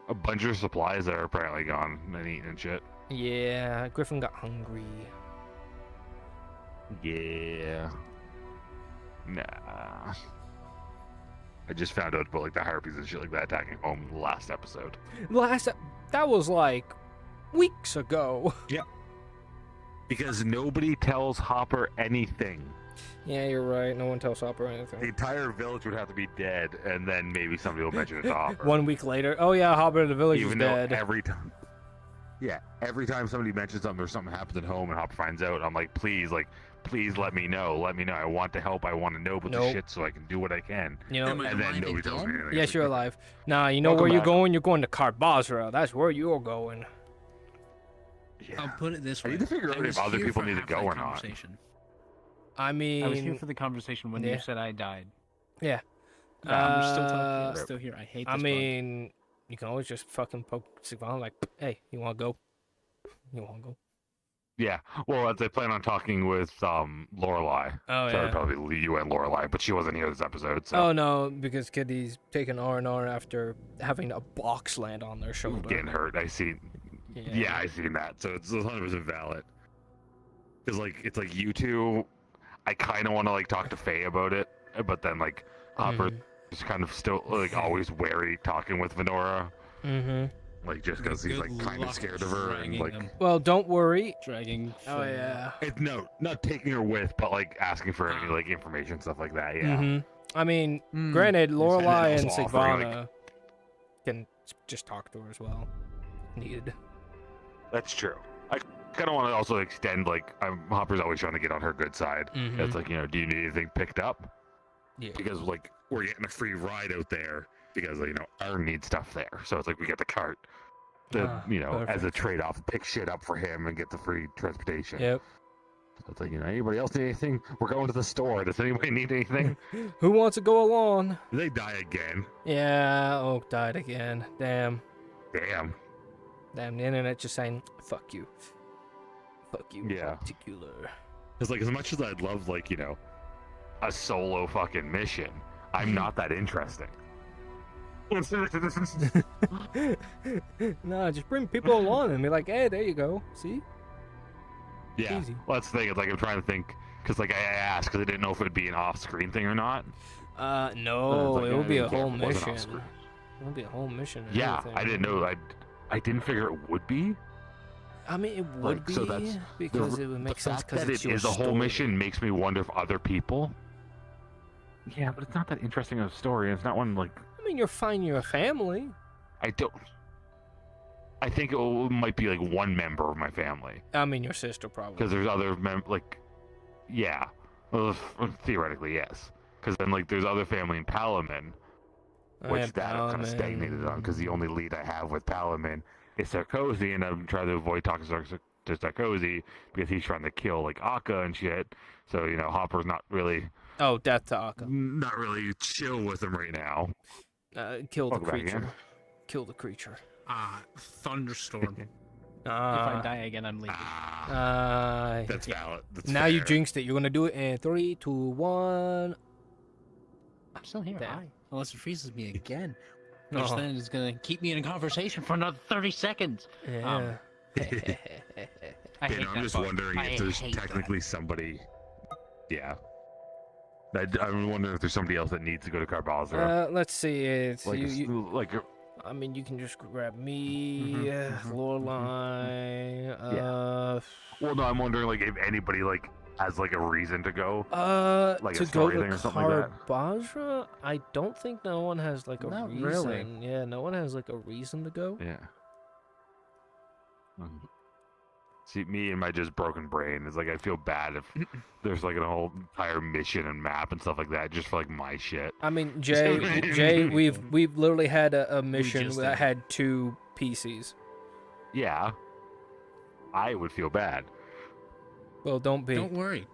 A bunch of supplies that are apparently gone and eaten and shit. Yeah, Griffin got hungry. Yeah. Nah. I just found out about like the harpies and shit like that attacking home last episode. That was like weeks ago. Yep. Because nobody tells Hopper anything. Yeah, you're right. No one tells Hopper anything. The entire village would have to be dead, and then maybe somebody will mention it to Hopper. 1 week later, oh yeah, Hopper in the village Even is though dead. every time. Yeah, every time somebody mentions something or something happens at home and Hopper finds out, I'm like, please, like, please let me know. Let me know. I want to help. I want to know about the Nope. shit so I can do what I can. You know- Am I and then alive nobody tells me again? anything. Yes, you're alive. Nah, you know Welcome where you're back. going? You're going to Auzera. That's where you're going. I'll put it this I way. need to figure out I was if other here people for need to half go that or not. conversation. I mean, I was here for the conversation when yeah. you said I died. Yeah. I'm still talking. I'm still here. I hate this I bug. mean, you can always just fucking poke Sigvan like, hey, you want to go? You want to go? Yeah. Well, I plan on talking with Lorelai. Oh, so yeah. I'd probably you and Lorelai, but she wasn't here this episode. So Oh no, because Kitty's taking R&R after having a box land on their shoulder. getting hurt. I see. Yeah. Yeah, I seen that. So it's 100% valid. Because like it's like you two, I kind of want to like talk to Faye about it, but then like Hopper is kind of still like always wary talking with Venora. Mm-hmm. Like just because he's like kind of scared of her and like. Well, don't worry. Dragging. Oh yeah. It's no, not taking her with, but like asking for any like information, stuff like that. Yeah. Mm-hmm. I mean, granted, Lorelai and also offering, Sigvana can just talk to her as well. Needed. That's true. I kind of want to also extend like Hopper's always trying to get on her good side. Mhm. It's like, you know, do you need anything picked up? Yeah. Because like we're getting a free ride out there because you know Aaron needs stuff there, so it's like we get the cart. You know, as a trade-off, pick shit up for him and get the free transportation. Yep. So it's like, you know, anybody else need anything? We're going to the store. Does anybody need anything? Who wants to go along? Did they die again? Yeah, Oak died again. Damn. Damn. Damn, the internet just saying, fuck you. Fuck you, Yeah. particular. Because like as much as I'd love like, you know, a solo fucking mission, I'm not that interesting. No, just bring people along and be like, hey, there you go. See? Yeah. Easy. Well, that's the thing. It's like I'm trying to think because like I asked because I didn't know if it'd be an off-screen thing or not. No, Like, it would be a whole it wasn't mission. off-screen. It would be a whole mission. and Yeah, everything. I didn't know. I didn't figure it would be. I mean, it would Like, be so that's because it would make the sense fact because that it's it your is a whole story. mission makes me wonder if other people. Yeah, but it's not that interesting of a story. It's not one like I mean, you're fine. You're a family. I don't. I think might be like one member of my family I mean, your sister probably. because there's other like, yeah, well, theoretically yes. Because then like there's other family in Palamin, which Yeah, that I'm kind of Palamin. stagnated on because the only lead I have with Palamin is Sarkozy, and I'm trying to avoid talking to Sarkozy because he's trying to kill like Akka and shit. So you know Hopper's not really. Oh, death to Akka. Not really chill with him right now. Kill the Welcome back creature. again. Kill the creature. Thunderstorm. If I die again, I'm leaving. That's valid. That's now you fair. jinxed it. You're gonna do it in 3, 2, 1. I'm still here. Damn. Hi. Unless it freezes me again. Oh. Which then is going to keep me in a conversation for another 30 seconds. Yeah. I hate I'm that just bug. wondering I if there's hate that. technically somebody. Yeah. I'm wondering if there's somebody else that needs to go to Auzera. Let's see. It's Like, like I mean, you can just grab me, Lorelai. Well, no, I'm wondering like if anybody like has like a reason to go. Like to a story go thing to or something like that. Basra, I don't think no one has like a Not reason. really. Yeah, no one has like a reason to go. Yeah. See, me and my just broken brain is like I feel bad if there's like a whole entire mission and map and stuff like that just for like my shit. I mean, Jay, we've literally had a mission just that did. had 2 PCs. Yeah. I would feel bad. Well, don't be. Don't worry.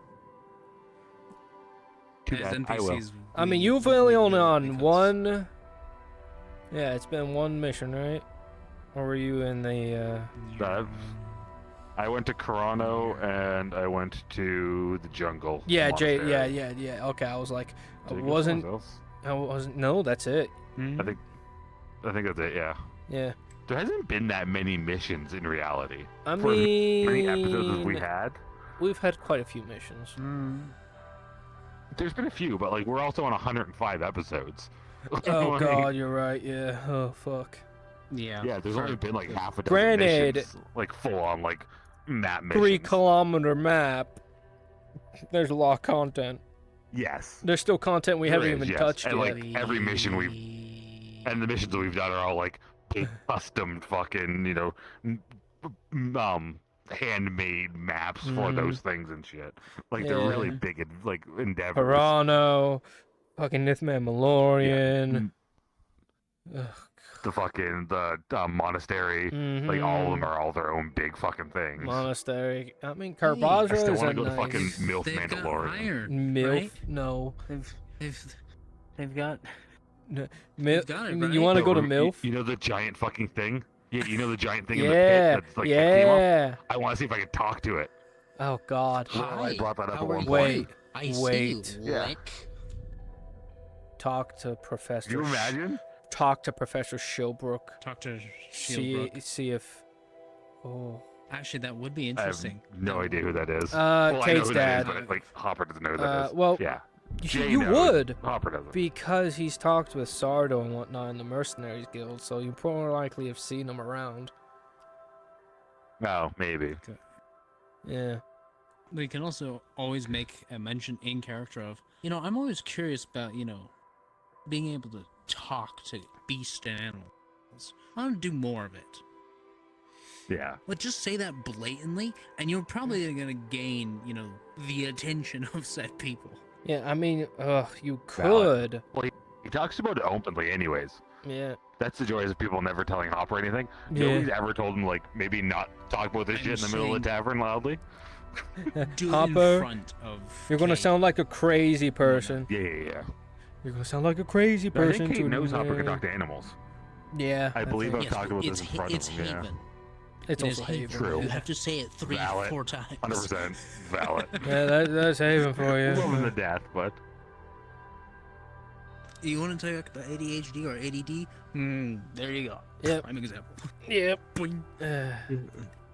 Too As bad. I will. NPCs, I mean, you've only on one. Yeah, it's been one mission, right? Or were you in the? I went to Carano and I went to the jungle. Yeah, Jay. monastery. Yeah. Okay, I was like, I Did I go wasn't. somewhere else? I wasn't. No, that's it. I think that's it. Yeah. Yeah. There hasn't been that many missions in reality. I For as many mean, episodes as we had. We've had quite a few missions. There's been a few, but like we're also on 105 episodes. Oh Like, God, you're right. Yeah. Oh fuck. Yeah. Yeah, there's only been like half a dozen Granted, missions, like full on like map 3 missions. kilometer map. There's a lot of content. Yes. There's still content we There haven't is, even yes. touched and, yet. like every mission and the missions that we've done are all like custom fucking, you know, handmade maps for those things and shit. Like they're really big like endeavors. Pirano, fucking Nithman Malorian. The fucking monastery, like all of them are all their own big fucking things. Monastery. I mean, Carbazra I still is want a to go nice... to fucking MILF They've got Mandalorian. iron, MILF? right? No. They've got. MILF? got it, You want to go to No, MILF? You know the giant fucking thing? Yeah, you know the giant thing in the Yeah, pit that's like 15 up? yeah. I want to see if I can talk to it. Oh God. Well, I brought that up at one point. Wait, I see wait. you, Yeah. lick. Talk to Professor. Can you imagine? Talk to Professor Shilbrook. Talk to Shieldbrook. See if. Oh. Actually, that would be I have interesting. no idea who that is. Well, I know Kate's who that is, dad. but like Hopper doesn't know who that is. Well, yeah. You Jay you knows. would, Hopper doesn't. because he's talked with Sardo and whatnot in the Mercenaries Guild, so you more likely have seen him around. No, maybe. Yeah. We can also always make a mention in character of, I'm always curious about, being able to talk to beast and animals. I want to do more of it. Yeah. But just say that blatantly, and you're probably going to gain, the attention of said people. Yeah, I mean, you could. Well, he talks about it openly anyways. Yeah. That's the joy of people never telling Hopper anything. Yeah. Nobody's ever told him, like, maybe not talk about this shit in the middle of the tavern loudly. Do it Hopper, in front of you're gonna sound like a crazy person. Yeah. You're gonna sound like a crazy No, I person think Kate to knows Hopper can me. talk to animals. Yeah. I believe I've Yes, talked but about this in front of him. Haven. It's It is also Haven. True. You have to say it 3-4 times. 100% valid. Yeah, that's Haven for you. Love him to death, but You want to talk about ADHD or ADD? There you go. Yep. Prime example. Yep.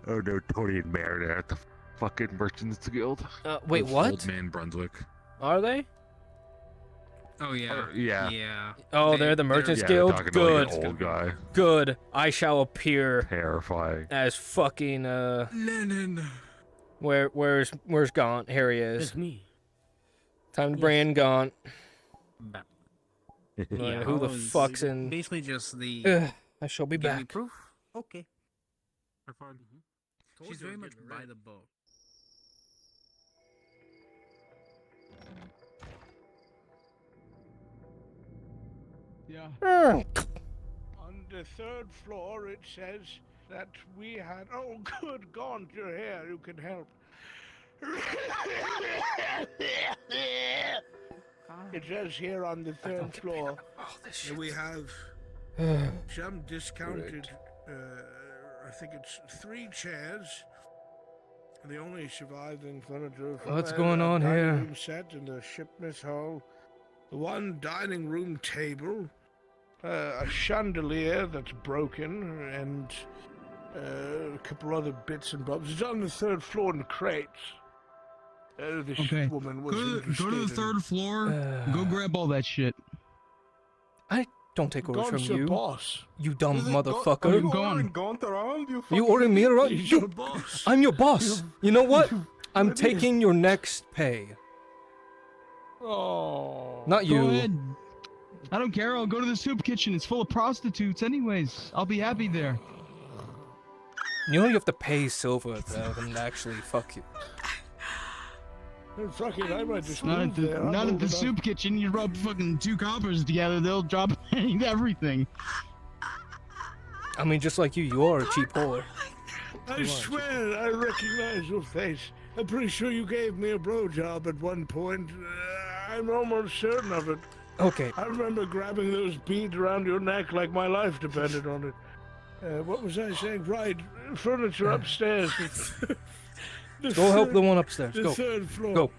oh no, Tony and Marin are at the fucking Merchants Guild. Wait, Of what? Old Man Brunswick. Are they? Oh yeah. Yeah. Yeah. Oh, they're the Merchants Yeah, Guild? they're talking Good. To like an old guy. Good. I shall appear Terrifying. as fucking Lennon. Where's Gaunt? Here he is. It's me. Time to bring in Gaunt. Yeah, Who the I was fuck's in? Basically just the. I shall be Give me back. proof? Okay. Fine. She's very much by the boat. Yeah. Mm. On the third floor, it says that we had. Oh, good, Gaunt, you're here. You can help. It says here on the third floor that we have some discounted. I think it's 3 chairs. The only surviving furniture. From What's a going on dining here? Room set in the shipmess hall. The 1 dining room table. A chandelier that's broken, and a couple other bits and bobs. It's on the 3rd floor in crates. This Okay. woman was Go to the interested 3rd floor. Go grab all that shit. I don't take orders Gaunt's from your you. boss. You dumb Are motherfucker. you ordering Gaunt around? You ordering me around? He's your boss. I'm your boss. You know what? I'm taking your next pay. Oh. Not you. Go ahead. I don't care. I'll go to the soup kitchen. It's full of prostitutes, anyways. I'll be happy there. You know you have to pay Silver for them to actually fuck you. Fuck it, I might just Not move at the there. I'm not at old the enough. soup kitchen. You rub fucking 2 coppers together, they'll drop everything. I mean, just like you are a cheap whore. I swear I recognize your face. I'm pretty sure you gave me a blowjob at one point. I'm almost certain of it. Okay. I remember grabbing those beads around your neck like my life depended on it. What was I saying? Right, furniture upstairs. Go help the one upstairs. The Go. 3rd floor. Go.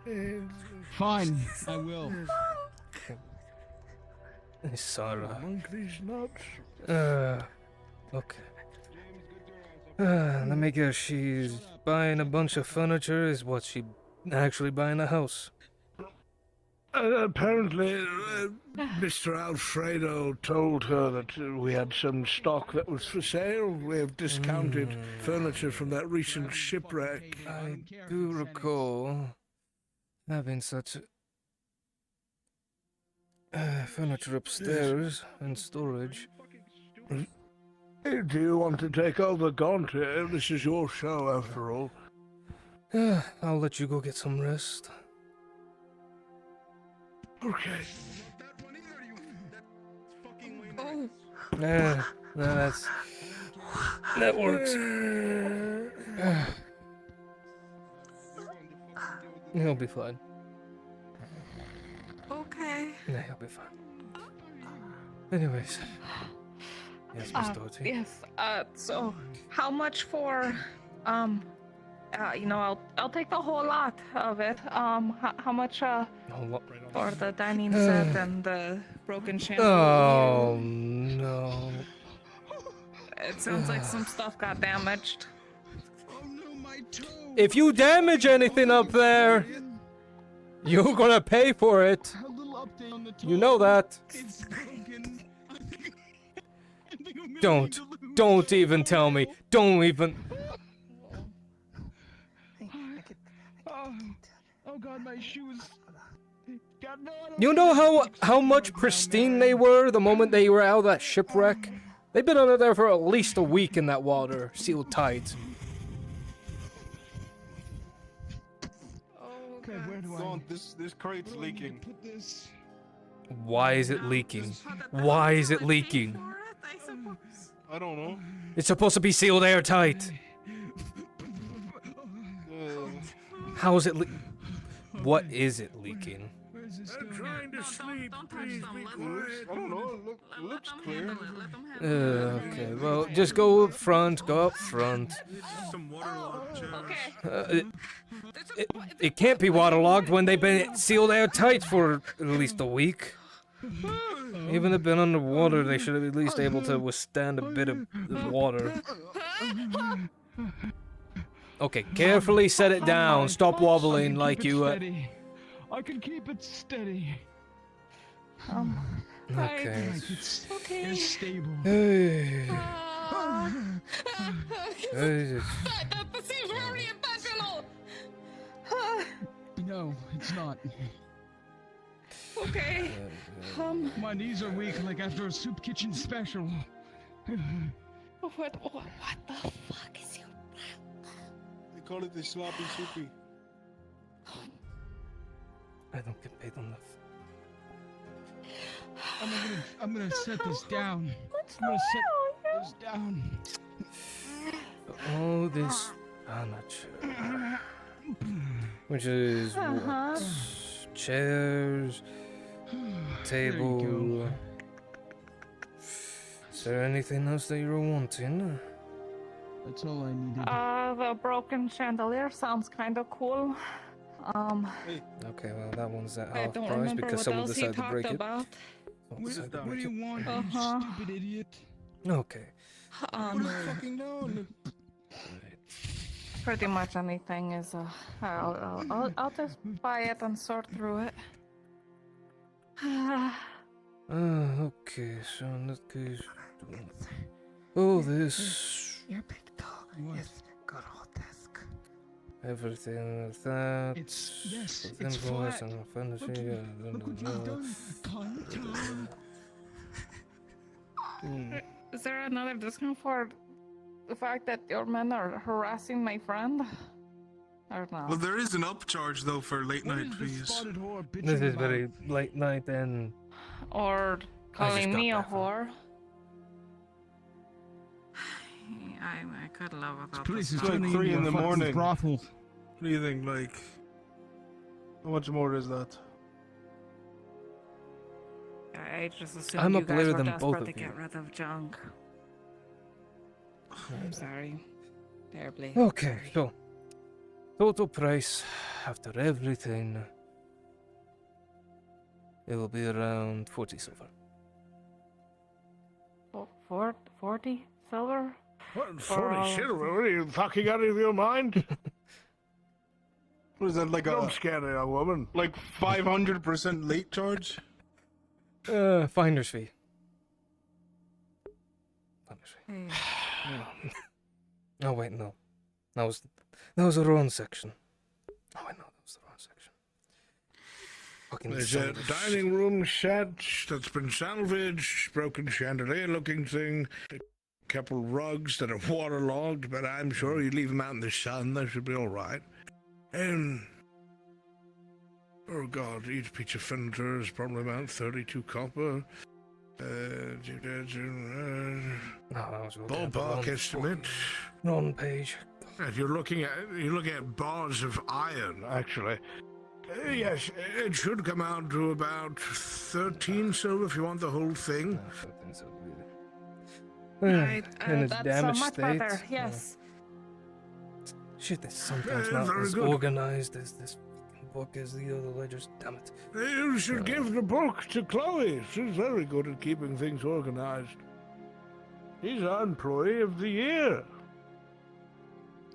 And Fine, I will. Sarah. monk these nuts. Okay. Let me guess, she's buying a bunch of furniture, is what she actually buying a house? Apparently, Mr. Alfredo told her that we had some stock that was for sale. We have discounted furniture from that recent shipwreck. I do recall having such furniture upstairs and storage. Hey, do you want to take over Gauntlet? This is your show, after all. I'll let you go get some rest. Okay. Oh. No, that works. He'll be fine. Okay. Yeah, he'll be fine. Anyways. Yes, Miss Doty. Yes. So, how much for, I'll take the whole lot of it. How much, for the dining set and the broken chandelier? Oh, no. It sounds like some stuff got damaged. If you damage anything up there, you're gonna pay for it. You know that. Don't even tell me. Don't even. Oh god, my shoes. God, no, You know how much pristine they were the moment they were out of that shipwreck? They've been under there for at least a week in that water, sealed tight. Okay, where do Don't, this crate's leaking. Put this. Why is it leaking? Why is it leaking? I don't know. It's supposed to be sealed airtight. How is it What is it leaking? I'm trying to sleep. Please be quiet. I don't know. It looks clear. Okay, well, just go up front. Go up front. Some waterlogged chairs. It can't be waterlogged when they've been sealed airtight for at least a week. Even if they've been underwater, they should have at least able to withstand a bit of water. Okay, carefully set it down. Stop wobbling like you. I can keep it steady. Okay. It's stable. Hey. That seems very intentional. No, it's not. Okay. My knees are weak, like after a soup kitchen special. What the fuck is your They call it the sloppy soupy. I don't get paid enough. I'm gonna set this down. I'm gonna set this down. Oh, this furniture. Which is what? Chairs, table. Is there anything else that you're wanting? That's all I needed. The broken chandelier sounds kind of cool. Okay, well that one's at I half don't price remember because what someone else he decided to talked break it. about. What do you want, Uh-huh. you stupid idiot? Okay. Fucking known. Pretty much anything is. I'll just buy it and sort through it. Okay, so in that case. Oh, this. Your big dog is grotesque. Everything like that. It's Influence flat. and fantasy. Look what you've done, cunt. Is there another discount for the fact that your men are harassing my friend? Or no? Well, there is an upcharge though for late night fees. This is very late night and. Or calling me a got that whore? I could live without Place this is stuff. turning Like 3 into in a the fucking morning. brothel. What do you think? Like, how much more is that? I just assumed I'm you up guys later were than desperate both to of you. get rid of junk. I'm sorry. Terribly. Okay, so. Total price after everything. It will be around 40 silver. 40 silver? What? For 40 all of silver? What are you fucking out of your mind? What is that, like Don't scare a young woman. like 500% late charge? Finder's fee. Finder's fee. Hey. Oh wait, no. That was the wrong section. Oh wait, no, that was the wrong section. Fucking There's son a of a dining room set that's been salvaged, broken chandelier looking thing. couple rugs that are waterlogged, but I'm sure you leave them out in the sun, they should be all right. And oh god, each piece of furniture is probably about 32 copper. Ballpark estimate. Wrong page. You're looking at bars of iron, actually. Yes, it should come out to about 13 silver if you want the whole thing. Right, In its that's damaged much state. better. Yes. Shit, that's sometimes not very as good. organized as this fucking book is. The other ledgers. Damn it. You should give the book to Chloe. She's very good at keeping things organized. She's our employee of the year.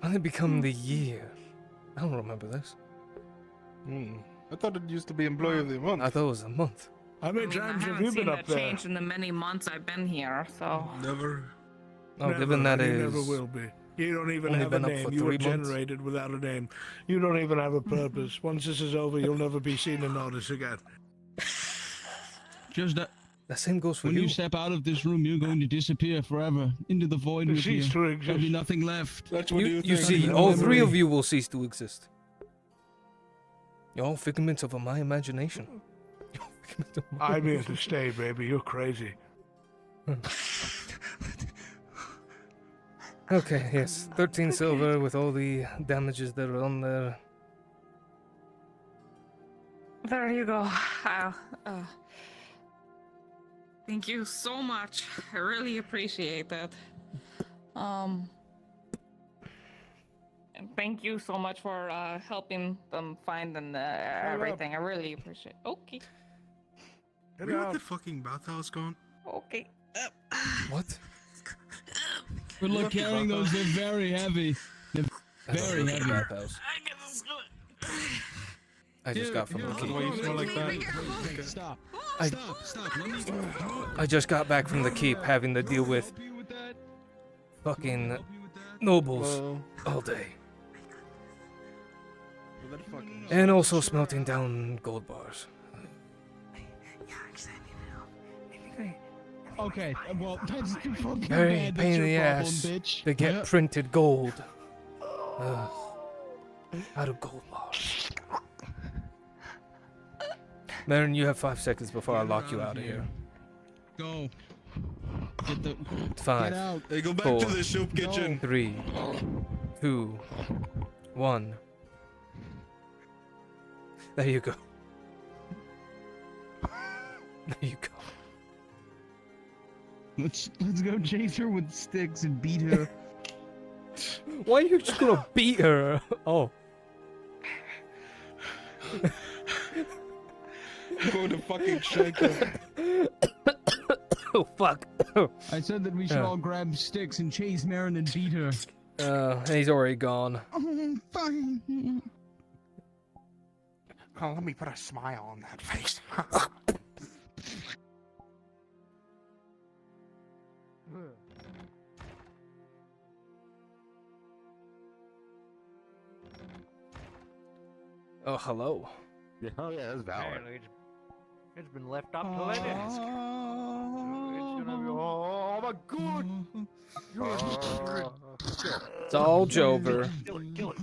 When it become the year? I don't remember this. I thought it used to be employee of the month. I thought it was a month. How many I times have haven't you seen been up that there? change in the many months I've been here, so. Never. Oh, Never, given that and you is never will be. You don't even only have a been up name. for You were 3 months. generated without a name. You don't even have a purpose. Once this is over, you'll never be seen in Nautis again. Just the same goes for when you. you step out of this room, you're going to disappear forever into the void with you. Cease to exist. There'll be nothing left. That's what You see, all three of you will cease to exist. You're all figments of my imagination. You're all figments of my I'm here to stay, baby. You're crazy. Okay, yes. 13 silver with all the damages that are on there. There you go. Thank you so much. I really appreciate that. And thank you so much for helping them find and everything. I really appreciate. Okay. Where did the fucking bathhouse gone? Okay. What? Good luck carrying those. They're very heavy. They're very heavy. Bathhouse. I just got from the keep. Why you smell like that? Stop. I- Stop. Let me. I just got back from the keep having to deal with fucking nobles all day. And also smelting down gold bars. Okay, well, that's fucking Very bad. pain That's in the your problem, ass bitch. to get Yep. printed gold. Out of gold bars. Marin, you have 5 seconds before I lock you out of here. Go. Get the. 5. Get out. Hey, go back 4, to the soup kitchen. 3, 2, 1. There you go. There you go. Let's go chase her with sticks and beat her. Why are you just gonna beat her? Oh. I'm going to fucking shank her. Oh fuck. I said that we should Yeah. all grab sticks and chase Marin and beat her. He's already gone. Oh, fine. Oh, let me put a smile on that face. Oh, hello. Yeah, oh yeah, that's valid. Apparently it's been left up to let in. It's gonna be, oh my god! It's all Jover. Kill it.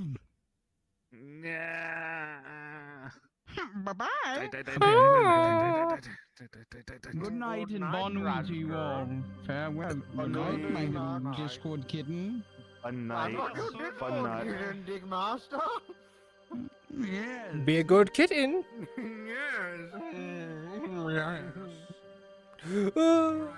Bye-bye. Good night and bon nuit to you all. Farewell. Good night, my little Discord kitten. Fun night. Fun night. Dig master. Yes. Be a good kitten. Yes. Good night, everyone.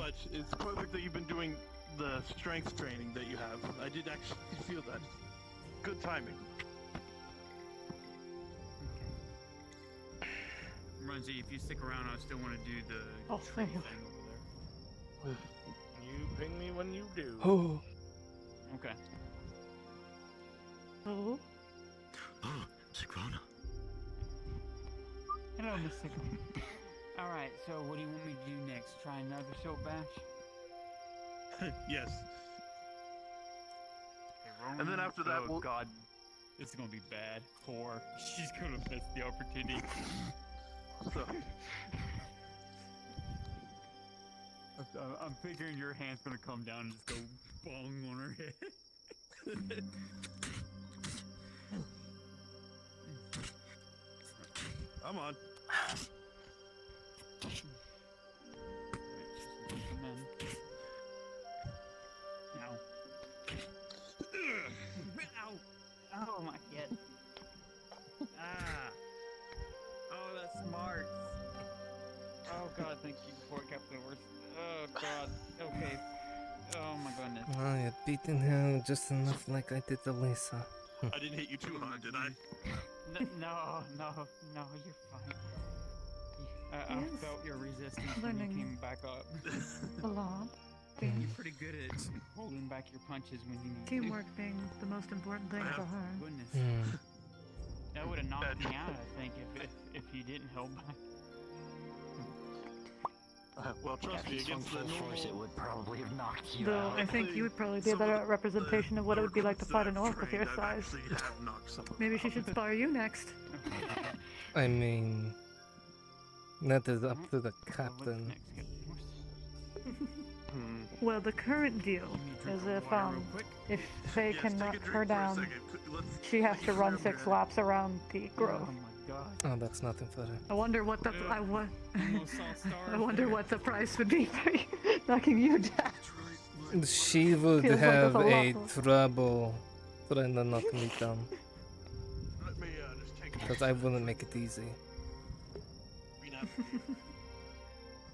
much. It's perfect that you've been doing the strength training that you have. I did actually feel that. Good timing. Runzi, if you stick around, I still want to do the tree thing over there. You ping me when you do. Oh. Okay. Oh. Oh, Sagrana. Hello, Miss Sickle. Alright, so what do you want me to do next? Try another soap bash? Yes. And then after that, oh God, this is gonna be bad. 4. She's gonna miss the opportunity. So. I'm figuring your hand's gonna come down and just go bong on her head. Come on. Ow. Ow. Oh my god. Ah. Oh, that's smart. Oh god, thank you before it got worse. Oh god. Okay. Oh my goodness. Oh, you're beating him just enough like I did to Lisa. I didn't hit you too hard, did I? No, you're fine. I Yes. felt your resistance when Learning you came back up. a lot. You're pretty good at holding back your punches when you need to. Teamwork being the most important thing for her. Goodness. Hmm. That would have knocked me out, I think, if you didn't hold back. Well, trust me, against the normal... force, it would probably have knocked you Though out. I think you would probably be a better representation of what it would be like to fight an orc with your size. Maybe she should spar you next. I mean, that is up to the captain. Well, the current deal is if Faye can knock her down, she has to run 6 laps around the grove. Oh, that's nothing for her. I wonder what the I wonder what the price would be for you, knocking you down. She would Feels like have that's a a lot. trouble trying to knock me down. Because I wouldn't make it easy.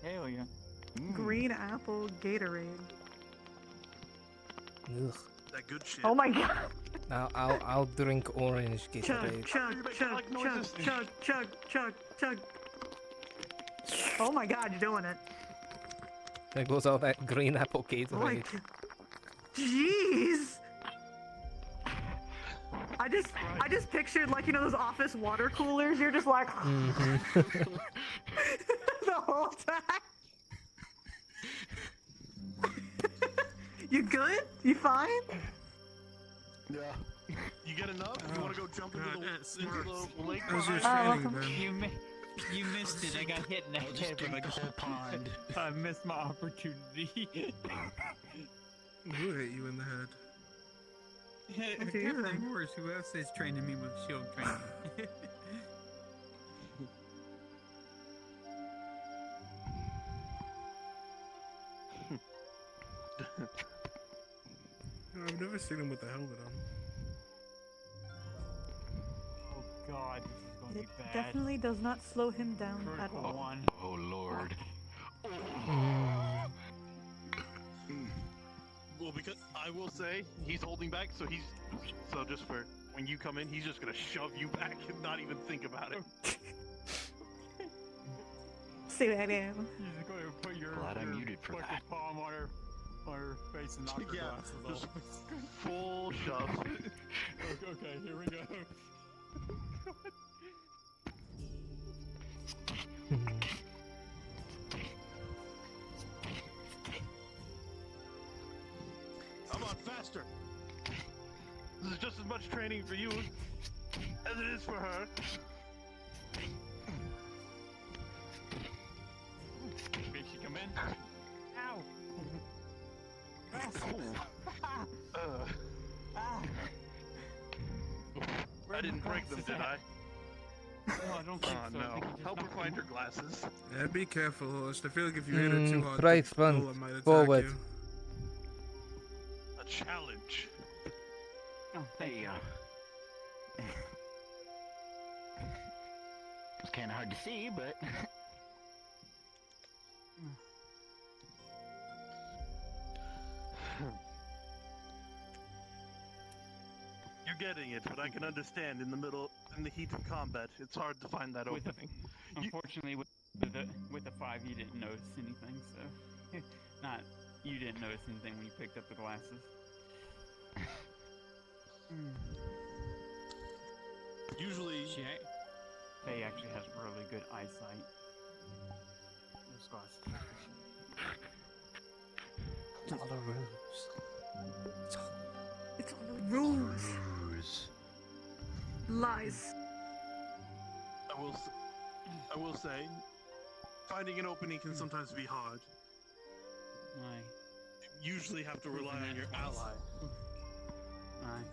Hell yeah. Green apple Gatorade. Ugh. That good shit. Oh my god. I'll drink orange Chug, Gatorade. chug, chug, chug, chug, chug, chug, chug. Oh my god, you're doing it. There goes all that green apple Oh my Gatorade. god. Jeez. I just pictured like, you know, those office water coolers. You're just like Mhm. the whole time. You good? You fine? Yeah. You get enough? You want to go jump into the lake? How's your behind? training, You missed it. I got hit in the head from a whole pond. I missed my opportunity. Who hit you in the head? Captain Morris, who else is training me with shield training? I've never seen him with a helmet on. Oh god, this is going to It be bad. definitely does not slow him down at Critical all. one. Oh lord. Well, because I will say he's holding back, so just for when you come in, he's just gonna shove you back and not even think about it. See what I do? You're just going to put your, Glad I'm muted for fucking that. palm on her face and knock her Yeah, glasses just off. full shove. Okay, here we go. Come on, faster! This is just as much training for you as it is for her. Did she come in? Ow! I didn't break them, did I? No, I don't think so. I No. think you just Help her knocked find me. her glasses. Yeah, be careful, host. I feel like if you hit her too hard, Right the front, golem might attack forward. you. A challenge. Oh, There you go. It's kind of hard to see, but You're getting it, but I can understand in the heat of combat, it's hard to find that opening. Unfortunately, with the 5, you didn't notice anything. So, you didn't notice anything when you picked up the glasses. Usually, Faye actually has really good eyesight. Those glasses. It's all a ruse. It's all a ruse. Lies. I will say, finding an opening can sometimes be hard. Aye. You usually have to rely on your ally. Aye.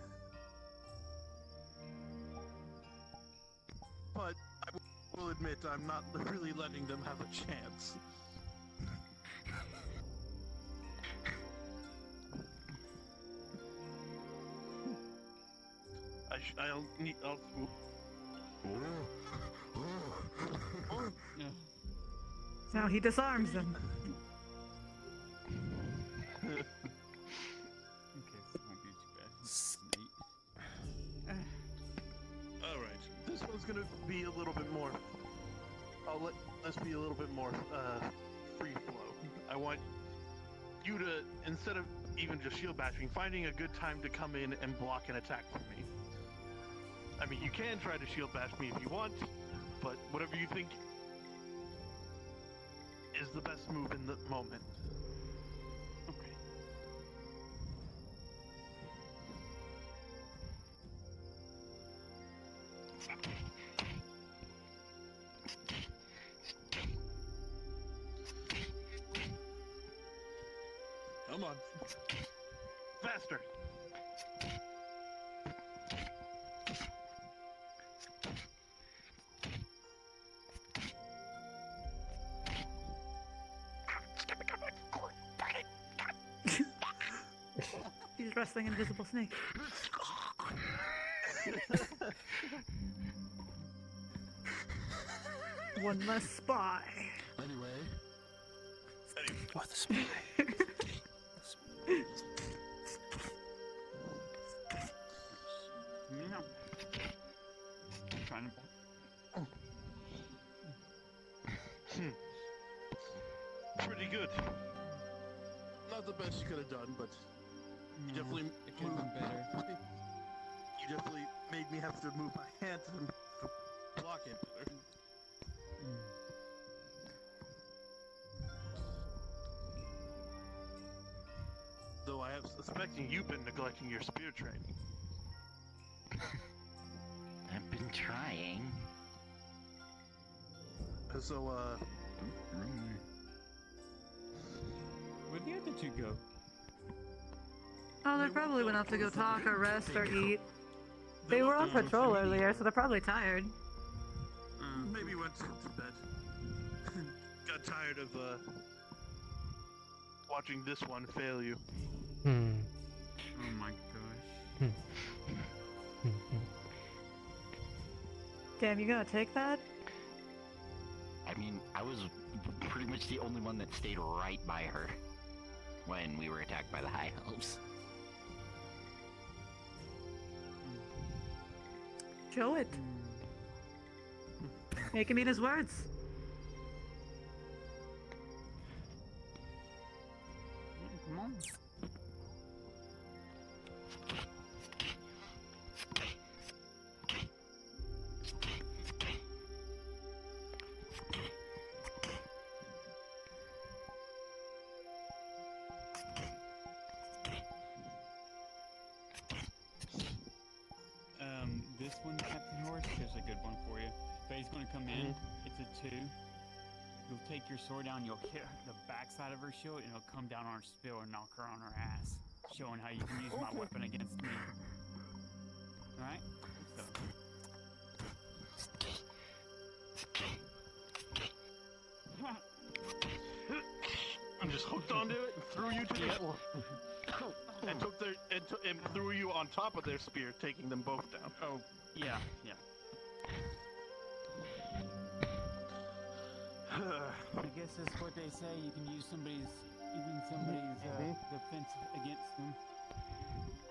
But I will admit, I'm not really letting them have a chance. I'll Now he disarms them. Okay, so it won't be too bad. Alright, this one's gonna be a little bit more. I'll let this be a little bit more free flow. I want you to, instead of even just shield bashing, finding a good time to come in and block an attack for me. I mean, you can try to shield bash me if you want, but whatever you think is the best move in the moment. Okay. Come on. Faster! He's wrestling invisible snake. One less spy. Anyway. What the spy? Trying to. Pretty good. Not the best you could have done, but you definitely It could have been better. You definitely made me have to move my hand to block it better. Though I am suspecting you've been neglecting your spear training. I've been trying. So, Where'd the other two go? Oh, they probably went out to go talk or rest or eat. They were on patrol earlier, so they're probably tired. Maybe went to bed. Got tired of watching this one fail you. Oh my gosh. Damn, you gonna take that? I mean, I was pretty much the only one that stayed right by her when we were attacked by the High Elves. Show it. Make him eat his words. Come on. This one, Captain Horse, here's a good one for you. Faye's gonna come in. It's a 2. You'll take your sword down, you'll hit the backside of her shield, and it'll come down on her spear and knock her on her ass, showing how you can use my weapon against me. Alright? So. I'm just hooked onto it and threw you to the floor. And took their and threw you on top of their spear, taking them both down. Oh, yeah, yeah. I guess that's what they say. You can use somebody's defense against them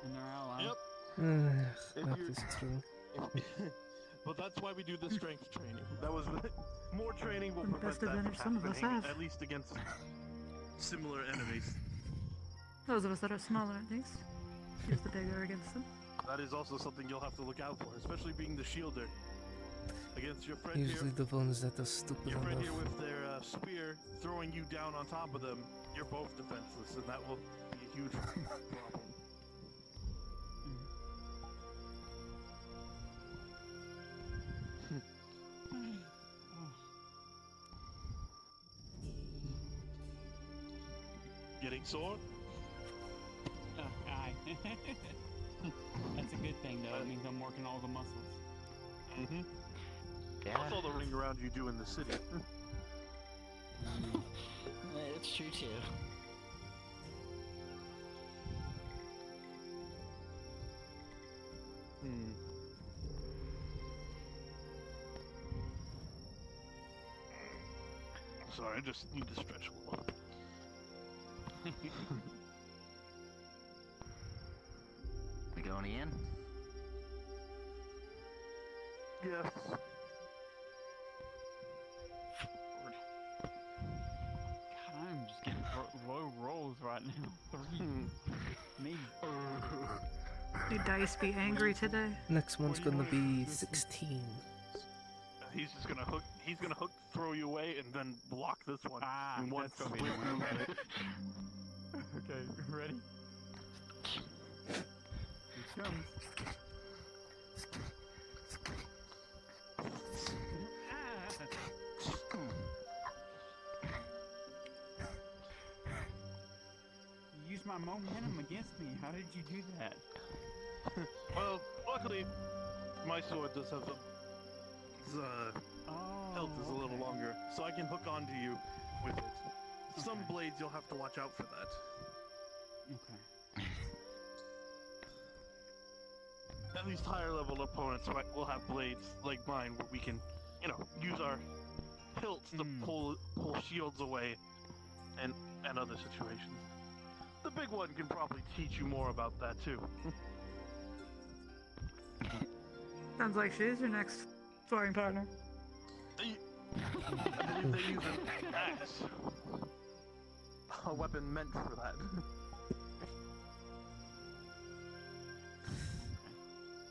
and their ally. Yep. If that you're- is true. But that's why we do the strength training. That was more training will The prevent best that from advantage some of us happening, have. at least against similar enemies. Those of us that are smaller, at least. Use the bigger against them. That is also something you'll have to look out for, especially being the shielder. Against your friend Usually here, the ones that are stupid your friend enough. here with their spear throwing you down on top of them, you're both defenseless, and that will be a huge problem. Getting sore? Oh, aye. That's a good thing, though. It means I'm working all the muscles. Mm-hmm. Yeah. That's all the running around you do in the city. It's true too. Hmm. Sorry, I just need to stretch a little. We going in? Yes. God, I'm just getting low rolls right now. 3. Me. You dice be angry today? Next one's gonna be 16. He's just gonna hook. He's gonna hook, throw you away, and then block this one. Ah, in one that's gonna be split the one. movement. Okay, ready? Here it comes. You used my momentum against me. How did you do that? Well, luckily, my sword does have health is a little longer, so I can hook onto you with it. Some blades you'll have to watch out for that. Okay. At least higher level opponents will have blades like mine, where we can, use our hilts to pull shields away, and other situations. The big one can probably teach you more about that too. Sounds like she's your next sparring partner. I believe they use an axe. A weapon meant for that.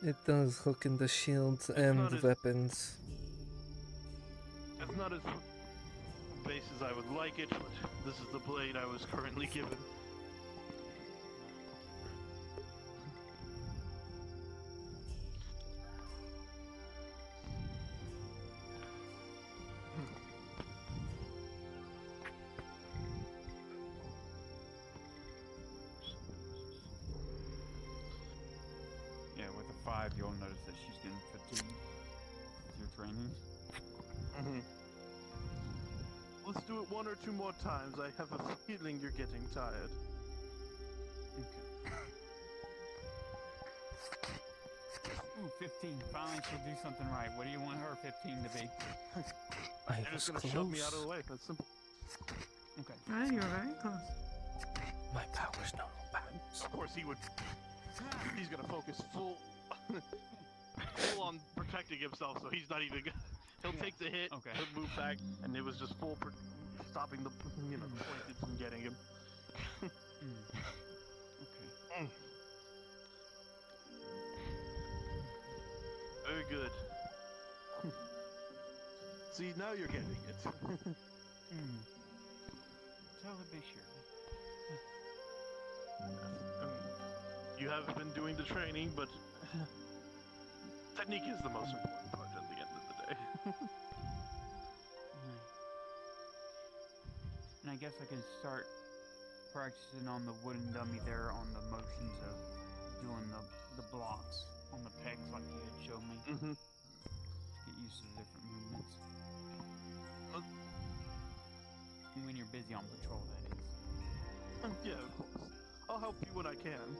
It does hook in the shields not and as- weapons. It's not as base as I would like it, but this is the blade I was currently given. Yeah, with a 5, you'll notice that she's getting fatigued with your training. Mm-hmm. Let's do it 1 or 2 more times. I have a feeling you're getting tired. Okay. Ooh, 15. Finally, she'll do something right. What do you want her 15 to be? I You're was just gonna shove me out of close. the way. That's simple. Okay. Oh, you were very close. My powers know no bounds. Of course, he's gonna focus full on protecting himself, so he's not even gonna. He'll take the hit, he'll move back, and it was just stopping the pointed from getting him. Okay. Very good. See, now you're getting it. Slowly but surely. You have been doing the training, but technique is the most important part at the end of the day. And I guess I can start practicing on the wooden dummy there on the motions of doing the blocks on the pegs like you had shown me. Mm-hmm. Get used to the different movements. When you're busy on patrol, that is. Yeah, of course. I'll help you when I can.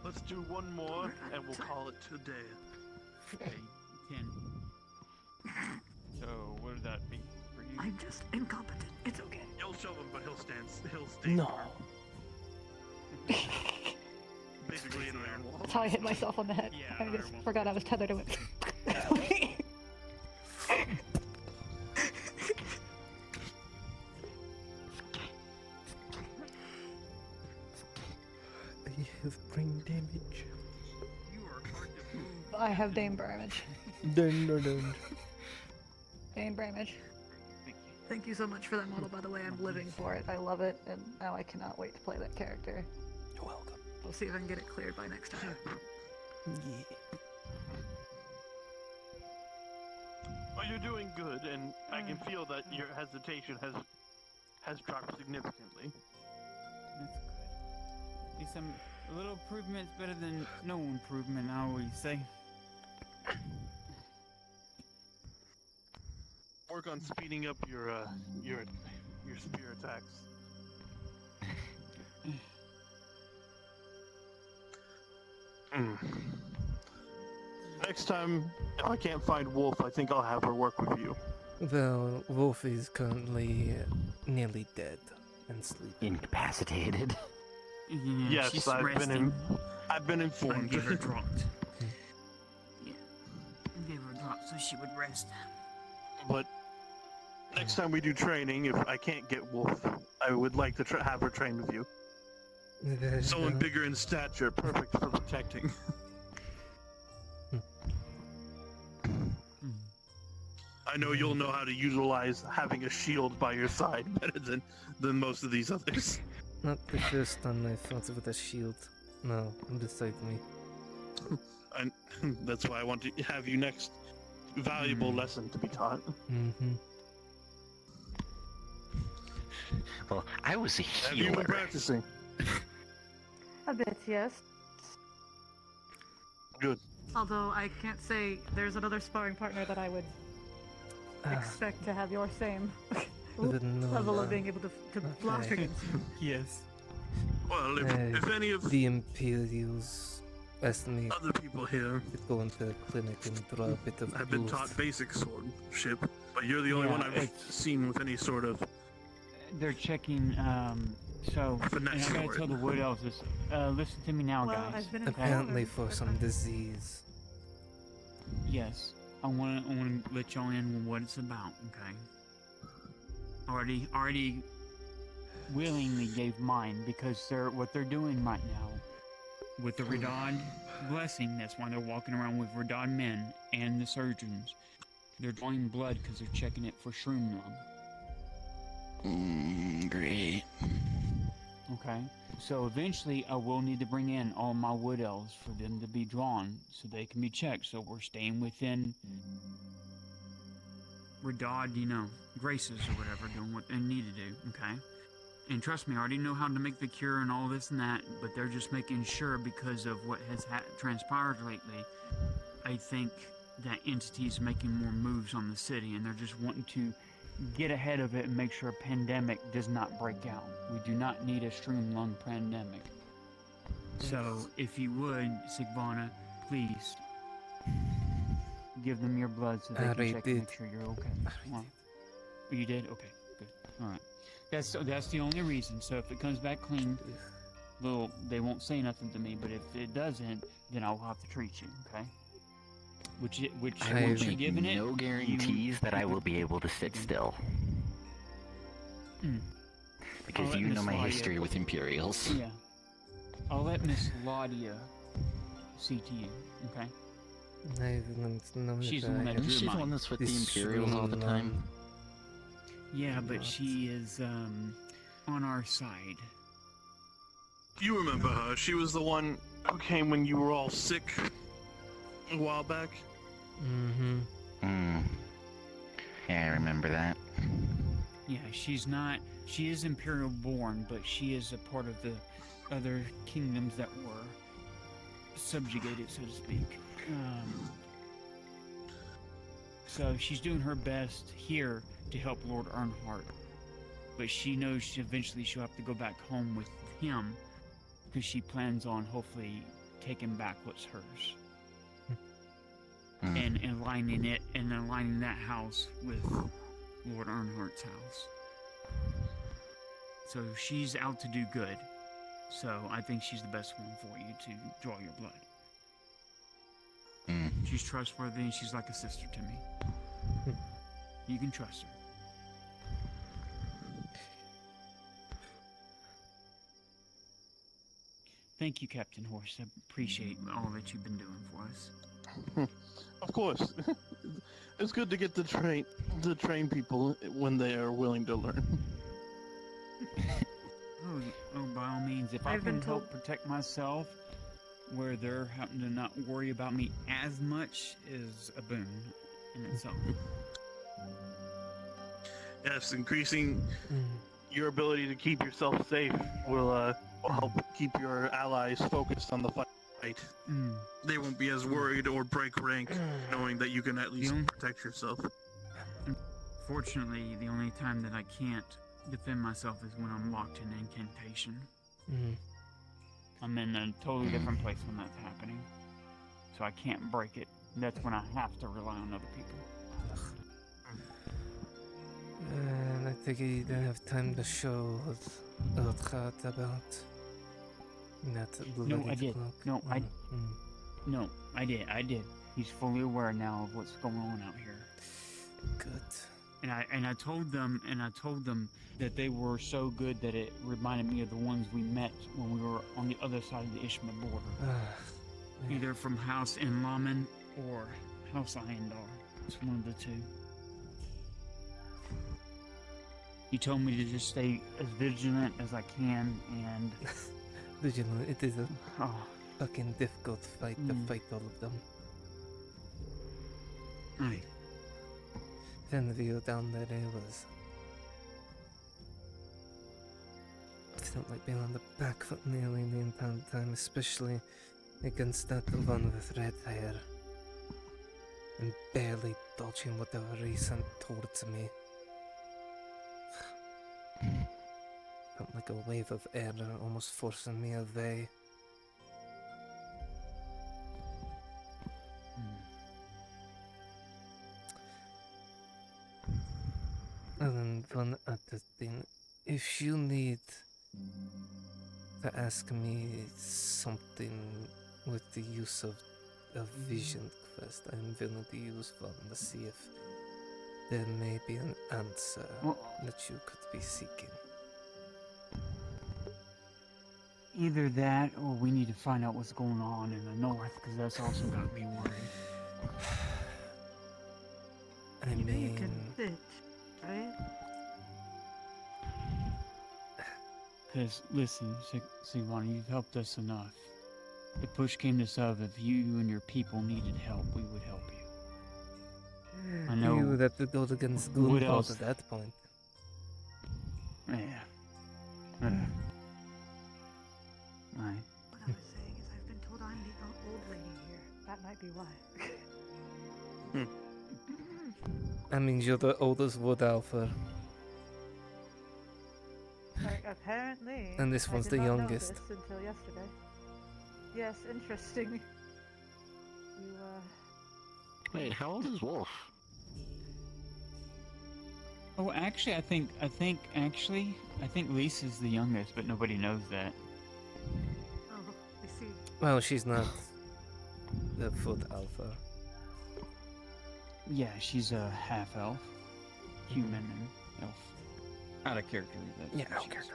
Let's do one more, and we'll call it today. Okay, 10. So I'm just incompetent. It's okay. You'll show him, but he'll stay. No. Basically an iron wall. That's how I hit myself on the head. I just forgot I was tethered to it. I have brain damage. I have Dame damage. Dun. Dame damage. Thank you so much for that model, by the way. I'm living for it. I love it, and now I cannot wait to play that character. You're welcome. We'll see if I can get it cleared by next time. Yeah. Well, you're doing good, and I can feel that your hesitation has dropped significantly. That's good. At least a little improvement's better than no improvement, I always say. Work on speeding up your spear attacks. Next time, if I can't find Wolf, I think I'll have her work with you. Well, Wolf is currently nearly dead and sleeping. Incapacitated. Yeah, Yes, she's I've resting. been informed. I gave her dropped. Yeah. I gave her dropped so she would rest. But next time we do training, if I can't get Wolf, I would like to have her train with you. Someone bigger in stature, perfect for protecting. I know you'll know how to utilize having a shield by your side better than most of these others. Not the first time I fought with a shield. No, beside me. And that's why I want to have you next. Valuable lesson to be taught. Mm-hmm. Well, I was a Have you been healer. practicing? A bit, yes. Good. Although I can't say there's another sparring partner that I would expect to have your same level of being able to block Okay. against you. Yes. Well, if any of the Imperials asked me other people here to go into the clinic and draw a bit of I've been blood. taught basic swordship, but you're the only Yeah, one I've it's- seen with any sort of They're checking, so, and I finesse gotta for tell it. the Wood Elves this. Listen to me now, Well, guys. I've been okay? Apparently for some disease. Yes, I wanna let y'all in on what it's about, okay? Already willingly gave mine because what they're doing right now with the Rhadod blessing, that's why they're walking around with Rhadod men and the surgeons. They're drawing blood because they're checking it for shroom lung. Great. Okay, so eventually I will need to bring in all my wood elves for them to be drawn so they can be checked. So we're staying within Rhadod, graces or whatever, doing what they need to do, okay? And trust me, I already know how to make the cure and all this and that, but they're just making sure because of what has transpired lately. I think that entity is making more moves on the city, and they're just wanting to get ahead of it and make sure a pandemic does not break out. We do not need a stream lung pandemic. So, if you would, Sigvana, please give them your blood so they I can check and did. make sure you're okay. Well, you did? Okay, good. All right. That's the only reason. So if it comes back clean, they won't say nothing to me. But if it doesn't, then I'll have to treat you. Okay? Which I once will you make given it, no guarantees that I will be able to sit still. Because I'll let you know Miss my Laudia- history with Imperials. Yeah. I'll let Miss Laudia see to you. Okay? I don't know She's if the one I that have drew She's the mine. one that's with the this Imperials all the shroom time. lung. Yeah, but she is on our side. You remember her? She was the one who came when you were all sick a while back. Mm-hmm. Yeah, I remember that. Yeah, she's not. She is Imperial born, but she is a part of the other kingdoms that were subjugated, so to speak. So she's doing her best here to help Lord Earnhardt, but she knows eventually she'll have to go back home with him because she plans on hopefully taking back what's hers and aligning it and aligning that house with Lord Earnhardt's house. So she's out to do good. So I think she's the best one for you to draw your blood. She's trustworthy and she's like a sister to me. You can trust her. Thank you, Captain Horse. I appreciate all that you've been doing for us. Of course. It's good to get to train people when they are willing to learn. Oh, by all means, if I can help protect myself where they're having to not worry about me as much is a boon in itself. Yes, increasing your ability to keep yourself safe will help keep your allies focused on the fight. They won't be as worried or break rank, knowing that you can at least protect yourself. Fortunately, the only time that I can't defend myself is when I'm locked in incantation. I'm in a totally different place when that's happening. So I can't break it. That's when I have to rely on other people. And I think you don't have time to show Rhadod about that bloody No, I did. cloak. No, I did. He's fully aware now of what's going on out here. Good. And I told them that they were so good that it reminded me of the ones we met when we were on the other side of the Ishma border. Either from House Inlaman or House Ayandar. It's one of the two. He told me to just stay as vigilant as I can and... Vigilant, it is a fucking difficult fight to fight all of them. Aye. Then the view down there was... It felt like being on the back foot nearly the entire time, especially against that one with red hair. And barely dodging whatever he sent towards me. Felt like a wave of air almost forcing me away. And then one other thing, if you need to ask me something with the use of a vision quest, I'm willing to use one to see if there may be an answer that you could be seeking. Either that, or we need to find out what's going on in the north, because that's also got me worried. I You mean... can fit, right? Because, listen, Sigwana, you've helped us enough. If push came to shove, if you and your people needed help, we would help you. I know. You would have to go against Goonballs at that point. Yeah. Right. What I was saying is I've been told I'm the old lady here. That might be why. I mean, you're the oldest wood alpha. Apparently. And this one's I the did not know youngest. this until yesterday. Yes, interesting. You, Wait, how old is Wolf? Oh, actually, I think Lisa's the youngest, but nobody knows that. Oh, I see. Well, she's not the foot alpha. Yeah, she's a half elf, human and elf. Out of character. Yeah, out of character.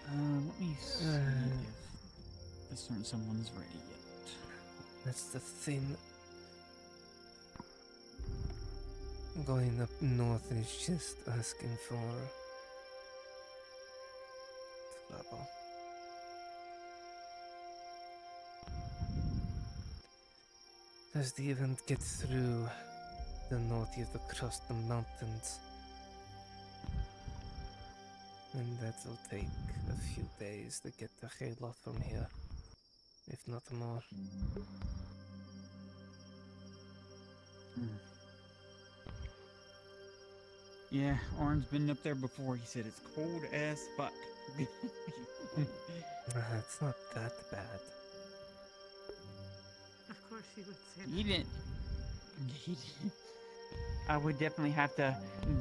Let me see if someone's ready yet. That's the thing. Going up north is just asking for trouble. Does the event get through the north, you have to cross the mountains. And that'll take a few days to get to Rhadod from here, if not more. Yeah, Orin's been up there before. He said it's cold as fuck. It's not that bad. She would say that. He didn't. I would definitely have to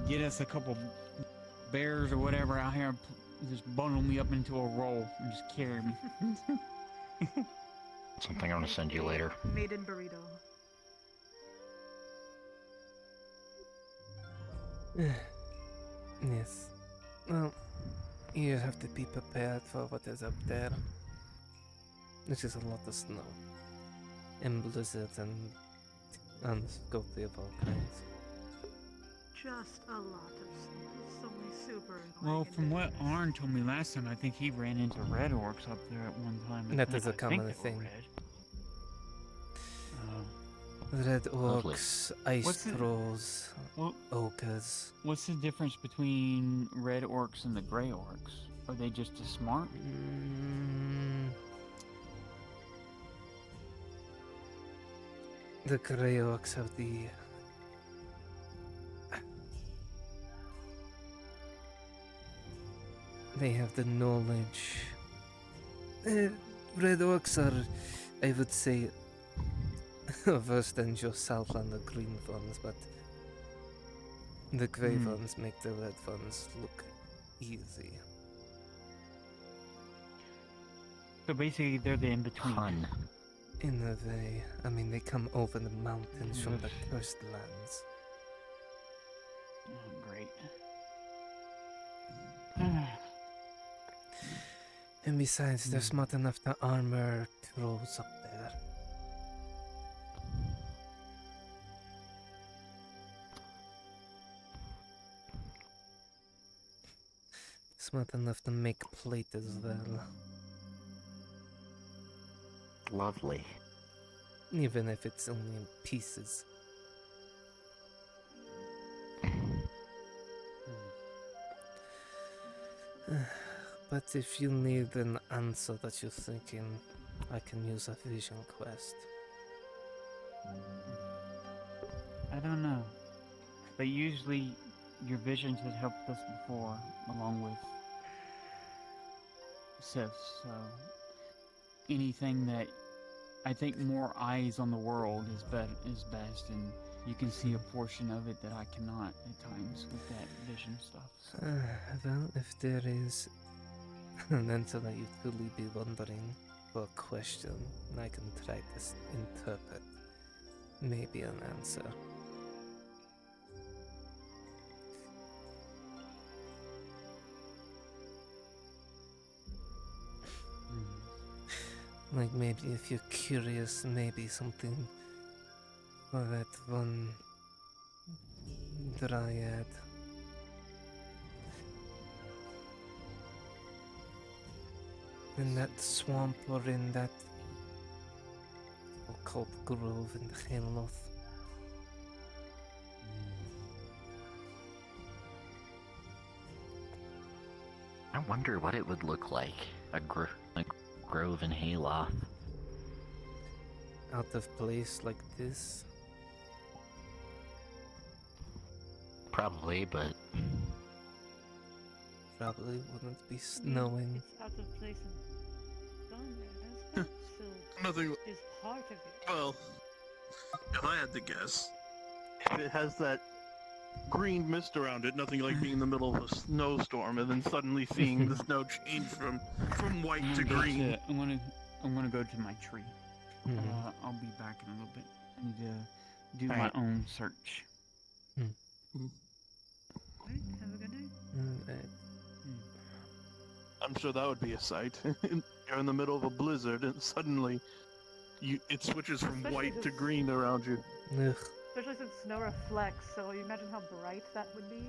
get us a couple bears or whatever out here and just bundle me up into a roll and just carry me. Something I'm gonna send you later. Maiden burrito. Yes. Well, you have to be prepared for what is up there. Which is a lot of snow. And blizzards and unscotty of all kinds. Just a lot of snow. It's only super Well, from what Arn told me last time, I think he ran into red orcs up there at one time. and That is I a think common they were thing. red. Red Lovely. orcs, ice What's the- trolls, ogres. What's the difference between red orcs and the gray orcs? Are they just as smart? The grey orcs have the... They have the knowledge. Red orcs are, I would say, worse than yourself and the green ones, but the grey ones make the red ones look easy. So basically, they're the in-between. In a way, I mean, they come over the mountains from the coastlands. Oh, great. And besides, they're smart enough to armor trolls up there. Smart enough to make plate as well. Lovely. Even if it's only in pieces. But if you need an answer that you're thinking, I can use a vision quest. I don't know. But usually, your visions have helped us before, along with Sifs, so anything that I think more eyes on the world is best, and you can see a portion of it that I cannot at times with that vision stuff. So. Well, if there is an answer that you truly be wondering, or a question, I can try to interpret maybe an answer. Like maybe if you're curious, maybe something for that one dryad. In that swamp or in that occult grove in the Haloth. I wonder what it would look like. A grove in Haloth. Out of place like this? Probably, but Probably wouldn't be snowing. It's out of place and gone there. That's still Nothing. is part of it. Well, if I had to guess, if it has that green mist around it, nothing like being in the middle of a snowstorm and then suddenly seeing the snow change from white to green. I'm gonna go to my tree. I'll be back in a little bit. I need to do my own search. Right, have a good night. I'm sure that would be a sight. You're in the middle of a blizzard and suddenly it switches from Especially white to this- green around you. Especially since snow reflects, so you imagine how bright that would be.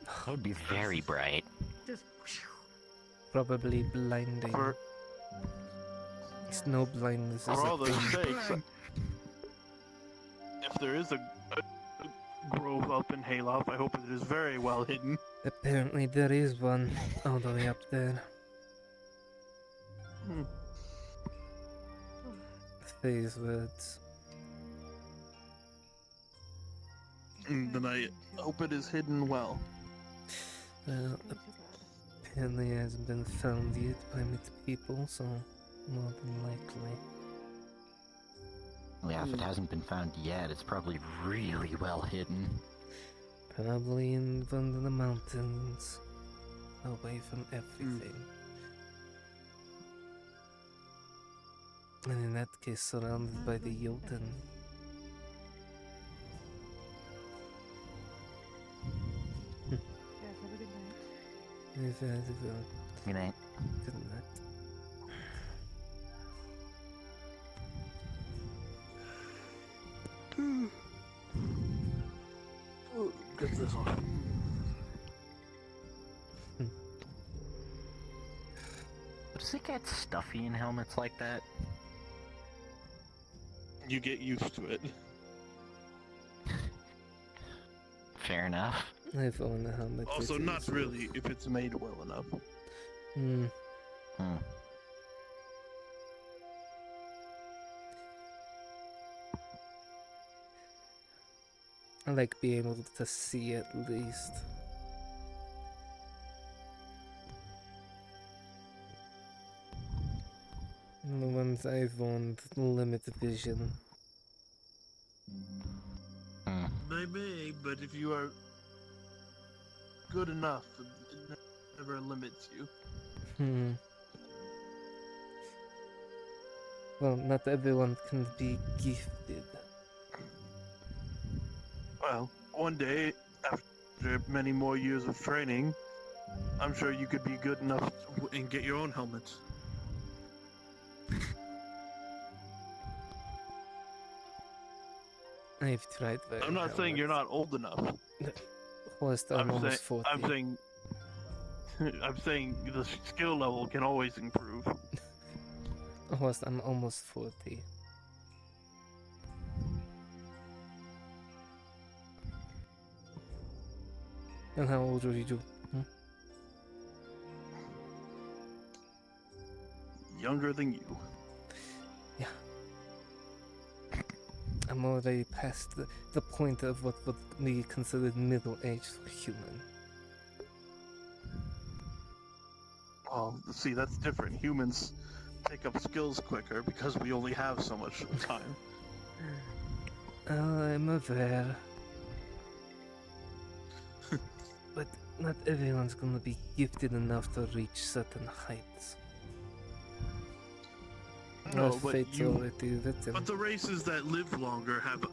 that would be very bright. Just Probably blinding. Snow blindness is For all a those thing. sakes, if there is a grove up in Haloth, I hope it is very well hidden. Apparently there is one all the way up there. These words. And then I hope it is hidden well. Well, apparently it hasn't been found yet by many people, so more than likely. Yeah, if it hasn't been found yet, it's probably really well hidden. Probably in one of the mountains, away from everything. And in that case, surrounded by the Jotun. Yes, have a good night. Good night. Good night. Get this on. Does it get stuffy in helmets like that? You get used to it. Fair enough. I've owned a helmet. Also, not really, if it's made well enough. Hmm. I like being able to see at least. The ones I've owned limit vision. Maybe, but if you are good enough, it never limits you. Well, not everyone can be gifted. Well, one day, after many more years of training, I'm sure you could be good enough and get your own helmets. I've tried very I'm not saying you're not old enough. First, I'm almost 40. I'm saying the skill level can always improve. First, I'm almost 40. And how old are you? Younger than you. Yeah. I'm already past the point of what would be considered middle-aged for human. Oh, see, that's different. Humans pick up skills quicker because we only have so much time. I'm aware. But not everyone's gonna be gifted enough to reach certain heights. No, Our but fate's already written. But the races that live longer have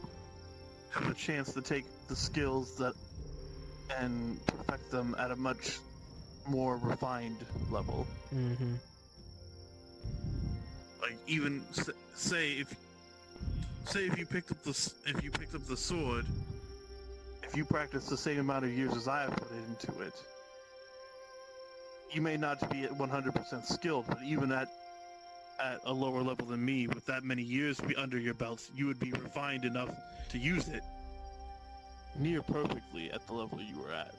a chance to take the skills that and perfect them at a much more refined level. Mm-hmm. Like even say if you picked up the sword, if you practice the same amount of years as I have put into it, you may not be at 100% skilled, but even at a lower level than me, with that many years under your belts, you would be refined enough to use it near perfectly at the level you were at.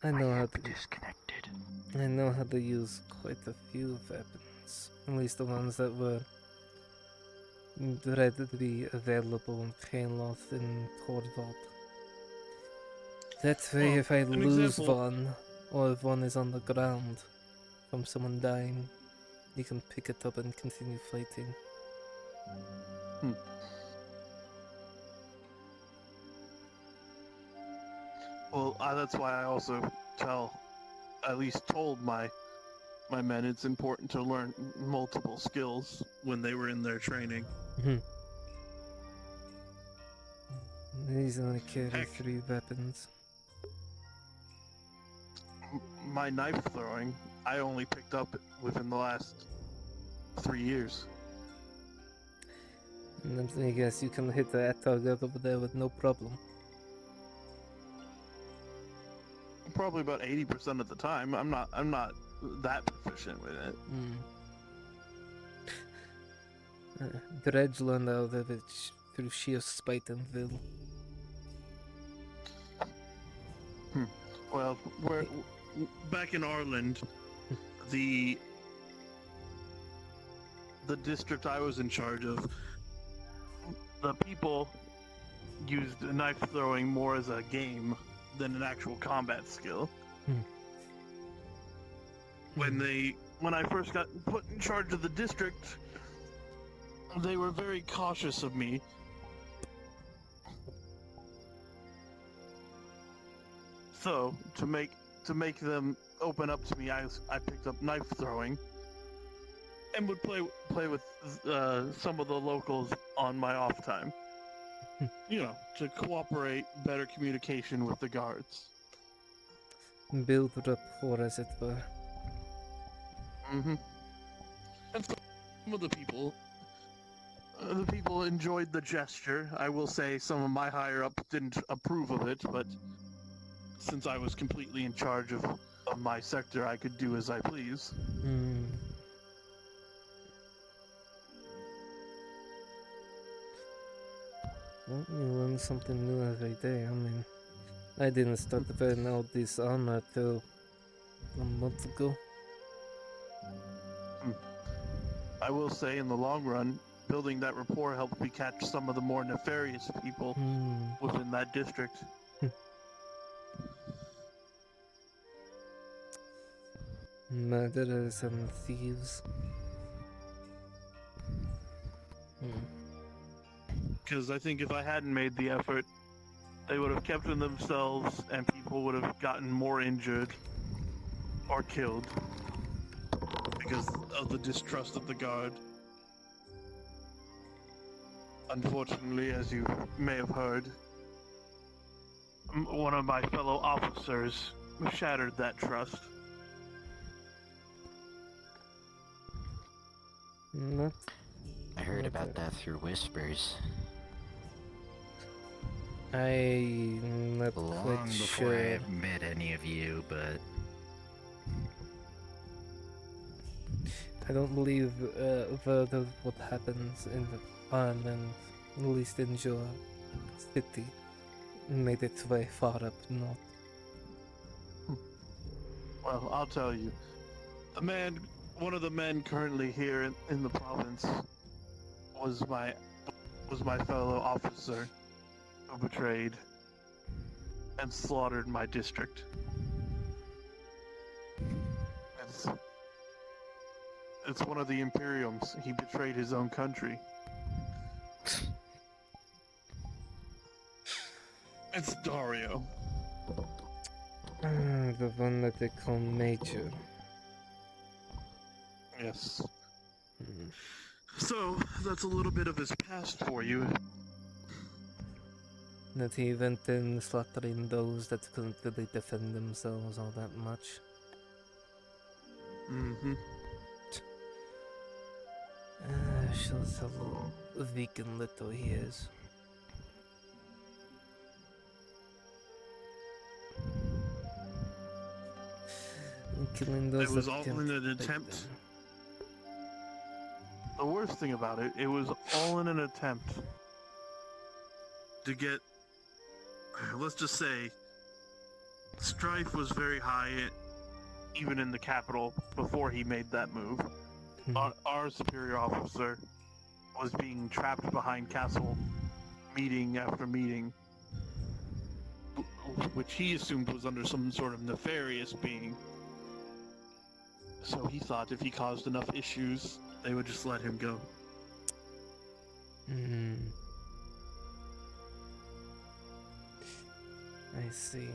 I know how to disconnected. I know how to use quite a few weapons, at least the ones that were readily available in Painloth and Torvald. That way, if I lose one, or if one is on the ground from someone dying, you can pick it up and continue fighting. Well, that's why I also told my men it's important to learn multiple skills when they were in their training. These only carry 3 weapons. My knife throwing, I only picked up within the last 3 years. And I guess you can hit that target over there with no problem. Probably about 80% of the time. I'm not that proficient with it. Dredge learned out of it through sheer spite and will. Well, we're back in Arland. The district I was in charge of, the people used knife throwing more as a game than an actual combat skill. When they when I first got put in charge of the district, they were very cautious of me. So, to make them open up to me, I picked up knife throwing and would play with some of the locals on my off time. You know, to cooperate, better communication with the guards. Build rapport, as it were. Mm-hmm. And some of the people enjoyed the gesture. I will say some of my higher-ups didn't approve of it, but since I was completely in charge of my sector, I could do as I please. Well, you learn something new every day. I mean, I didn't start wearing all this armor till a month ago. I will say, in the long run, building that rapport helped me catch some of the more nefarious people within that district. Murderers and thieves. Because I think if I hadn't made the effort, they would have kept to themselves and people would have gotten more injured or killed because of the distrust of the guard. Unfortunately, as you may have heard, one of my fellow officers shattered that trust. I heard about that through whispers. I'm not Long quite before sure. I met any of you, but I don't believe what happens in Ireland, at least in your city, made its way far up north. Well, I'll tell you. One of the men currently here in the province was my fellow officer who betrayed and slaughtered my district. It's one of the Imperiums. He betrayed his own country. It's Dario. The one that they call Major. Yes. So, that's a little bit of his past for you. That he went in slaughtering those that couldn't really defend themselves all that much. Mm-hmm. Shows how weak and little he is. Killing those It was that all can't in an fight attempt. them. The worst thing about it was all in an attempt to get, let's just say, strife was very high, even in the capital, before he made that move. Our superior officer was being trapped behind castle, meeting after meeting, which he assumed was under some sort of nefarious being. So he thought if he caused enough issues, they would just let him go. I see.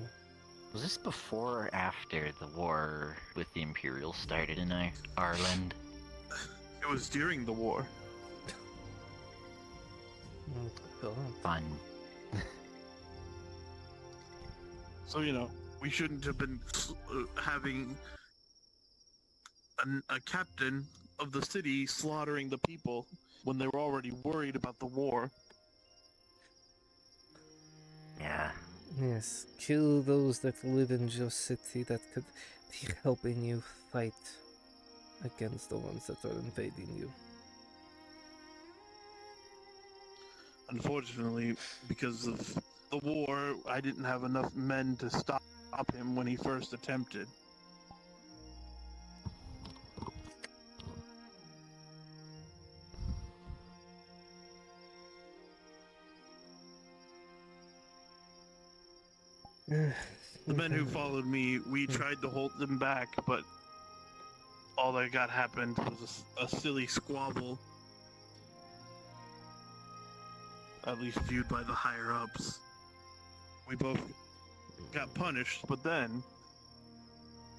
was this before or after the war with the Imperials started in Ireland? It was during the war. Fun. So, you know, we shouldn't have been having a captain of the city slaughtering the people when they were already worried about the war. Yeah. Yes, kill those that live in your city that could be helping you fight against the ones that are invading you. Unfortunately, because of the war, I didn't have enough men to stop him when he first attempted. The men who followed me, we tried to hold them back, but all that got happened was a silly squabble. At least viewed by the higher ups. We both got punished, but then,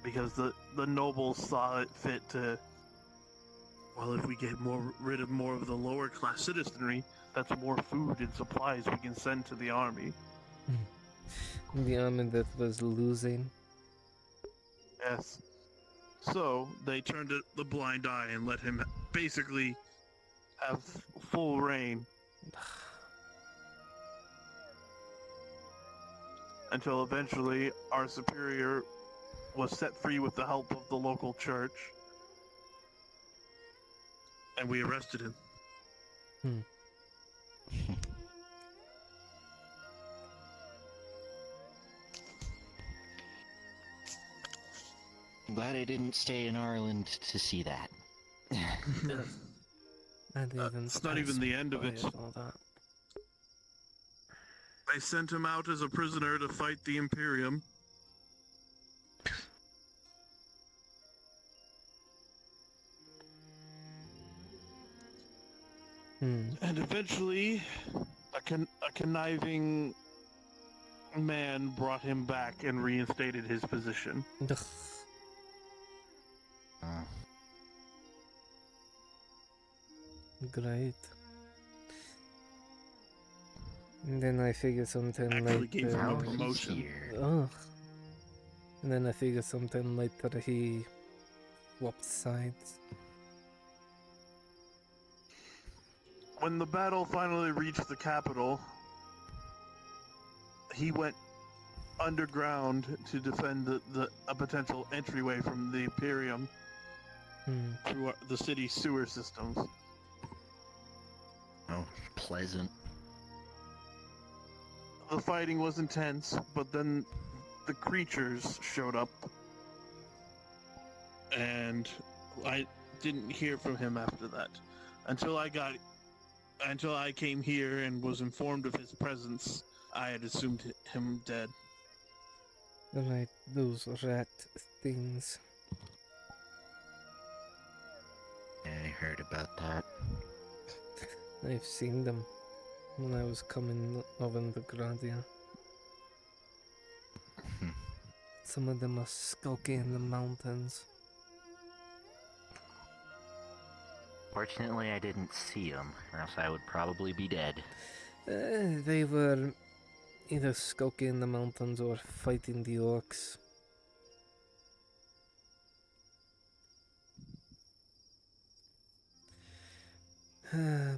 because the nobles saw it fit to, well, if we get rid of more of the lower class citizenry, that's more food and supplies we can send to the army. The army that was losing. Yes. So they turned the blind eye and let him basically have full reign. Until eventually our superior was set free with the help of the local church. And we arrested him. I'm glad I didn't stay in Ireland to see that. It's not even the end of it. They sent him out as a prisoner to fight the Imperium. And eventually, a conniving man brought him back and reinstated his position. Great. And then I figured sometime Actually gave him a later. promotion. Ugh. And then I figured sometime later he swapped sides. When the battle finally reached the capital, he went underground to defend a potential entryway from the Imperium through the city's sewer systems. Oh, pleasant. The fighting was intense, but then the creatures showed up, and I didn't hear from him after that until I came here and was informed of his presence. I had assumed him dead. Right, those rat things. Yeah, I heard about that. I've seen them when I was coming over the Gradia. Some of them are skulking in the mountains. Fortunately, I didn't see them, or else I would probably be dead. They were either skulking in the mountains or fighting the orcs.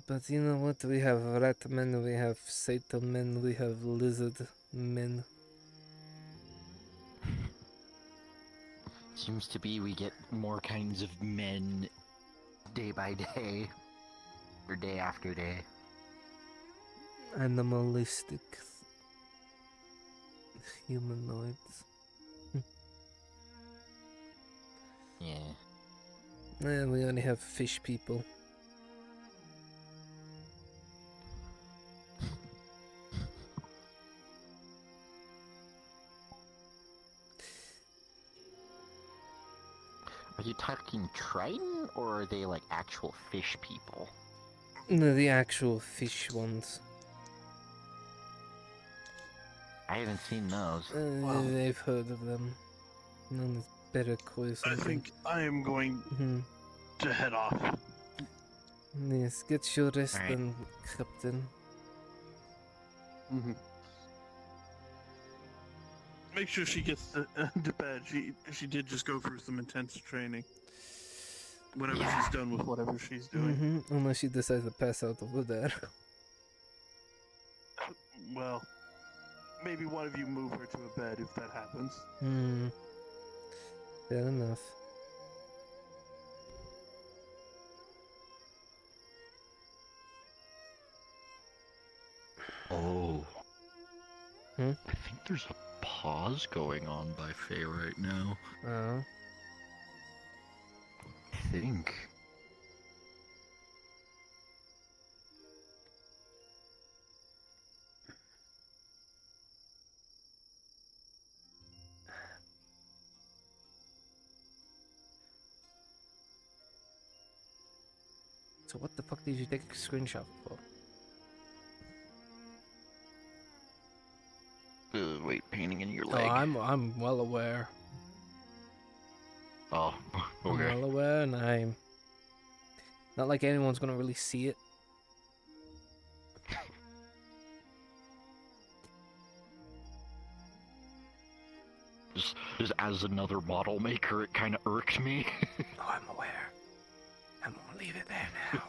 But you know what? We have rat men, we have Satan men, we have lizard men. Seems to be we get more kinds of men day by day, or day after day. Animalistic humanoids. Yeah. We only have fish people. Are you talking Triton, or are they like actual fish people? No, the actual fish ones. I haven't seen those. I've heard of them. Known as better koi something. I think I am going to head off. Yes, get your rest Alright. then, Captain. Make sure she gets to bed. She did just go through some intense training. Whenever she's done with whatever she's doing. Unless she decides to pass out over there. Well, maybe one of you move her to a bed if that happens. Fair enough. Oh. I think there's a pause going on by Faye right now. Oh. I think. So what the fuck did you take a screenshot for? Wait, painting in your Oh, leg. I'm well aware. Oh, I'm okay. well aware, and I'm not like anyone's gonna really see it. Just as another model maker, it kind of irked me. Oh, I'm aware. I'm gonna leave it there now.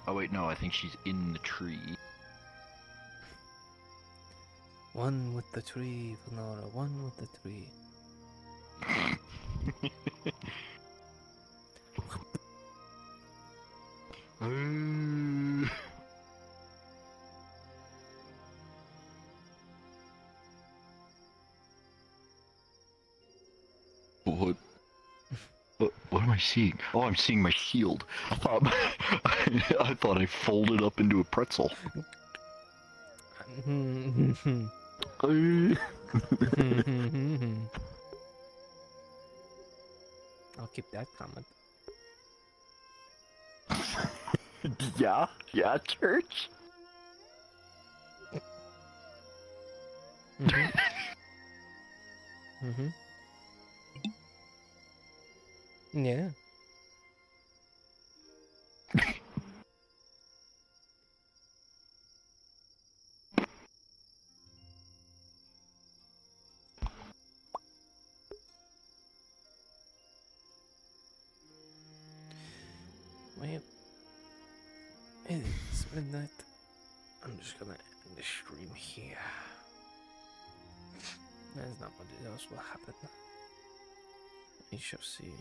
Oh wait, no, I think she's in the tree. One with the tree, Venora. One with the tree. What? What am I seeing? Oh, I'm seeing my shield. I thought I thought I folded up into a pretzel. I'll keep that comment. Yeah, church. Yeah. Well, it's midnight. I'm just gonna end the stream here. There's not much else will happen. We shall see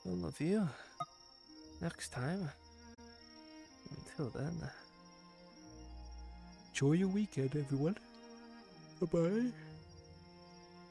all of you next time. Until then, enjoy your weekend, everyone. Bye bye.